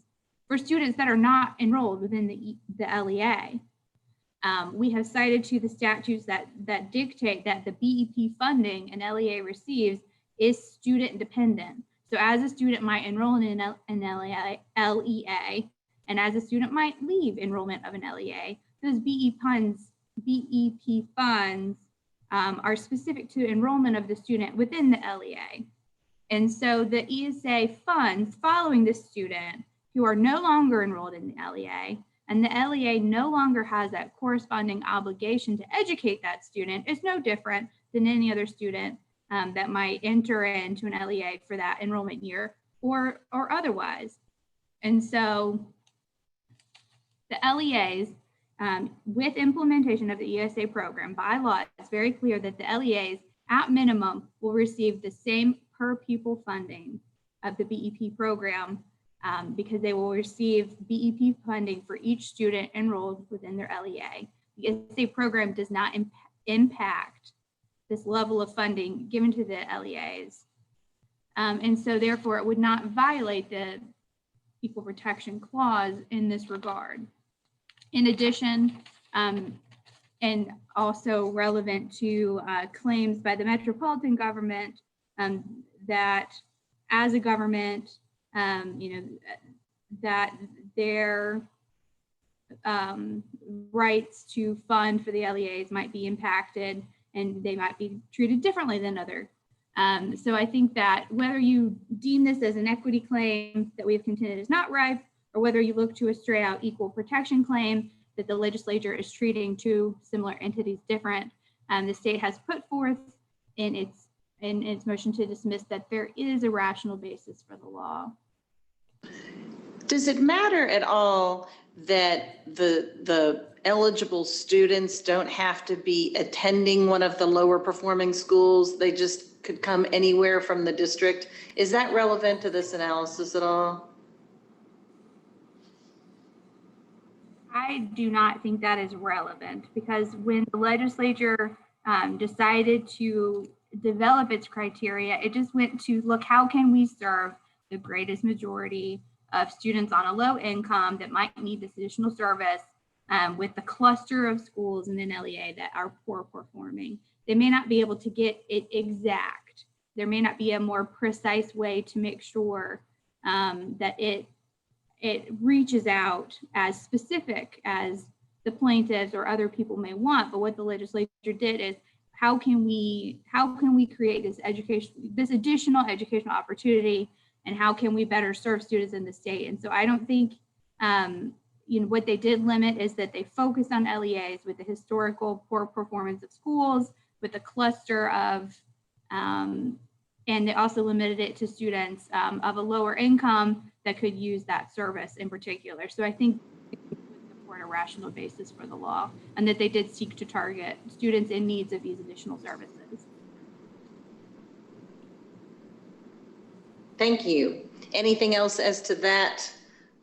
for students that are not enrolled within the LEA. We have cited to the statutes that dictate that the BEP funding an LEA receives is student dependent. So as a student might enroll in an LEA, and as a student might leave enrollment of an LEA, those BEP funds are specific to enrollment of the student within the LEA. And so the ESA funds following the student who are no longer enrolled in the LEA, and the LEA no longer has that corresponding obligation to educate that student, is no different than any other student that might enter into an LEA for that enrollment year or otherwise. And so the LEAs, with implementation of the ESA program by law, it's very clear that the LEAs at minimum will receive the same per pupil funding of the BEP program because they will receive BEP funding for each student enrolled within their LEA. The ESA program does not impact this level of funding given to the LEAs. And so therefore it would not violate the Equal Protection Clause in this regard. In addition, and also relevant to claims by the metropolitan government that as a government, that their rights to fund for the LEAs might be impacted and they might be treated differently than other. So I think that whether you deem this as an equity claim that we have contended is not ripe, or whether you look to a straight out equal protection claim that the legislature is treating two similar entities different, the state has put forth in its motion to dismiss that there is a rational basis for the law. Does it matter at all that the eligible students don't have to be attending one of the lower performing schools? They just could come anywhere from the district. Is that relevant to this analysis at all? I do not think that is relevant, because when the legislature decided to develop its criteria, it just went to look, how can we serve the greatest majority of students on a low income that might need this additional service with the cluster of schools in an LEA that are poor performing. They may not be able to get it exact. There may not be a more precise way to make sure that it reaches out as specific as the plaintiffs or other people may want. But what the legislature did is, how can we create this additional educational opportunity, and how can we better serve students in the state? And so I don't think, what they did limit is that they focused on LEAs with the historical poor performance of schools, with a cluster of, and they also limited it to students of a lower income that could use that service in particular. So I think it would support a rational basis for the law, and that they did seek to target students in needs of these additional services. Thank you. Anything else as to that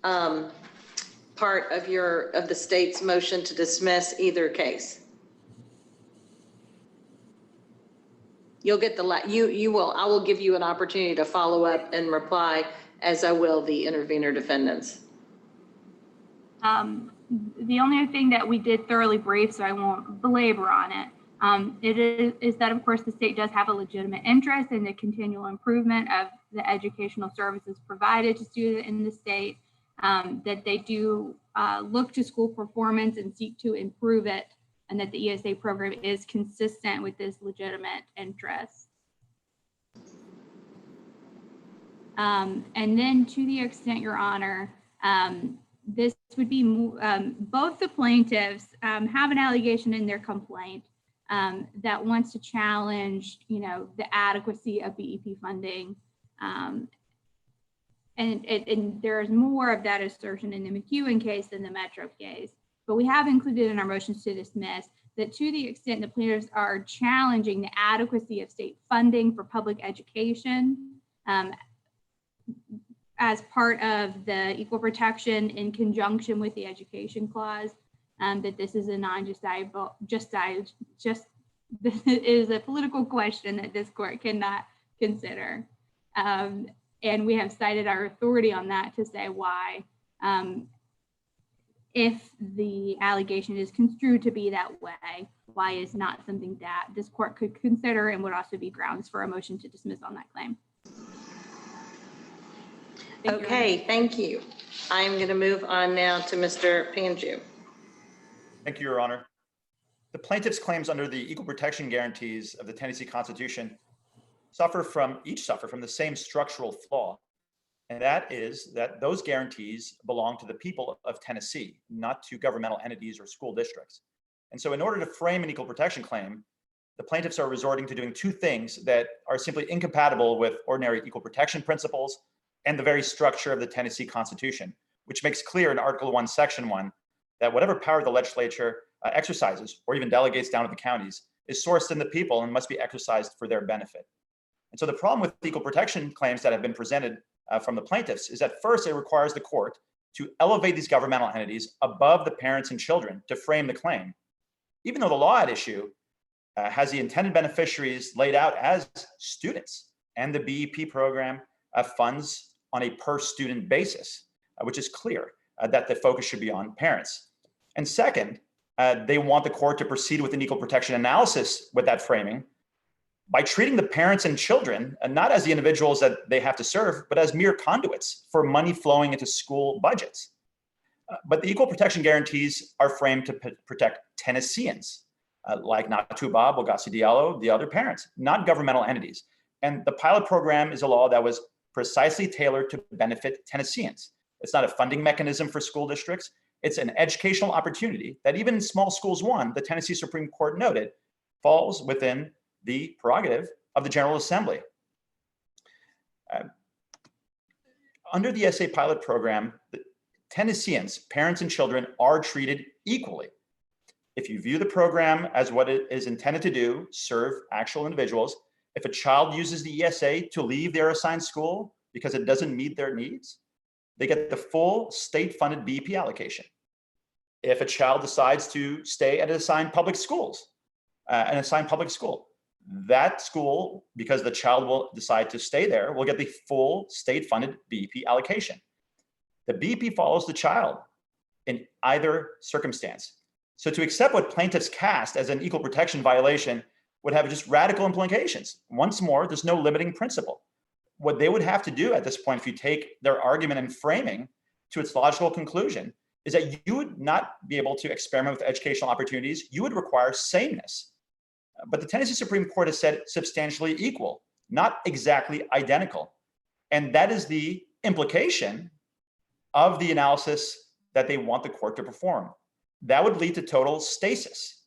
part of the state's motion to dismiss either case? You'll get I will give you an opportunity to follow up and reply, as I will the intervener defendants. The only thing that we did thoroughly brief, so I won't belabor on it, is that of course the state does have a legitimate interest in the continual improvement of the educational services provided to students in the state, that they do look to school performance and seek to improve it, and that the ESA program is consistent with this legitimate interest. And then to the extent, Your Honor, this would be both the plaintiffs have an allegation in their complaint that wants to challenge, the adequacy of BEP funding. And there's more of that assertion in the McEwen case than the Metro case. But we have included in our motions to dismiss that to the extent the plaintiffs are challenging the adequacy of state funding for public education as part of the equal protection in conjunction with the education clause, that this is a non-justiciable, this is a political question that this court cannot consider. And we have cited our authority on that to say why if the allegation is construed to be that way, why is not something that this court could consider and would also be grounds for a motion to dismiss on that claim. Okay, thank you. I'm going to move on now to Mr. Panju. Thank you, Your Honor. The plaintiff's claims under the equal protection guarantees of the Tennessee Constitution suffer from the same structural flaw. And that is that those guarantees belong to the people of Tennessee, not to governmental entities or school districts. And so in order to frame an equal protection claim, the plaintiffs are resorting to doing two things that are simply incompatible with ordinary equal protection principles and the very structure of the Tennessee Constitution, which makes clear in Article 1, Section 1, that whatever power the legislature exercises or even delegates down to the counties is sourced in the people and must be exercised for their benefit. And so the problem with equal protection claims that have been presented from the plaintiffs is that first it requires the court to elevate these governmental entities above the parents and children to frame the claim, even though the law at issue has the intended beneficiaries laid out as students, and the BEP program funds on a per student basis, which is clear that the focus should be on parents. And second, they want the court to proceed with an equal protection analysis with that framing by treating the parents and children not as the individuals that they have to serve, but as mere conduits for money flowing into school budgets. But the equal protection guarantees are framed to protect Tennesseans, like Natuba, Bogasi Diallo, the other parents, not governmental entities. And the pilot program is a law that was precisely tailored to benefit Tennesseans. It's not a funding mechanism for school districts. It's an educational opportunity that even in Small Schools 1, the Tennessee Supreme Court noted, falls within the prerogative of the General Assembly. Under the SA pilot program, Tennesseans, parents and children, are treated equally. If you view the program as what it is intended to do, serve actual individuals, if a child uses the ESA to leave their assigned school because it doesn't meet their needs, they get the full state-funded BEP allocation. If a child decides to stay at an assigned public school, that school, because the child will decide to stay there, will get the full state-funded BEP allocation. The BEP follows the child in either circumstance. So to accept what plaintiffs cast as an equal protection violation would have just radical implications. Once more, there's no limiting principle. What they would have to do at this point, if you take their argument and framing to its logical conclusion, is that you would not be able to experiment with educational opportunities. You would require sameness. But the Tennessee Supreme Court has said substantially equal, not exactly identical. And that is the implication of the analysis that they want the court to perform. That would lead to total stasis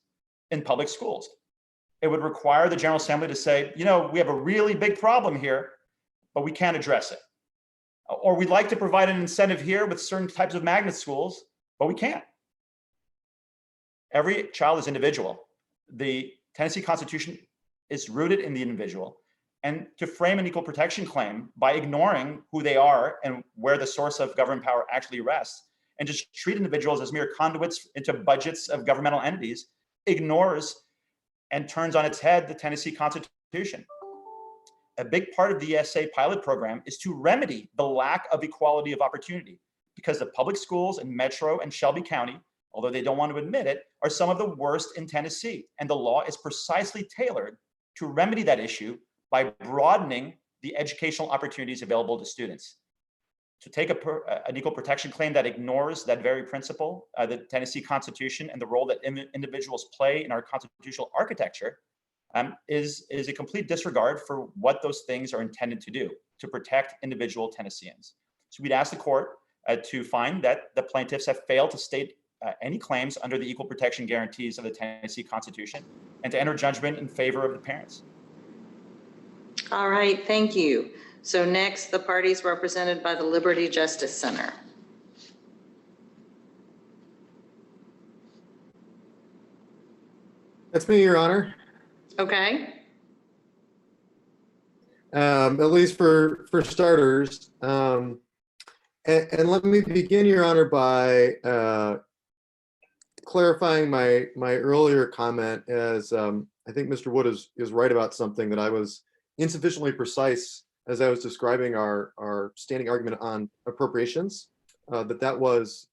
in public schools. It would require the General Assembly to say, you know, we have a really big problem here, but we can't address it. Or we'd like to provide an incentive here with certain types of magnet schools, but we can't. Every child is individual. The Tennessee Constitution is rooted in the individual. And to frame an equal protection claim by ignoring who they are and where the source of government power actually rests, and just treat individuals as mere conduits into budgets of governmental entities, ignores and turns on its head the Tennessee Constitution. A big part of the ESA pilot program is to remedy the lack of equality of opportunity, because the public schools in Metro and Shelby County, although they don't want to admit it, are some of the worst in Tennessee. And the law is precisely tailored to remedy that issue by broadening the educational opportunities available to students. To take an equal protection claim that ignores that very principle, the Tennessee Constitution, and the role that individuals play in our constitutional architecture, is a complete disregard for what those things are intended to do, to protect individual Tennesseans. So we'd ask the court to find that the plaintiffs have failed to state any claims under the equal protection guarantees of the Tennessee Constitution, and to enter judgment in favor of the parents. All right, thank you. So next, the parties represented by the Liberty Justice Center. That's me, Your Honor. Okay. At least for starters. And let me begin, Your Honor, by clarifying my earlier comment, as I think Mr. Wood is right about something, that I was insufficiently precise as I was describing our standing argument on appropriations. that was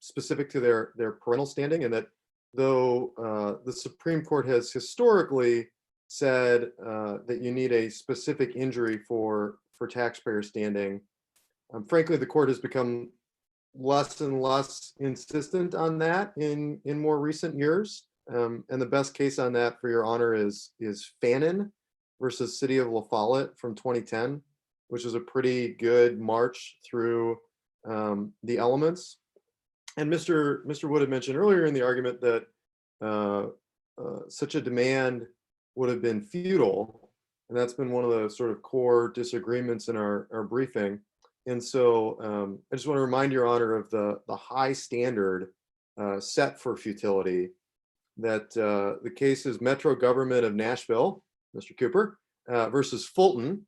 specific to their parental standing, and that though the Supreme Court has historically said that you need a specific injury for taxpayer standing, frankly, the court has become less and less insistent on that in more recent years. And the best case on that, for your honor, is Fannin versus City of La Follette from 2010, which is a pretty good march through the elements. And Mr. Wood had mentioned earlier in the argument that such a demand would have been futile, and that's been one of the sort of core disagreements in our briefing. And so I just want to remind your honor of the high standard set for futility, that the case is Metro Government of Nashville, Mr. Cooper, versus Fulton.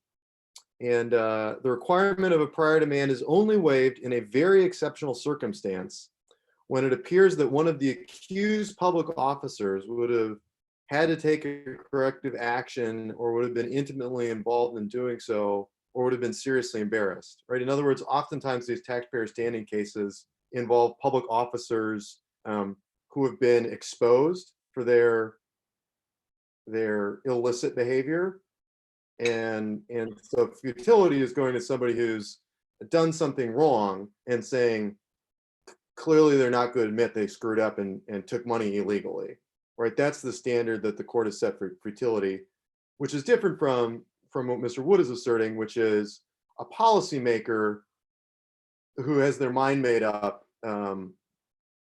And the requirement of a prior demand is only waived in a very exceptional circumstance when it appears that one of the accused public officers would have had to take a corrective action or would have been intimately involved in doing so, or would have been seriously embarrassed, right? In other words, oftentimes these taxpayer standing cases involve public officers who have been exposed for their illicit behavior. And so futility is going to somebody who's done something wrong and saying, clearly they're not going to admit they screwed up and took money illegally, right? That's the standard that the court has set for futility, which is different from what Mr. Wood is asserting, which is a policymaker who has their mind made up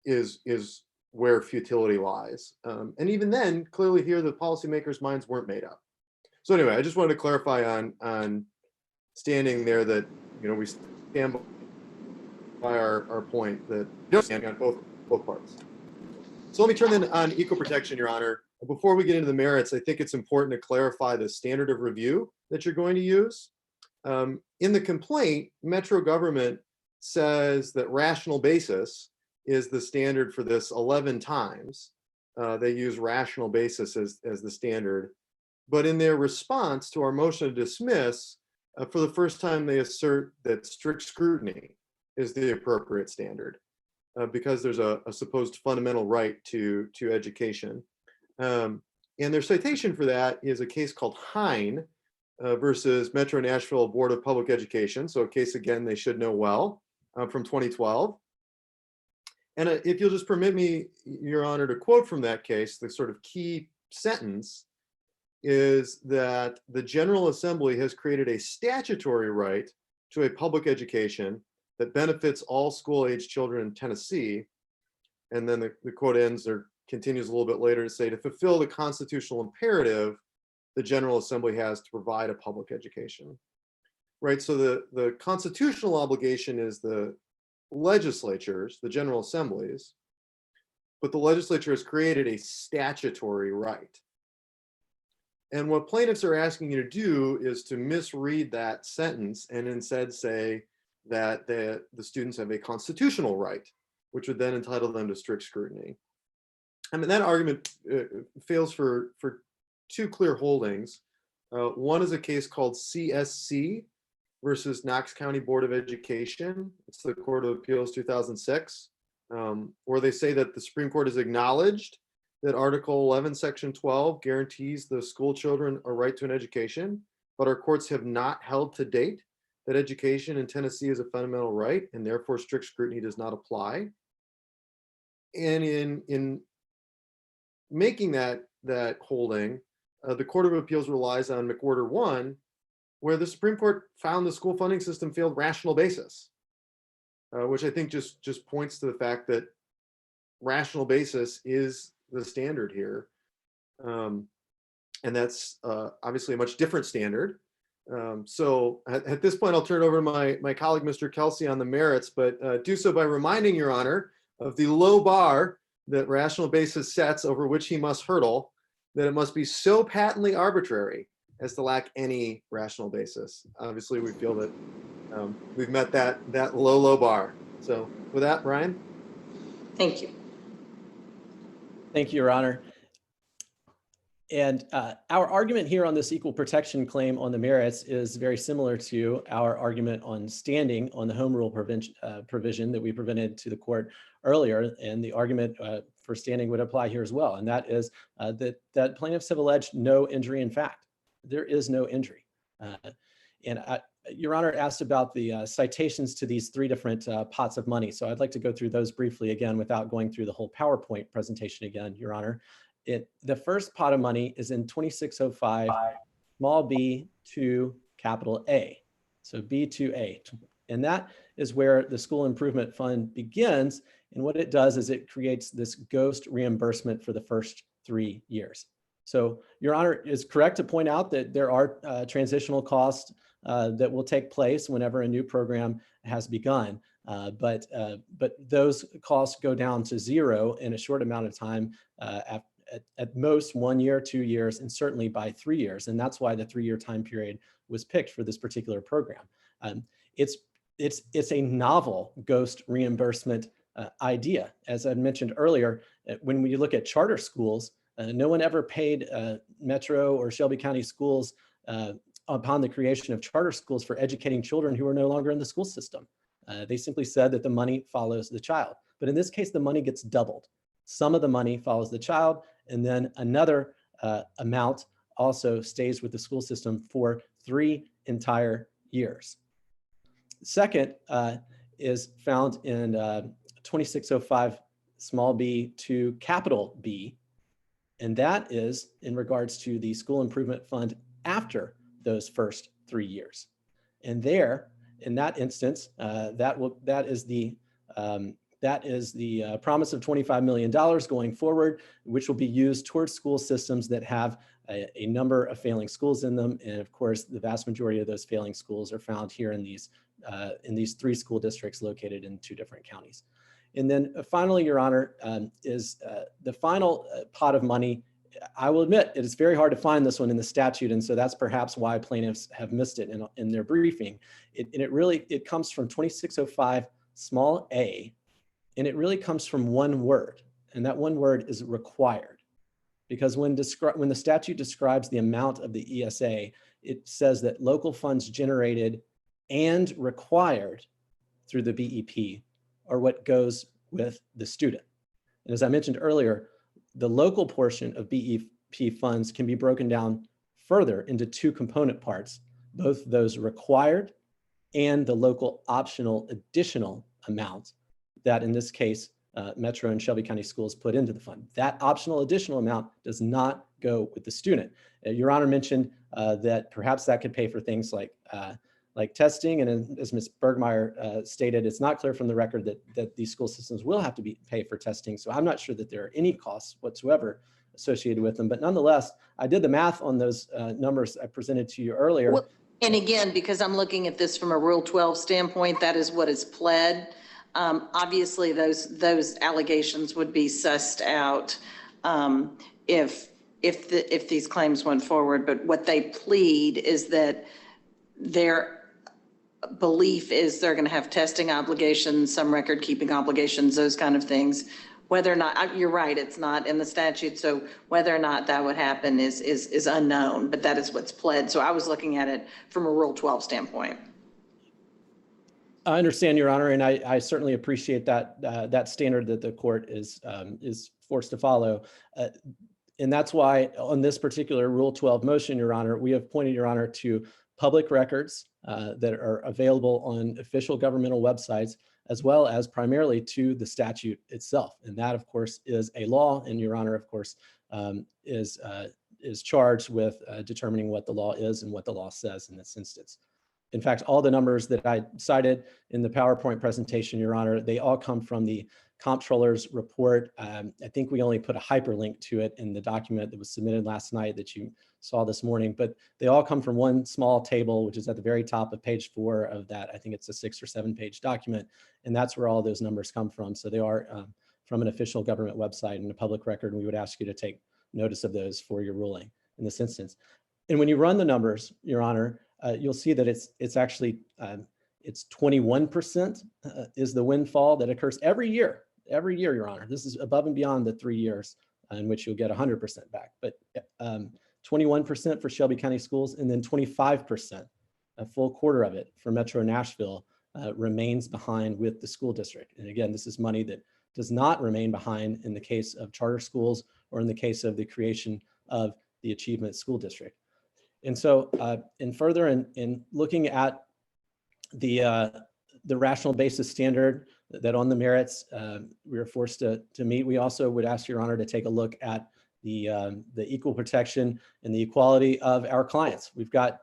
is where futility lies. And even then, clearly here, the policymakers' minds weren't made up. So anyway, I just wanted to clarify on standing there that, you know, we stand by our point that don't stand on both parts. So let me turn then on equal protection, Your Honor. Before we get into the merits, I think it's important to clarify the standard of review that you're going to use. In the complaint, Metro Government says that rational basis is the standard for this 11 times. They use rational basis as the standard. But in their response to our motion to dismiss, for the first time, they assert that strict scrutiny is the appropriate standard because there's a supposed fundamental right to education. And their citation for that is a case called Hine versus Metro Nashville Board of Public Education. So a case, again, they should know well, from 2012. And if you'll just permit me, Your Honor, to quote from that case, the sort of key sentence is that the General Assembly has created a statutory right to a public education that benefits all school-age children in Tennessee. And then the quote ends or continues a little bit later to say, to fulfill the constitutional imperative the General Assembly has to provide a public education. Right, so the constitutional obligation is the legislatures, the General Assemblies, but the legislature has created a statutory right. And what plaintiffs are asking you to do is to misread that sentence and instead say that the students have a constitutional right, which would then entitle them to strict scrutiny. I mean, that argument fails for two clear holdings. One is a case called CSC versus Knox County Board of Education. It's the Court of Appeals 2006, where they say that the Supreme Court has acknowledged that Article 11, Section 12 guarantees the school children a right to an education, but our courts have not held to date that education in Tennessee is a fundamental right, and therefore strict scrutiny does not apply. And in making that holding, the Court of Appeals relies on McWhorter 1, where the Supreme Court found the school funding system failed rational basis, which I think just points to the fact that rational basis is the standard here. And that's obviously a much different standard. So at this point, I'll turn it over to my colleague, Mr. Kelsey, on the merits, but do so by reminding Your Honor of the low bar that rational basis sets over which he must hurdle, that it must be so patently arbitrary as to lack any rational basis. Obviously, we feel that we've met that low bar. So with that, Brian. Thank you. Thank you, Your Honor. And our argument here on this equal protection claim on the merits is very similar to our argument on standing on the home rule provision that we presented to the court earlier. And the argument for standing would apply here as well. And that is that plaintiffs have alleged no injury in fact. There is no injury. Your Honor asked about the citations to these three different pots of money. So I'd like to go through those briefly again without going through the whole PowerPoint presentation again, Your Honor. The first pot of money is in 2605, small b to capital A. So B to A. And that is where the school improvement fund begins. And what it does is it creates this ghost reimbursement for the first 3 years. So Your Honor is correct to point out that there are transitional costs that will take place whenever a new program has begun. But those costs go down to zero in a short amount of time, at most 1 year, 2 years, and certainly by 3 years. And that's why the 3-year time period was picked for this particular program. It's a novel ghost reimbursement idea. As I mentioned earlier, when we look at charter schools, no one ever paid Metro or Shelby County schools upon the creation of charter schools for educating children who are no longer in the school system. They simply said that the money follows the child. But in this case, the money gets doubled. Some of the money follows the child, and then another amount also stays with the school system for 3 entire years. Second is found in 2605 small b to capital B, and that is in regards to the school improvement fund after those first 3 years. And there, in that instance, that is the promise of $25 million going forward, which will be used towards school systems that have a number of failing schools in them. And of course, the vast majority of those failing schools are found here in these 3 school districts located in 2 different counties. And then finally, Your Honor, is the final pot of money. I will admit it is very hard to find this one in the statute, and so that's perhaps why plaintiffs have missed it in their briefing. It comes from 2605 small a, and it really comes from one word, and that one word is required. Because when the statute describes the amount of the ESA, it says that local funds generated and required through the BEP are what goes with the student. And as I mentioned earlier, the local portion of BEP funds can be broken down further into 2 component parts, both those required and the local optional additional amount that in this case, Metro and Shelby County Schools put into the fund. That optional additional amount does not go with the student. Your Honor mentioned that perhaps that could pay for things like testing, and as Ms. Bergmeyer stated, it's not clear from the record that these school systems will have to pay for testing. So I'm not sure that there are any costs whatsoever associated with them. But nonetheless, I did the math on those numbers I presented to you earlier. Well, and again, because I'm looking at this from a Rule 12 standpoint, that is what is pled. Obviously, those allegations would be sussed out if these claims went forward. But what they plead is that their belief is they're going to have testing obligations, some record keeping obligations, those kind of things. Whether or not, you're right, it's not in the statute, so whether or not that would happen is unknown, but that is what's pled. So I was looking at it from a Rule 12 standpoint. I understand, Your Honor, and I certainly appreciate that standard that the court is forced to follow. And that's why on this particular Rule 12 motion, Your Honor, we have pointed, Your Honor, to public records that are available on official governmental websites, as well as primarily to the statute itself. And that, of course, is a law, and Your Honor, of course, is charged with determining what the law is and what the law says in this instance. In fact, all the numbers that I cited in the PowerPoint presentation, Your Honor, they all come from the comptroller's report. I think we only put a hyperlink to it in the document that was submitted last night that you saw this morning, but they all come from one small table, which is at the very top of page 4 of that. I think it's a 6 or 7 page document, and that's where all those numbers come from. So they are from an official government website and a public record, and we would ask you to take notice of those for your ruling in this instance. And when you run the numbers, Your Honor, you'll see that it's actually, it's 21% is the windfall that occurs every year, Your Honor. This is above and beyond the 3 years in which you'll get 100% back, but 21% for Shelby County Schools, and then 25%, a full quarter of it for Metro Nashville, remains behind with the school district. And again, this is money that does not remain behind in the case of charter schools or in the case of the creation of the Achievement School District. And so in looking at the rational basis standard that on the merits we were forced to meet, we also would ask Your Honor to take a look at the equal protection and the equality of our clients. We've got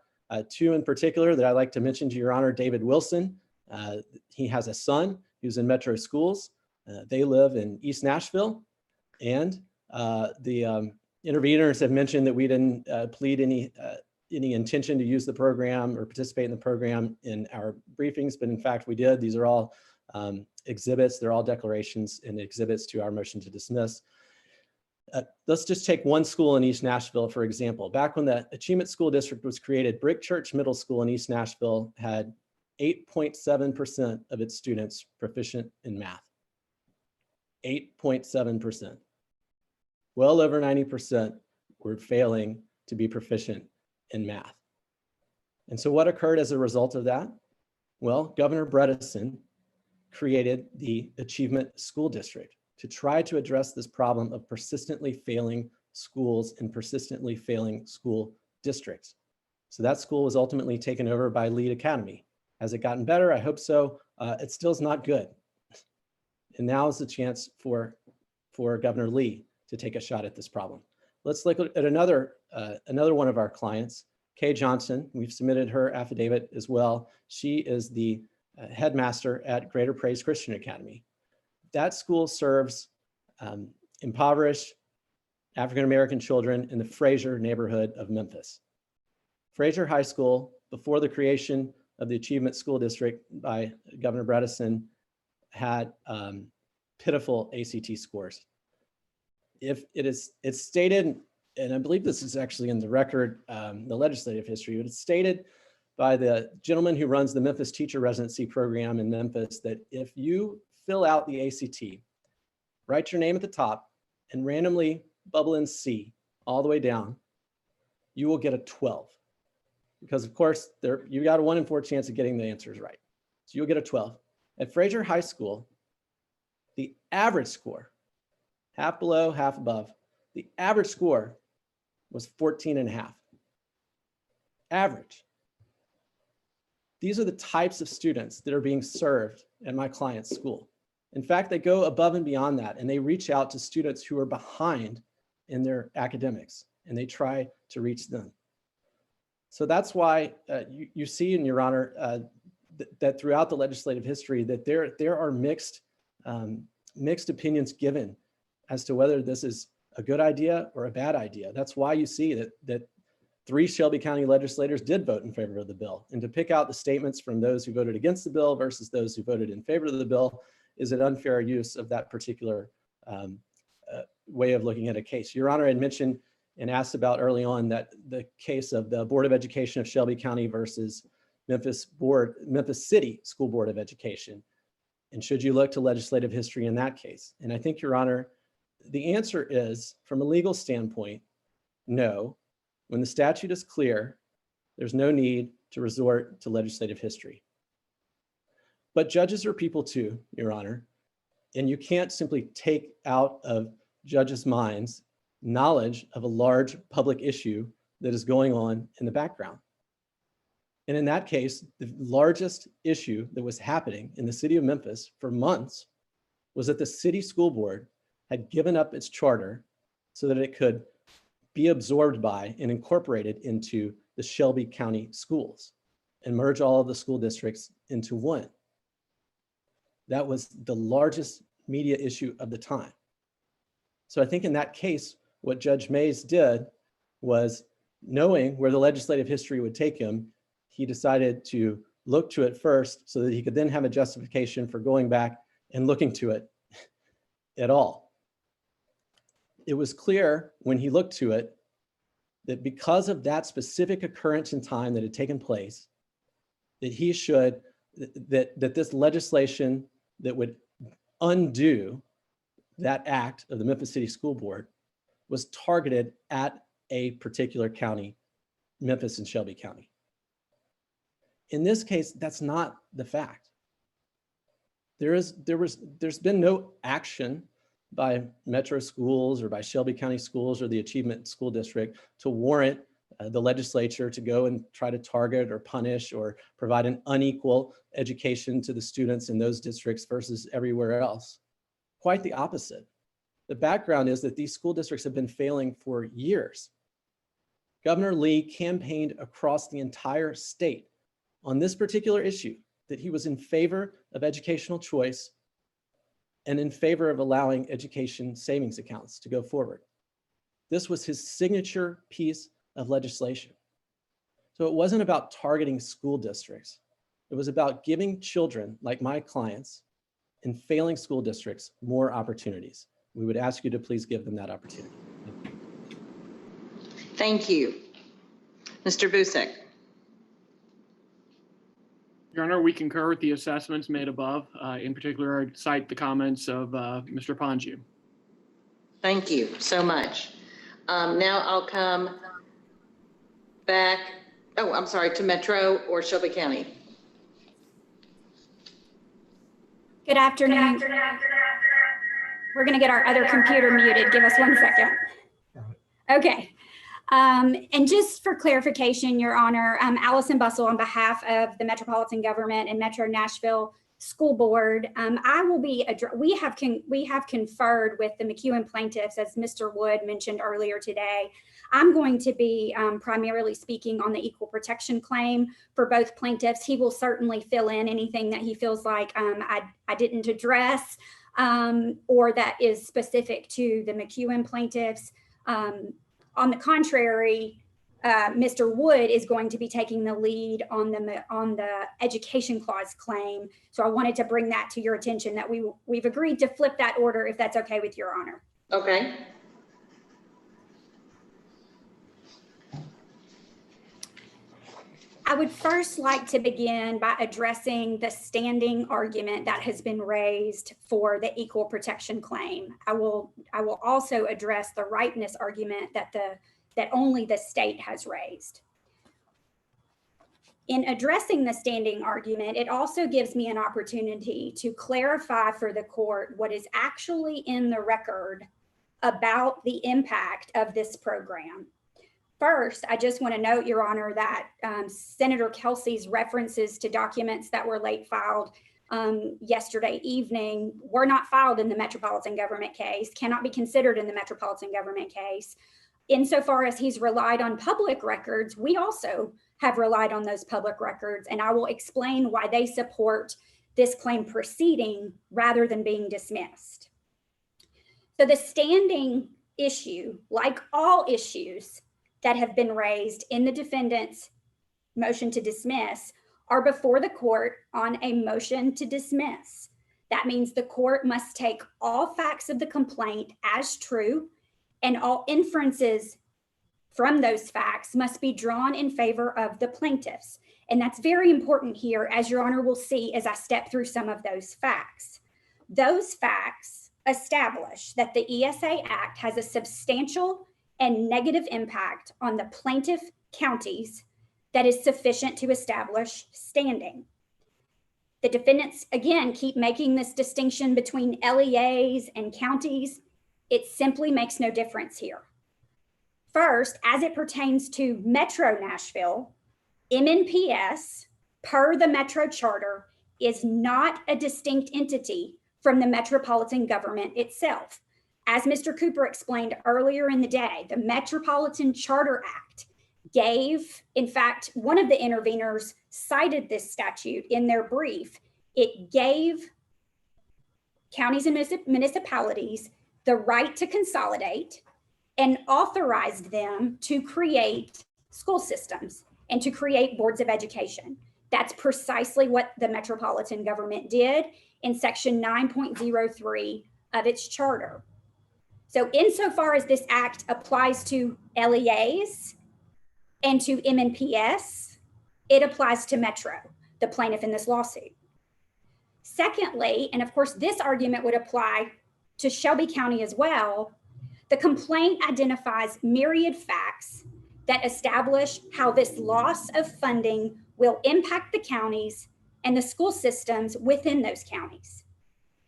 two in particular that I'd like to mention to Your Honor. David Wilson, he has a son who's in Metro Schools. They live in East Nashville, and the interveners have mentioned that we didn't plead any intention to use the program or participate in the program in our briefings, but in fact we did. These are all exhibits. They're all declarations and exhibits to our motion to dismiss. Let's just take one school in East Nashville, for example. Back when the Achievement School District was created, Brick Church Middle School in East Nashville had 8.7% of its students proficient in math. 8.7%. Well over 90% were failing to be proficient in math. And so what occurred as a result of that? Well, Governor Bredesen created the Achievement School District to try to address this problem of persistently failing schools and persistently failing school districts. So that school was ultimately taken over by Lead Academy. Has it gotten better? I hope so. It still is not good. And now is the chance for Governor Lee to take a shot at this problem. Let's look at another one of our clients, Kay Johnson. We've submitted her affidavit as well. She is the headmaster at Greater Praise Christian Academy. That school serves impoverished African-American children in the Fraser neighborhood of Memphis. Fraser High School, before the creation of the Achievement School District by Governor Bredesen, had pitiful ACT scores. It's stated, and I believe this is actually in the record, the legislative history, but it's stated by the gentleman who runs the Memphis Teacher Residency Program in Memphis that if you fill out the ACT, write your name at the top, and randomly bubble in C all the way down, you will get a 12. Because of course, you got a 1 in 4 chance of getting the answers right. So you'll get a 12. At Fraser High School, the average score, half below, half above, the average score was 14.5. Average. These are the types of students that are being served at my client's school. In fact, they go above and beyond that, and they reach out to students who are behind in their academics, and they try to reach them. So that's why you see, in Your Honor, that throughout the legislative history that there are mixed opinions given as to whether this is a good idea or a bad idea. That's why you see that 3 Shelby County legislators did vote in favor of the bill. And to pick out the statements from those who voted against the bill versus those who voted in favor of the bill is an unfair use of that particular way of looking at a case. Your Honor had mentioned and asked about early on that the case of the Board of Education of Shelby County versus Memphis City School Board of Education. And should you look to legislative history in that case? And I think, Your Honor, the answer is, from a legal standpoint, no. When the statute is clear, there's no need to resort to legislative history. But judges are people too, Your Honor, and you can't simply take out of judges' minds knowledge of a large public issue that is going on in the background. And in that case, the largest issue that was happening in the city of Memphis for months was that the city school board had given up its charter so that it could be absorbed by and incorporated into the Shelby County schools and merge all of the school districts into one. That was the largest media issue of the time. So I think in that case, what Judge Mays did was, knowing where the legislative history would take him, he decided to look to it first so that he could then have a justification for going back and looking to it at all. It was clear when he looked to it that because of that specific occurrence in time that had taken place, that he should, that this legislation that would undo that act of the Memphis City School Board was targeted at a particular county, Memphis and Shelby County. In this case, that's not the fact. There's been no action by Metro schools or by Shelby County schools or the Achievement School District to warrant the legislature to go and try to target or punish or provide an unequal education to the students in those districts versus everywhere else. Quite the opposite. The background is that these school districts have been failing for years. Governor Lee campaigned across the entire state on this particular issue, that he was in favor of educational choice and in favor of allowing education savings accounts to go forward. This was his signature piece of legislation. So it wasn't about targeting school districts. It was about giving children like my clients in failing school districts more opportunities. We would ask you to please give them that opportunity. Thank you. Mr. Busick. Your Honor, we concur with the assessments made above. In particular, I'd cite the comments of Mr. Ponju. Thank you so much. Now I'll come back, I'm sorry, to Metro or Shelby County. Good afternoon. We're going to get our other computer muted. Give us 1 second. Okay. And just for clarification, Your Honor, Allison Bussell on behalf of the Metropolitan Government and Metro Nashville School Board, I will be, we have conferred with the McEwen plaintiffs, as Mr. Wood mentioned earlier today. I'm going to be primarily speaking on the equal protection claim for both plaintiffs. He will certainly fill in anything that he feels like I didn't address or that is specific to the McEwen plaintiffs. On the contrary, Mr. Wood is going to be taking the lead on the education clause claim. So I wanted to bring that to your attention that we've agreed to flip that order if that's okay with Your Honor. Okay. I would first like to begin by addressing the standing argument that has been raised for the equal protection claim. I will also address the ripeness argument that only the state has raised. In addressing the standing argument, it also gives me an opportunity to clarify for the court what is actually in the record about the impact of this program. First, I just want to note, Your Honor, that Senator Kelsey's references to documents that were late filed yesterday evening were not filed in the Metropolitan Government case, cannot be considered in the Metropolitan Government case. Insofar as he's relied on public records, we also have relied on those public records, and I will explain why they support this claim proceeding rather than being dismissed. So the standing issue, like all issues that have been raised in the defendant's motion to dismiss, are before the court on a motion to dismiss. That means the court must take all facts of the complaint as true, and all inferences from those facts must be drawn in favor of the plaintiffs. And that's very important here, as Your Honor will see as I step through some of those facts. Those facts establish that the ESA Act has a substantial and negative impact on the plaintiff counties that is sufficient to establish standing. The defendants, again, keep making this distinction between LEAs and counties. It simply makes no difference here. First, as it pertains to Metro Nashville, MNPS, per the Metro Charter, is not a distinct entity from the Metropolitan Government itself. As Mr. Cooper explained earlier in the day, the Metropolitan Charter Act gave, in fact, one of the interveners cited this statute in their brief. It gave counties and municipalities the right to consolidate and authorized them to create school systems and to create boards of education. That's precisely what the Metropolitan Government did in Section 9.03 of its charter. So insofar as this act applies to LEAs and to MNPS, it applies to Metro, the plaintiff in this lawsuit. Secondly, and of course this argument would apply to Shelby County as well, The complaint identifies myriad facts that establish how this loss of funding will impact the counties and the school systems within those counties.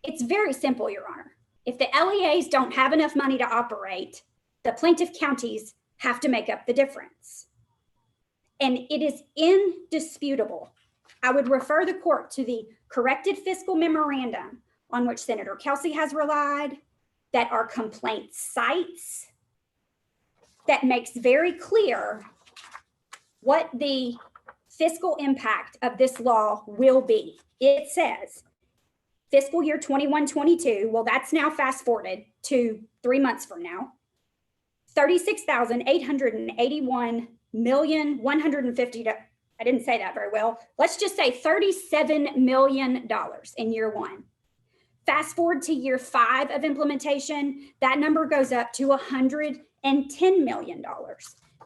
It's very simple, Your Honor. If the LEAs don't have enough money to operate, the plaintiff counties have to make up the difference. And it is indisputable. I would refer the court to the corrected fiscal memorandum on which Senator Kelsey has relied, that our complaint cites, that makes very clear what the fiscal impact of this law will be. It says fiscal year 21-22, well, that's now fast forwarded to 3 months from now, $36,881,150,000. I didn't say that very well. Let's just say $37 million in year one. Fast forward to year 5 of implementation, that number goes up to $110 million.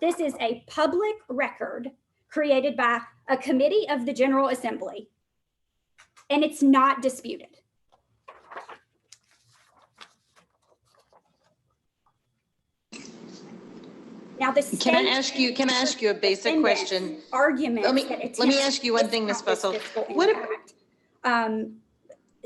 This is a public record created by a committee of the General Assembly, and it's not disputed. Now, the Can I ask you a basic question? Argument. Let me ask you one thing, Ms. Bussell.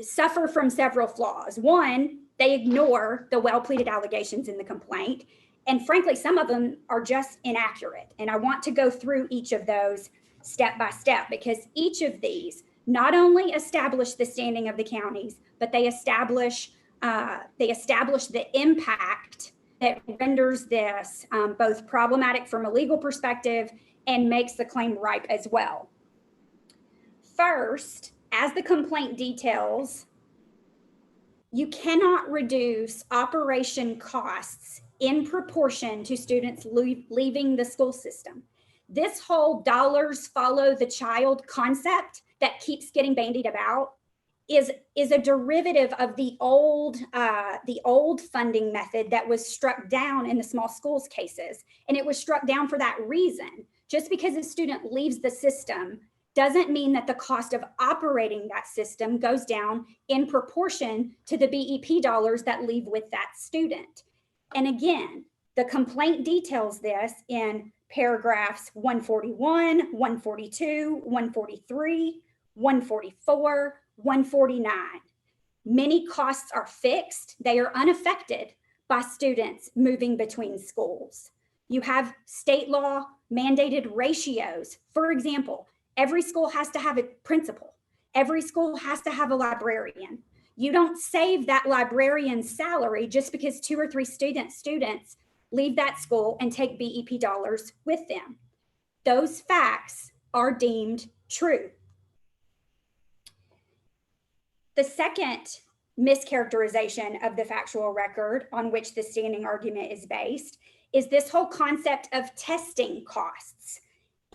Suffer from several flaws. One, they ignore the well-pleaded allegations in the complaint. And frankly, some of them are just inaccurate. And I want to go through each of those step by step, because each of these not only establish the standing of the counties, but they establish the impact that renders this both problematic from a legal perspective and makes the claim ripe as well. First, as the complaint details, you cannot reduce operation costs in proportion to students leaving the school system. This whole dollars follow the child concept that keeps getting bandied about is a derivative of the old funding method that was struck down in the small schools cases. And it was struck down for that reason. Just because a student leaves the system doesn't mean that the cost of operating that system goes down in proportion to the BEP dollars that leave with that student. And again, the complaint details this in paragraphs 141, 142, 143, 144, 149. Many costs are fixed. They are unaffected by students moving between schools. You have state law mandated ratios. For example, every school has to have a principal. Every school has to have a librarian. You don't save that librarian's salary just because 2 or 3 students leave that school and take BEP dollars with them. Those facts are deemed true. The second mischaracterization of the factual record on which the standing argument is based is this whole concept of testing costs.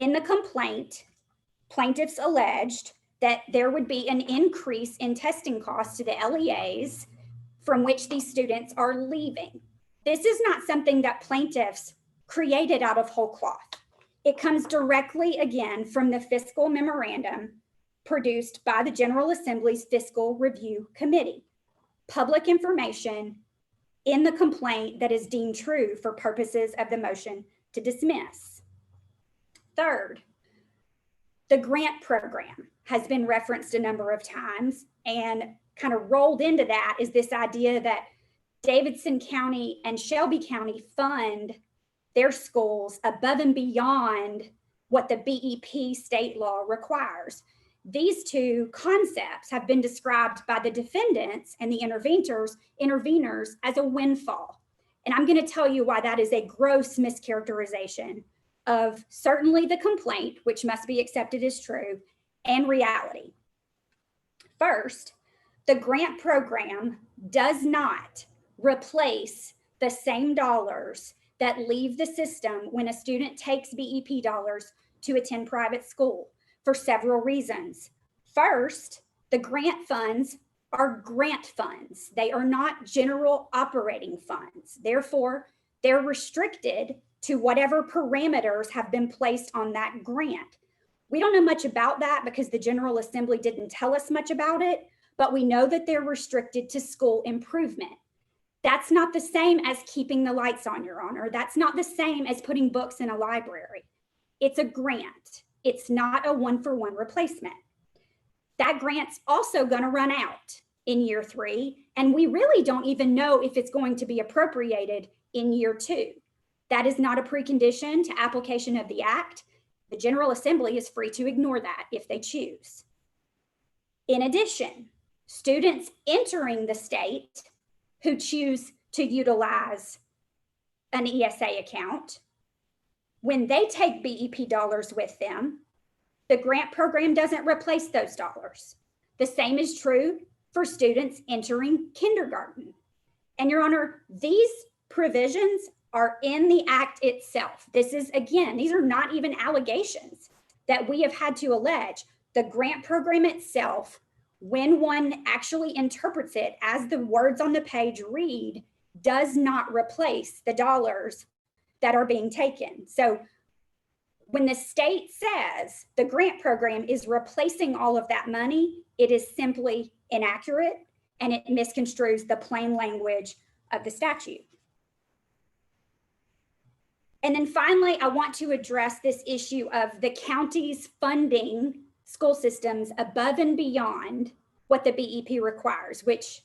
In the complaint, plaintiffs alleged that there would be an increase in testing costs to the LEAs from which these students are leaving. This is not something that plaintiffs created out of whole cloth. It comes directly, again, from the fiscal memorandum produced by the General Assembly's Fiscal Review Committee. Public information in the complaint that is deemed true for purposes of the motion to dismiss. Third, the grant program has been referenced a number of times, and kind of rolled into that is this idea that Davidson County and Shelby County fund their schools above and beyond what the BEP state law requires. These two concepts have been described by the defendants and the interveners as a windfall. And I'm going to tell you why that is a gross mischaracterization of certainly the complaint, which must be accepted as true, and reality. First, the grant program does not replace the same dollars that leave the system when a student takes BEP dollars to attend private school for several reasons. First, the grant funds are grant funds. They are not general operating funds. Therefore, they're restricted to whatever parameters have been placed on that grant. We don't know much about that because the General Assembly didn't tell us much about it, but we know that they're restricted to school improvement. That's not the same as keeping the lights on, Your Honor. That's not the same as putting books in a library. It's a grant. It's not a one-for-one replacement. That grant's also going to run out in year 3, and we really don't even know if it's going to be appropriated in year 2. That is not a precondition to application of the act. The General Assembly is free to ignore that if they choose. In addition, students entering the state who choose to utilize an ESA account, when they take BEP dollars with them, the grant program doesn't replace those dollars. The same is true for students entering kindergarten. And Your Honor, these provisions are in the act itself. This is, again, these are not even allegations that we have had to allege. The grant program itself, when one actually interprets it as the words on the page read, does not replace the dollars that are being taken. So when the state says the grant program is replacing all of that money, it is simply inaccurate and it misconstrues the plain language of the statute. And then finally, I want to address this issue of the county's funding school systems above and beyond what the BEP requires, which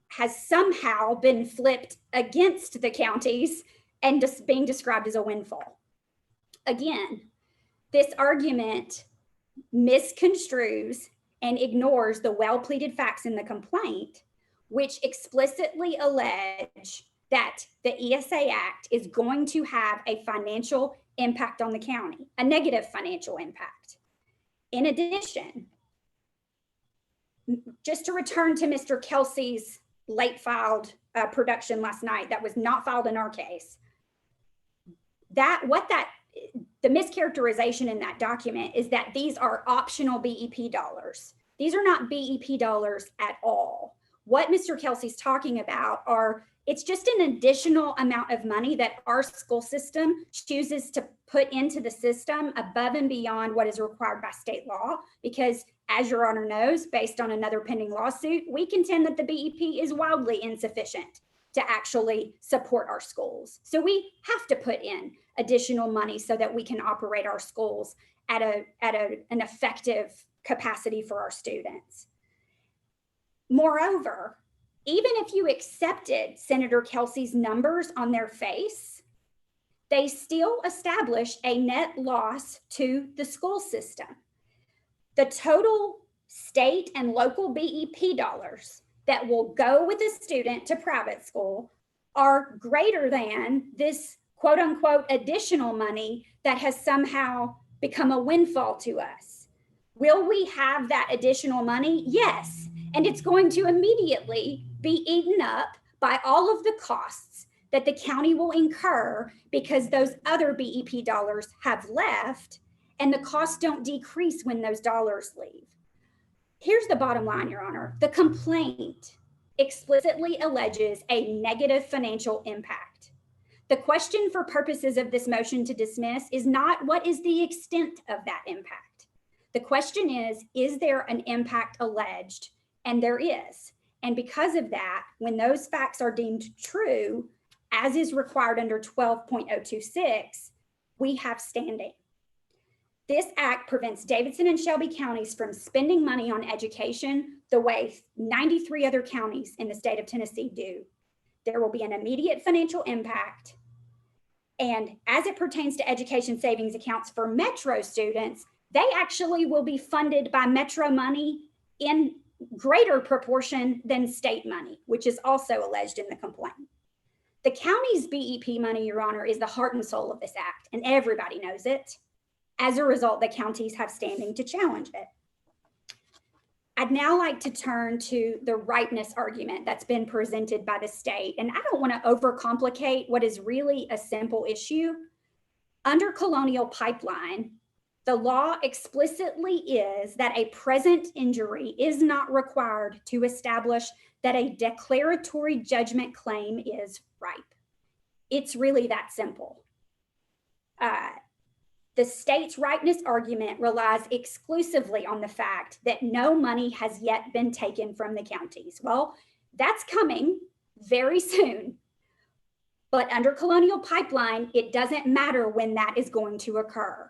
has somehow been flipped against the counties and just being described as a windfall. Again, this argument misconstrues and ignores the well-pleaded facts in the complaint, which explicitly allege that the ESA Act is going to have a financial impact on the county, a negative financial impact. In addition, just to return to Mr. Kelsey's late filed production last night that was not filed in our case, the mischaracterization in that document is that these are optional BEP dollars. These are not BEP dollars at all. What Mr. Kelsey's talking about it's just an additional amount of money that our school system chooses to put into the system above and beyond what is required by state law. Because as Your Honor knows, based on another pending lawsuit, we contend that the BEP is wildly insufficient to actually support our schools. So we have to put in additional money so that we can operate our schools at an effective capacity for our students. Moreover, even if you accepted Senator Kelsey's numbers on their face, they still establish a net loss to the school system. The total state and local BEP dollars that will go with a student to private school are greater than this quote unquote additional money that has somehow become a windfall to us. Will we have that additional money? Yes. And it's going to immediately be eaten up by all of the costs that the county will incur because those other BEP dollars have left, and the costs don't decrease when those dollars leave. Here's the bottom line, Your Honor. The complaint explicitly alleges a negative financial impact. The question for purposes of this motion to dismiss is not what is the extent of that impact. The question is there an impact alleged? And there is. And because of that, when those facts are deemed true, as is required under 12.026, we have standing. This act prevents Davidson and Shelby counties from spending money on education the way 93 other counties in the state of Tennessee do. There will be an immediate financial impact. And as it pertains to education savings accounts for Metro students, they actually will be funded by Metro money in greater proportion than state money, which is also alleged in the complaint. The county's BEP money, Your Honor, is the heart and soul of this act, and everybody knows it. As a result, the counties have standing to challenge it. I'd now like to turn to the ripeness argument that's been presented by the state, and I don't want to overcomplicate what is really a simple issue. Under Colonial Pipeline, the law explicitly is that a present injury is not required to establish that a declaratory judgment claim is ripe. It's really that simple. The state's ripeness argument relies exclusively on the fact that no money has yet been taken from the counties. Well, that's coming. very soon. But under Colonial Pipeline, it doesn't matter when that is going to occur.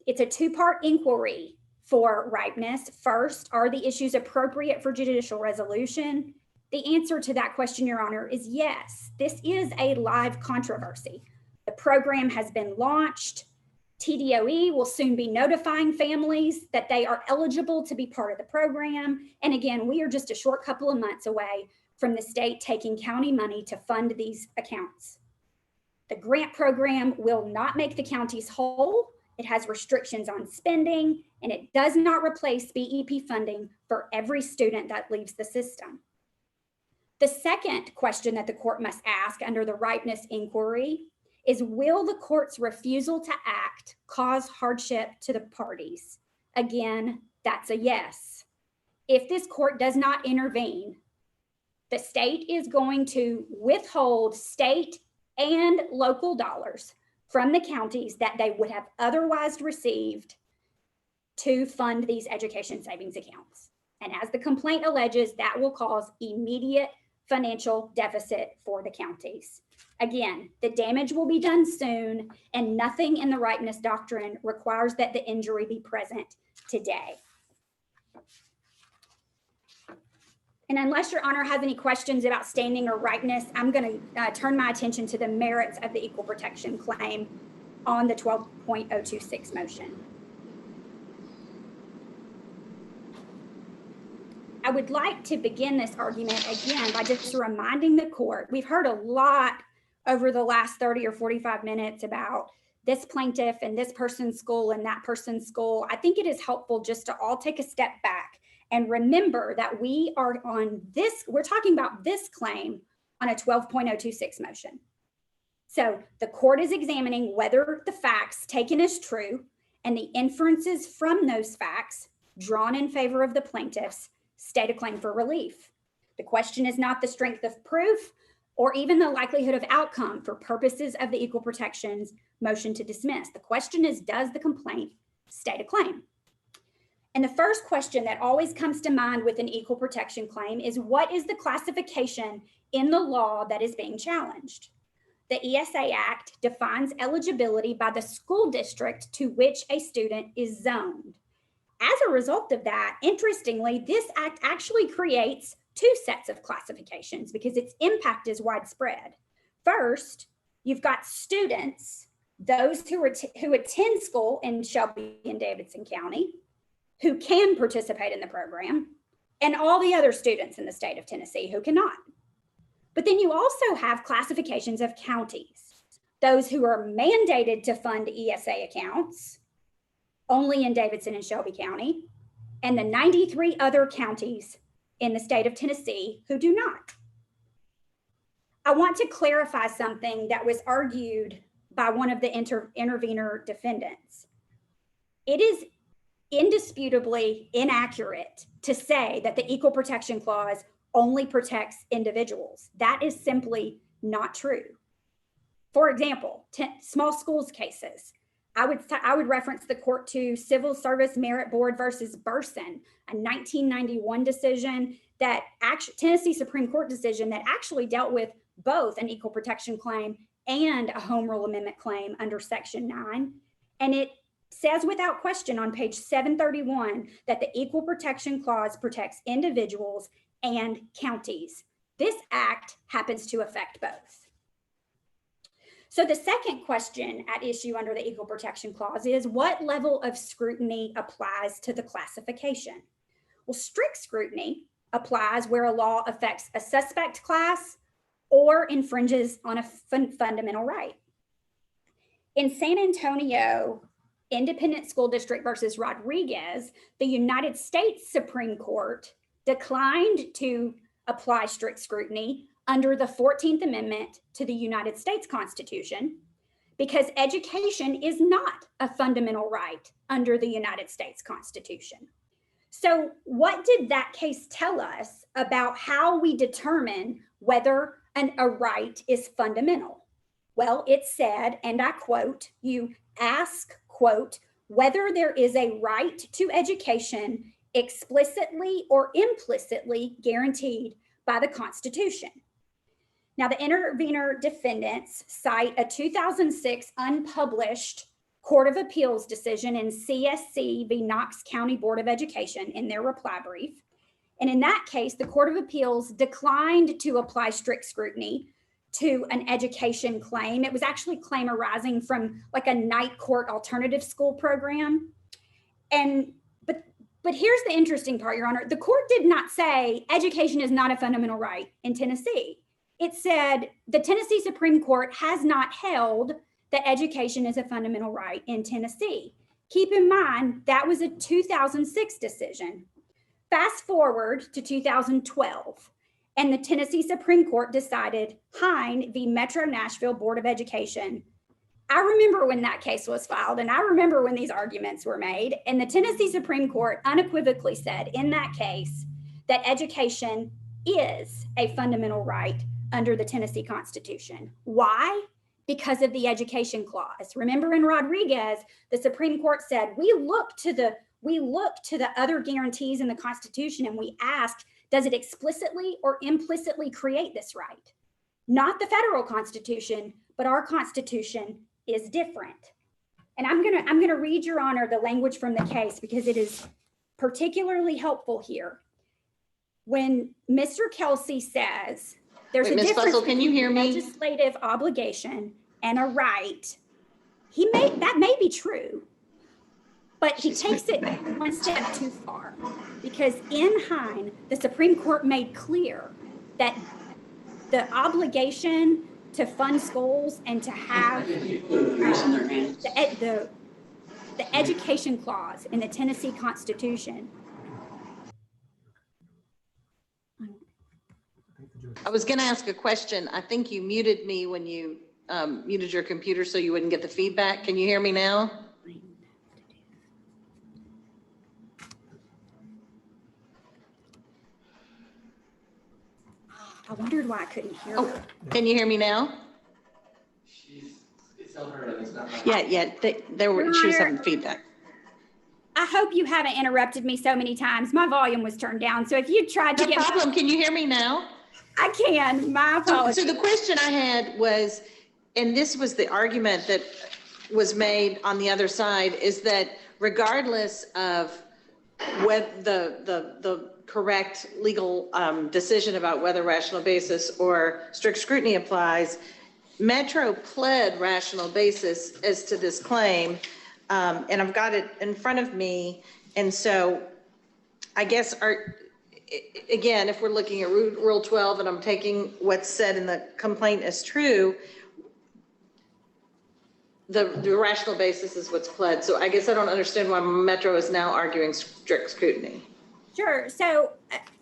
It's a two-part inquiry for ripeness. First, are the issues appropriate for judicial resolution? The answer to that question, Your Honor, is yes. This is a live controversy. The program has been launched. TDOE will soon be notifying families that they are eligible to be part of the program. And again, we are just a short couple of months away from the state taking county money to fund these accounts. The grant program will not make the counties whole. It has restrictions on spending, and it does not replace BEP funding for every student that leaves the system. The second question that the court must ask under the ripeness inquiry is, will the court's refusal to act cause hardship to the parties? Again, that's a yes. If this court does not intervene, the state is going to withhold state and local dollars from the counties that they would have otherwise received to fund these education savings accounts. And as the complaint alleges, that will cause immediate financial deficit for the counties. Again, the damage will be done soon, and nothing in the ripeness doctrine requires that the injury be present today. And unless Your Honor has any questions about standing or ripeness, I'm going to turn my attention to the merits of the equal protection claim on the 12.026 motion. I would like to begin this argument again by just reminding the court, we've heard a lot over the last 30 or 45 minutes about this plaintiff and this person's school and that person's school. I think it is helpful just to all take a step back and remember that we are on this, we're talking about this claim on a 12.026 motion. So the court is examining whether the facts taken as true and the inferences from those facts drawn in favor of the plaintiffs state a claim for relief. The question is not the strength of proof or even the likelihood of outcome for purposes of the equal protections motion to dismiss. The question is, does the complaint state a claim? And the first question that always comes to mind with an equal protection claim is, what is the classification in the law that is being challenged? The ESA Act defines eligibility by the school district to which a student is zoned. As a result of that, interestingly, this act actually creates two sets of classifications because its impact is widespread. First, you've got students, those who attend school in Shelby and Davidson County, who can participate in the program, and all the other students in the state of Tennessee who cannot. But then you also have classifications of counties, those who are mandated to fund ESA accounts only in Davidson and Shelby County, and the 93 other counties in the state of Tennessee who do not. I want to clarify something that was argued by one of the intervener defendants. It is indisputably inaccurate to say that the Equal Protection Clause only protects individuals. That is simply not true. For example, small schools cases. I would reference the court to Civil Service Merit Board versus Burson, a 1991 decision that Tennessee Supreme Court decision that actually dealt with both an equal protection claim and a home rule amendment claim under Section 9. And it says without question on page 731 that the Equal Protection Clause protects individuals and counties. This act happens to affect both. So the second question at issue under the Equal Protection Clause is, what level of scrutiny applies to the classification? Well, strict scrutiny applies where a law affects a suspect class or infringes on a fundamental right. In San Antonio Independent School District versus Rodriguez, the United States Supreme Court declined to apply strict scrutiny under the 14th Amendment to the United States Constitution because education is not a fundamental right under the United States Constitution. So what did that case tell us about how we determine whether a right is fundamental? Well, it said, and I quote, you ask, quote, whether there is a right to education explicitly or implicitly guaranteed by the Constitution. Now, the intervener defendants cite a 2006 unpublished Court of Appeals decision in CSC v. Knox County Board of Education in their reply brief. And in that case, the Court of Appeals declined to apply strict scrutiny to an education claim. It was actually a claim arising from like a night court alternative school program. But here's the interesting part, Your Honor. The court did not say education is not a fundamental right in Tennessee. It said the Tennessee Supreme Court has not held that education is a fundamental right in Tennessee. Keep in mind, that was a 2006 decision. Fast forward to 2012, and the Tennessee Supreme Court decided Hine v. Metro Nashville Board of Education. I remember when that case was filed, and I remember when these arguments were made, and the Tennessee Supreme Court unequivocally said in that case that education is a fundamental right under the Tennessee Constitution. Why? Because of the education clause. Remember in Rodriguez, the Supreme Court said, we look to the other guarantees in the Constitution and we ask, does it explicitly or implicitly create this right? Not the federal Constitution, but our Constitution is different. And I'm gonna read, Your Honor, the language from the case because it is particularly helpful here. When Mr. Kelsey says there's a difference Fussell, can you hear me? Legislative obligation and a right, that may be true, but he takes it one step too far because in Hine, the Supreme Court made clear that the obligation to fund schools and to have the education clause in the Tennessee Constitution. I was going to ask a question. I think you muted me when you muted your computer so you wouldn't get the feedback. Can you hear me now? I wondered why I couldn't hear her. Can you hear me now? It's not her, it's not mine. Yeah, she was having feedback. I hope you haven't interrupted me so many times. My volume was turned down. So if you tried to No problem. Can you hear me now? I can. My apologies. So the question I had was, and this was the argument that was made on the other side, is that regardless of whether the correct legal decision about whether rational basis or strict scrutiny applies, Metro pled rational basis as to this claim, and I've got it in front of me. And so I guess again, if we're looking at Rule 12 and I'm taking what's said in the complaint as true, the rational basis is what's pled. So I guess I don't understand why Metro is now arguing strict scrutiny. Sure. So,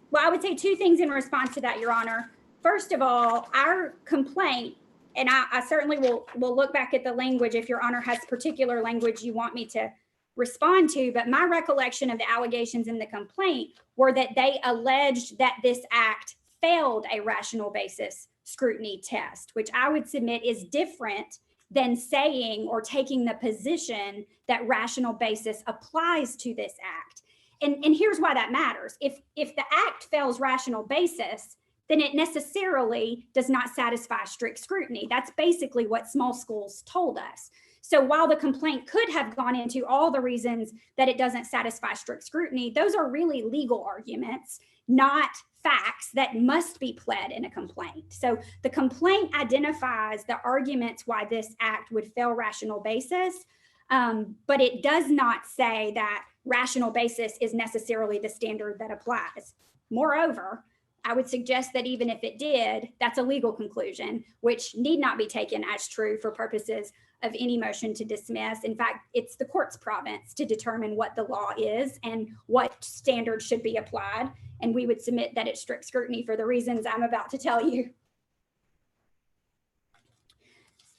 well, I would say two things in response to that, Your Honor. First of all, our complaint, and I certainly will look back at the language if Your Honor has particular language you want me to respond to, but my recollection of the allegations in the complaint were that they alleged that this act failed a rational basis scrutiny test, which I would submit is different than saying or taking the position that rational basis applies to this act. And here's why that matters. If the act fails rational basis, then it necessarily does not satisfy strict scrutiny. That's basically what small schools told us. So while the complaint could have gone into all the reasons that it doesn't satisfy strict scrutiny, those are really legal arguments, not facts that must be pled in a complaint. So the complaint identifies the arguments why this act would fail rational basis, but it does not say that rational basis is necessarily the standard that applies. Moreover, I would suggest that even if it did, that's a legal conclusion, which need not be taken as true for purposes of any motion to dismiss. In fact, it's the court's province to determine what the law is and what standards should be applied. And we would submit that it's strict scrutiny for the reasons I'm about to tell you.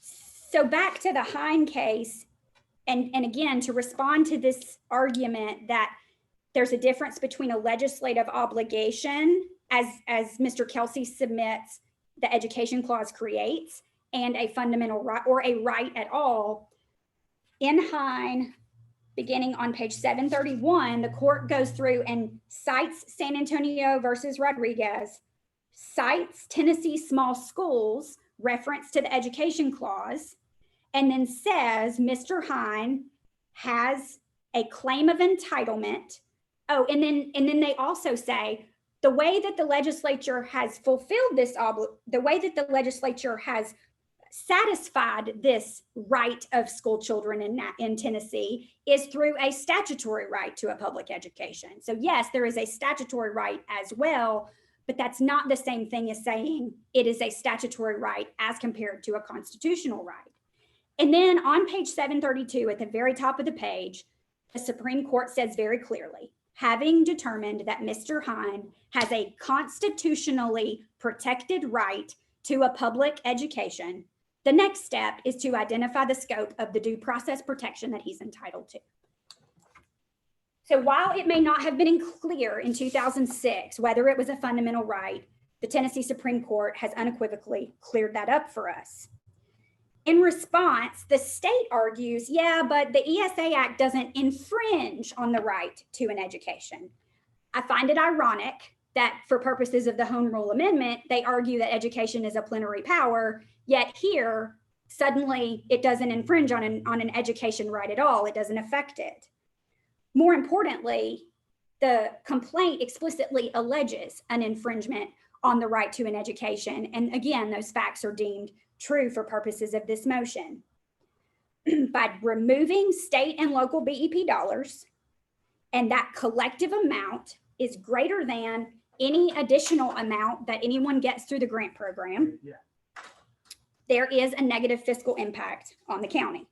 So back to the Hine case, and again, to respond to this argument that there's a difference between a legislative obligation, as Mr. Kelsey submits, the education clause creates, and a fundamental right or a right at all. In Hine, beginning on page 731, the court goes through and cites San Antonio versus Rodriguez, cites Tennessee small schools reference to the education clause, and then says Mr. Hine has a claim of entitlement. Oh, and then they also say the way that the legislature has fulfilled this the way that the legislature has satisfied this right of school children in Tennessee is through a statutory right to a public education. So yes, there is a statutory right as well, but that's not the same thing as saying it is a statutory right as compared to a constitutional right. And then on page 732, at the very top of the page, the Supreme Court says very clearly, having determined that Mr. Hine has a constitutionally protected right to a public education, the next step is to identify the scope of the due process protection that he's entitled to. So while it may not have been clear in 2006 whether it was a fundamental right, the Tennessee Supreme Court has unequivocally cleared that up for us. In response, the state argues, yeah, but the ESA Act doesn't infringe on the right to an education. I find it ironic that for purposes of the Home Rule Amendment, they argue that education is a plenary power, yet here, suddenly it doesn't infringe on an education right at all. It doesn't affect it. More importantly, the complaint explicitly alleges an infringement on the right to an education. And again, those facts are deemed true for purposes of this motion. By removing state and local BEP dollars, and that collective amount is greater than any additional amount that anyone gets through the grant program, there is a negative fiscal impact on the county.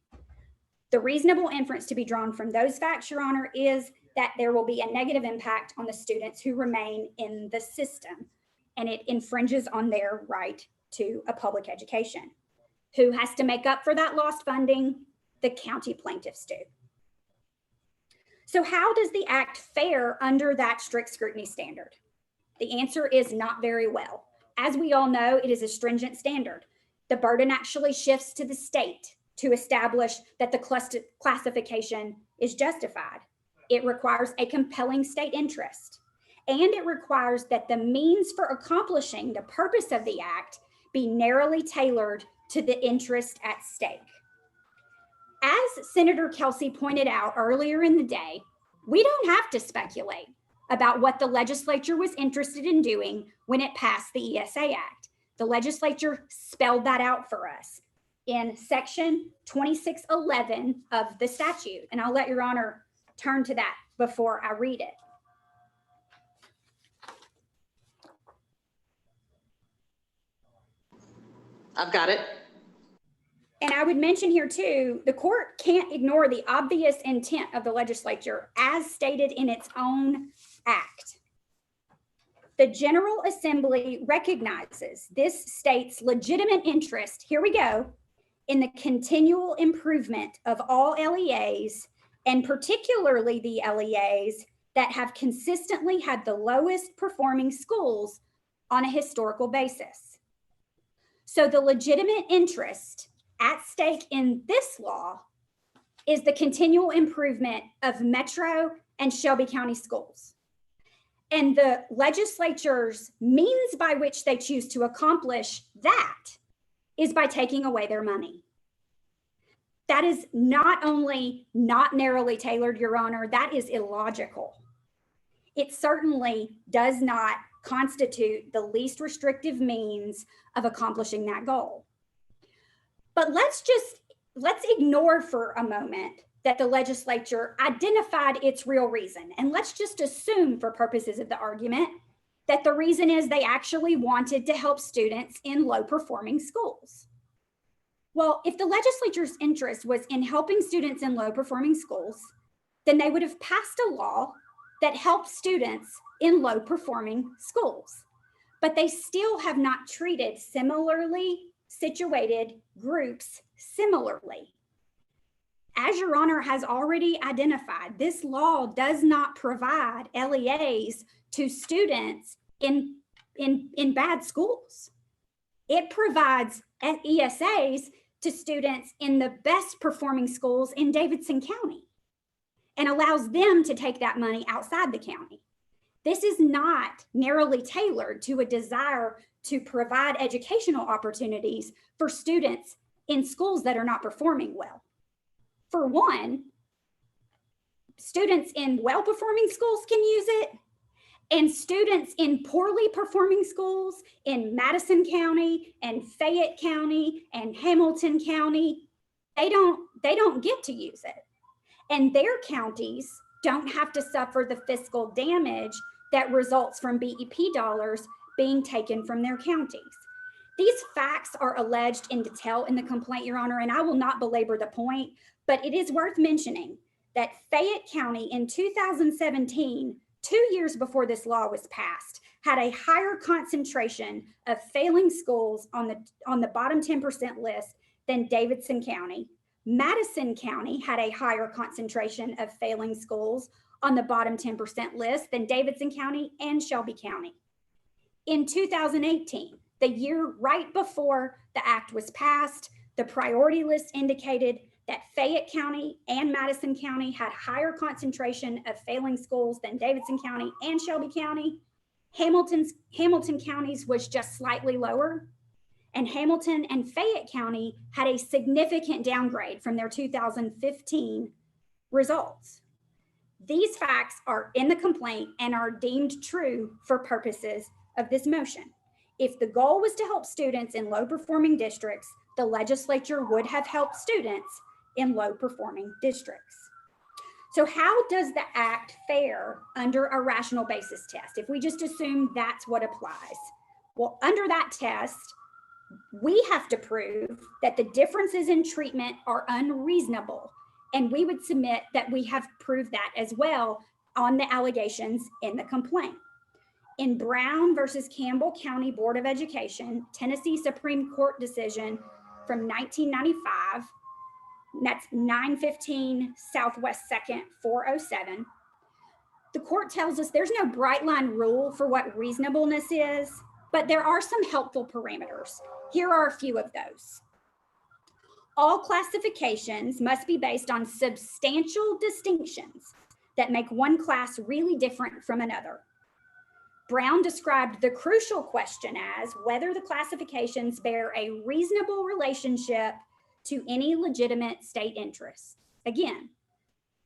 The reasonable inference to be drawn from those facts, Your Honor, is that there will be a negative impact on the students who remain in the system, and it infringes on their right to a public education. Who has to make up for that lost funding? The county plaintiffs do. So how does the act fare under that strict scrutiny standard? The answer is not very well. As we all know, it is a stringent standard. The burden actually shifts to the state to establish that the classification is justified. It requires a compelling state interest, and it requires that the means for accomplishing the purpose of the act be narrowly tailored to the interest at stake. As Senator Kelsey pointed out earlier in the day, we don't have to speculate about what the legislature was interested in doing when it passed the ESA Act. The legislature spelled that out for us in section 2611 of the statute. And I'll let Your Honor turn to that before I read it. I've got it. And I would mention here too, the court can't ignore the obvious intent of the legislature as stated in its own act. The General Assembly recognizes this state's legitimate interest, here we go, in the continual improvement of all LEAs, and particularly the LEAs that have consistently had the lowest performing schools on a historical basis. So the legitimate interest at stake in this law is the continual improvement of Metro and Shelby County schools. And the legislature's means by which they choose to accomplish that is by taking away their money. That is not only not narrowly tailored, Your Honor, that is illogical. It certainly does not constitute the least restrictive means of accomplishing that goal. But let's ignore for a moment that the legislature identified its real reason. And let's just assume for purposes of the argument that the reason is they actually wanted to help students in low performing schools. Well, if the legislature's interest was in helping students in low performing schools, then they would have passed a law that helps students in low performing schools. But they still have not treated similarly situated groups similarly. As Your Honor has already identified, this law does not provide LEAs to students in bad schools. It provides ESAs to students in the best performing schools in Davidson County and allows them to take that money outside the county. This is not narrowly tailored to a desire to provide educational opportunities for students in schools that are not performing well. For one, students in well-performing schools can use it, and students in poorly performing schools in Madison County and Fayette County and Hamilton County, they don't get to use it. And their counties don't have to suffer the fiscal damage that results from BEP dollars being taken from their counties. These facts are alleged in detail in the complaint, Your Honor, and I will not belabor the point, but it is worth mentioning that Fayette County in 2017, 2 years before this law was passed, had a higher concentration of failing schools on the bottom 10% list than Davidson County. Madison County had a higher concentration of failing schools on the bottom 10% list than Davidson County and Shelby County. In 2018, the year right before the act was passed, the priority list indicated that Fayette County and Madison County had higher concentration of failing schools than Davidson County and Shelby County. Hamilton County's was just slightly lower, and Hamilton and Fayette County had a significant downgrade from their 2015 results. These facts are in the complaint and are deemed true for purposes of this motion. If the goal was to help students in low-performing districts, the legislature would have helped students in low-performing districts. So how does the act fare under a rational basis test? If we just assume that's what applies. Well, under that test, we have to prove that the differences in treatment are unreasonable. And we would submit that we have proved that as well on the allegations in the complaint. In Brown versus Campbell County Board of Education, Tennessee Supreme Court decision from 1995, that's 915 Southwest 2nd 407. The court tells us there's no bright line rule for what reasonableness is, but there are some helpful parameters. Here are a few of those. All classifications must be based on substantial distinctions that make one class really different from another. Brown described the crucial question as whether the classifications bear a reasonable relationship to any legitimate state interest. Again,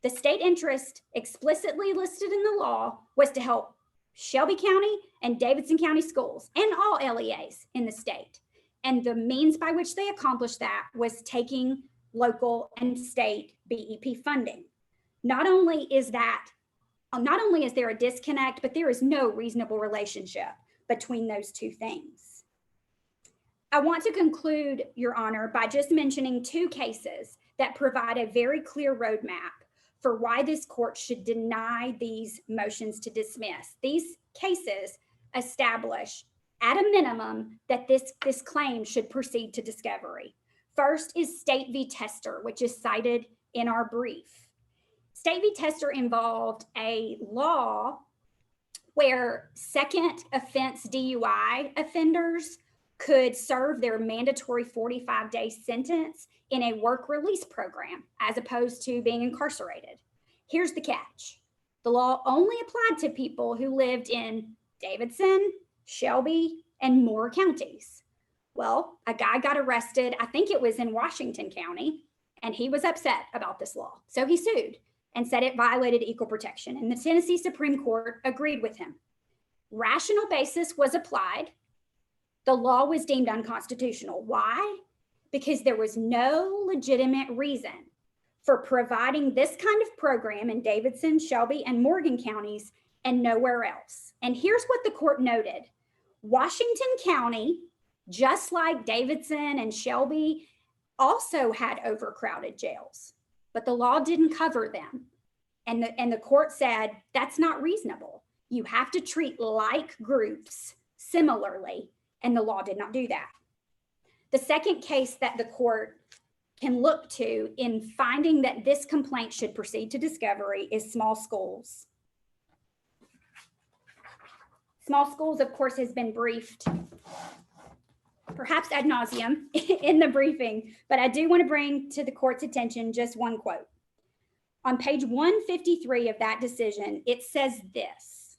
the state interest explicitly listed in the law was to help Shelby County and Davidson County schools and all LEAs in the state. And the means by which they accomplished that was taking local and state BEP funding. Not only is there a disconnect, but there is no reasonable relationship between those two things. I want to conclude, Your Honor, by just mentioning two cases that provide a very clear roadmap for why this court should deny these motions to dismiss. These cases establish at a minimum that this claim should proceed to discovery. First is State v. Tester, which is cited in our brief. State v. Tester involved a law where second offense DUI offenders could serve their mandatory 45-day sentence in a work release program as opposed to being incarcerated. Here's the catch. The law only applied to people who lived in Davidson, Shelby, and Moore counties. Well, a guy got arrested, I think it was in Washington County, and he was upset about this law. So he sued and said it violated equal protection. And the Tennessee Supreme Court agreed with him. Rational basis was applied. The law was deemed unconstitutional. Why? Because there was no legitimate reason for providing this kind of program in Davidson, Shelby, and Morgan counties and nowhere else. And here's what the court noted. Washington County, just like Davidson and Shelby, also had overcrowded jails, but the law didn't cover them. And the court said, that's not reasonable. You have to treat like groups similarly, and the law did not do that. The second case that the court can look to in finding that this complaint should proceed to discovery is small schools. Small schools, of course, has been briefed, perhaps ad nauseum in the briefing, but I do want to bring to the court's attention just one quote. On page 153 of that decision, it says this: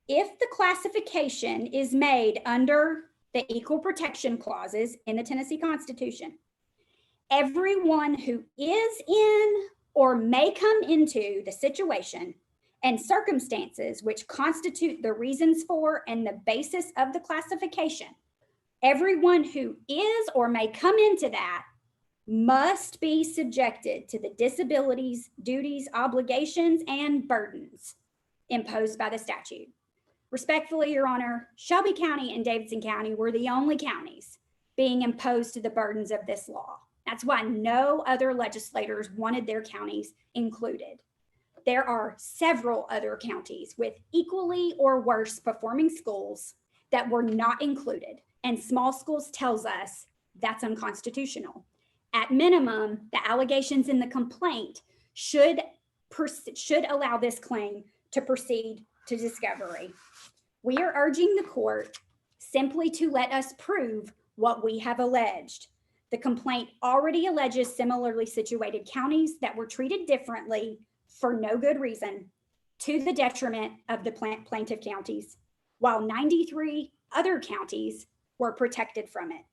If the classification is made under the equal protection clauses in the Tennessee Constitution, everyone who is in or may come into the situation and circumstances which constitute the reasons for and the basis of the classification, everyone who is or may come into that must be subjected to the disabilities, duties, obligations, and burdens imposed by the statute. Respectfully, Your Honor, Shelby County and Davidson County were the only counties being imposed to the burdens of this law. That's why no other legislators wanted their counties included. There are several other counties with equally or worse performing schools that were not included, and small schools tells us that's unconstitutional. At minimum, the allegations in the complaint should allow this claim to proceed to discovery. We are urging the court simply to let us prove what we have alleged. The complaint already alleges similarly situated counties that were treated differently for no good reason to the detriment of the plaintiff counties, while 93 other counties were protected from it.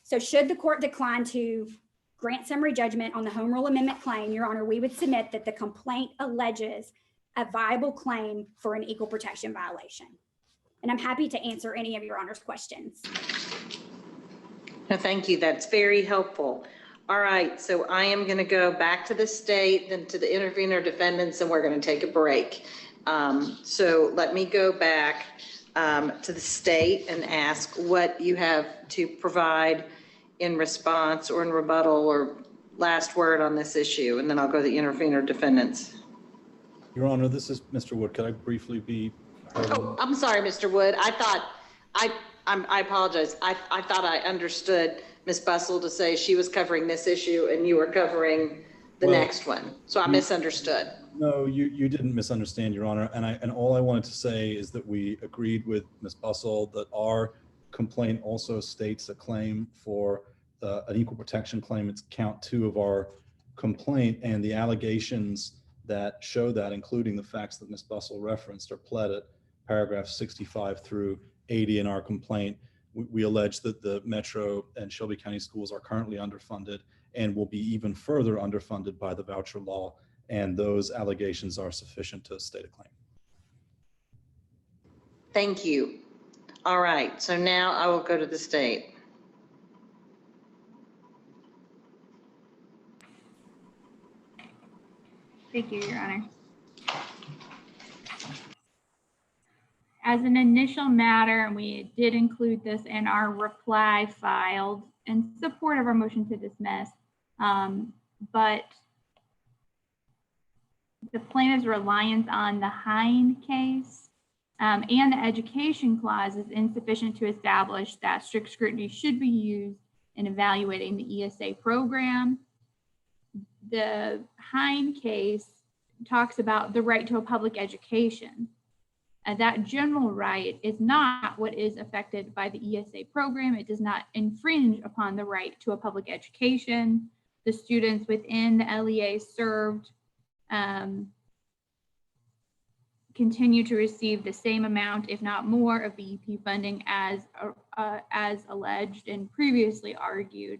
So should the court decline to grant summary judgment on the Home Rule Amendment claim, Your Honor, we would submit that the complaint alleges a viable claim for an equal protection violation. And I'm happy to answer any of Your Honor's questions. No, thank you. That's very helpful. All right, so I am going to go back to the state, then to the intervener defendants, and we're going to take a break. So let me go back to the state and ask what you have to provide in response or in rebuttal or last word on this issue, and then I'll go to the intervener defendants. Your Honor, this is Mr. Wood. Could I briefly be heard? Oh, I'm sorry, Mr. Wood. I apologize. I thought I understood Ms. Bustle to say she was covering this issue and you were covering the next one. So I misunderstood. No, you didn't misunderstand, Your Honor. And all I wanted to say is that we agreed with Ms. Bustle that our complaint also states a claim for an equal protection claim. It's count 2 of our complaint, and the allegations that show that, including the facts that Ms. Bustle referenced, are pled at paragraphs 65 through 80 in our complaint. We allege that the Metro and Shelby County schools are currently underfunded and will be even further underfunded by the voucher law, and those allegations are sufficient to state a claim. Thank you. All right, so now I will go to the state. Thank you, Your Honor. As an initial matter, and we did include this in our reply filed in support of our motion to dismiss, but the plaintiff's reliance on the Hine case and the education clause is insufficient to establish that strict scrutiny should be used in evaluating the ESA program. The Hine case talks about the right to a public education. And that general right is not what is affected by the ESA program. It does not infringe upon the right to a public education. The students within the LEA served continue to receive the same amount, if not more, of BEP funding as alleged and previously argued.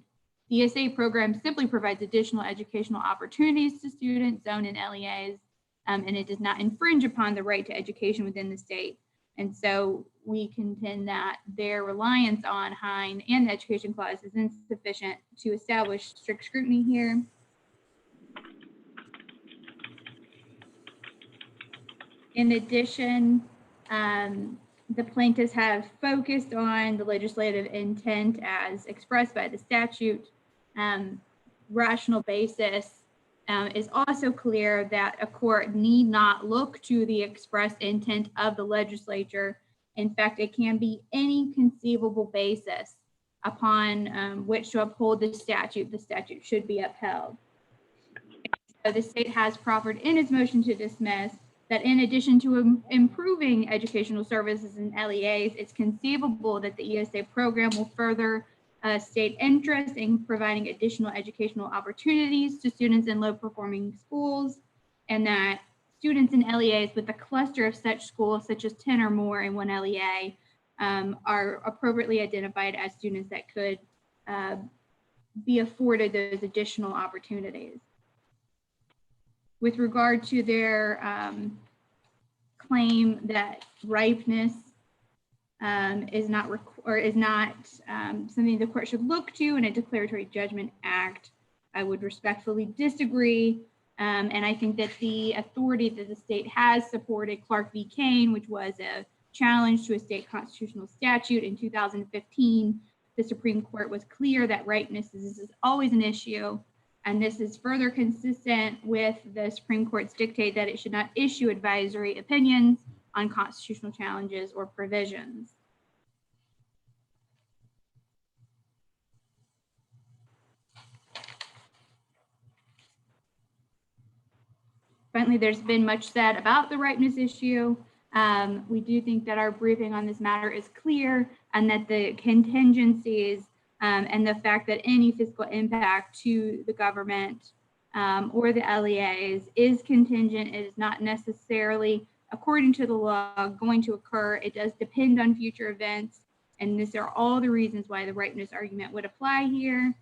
The ESA program simply provides additional educational opportunities to students zoned in LEAs, and it does not infringe upon the right to education within the state. And so we contend that their reliance on Hine and the education clause is insufficient to establish strict scrutiny here. In addition, the plaintiffs have focused on the legislative intent as expressed by the statute. Rational basis is also clear that a court need not look to the express intent of the legislature. In fact, it can be any conceivable basis upon which to uphold the statute. The statute should be upheld. So the state has proffered in its motion to dismiss that in addition to improving educational services in LEAs, it's conceivable that the ESA program will further state interest in providing additional educational opportunities to students in low-performing schools, and that students in LEAs with a cluster of such schools, such as 10 or more in one LEA, are appropriately identified as students that could be afforded those additional opportunities. With regard to their claim that ripeness is not something the court should look to in a declaratory judgment act, I would respectfully disagree. And I think that the authority that the state has supported, Clark v. Kane, which was a challenge to a state constitutional statute in 2015, the Supreme Court was clear that ripeness is always an issue. And this is further consistent with the Supreme Court's dictate that it should not issue advisory opinions on constitutional challenges or provisions. Finally, there's been much said about the ripeness issue. We do think that our briefing on this matter is clear, and that the contingencies and the fact that any fiscal impact to the government or the LEAs is contingent. It is not necessarily, according to the law, going to occur. It does depend on future events. And these are all the reasons why the ripeness argument would apply here.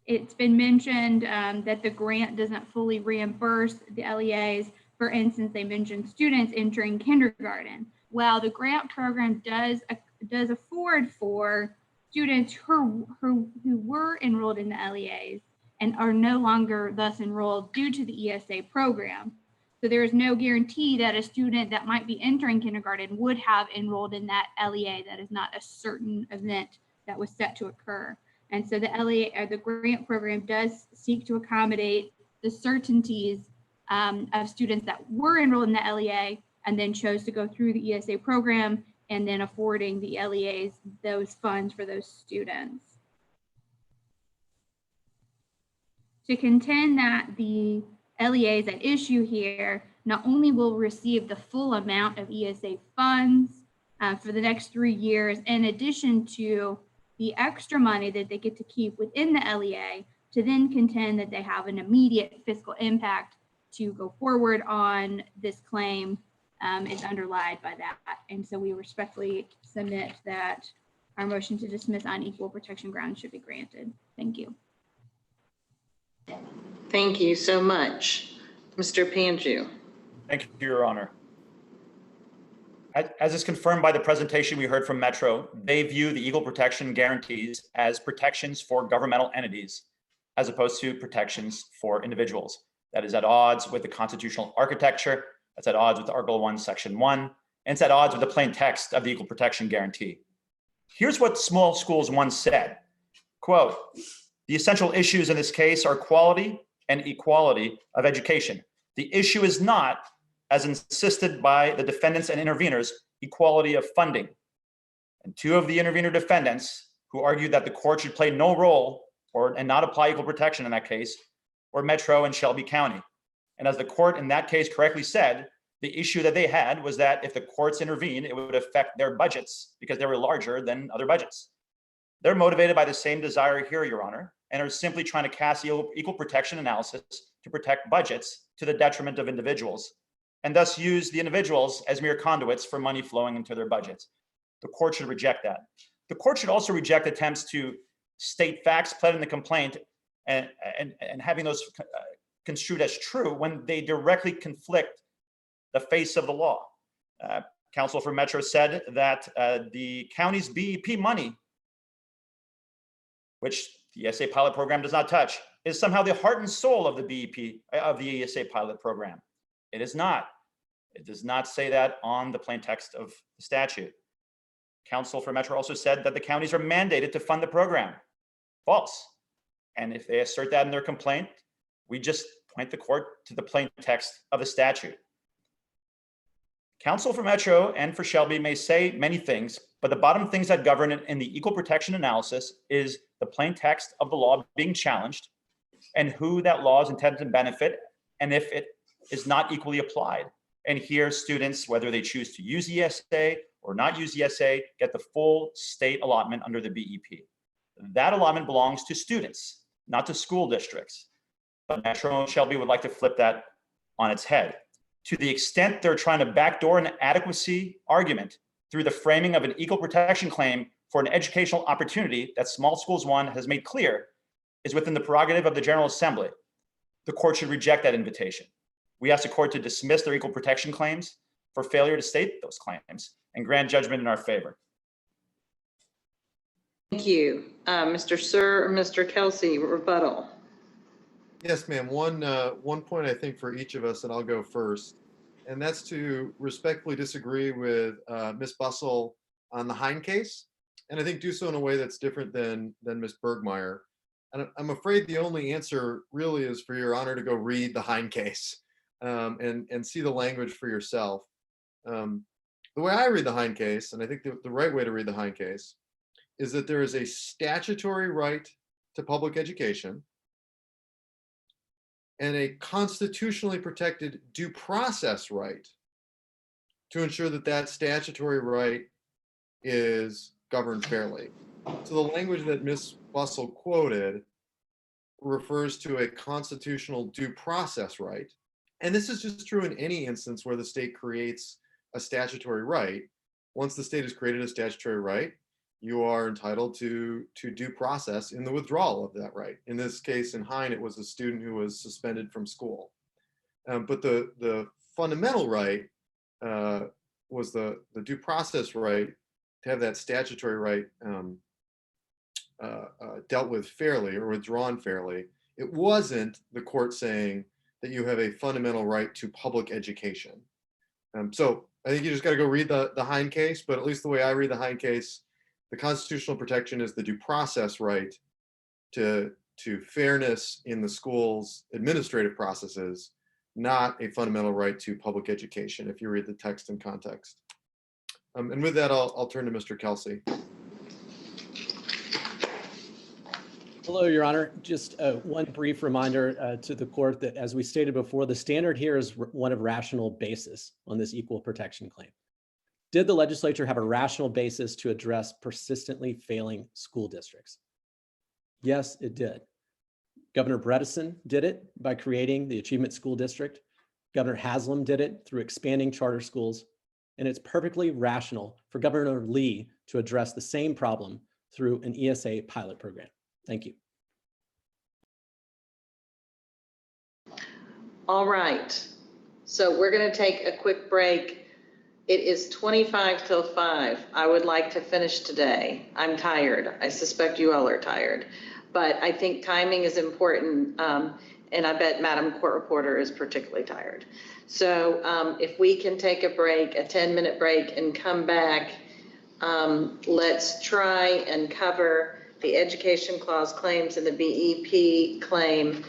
It's been mentioned that the grant doesn't fully reimburse the LEAs. For instance, they mentioned students entering kindergarten. Well, the grant program does afford for students who were enrolled in the LEAs and are no longer thus enrolled due to the ESA program. So there is no guarantee that a student that might be entering kindergarten would have enrolled in that LEA. That is not a certain event that was set to occur. And so the LEA, or the grant program, does seek to accommodate the certainties of students that were enrolled in the LEA and then chose to go through the ESA program, and then affording the LEAs those funds for those students. To contend that the LEAs at issue here not only will receive the full amount of ESA funds for the next 3 years, in addition to the extra money that they get to keep within the LEA, to then contend that they have an immediate fiscal impact to go forward on this claim is underlied by that. And so we respectfully submit that our motion to dismiss on equal protection grounds should be granted. Thank you. Thank you so much. Mr. Panju. Thank you, Your Honor. As is confirmed by the presentation we heard from Metro, they view the equal protection guarantees as protections for governmental entities, as opposed to protections for individuals. That is at odds with the constitutional architecture. That's at odds with Article 1, Section 1, and it's at odds with the plain text of the equal protection guarantee. Here's what Small Schools once said, quote, "The essential issues in this case are quality and equality of education. The issue is not, as insisted by the defendants and interveners, equality of funding." And two of the intervener defendants who argued that the court should play no role and not apply equal protection in that case were Metro and Shelby County. And as the court in that case correctly said, the issue that they had was that if the courts intervened, it would affect their budgets because they were larger than other budgets. They're motivated by the same desire here, Your Honor, and are simply trying to cast the equal protection analysis to protect budgets to the detriment of individuals, and thus use the individuals as mere conduits for money flowing into their budgets. The court should reject that. The court should also reject attempts to state facts pled in the complaint and having those construed as true when they directly conflict the face of the law. Counsel for Metro said that the county's BEP money, which the ESA pilot program does not touch, is somehow the heart and soul of the BEP, of the ESA pilot program. It is not. It does not say that on the plain text of the statute. Counsel for Metro also said that the counties are mandated to fund the program. False. And if they assert that in their complaint, we just point the court to the plain text of the statute. Counsel for Metro and for Shelby may say many things, but the bottom things that govern it in the equal protection analysis is the plain text of the law being challenged and who that law is intended to benefit and if it is not equally applied. And here students, whether they choose to use ESA or not use ESA, get the full state allotment under the BEP. That allotment belongs to students. not to school districts. But Metro and Shelby would like to flip that on its head. To the extent they're trying to backdoor an adequacy argument through the framing of an equal protection claim for an educational opportunity that Small Schools One has made clear is within the prerogative of the General Assembly, the court should reject that invitation. We ask the court to dismiss their equal protection claims for failure to state those claims and grant judgment in our favor. Thank you. Mr. Sir, Mr. Kelsey, rebuttal. Yes, ma'am. One point I think for each of us, and I'll go first, and that's to respectfully disagree with Ms. Bussell on the Hine case, and I think do so in a way that's different than Ms. Bergmeyer. And I'm afraid the only answer really is for Your Honor to go read the Hine case and see the language for yourself. The way I read the Hine case, and I think the right way to read the Hine case, is that there is a statutory right to public education and a constitutionally protected due process right to ensure that that statutory right is governed fairly. So the language that Ms. Bussell quoted refers to a constitutional due process right. And this is just true in any instance where the state creates a statutory right. Once the state has created a statutory right, you are entitled to due process in the withdrawal of that right. In this case, in Hine, it was a student who was suspended from school. But the fundamental right was the due process right to have that statutory right dealt with fairly or withdrawn fairly. It wasn't the court saying that you have a fundamental right to public education. So I think you just got to go read the Hine case, but at least the way I read the Hine case, the constitutional protection is the due process right to fairness in the school's administrative processes, not a fundamental right to public education, if you read the text in context. And with that, I'll turn to Mr. Kelsey. Hello, Your Honor. Just one brief reminder to the court that, as we stated before, the standard here is one of rational basis on this equal protection claim. Did the legislature have a rational basis to address persistently failing school districts? Yes, it did. Governor Bredesen did it by creating the Achievement School District. Governor Haslam did it through expanding charter schools. And it's perfectly rational for Governor Lee to address the same problem through an ESA pilot program. Thank you. All right. So we're going to take a quick break. It is 25 till 5. I would like to finish today. I'm tired. I suspect you all are tired. But I think timing is important, and I bet Madam Court Reporter is particularly tired. So if we can take a break, a 10-minute break, and come back, let's try and cover the Education Clause claims and the BEP claim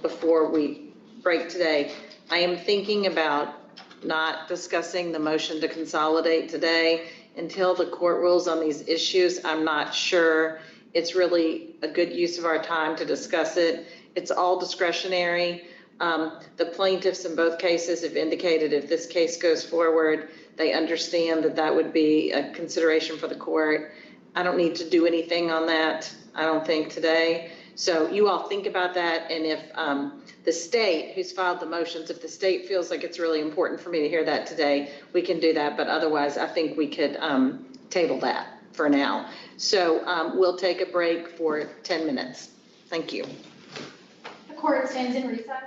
before we break today. I am thinking about not discussing the motion to consolidate today until the court rules on these issues. I'm not sure it's really a good use of our time to discuss it. It's all discretionary. The plaintiffs in both cases have indicated if this case goes forward, they understand that that would be a consideration for the court. I don't need to do anything on that, I don't think, today. So you all think about that, and if the state who's filed the motions, if the state feels like it's really important for me to hear that today, we can do that, but otherwise I think we could table that for now. So we'll take a break for 10 minutes. Thank you. The court stands in recess.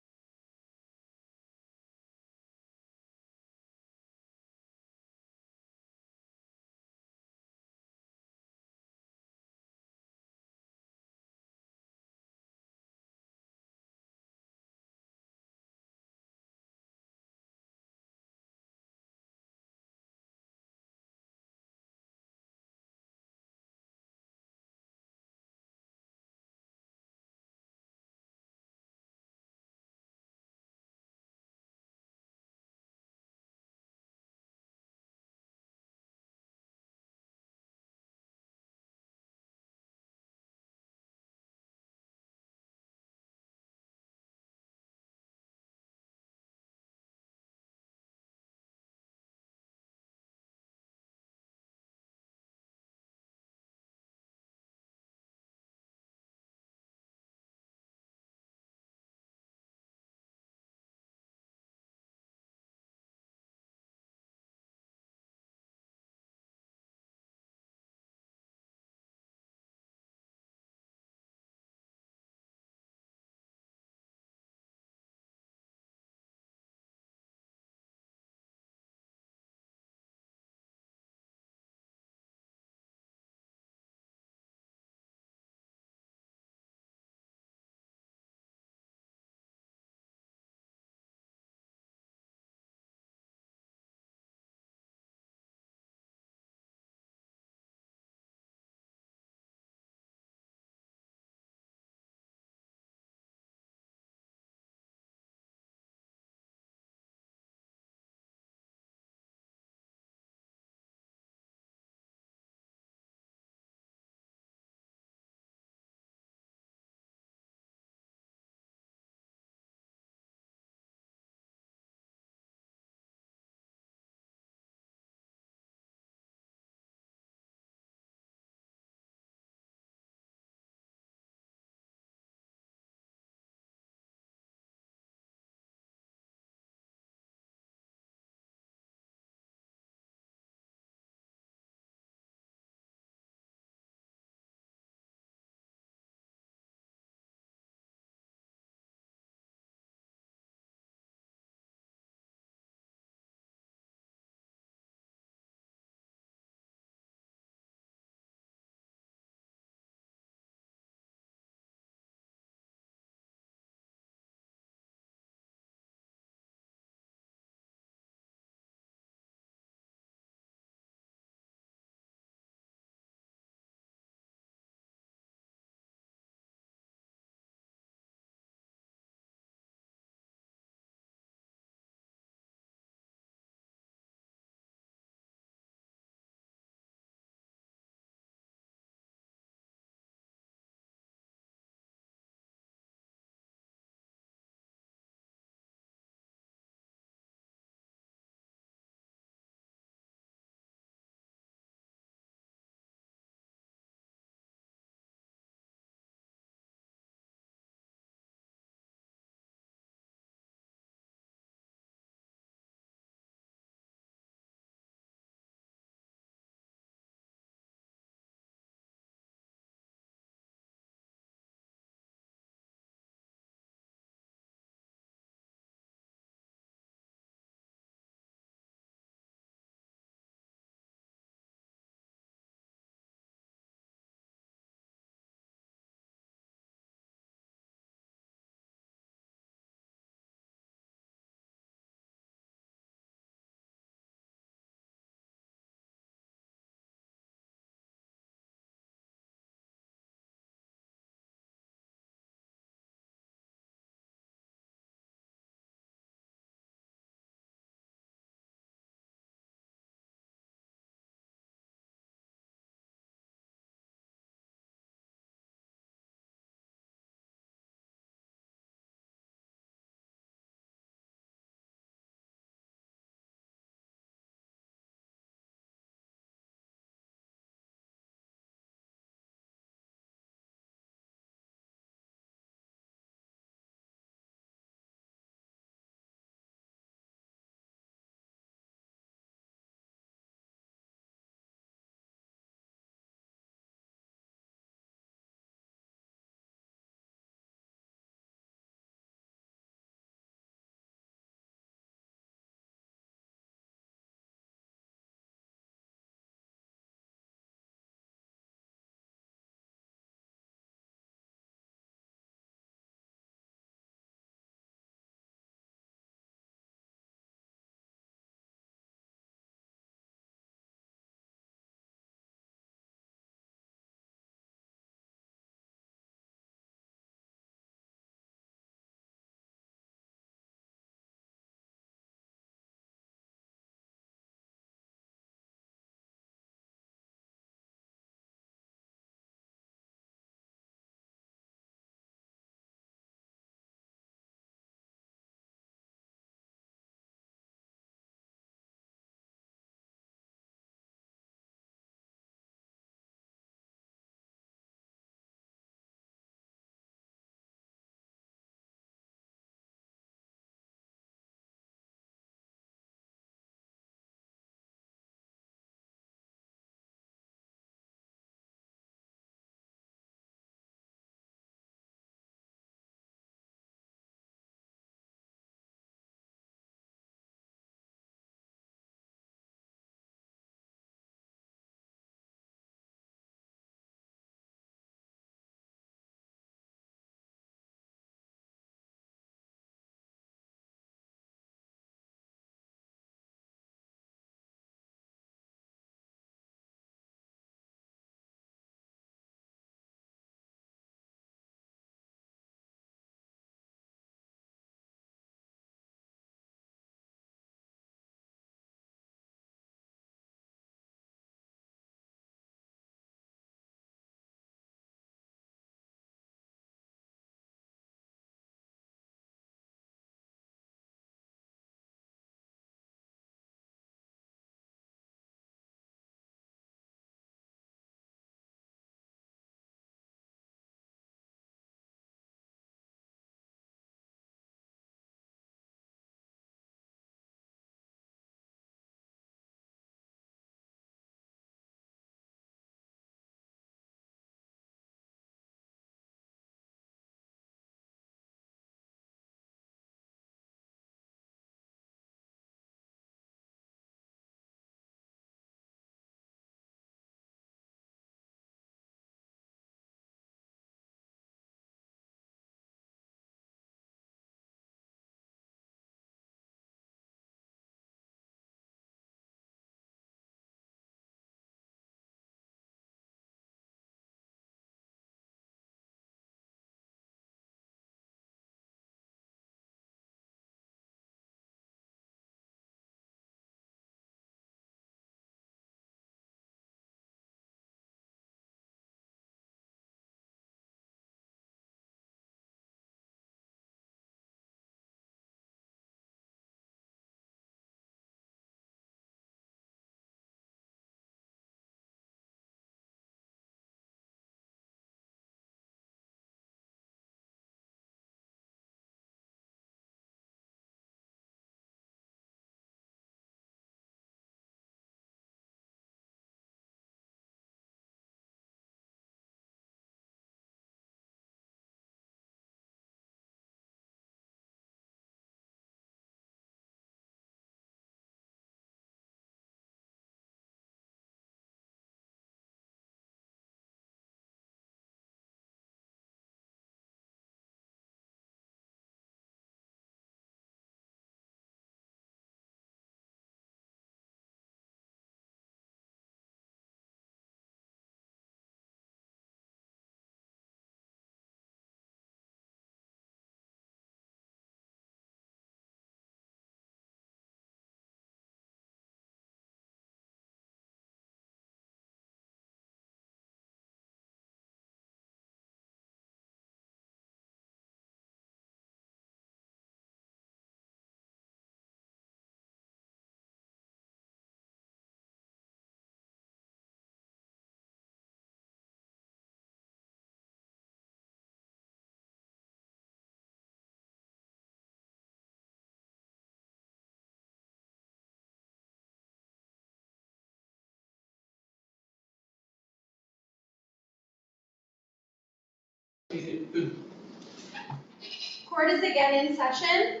Court is again in session.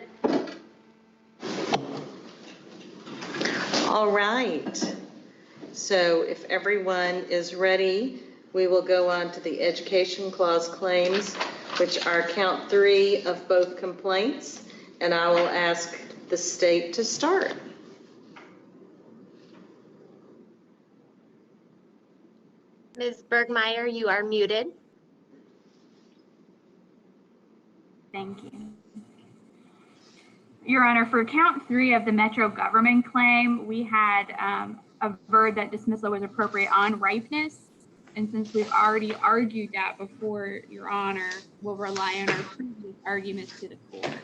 All right. So if everyone is ready, we will go on to the Education Clause claims, which are count 3 of both complaints, and I will ask the state to start. Ms. Bergmeyer, you are muted. Thank you. Your Honor, for count 3 of the Metro government claim, we had averred that dismissal was appropriate on ripeness. And since we've already argued that before, Your Honor, we'll rely on our previous arguments to the court.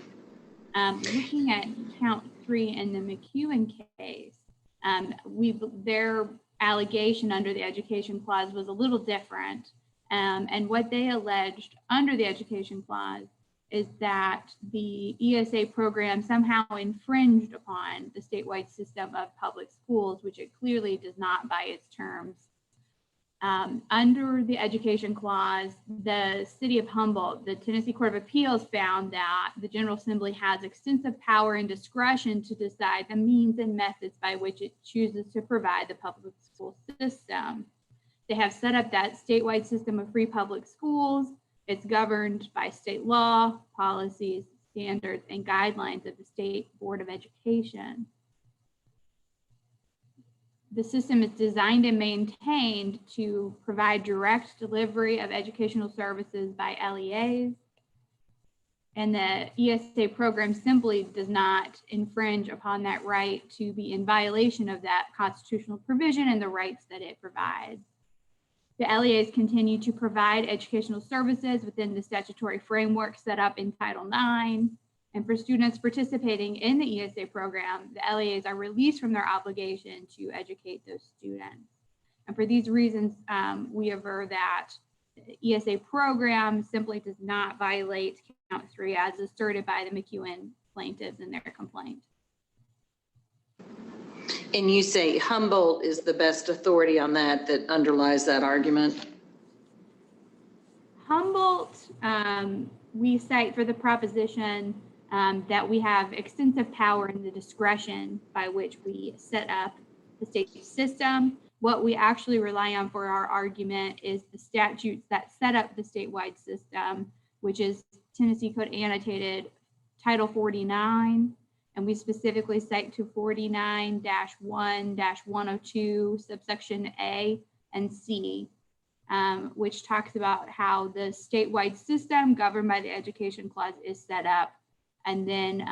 Looking at count 3 in the McEwen case, their allegation under the Education Clause was a little different. And what they alleged under the Education Clause is that the ESA program somehow infringed upon the statewide system of public schools, which it clearly does not by its terms. Under the Education Clause, the City of Humboldt, the Tennessee Court of Appeals found that the General Assembly has extensive power and discretion to decide the means and methods by which it chooses to provide the public school system. They have set up that statewide system of free public schools. It's governed by state law, policies, standards, and guidelines of the State Board of Education. The system is designed and maintained to provide direct delivery of educational services by LEAs. And the ESA program simply does not infringe upon that right to be in violation of that constitutional provision and the rights that it provides. The LEAs continue to provide educational services within the statutory framework set up in Title IX. And for students participating in the ESA program, the LEAs are released from their obligation to educate those students. And for these reasons, we aver that the ESA program simply does not violate count 3 as asserted by the McEwen plaintiffs in their complaint. And you say Humboldt is the best authority on that underlies that argument? Humboldt, we cite for the proposition that we have extensive power in the discretion by which we set up the state system. What we actually rely on for our argument is the statutes that set up the statewide system, which is Tennessee Code Annotated Title 49. And we specifically cite to 49-1-102 subsection A and C, which talks about how the statewide system governed by the Education Clause is set up, and then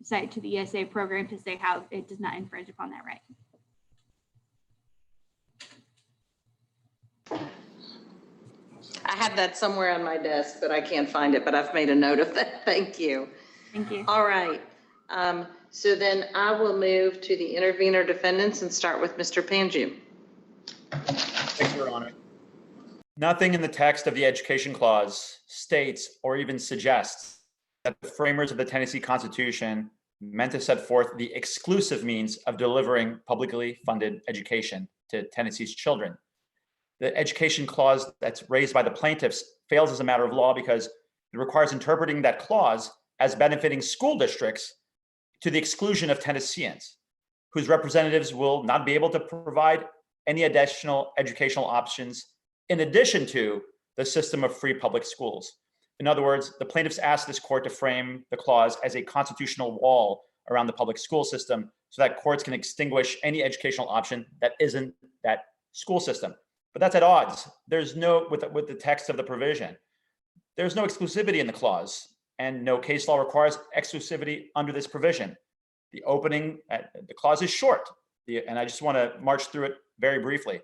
cite to the ESA program to say how it does not infringe upon that right. I have that somewhere on my desk, but I can't find it, but I've made a note of that. Thank you. Thank you. All right. So then I will move to the intervener defendants and start with Mr. Panju. Thank you, Your Honor. Nothing in the text of the Education Clause states or even suggests that the framers of the Tennessee Constitution meant to set forth the exclusive means of delivering publicly funded education to Tennessee's children. The Education Clause that's raised by the plaintiffs fails as a matter of law because it requires interpreting that clause as benefiting school districts to the exclusion of Tennesseans, whose representatives will not be able to provide any additional educational options in addition to the system of free public schools. In other words, the plaintiffs asked this court to frame the clause as a constitutional wall around the public school system so that courts can extinguish any educational option that isn't that school system. But that's at odds. There's no, with the text of the provision, there's no exclusivity in the clause, and no case law requires exclusivity under this provision. The opening, the clause is short, and I just want to march through it very briefly.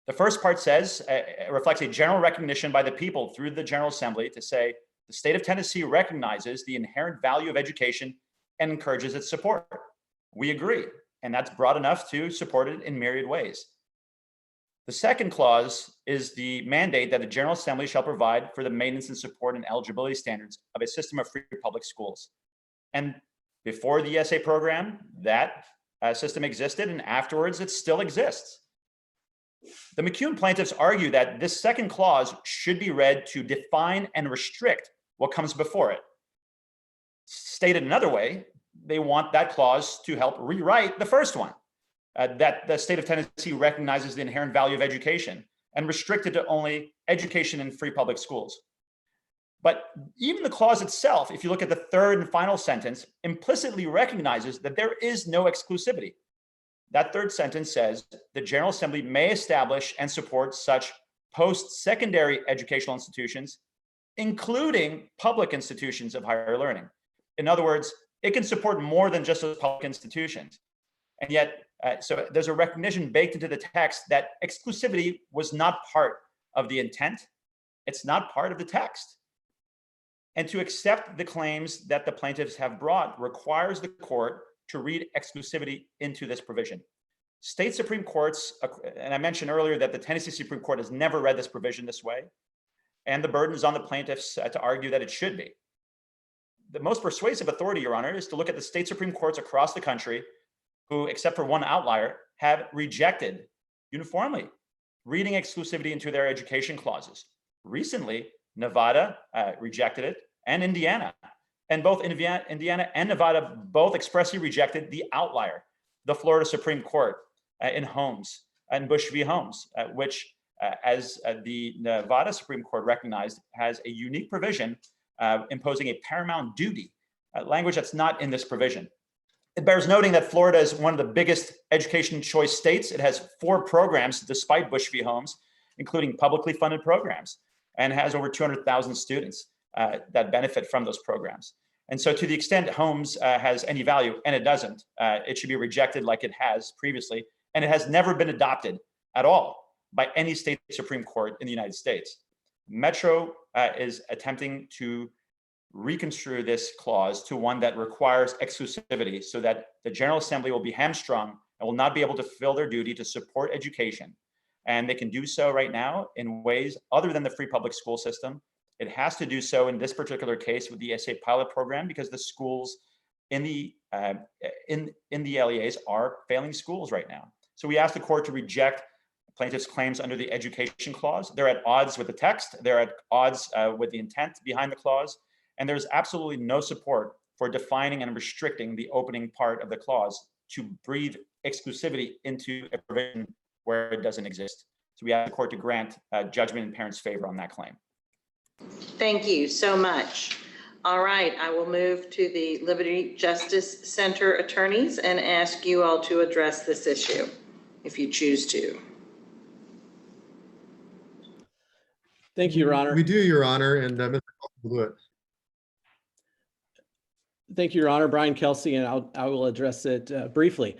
The first part says, it reflects a general recognition by the people through the General Assembly to say, the state of Tennessee recognizes the inherent value of education and encourages its support. We agree, and that's broad enough to support it in myriad ways. The second clause is the mandate that the General Assembly shall provide for the maintenance and support and eligibility standards of a system of free public schools. And before the ESA program, that system existed, and afterwards it still exists. The McCune plaintiffs argue that this second clause should be read to define and restrict what comes before it. Stated another way, they want that clause to help rewrite the first one, that the state of Tennessee recognizes the inherent value of education and restricted to only education in free public schools. But even the clause itself, if you look at the third and final sentence, implicitly recognizes that there is no exclusivity. That third sentence says the General Assembly may establish and support such post-secondary educational institutions, including public institutions of higher learning. In other words, it can support more than just those public institutions. And yet, so there's a recognition baked into the text that exclusivity was not part of the intent. It's not part of the text. And to accept the claims that the plaintiffs have brought requires the court to read exclusivity into this provision. State Supreme Courts, and I mentioned earlier that the Tennessee Supreme Court has never read this provision this way, and the burden is on the plaintiffs to argue that it should be. The most persuasive authority, Your Honor, is to look at the state Supreme Courts across the country who, except for one outlier, have rejected uniformly reading exclusivity into their education clauses. Recently, Nevada rejected it, and Indiana. And both Indiana and Nevada both expressly rejected the outlier, the Florida Supreme Court in Holmes, and Bush v. Holmes, which, as the Nevada Supreme Court recognized, has a unique provision imposing a paramount duty, language that's not in this provision. It bears noting that Florida is one of the biggest education choice states. It has 4 programs, despite Bush v. Holmes, including publicly funded programs, and has over 200,000 students that benefit from those programs. And so to the extent Holmes has any value, and it doesn't, it should be rejected like it has previously, and it has never been adopted at all by any state Supreme Court in the United States. Metro is attempting to reconstrue this clause to one that requires exclusivity so that the General Assembly will be hamstrung and will not be able to fulfill their duty to support education. And they can do so right now in ways other than the free public school system. It has to do so in this particular case with the ESA pilot program because the schools in the LEAs are failing schools right now. So we asked the court to reject plaintiffs' claims under the education clause. They're at odds with the text. They're at odds with the intent behind the clause. And there's absolutely no support for defining and restricting the opening part of the clause to breathe exclusivity into a provision where it doesn't exist. So we ask the court to grant judgment in parents' favor on that claim. Thank you so much. All right, I will move to the Liberty Justice Center attorneys and ask you all to address this issue, if you choose to. Thank you, Your Honor. We do, Your Honor, and Mr. will do it. Thank you, Your Honor. Brian Kelsey, and I will address it briefly.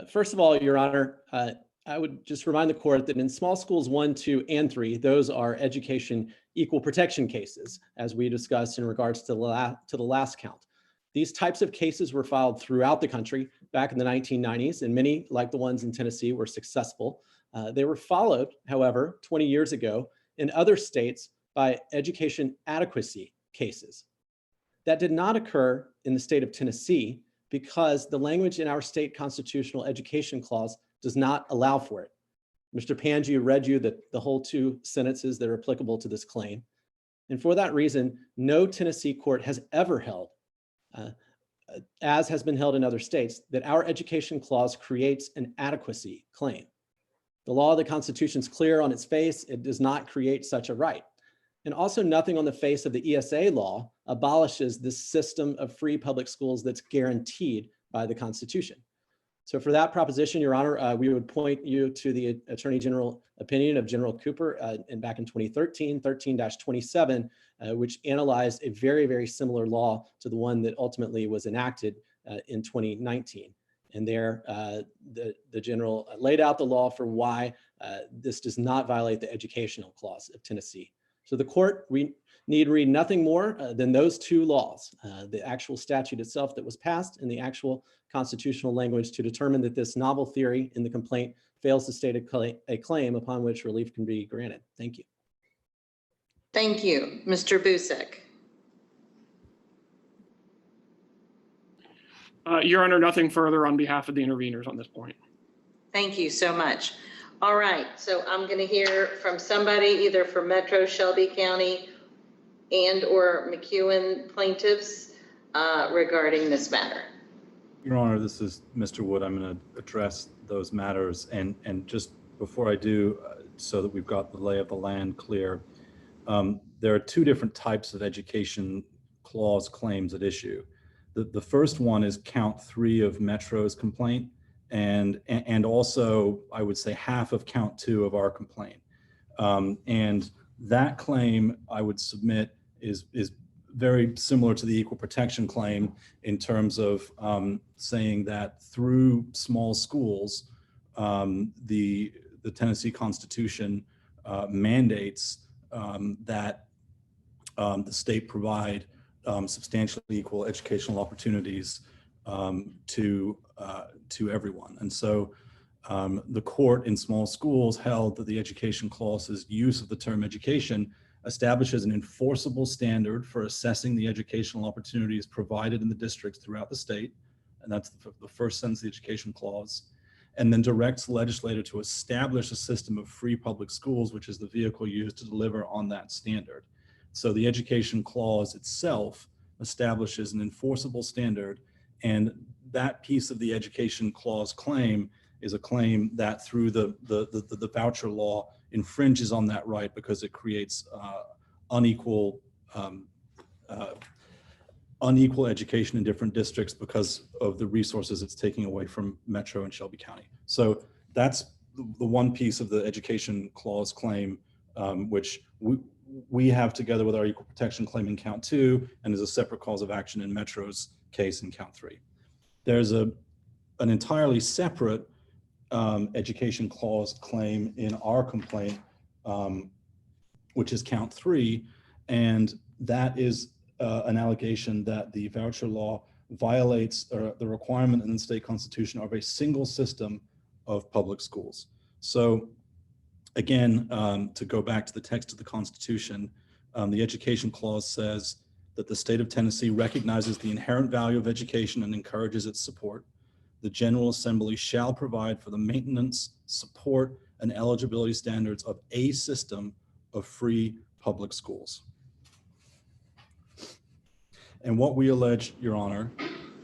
First of all, Your Honor, I would just remind the court that in small schools 1, 2, and 3, those are education equal protection cases, as we discussed in regards to the last count. These types of cases were filed throughout the country back in the 1990s, and many, like the ones in Tennessee, were successful. They were followed, however, 20 years ago in other states by education adequacy cases. That did not occur in the state of Tennessee because the language in our state constitutional education clause does not allow for it. Mr. Panju read you the whole 2 sentences that are applicable to this claim. And for that reason, no Tennessee court has ever held, as has been held in other states, that our education clause creates an adequacy claim. The law of the Constitution is clear on its face. It does not create such a right. And also nothing on the face of the ESA law abolishes this system of free public schools that's guaranteed by the Constitution. So for that proposition, Your Honor, we would point you to the Attorney General opinion of General Cooper back in 2013, 13-27, which analyzed a very, very similar law to the one that ultimately was enacted in 2019. And there, the general laid out the law for why this does not violate the educational clause of Tennessee. So the court need read nothing more than those 2 laws, the actual statute itself that was passed and the actual constitutional language to determine that this novel theory in the complaint fails to state a claim upon which relief can be granted. Thank you. Thank you. Mr. Busek. Your Honor, nothing further on behalf of the interveners on this point. Thank you so much. All right, so I'm going to hear from somebody either for Metro Shelby County and or McEwen plaintiffs regarding this matter. Your Honor, this is Mr. Wood. I'm going to address those matters. And just before I do, so that we've got the lay of the land clear, there are two different types of education clause claims at issue. The first one is count 3 of Metro's complaint, and also I would say half of count 2 of our complaint. And that claim I would submit is very similar to the equal protection claim in terms of saying that through small schools, the Tennessee Constitution mandates that the state provide substantially equal educational opportunities to everyone. And so the court in small schools held that the education clause's use of the term education establishes an enforceable standard for assessing the educational opportunities provided in the districts throughout the state. And that's the first sentence of the education clause. And then directs the legislator to establish a system of free public schools, which is the vehicle used to deliver on that standard. So the education clause itself establishes an enforceable standard, and that piece of the education clause claim is a claim that through the voucher law infringes on that right because it creates unequal education in different districts because of the resources it's taking away from Metro and Shelby County. So that's the one piece of the education clause claim, which we have together with our equal protection claim in count 2, and is a separate cause of action in Metro's case in count 3. There's an entirely separate education clause claim in our complaint, which is count 3, and that is an allegation that the voucher law violates the requirement in the state constitution of a single system of public schools. So again, to go back to the text of the Constitution, the education clause says that the state of Tennessee recognizes the inherent value of education and encourages its support. The General Assembly shall provide for the maintenance, support, and eligibility standards of a system of free public schools. And what we allege, Your Honor,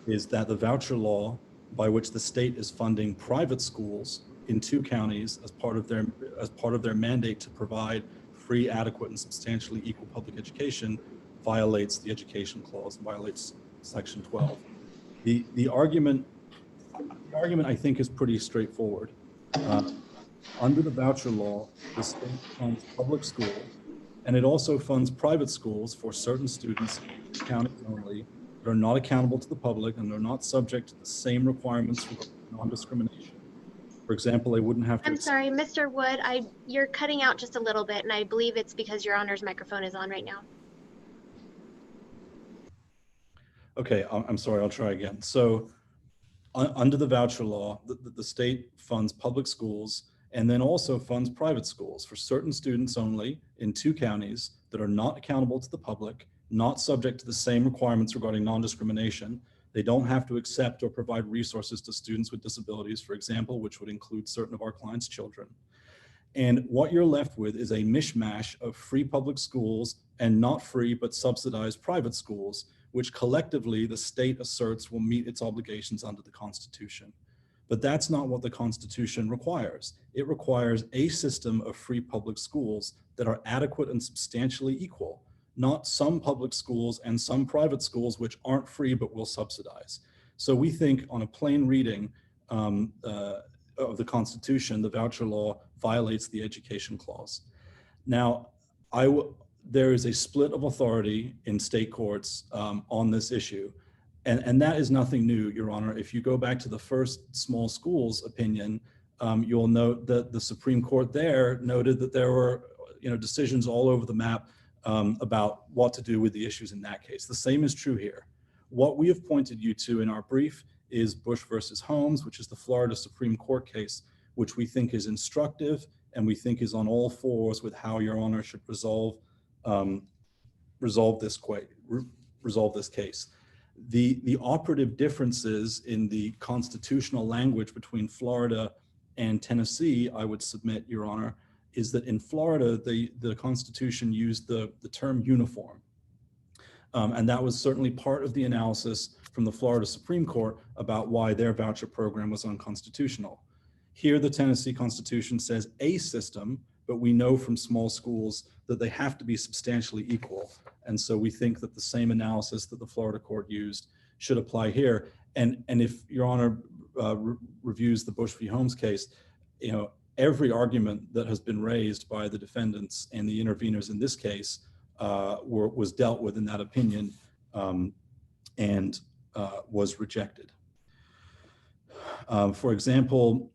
is that the voucher law by which the state is funding private schools in 2 counties as part of their mandate to provide free, adequate, and substantially equal public education violates the education clause, violates section 12. The argument I think is pretty straightforward. Under the voucher law, the state funds public schools, and it also funds private schools for certain students in counties only that are not accountable to the public and are not subject to the same requirements for non-discrimination. For example, they wouldn't have to— I'm sorry, Mr. Wood, you're cutting out just a little bit, and I believe it's because Your Honor's microphone is on right now. Okay, I'm sorry, I'll try again. So under the voucher law, the state funds public schools and then also funds private schools for certain students only in 2 counties that are not accountable to the public, not subject to the same requirements regarding non-discrimination. They don't have to accept or provide resources to students with disabilities, for example, which would include certain of our clients' children. And what you're left with is a mishmash of free public schools and not free but subsidized private schools, which collectively the state asserts will meet its obligations under the Constitution. But that's not what the Constitution requires. It requires a system of free public schools that are adequate and substantially equal, not some public schools and some private schools which aren't free but will subsidize. So we think on a plain reading of the Constitution, the voucher law violates the education clause. Now, there is a split of authority in state courts on this issue. And that is nothing new, Your Honor. If you go back to the first small schools opinion, you'll note that the Supreme Court there noted that there were decisions all over the map about what to do with the issues in that case. The same is true here. What we have pointed you to in our brief is Bush versus Holmes, which is the Florida Supreme Court case, which we think is instructive and we think is on all fours with how Your Honor should resolve this case. The operative differences in the constitutional language between Florida and Tennessee, I would submit, Your Honor, is that in Florida, the Constitution used the term uniform. And that was certainly part of the analysis from the Florida Supreme Court about why their voucher program was unconstitutional. Here, the Tennessee Constitution says a system, but we know from small schools that they have to be substantially equal. And so we think that the same analysis that the Florida court used should apply here. And if Your Honor reviews the Bush v. Holmes case, you know, every argument that has been raised by the defendants and the interveners in this case was dealt with in that opinion and was rejected. For example,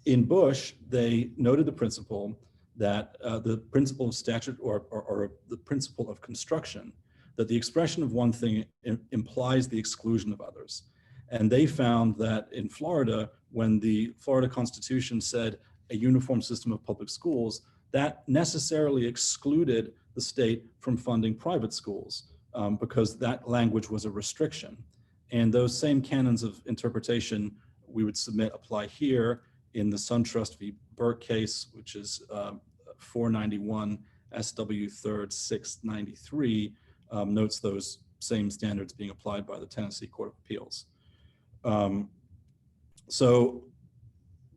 in Bush, they noted the principle that the principle of statute or the principle of construction, that the expression of one thing implies the exclusion of others. And they found that in Florida, when the Florida Constitution said a uniform system of public schools, that necessarily excluded the state from funding private schools because that language was a restriction. And those same canons of interpretation we would submit apply here in the SunTrust v. Burke case, which is 491 SW 3rd 693, notes those same standards being applied by the Tennessee Court of Appeals. So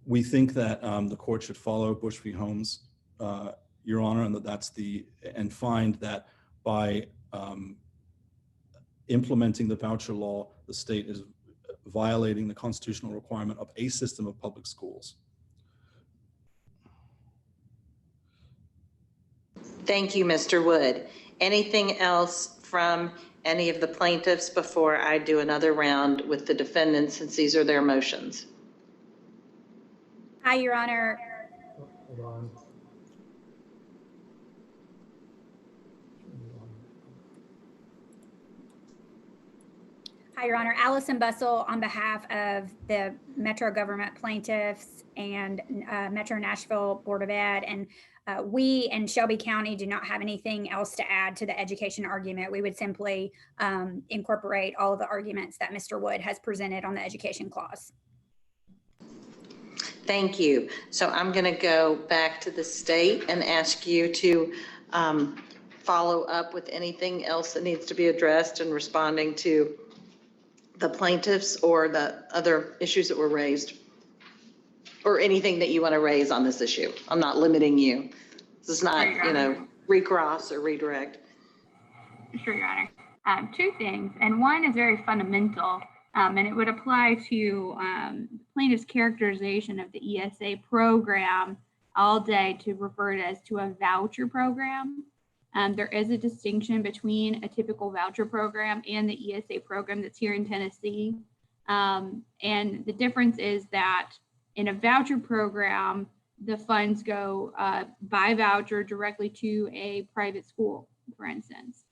we think that the court should follow Bush v. Holmes, Your Honor, and and find that by implementing the voucher law, the state is violating the constitutional requirement of a system of public schools. Thank you, Mr. Wood. Anything else from any of the plaintiffs before I do another round with the defendants, since these are their motions? Hi, Your Honor. Hold on. Hi, Your Honor. Allison Bussell on behalf of the Metro Government Plaintiffs and Metro Nashville Board of Ed. And we and Shelby County do not have anything else to add to the education argument. We would simply incorporate all of the arguments that Mr. Wood has presented on the education clause. Thank you. So I'm going to go back to the state and ask you to follow up with anything else that needs to be addressed in responding to the plaintiffs or the other issues that were raised, or anything that you want to raise on this issue. I'm not limiting you. This is not, you know, recross or redirect. Sure, Your Honor. Two things, and one is very fundamental, and it would apply to plaintiff's characterization of the ESA program all day to refer to as to a voucher program. There is a distinction between a typical voucher program and the ESA program that's here in Tennessee. And the difference is that in a voucher program, the funds go by voucher directly to a private school, for instance.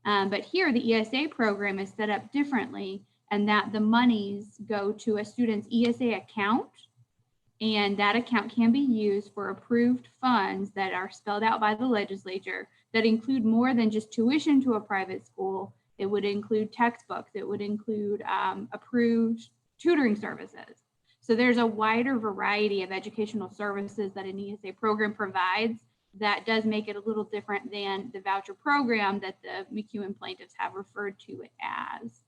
But here, the ESA program is set up differently, and that the monies go to a student's ESA account, and that account can be used for approved funds that are spelled out by the legislature that include more than just tuition to a private school. It would include textbooks. It would include approved tutoring services. So there's a wider variety of educational services that an ESA program provides that does make it a little different than the voucher program that the McEwen plaintiffs have referred to it as.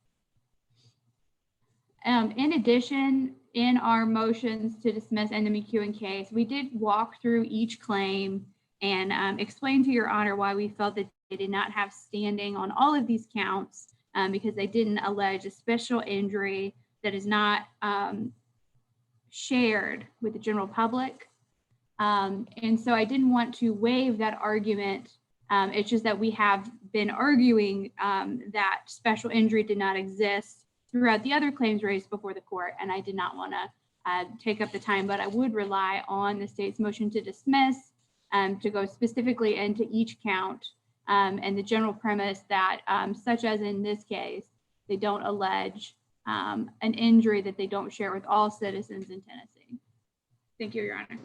In addition, in our motions to dismiss in the McEwen case, we did walk through each claim and explain to Your Honor why we felt that they did not have standing on all of these counts because they didn't allege a special injury that is not shared with the general public. And so I didn't want to waive that argument. It's just that we have been arguing that special injury did not exist throughout the other claims raised before the court, and I did not want to take up the time, but I would rely on the state's motion to dismiss to go specifically into each count and the general premise that, such as in this case, they don't allege an injury that they don't share with all citizens in Tennessee. Thank you, Your Honor.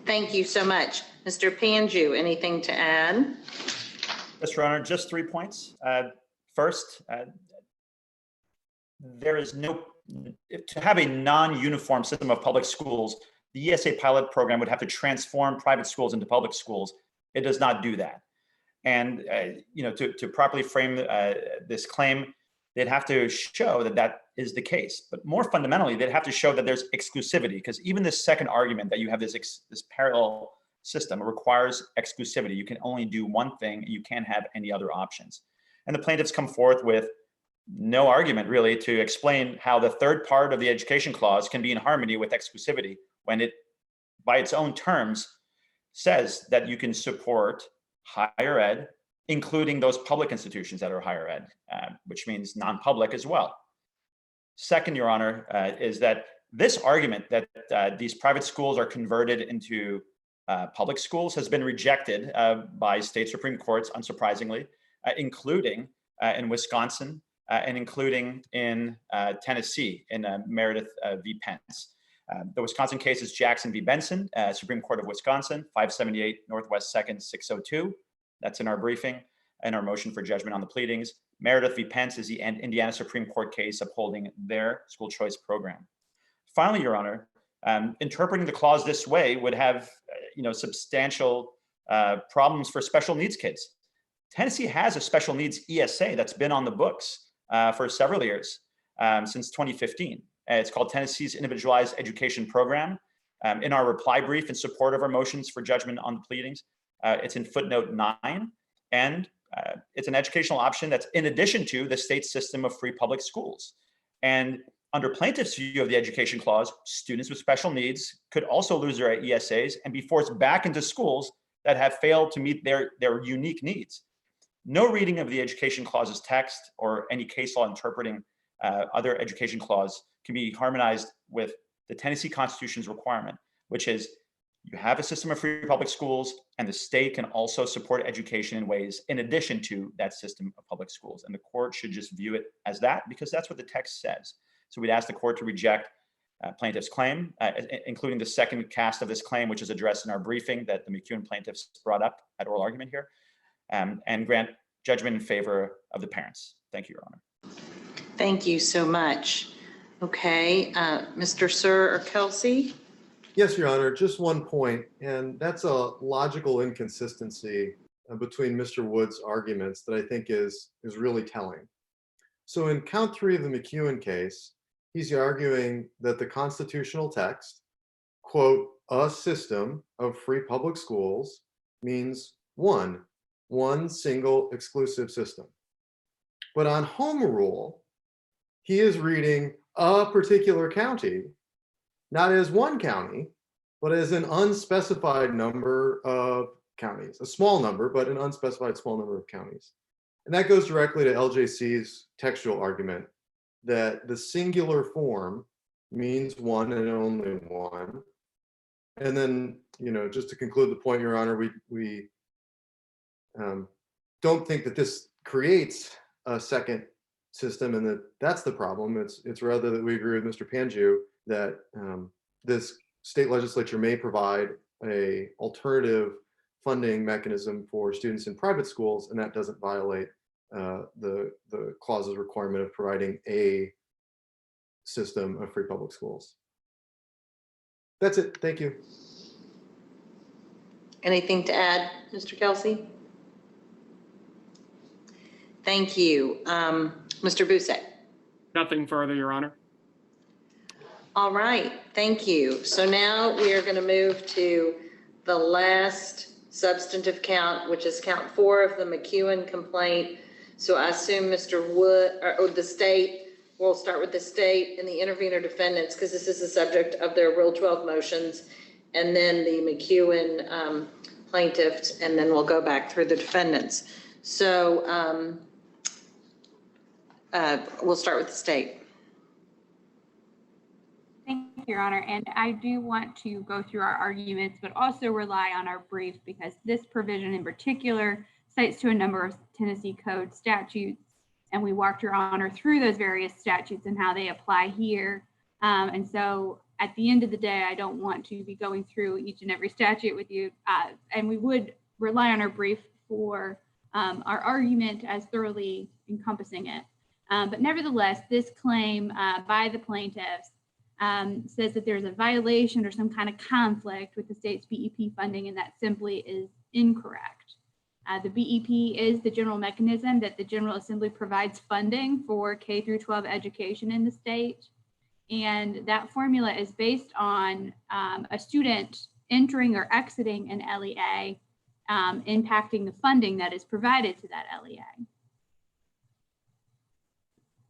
Thank you so much. Mr. Panju, anything to add? Yes, Your Honor, just 3 points. First, there is no, to have a non-uniform system of public schools, the ESA pilot program would have to transform private schools into public schools. It does not do that. And to properly frame this claim, they'd have to show that that is the case. But more fundamentally, they'd have to show that there's exclusivity, because even this second argument that you have this parallel system requires exclusivity. You can only do one thing, and you can't have any other options. And the plaintiffs come forth with no argument really to explain how the third part of the education clause can be in harmony with exclusivity when it, by its own terms, says that you can support higher ed, including those public institutions that are higher ed, which means non-public as well. Second, Your Honor, is that this argument that these private schools are converted into public schools has been rejected by state Supreme Courts, unsurprisingly, including in Wisconsin and including in Tennessee in Meredith v. Pence. The Wisconsin case is Jackson v. Benson, Supreme Court of Wisconsin, 578 Northwest 2nd, 602. That's in our briefing and our motion for judgment on the pleadings. Meredith v. Pence is the Indiana Supreme Court case upholding their school choice program. Finally, Your Honor, interpreting the clause this way would have substantial problems for special needs kids. Tennessee has a special needs ESA that's been on the books for several years, since 2015. It's called Tennessee's Individualized Education Program. In our reply brief in support of our motions for judgment on the pleadings, it's in footnote 9, and it's an educational option that's in addition to the state system of free public schools. And under plaintiff's view of the education clause, students with special needs could also lose their ESAs and be forced back into schools that have failed to meet their unique needs. No reading of the education clause's text or any case law interpreting other education clause can be harmonized with the Tennessee Constitution's requirement, which is you have a system of free public schools, and the state can also support education in ways in addition to that system of public schools. And the court should just view it as that, because that's what the text says. So we'd ask the court to reject plaintiff's claim, including the second cast of this claim, which is addressed in our briefing that the McEwen plaintiffs brought up at oral argument here, and grant judgment in favor of the parents. Thank you, Your Honor. Thank you so much. Okay, Mr. Sir or Kelsey? Yes, Your Honor, just one point, and that's a logical inconsistency between Mr. Wood's arguments that I think is really telling. So in count 3 of the McEwen case, he's arguing that the constitutional text, quote, a system of free public schools means one single exclusive system. But on home rule, he is reading a particular county, not as one county, but as an unspecified number of counties, a small number, but an unspecified small number of counties. And that goes directly to LJC's textual argument that the singular form means one and only one. And then, just to conclude the point, Your Honor, we don't think that this creates a second system and that's the problem. It's rather that we agree with Mr. Panju that this state legislature may provide a alternative funding mechanism for students in private schools, and that doesn't violate the clause's requirement of providing a system of free public schools. That's it. Thank you. Anything to add, Mr. Kelsey? Thank you. Mr. Bousek? Nothing further, Your Honor. All right, thank you. So now we are going to move to the last substantive count, which is count 4 of the McEwen complaint. So I assume Mr. Wood, or the state, we'll start with the state and the intervener defendants, because this is the subject of their Rule 12 motions, and then the McEwen plaintiffs, and then we'll go back through the defendants. So we'll start with the state. Thank you, Your Honor. And I do want to go through our arguments, but also rely on our brief, because this provision in particular cites to a number of Tennessee Code statutes, and we walked Your Honor through those various statutes and how they apply here. And so at the end of the day, I don't want to be going through each and every statute with you, and we would rely on our brief for our argument as thoroughly encompassing it. But nevertheless, this claim by the plaintiffs says that there's a violation or some kind of conflict with the state's BEP funding, and that simply is incorrect. The BEP is the general mechanism that the General Assembly provides funding for K through 12 education in the state. And that formula is based on a student entering or exiting an LEA, impacting the funding that is provided to that LEA.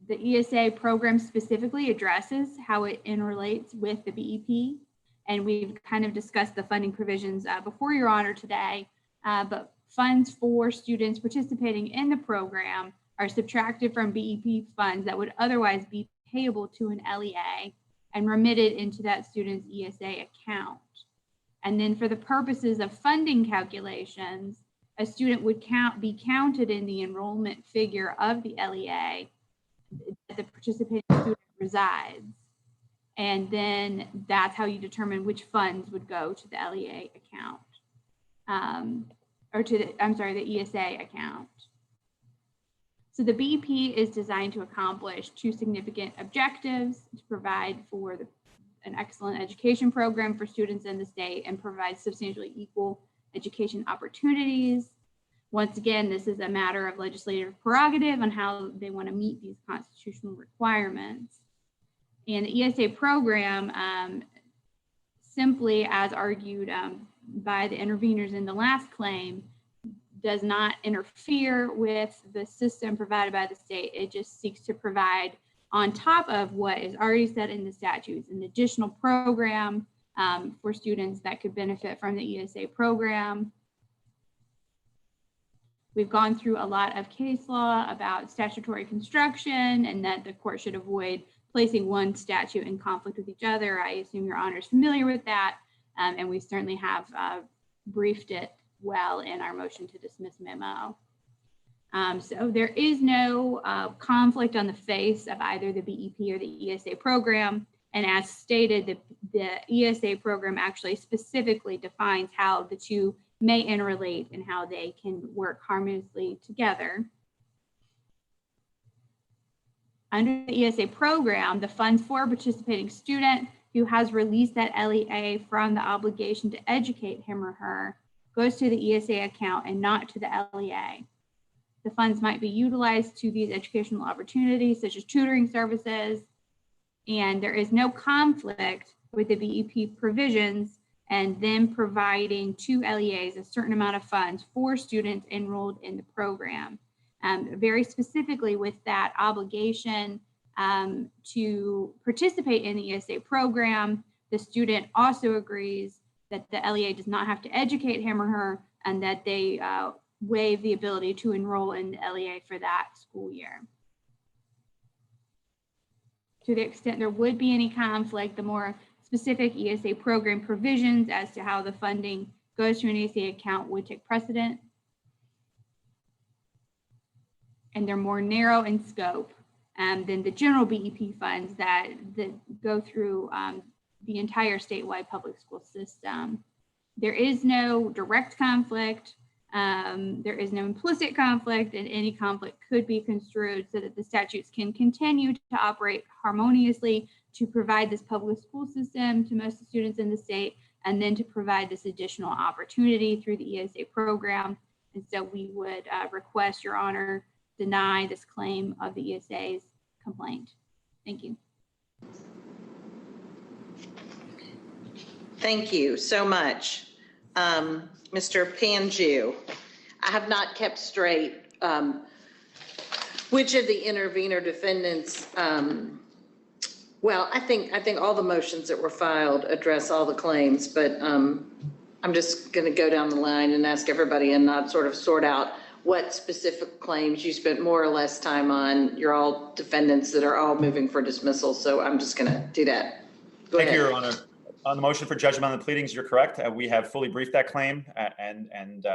The ESA program specifically addresses how it interrelates with the BEP. And we've kind of discussed the funding provisions before Your Honor today, but funds for students participating in the program are subtracted from BEP funds that would otherwise be payable to an LEA and remitted into that student's ESA account. And then for the purposes of funding calculations, a student would be counted in the enrollment figure of the LEA that the participating student resides. And then that's how you determine which funds would go to the LEA account. Or to the, I'm sorry, the ESA account. So the BEP is designed to accomplish two significant objectives: to provide for an excellent education program for students in the state and provide substantially equal education opportunities. Once again, this is a matter of legislative prerogative on how they want to meet these constitutional requirements. And the ESA program, simply as argued by the interveners in the last claim, does not interfere with the system provided by the state. It just seeks to provide, on top of what is already set in the statutes, an additional program for students that could benefit from the ESA program. We've gone through a lot of case law about statutory construction and that the court should avoid placing one statute in conflict with each other. I assume Your Honor is familiar with that. And we certainly have briefed it well in our motion to dismiss memo. So there is no conflict on the face of either the BEP or the ESA program. And as stated, the ESA program actually specifically defines how the two may interrelate and how they can work harmoniously together. Under the ESA program, the funds for a participating student who has released that LEA from the obligation to educate him or her goes to the ESA account and not to the LEA. The funds might be utilized to these educational opportunities such as tutoring services, and there is no conflict with the BEP provisions and then providing to LEAs a certain amount of funds for students enrolled in the program. Very specifically with that obligation to participate in the ESA program, the student also agrees that the LEA does not have to educate him or her and that they waive the ability to enroll in the LEA for that school year. To the extent there would be any conflict, the more specific ESA program provisions as to how the funding goes to an ESA account would take precedent. And they're more narrow in scope than the general BEP funds that go through the entire statewide public school system. There is no direct conflict. There is no implicit conflict, and any conflict could be construed so that the statutes can continue to operate harmoniously to provide this public school system to most students in the state, and then to provide this additional opportunity through the ESA program. And so we would request Your Honor deny this claim of the ESA's complaint. Thank you. Thank you so much. Mr. Panju, I have not kept straight which of the intervener defendants, well, I think all the motions that were filed address all the claims, but I'm just going to go down the line and ask everybody and not sort of sort out what specific claims you spent more or less time on. You're all defendants that are all moving for dismissal, so I'm just going to do that. Go ahead. Thank you, Your Honor. On the motion for judgment on the pleadings, you're correct. We have fully briefed that claim and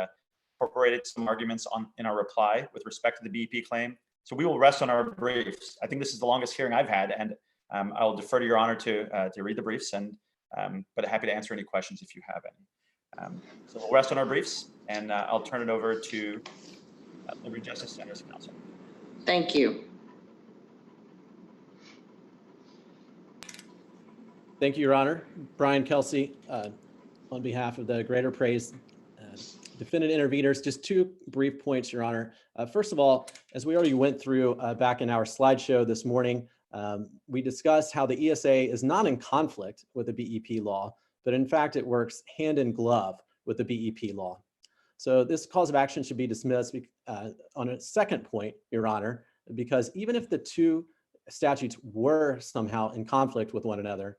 incorporated some arguments in our reply with respect to the BEP claim. So we will rest on our briefs. I think this is the longest hearing I've had, and I'll defer to Your Honor to read the briefs, and but happy to answer any questions if you have any. So we'll rest on our briefs, and I'll turn it over to Liberty Justice Center's counsel. Thank you. Thank you, Your Honor. Brian Kelsey, on behalf of the Greater Praise defendant interveners, just two brief points, Your Honor. First of all, as we already went through back in our slideshow this morning, we discussed how the ESA is not in conflict with the BEP law, but in fact, it works hand in glove with the BEP law. So this cause of action should be dismissed on a second point, Your Honor, because even if the two statutes were somehow in conflict with one another,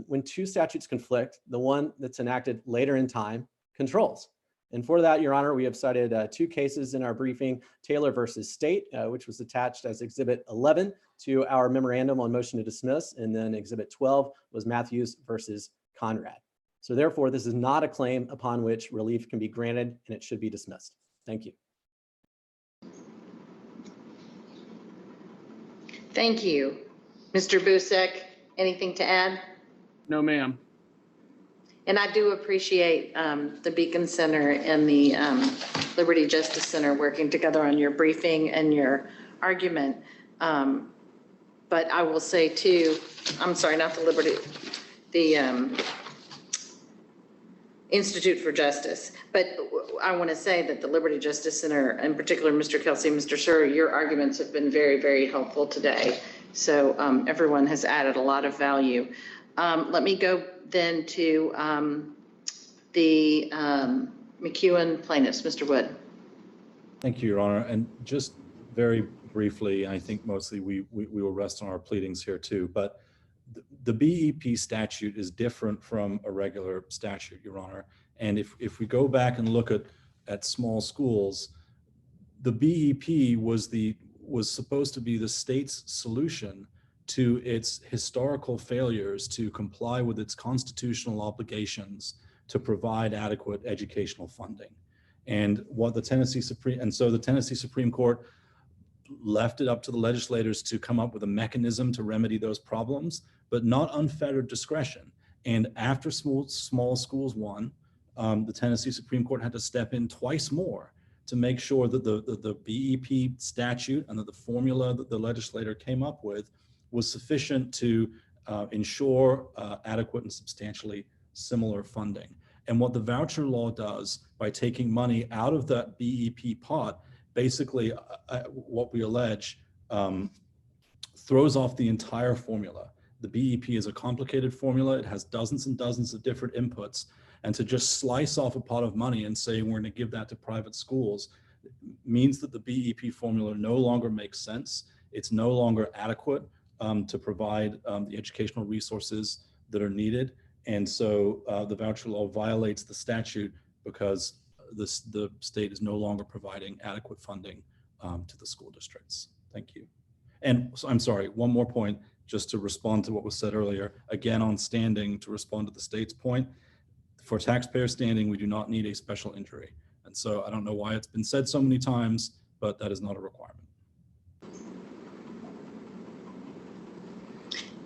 when two statutes conflict, the one that's enacted later in time controls. And for that, Your Honor, we have cited two cases in our briefing, Taylor versus State, which was attached as Exhibit 11 to our memorandum on motion to dismiss, and then Exhibit 12 was Matthews versus Conrad. So therefore, this is not a claim upon which relief can be granted, and it should be dismissed. Thank you. Thank you. Mr. Busek, anything to add? No, ma'am. And I do appreciate the Beacon Center and the Liberty Justice Center working together on your briefing and your argument. But I will say too, I'm sorry, not the Liberty, the Institute for Justice. But I want to say that the Liberty Justice Center, in particular, Mr. Kelsey, Mr. Sure, your arguments have been very, very helpful today. So everyone has added a lot of value. Let me go then to the McEwen plaintiffs. Mr. Wood. Thank you, Your Honor. And just very briefly, I think mostly we will rest on our pleadings here too, but the BEP statute is different from a regular statute, Your Honor. And if we go back and look at small schools, the BEP was supposed to be the state's solution to its historical failures to comply with its constitutional obligations to provide adequate educational funding. And what the Tennessee Supreme Court left it up to the legislators to come up with a mechanism to remedy those problems, but not unfettered discretion. And after small schools won, the Tennessee Supreme Court had to step in twice more to make sure that the BEP statute and that the formula that the legislator came up with was sufficient to ensure adequate and substantially similar funding. And what the voucher law does by taking money out of that BEP pot, basically what we allege throws off the entire formula. The BEP is a complicated formula. It has dozens and dozens of different inputs. And to just slice off a pot of money and say we're going to give that to private schools means that the BEP formula no longer makes sense. It's no longer adequate to provide the educational resources that are needed. And so the voucher law violates the statute because the state is no longer providing adequate funding to the school districts. Thank you. And so I'm sorry, one more point, just to respond to what was said earlier, again on standing, to respond to the state's point. For taxpayer standing, we do not need a special injury. And so I don't know why it's been said so many times, but that is not a requirement.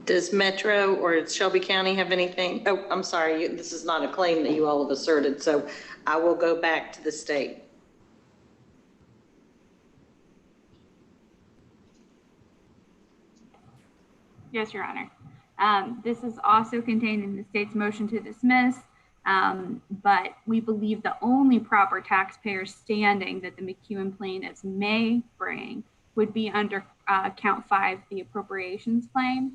Does Metro or Shelby County have anything? Oh, I'm sorry, this is not a claim that you all have asserted, so I will go back to the state. Yes, Your Honor. This is also contained in the state's motion to dismiss, but we believe the only proper taxpayer standing that the McEwen plaintiffs may bring would be under count 5, the appropriations claim.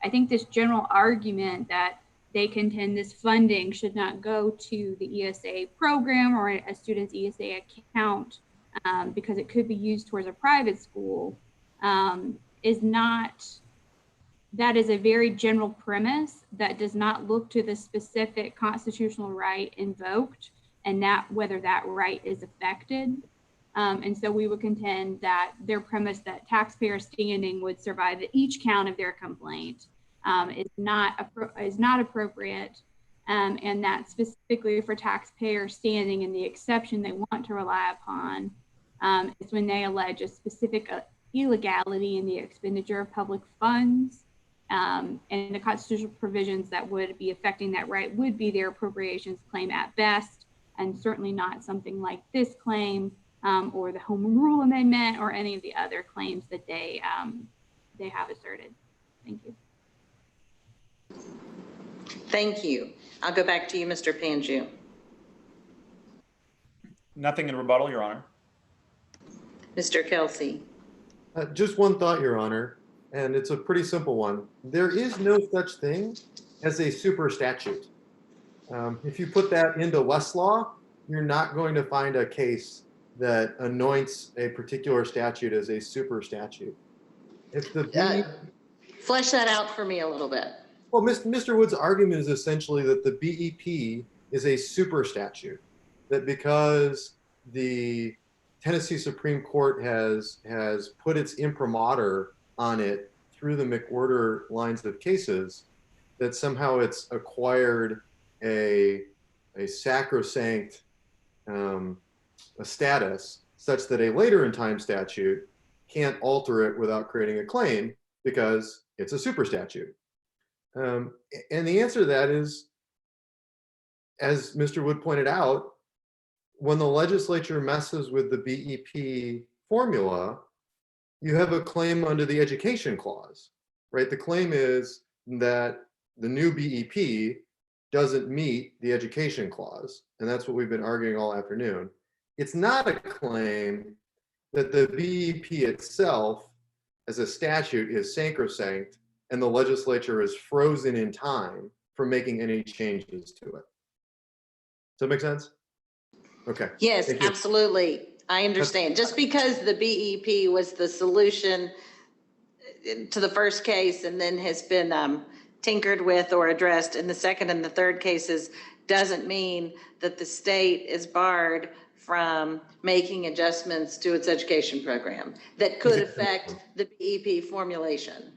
I think this general argument that they contend this funding should not go to the ESA program or a student's ESA account because it could be used towards a private school that is a very general premise that does not look to the specific constitutional right invoked and that whether that right is affected. And so we would contend that their premise that taxpayer standing would survive at each count of their complaint is not appropriate, and that specifically for taxpayer standing and the exception they want to rely upon is when they allege a specific illegality in the expenditure of public funds, and the constitutional provisions that would be affecting that right would be their appropriations claim at best, and certainly not something like this claim or the Home Rule Amendment or any of the other claims that they have asserted. Thank you. Thank you. I'll go back to you, Mr. Panju. Nothing in rebuttal, Your Honor. Mr. Kelsey. Just one thought, Your Honor, and it's a pretty simple one. There is no such thing as a super statute. If you put that into Westlaw, you're not going to find a case that anoints a particular statute as a super statute. If the Flesh that out for me a little bit. Well, Mr. Wood's argument is essentially that the BEP is a super statute, that because the Tennessee Supreme Court has put its imprimatur on it through the McWhorter lines of cases, that somehow it's acquired a sacrosanct a status such that a later in time statute can't alter it without creating a claim because it's a super statute. And the answer to that is, as Mr. Wood pointed out, when the legislature messes with the BEP formula, you have a claim under the education clause, right? The claim is that the new BEP doesn't meet the education clause, and that's what we've been arguing all afternoon. It's not a claim that the BEP itself as a statute is sacrosanct and the legislature is frozen in time from making any changes to it. Does that make sense? Okay. Yes, absolutely. I understand. Just because the BEP was the solution to the first case and then has been tinkered with or addressed in the second and the third cases doesn't mean that the state is barred from making adjustments to its education program that could affect the BEP formulation.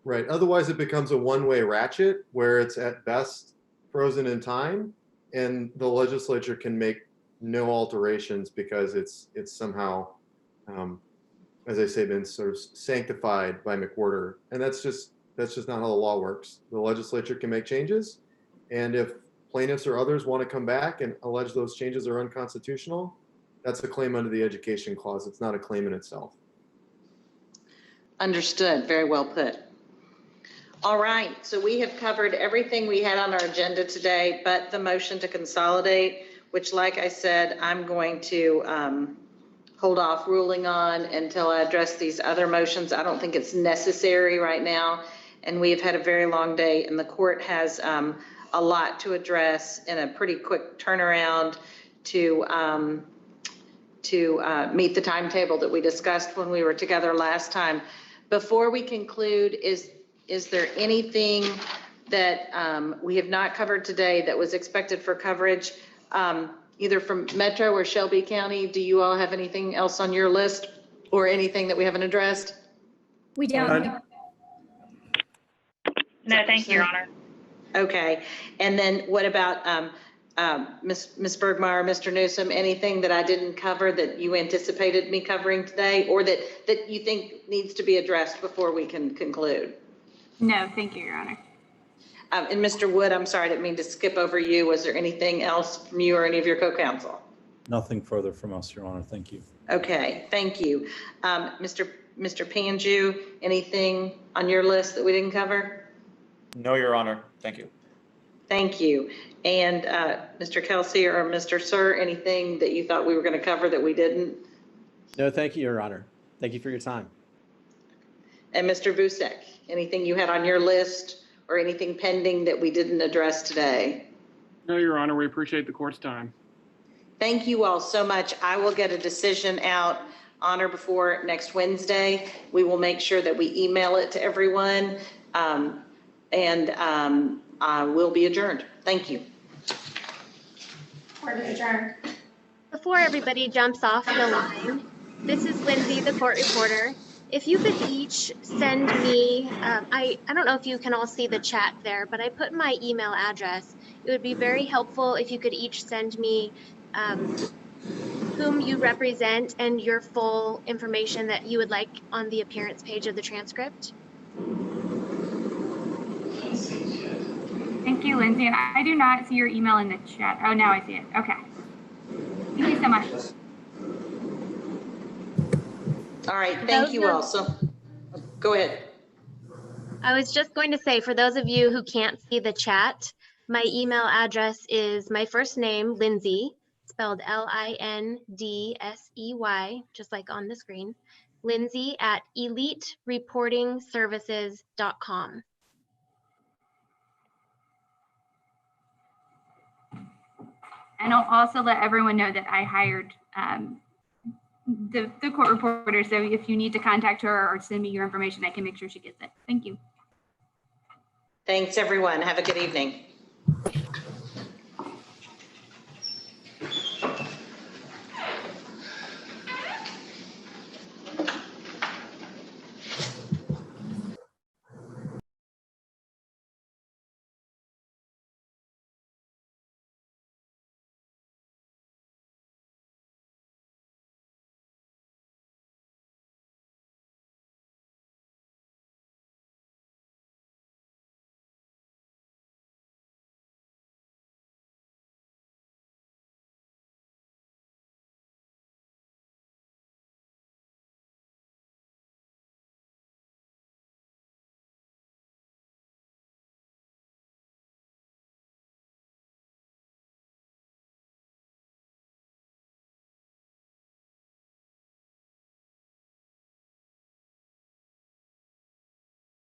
Right. Otherwise, it becomes a one-way ratchet where it's at best frozen in time, and the legislature can make no alterations because it's somehow, as I say, been sort of sanctified by McWhorter, and that's just not how the law works. The legislature can make changes, and if plaintiffs or others want to come back and allege those changes are unconstitutional, that's a claim under the education clause. It's not a claim in itself. Understood. Very well put. All right. So we have covered everything we had on our agenda today, but the motion to consolidate, which, like I said, I'm going to hold off ruling on until I address these other motions. I don't think it's necessary right now. And we've had a very long day, and the court has a lot to address in a pretty quick turnaround to meet the timetable that we discussed when we were together last time. Before we conclude, is there anything that we have not covered today that was expected for coverage, either from Metro or Shelby County? Do you all have anything else on your list or anything that we haven't addressed? We don't. No, thank you, Your Honor. Okay. And then what about Ms. Bergmeyer, Mr. Newsom, anything that I didn't cover that you anticipated me covering today or that you think needs to be addressed before we can conclude? No, thank you, Your Honor. And Mr. Wood, I'm sorry, I didn't mean to skip over you. Was there anything else from you or any of your co-counsel? Nothing further from us, Your Honor. Thank you. Okay, thank you. Mr. Panju, anything on your list that we didn't cover? No, Your Honor. Thank you. Thank you. And Mr. Kelsey or Mr. Sir, anything that you thought we were going to cover that we didn't? No, thank you, Your Honor. Thank you for your time. And Mr. Busek, anything you had on your list or anything pending that we didn't address today? No, Your Honor, we appreciate the court's time. Thank you all so much. I will get a decision out on or before next Wednesday. We will make sure that we email it to everyone, and we'll be adjourned. Thank you. Court is adjourned. Before everybody jumps off the line, this is Lindsay, the court reporter. If you could each send me, I don't know if you can all see the chat there, but I put my email address. It would be very helpful if you could each send me whom you represent and your full information that you would like on the appearance page of the transcript. Thank you, Lindsay. And I do not see your email in the chat. Oh, now I see it. Okay. Thank you so much. All right. Thank you all. So go ahead. I was just going to say, for those of you who can't see the chat, My email address is my first name, Lindsay, spelled Lindsey, just like on the screen, Lindsay at elitereportingservices.com. And I'll also let everyone know that I hired the court reporter. So if you need to contact her or send me your information, I can make sure she gets it. Thank you. Thanks, everyone. Have a good evening.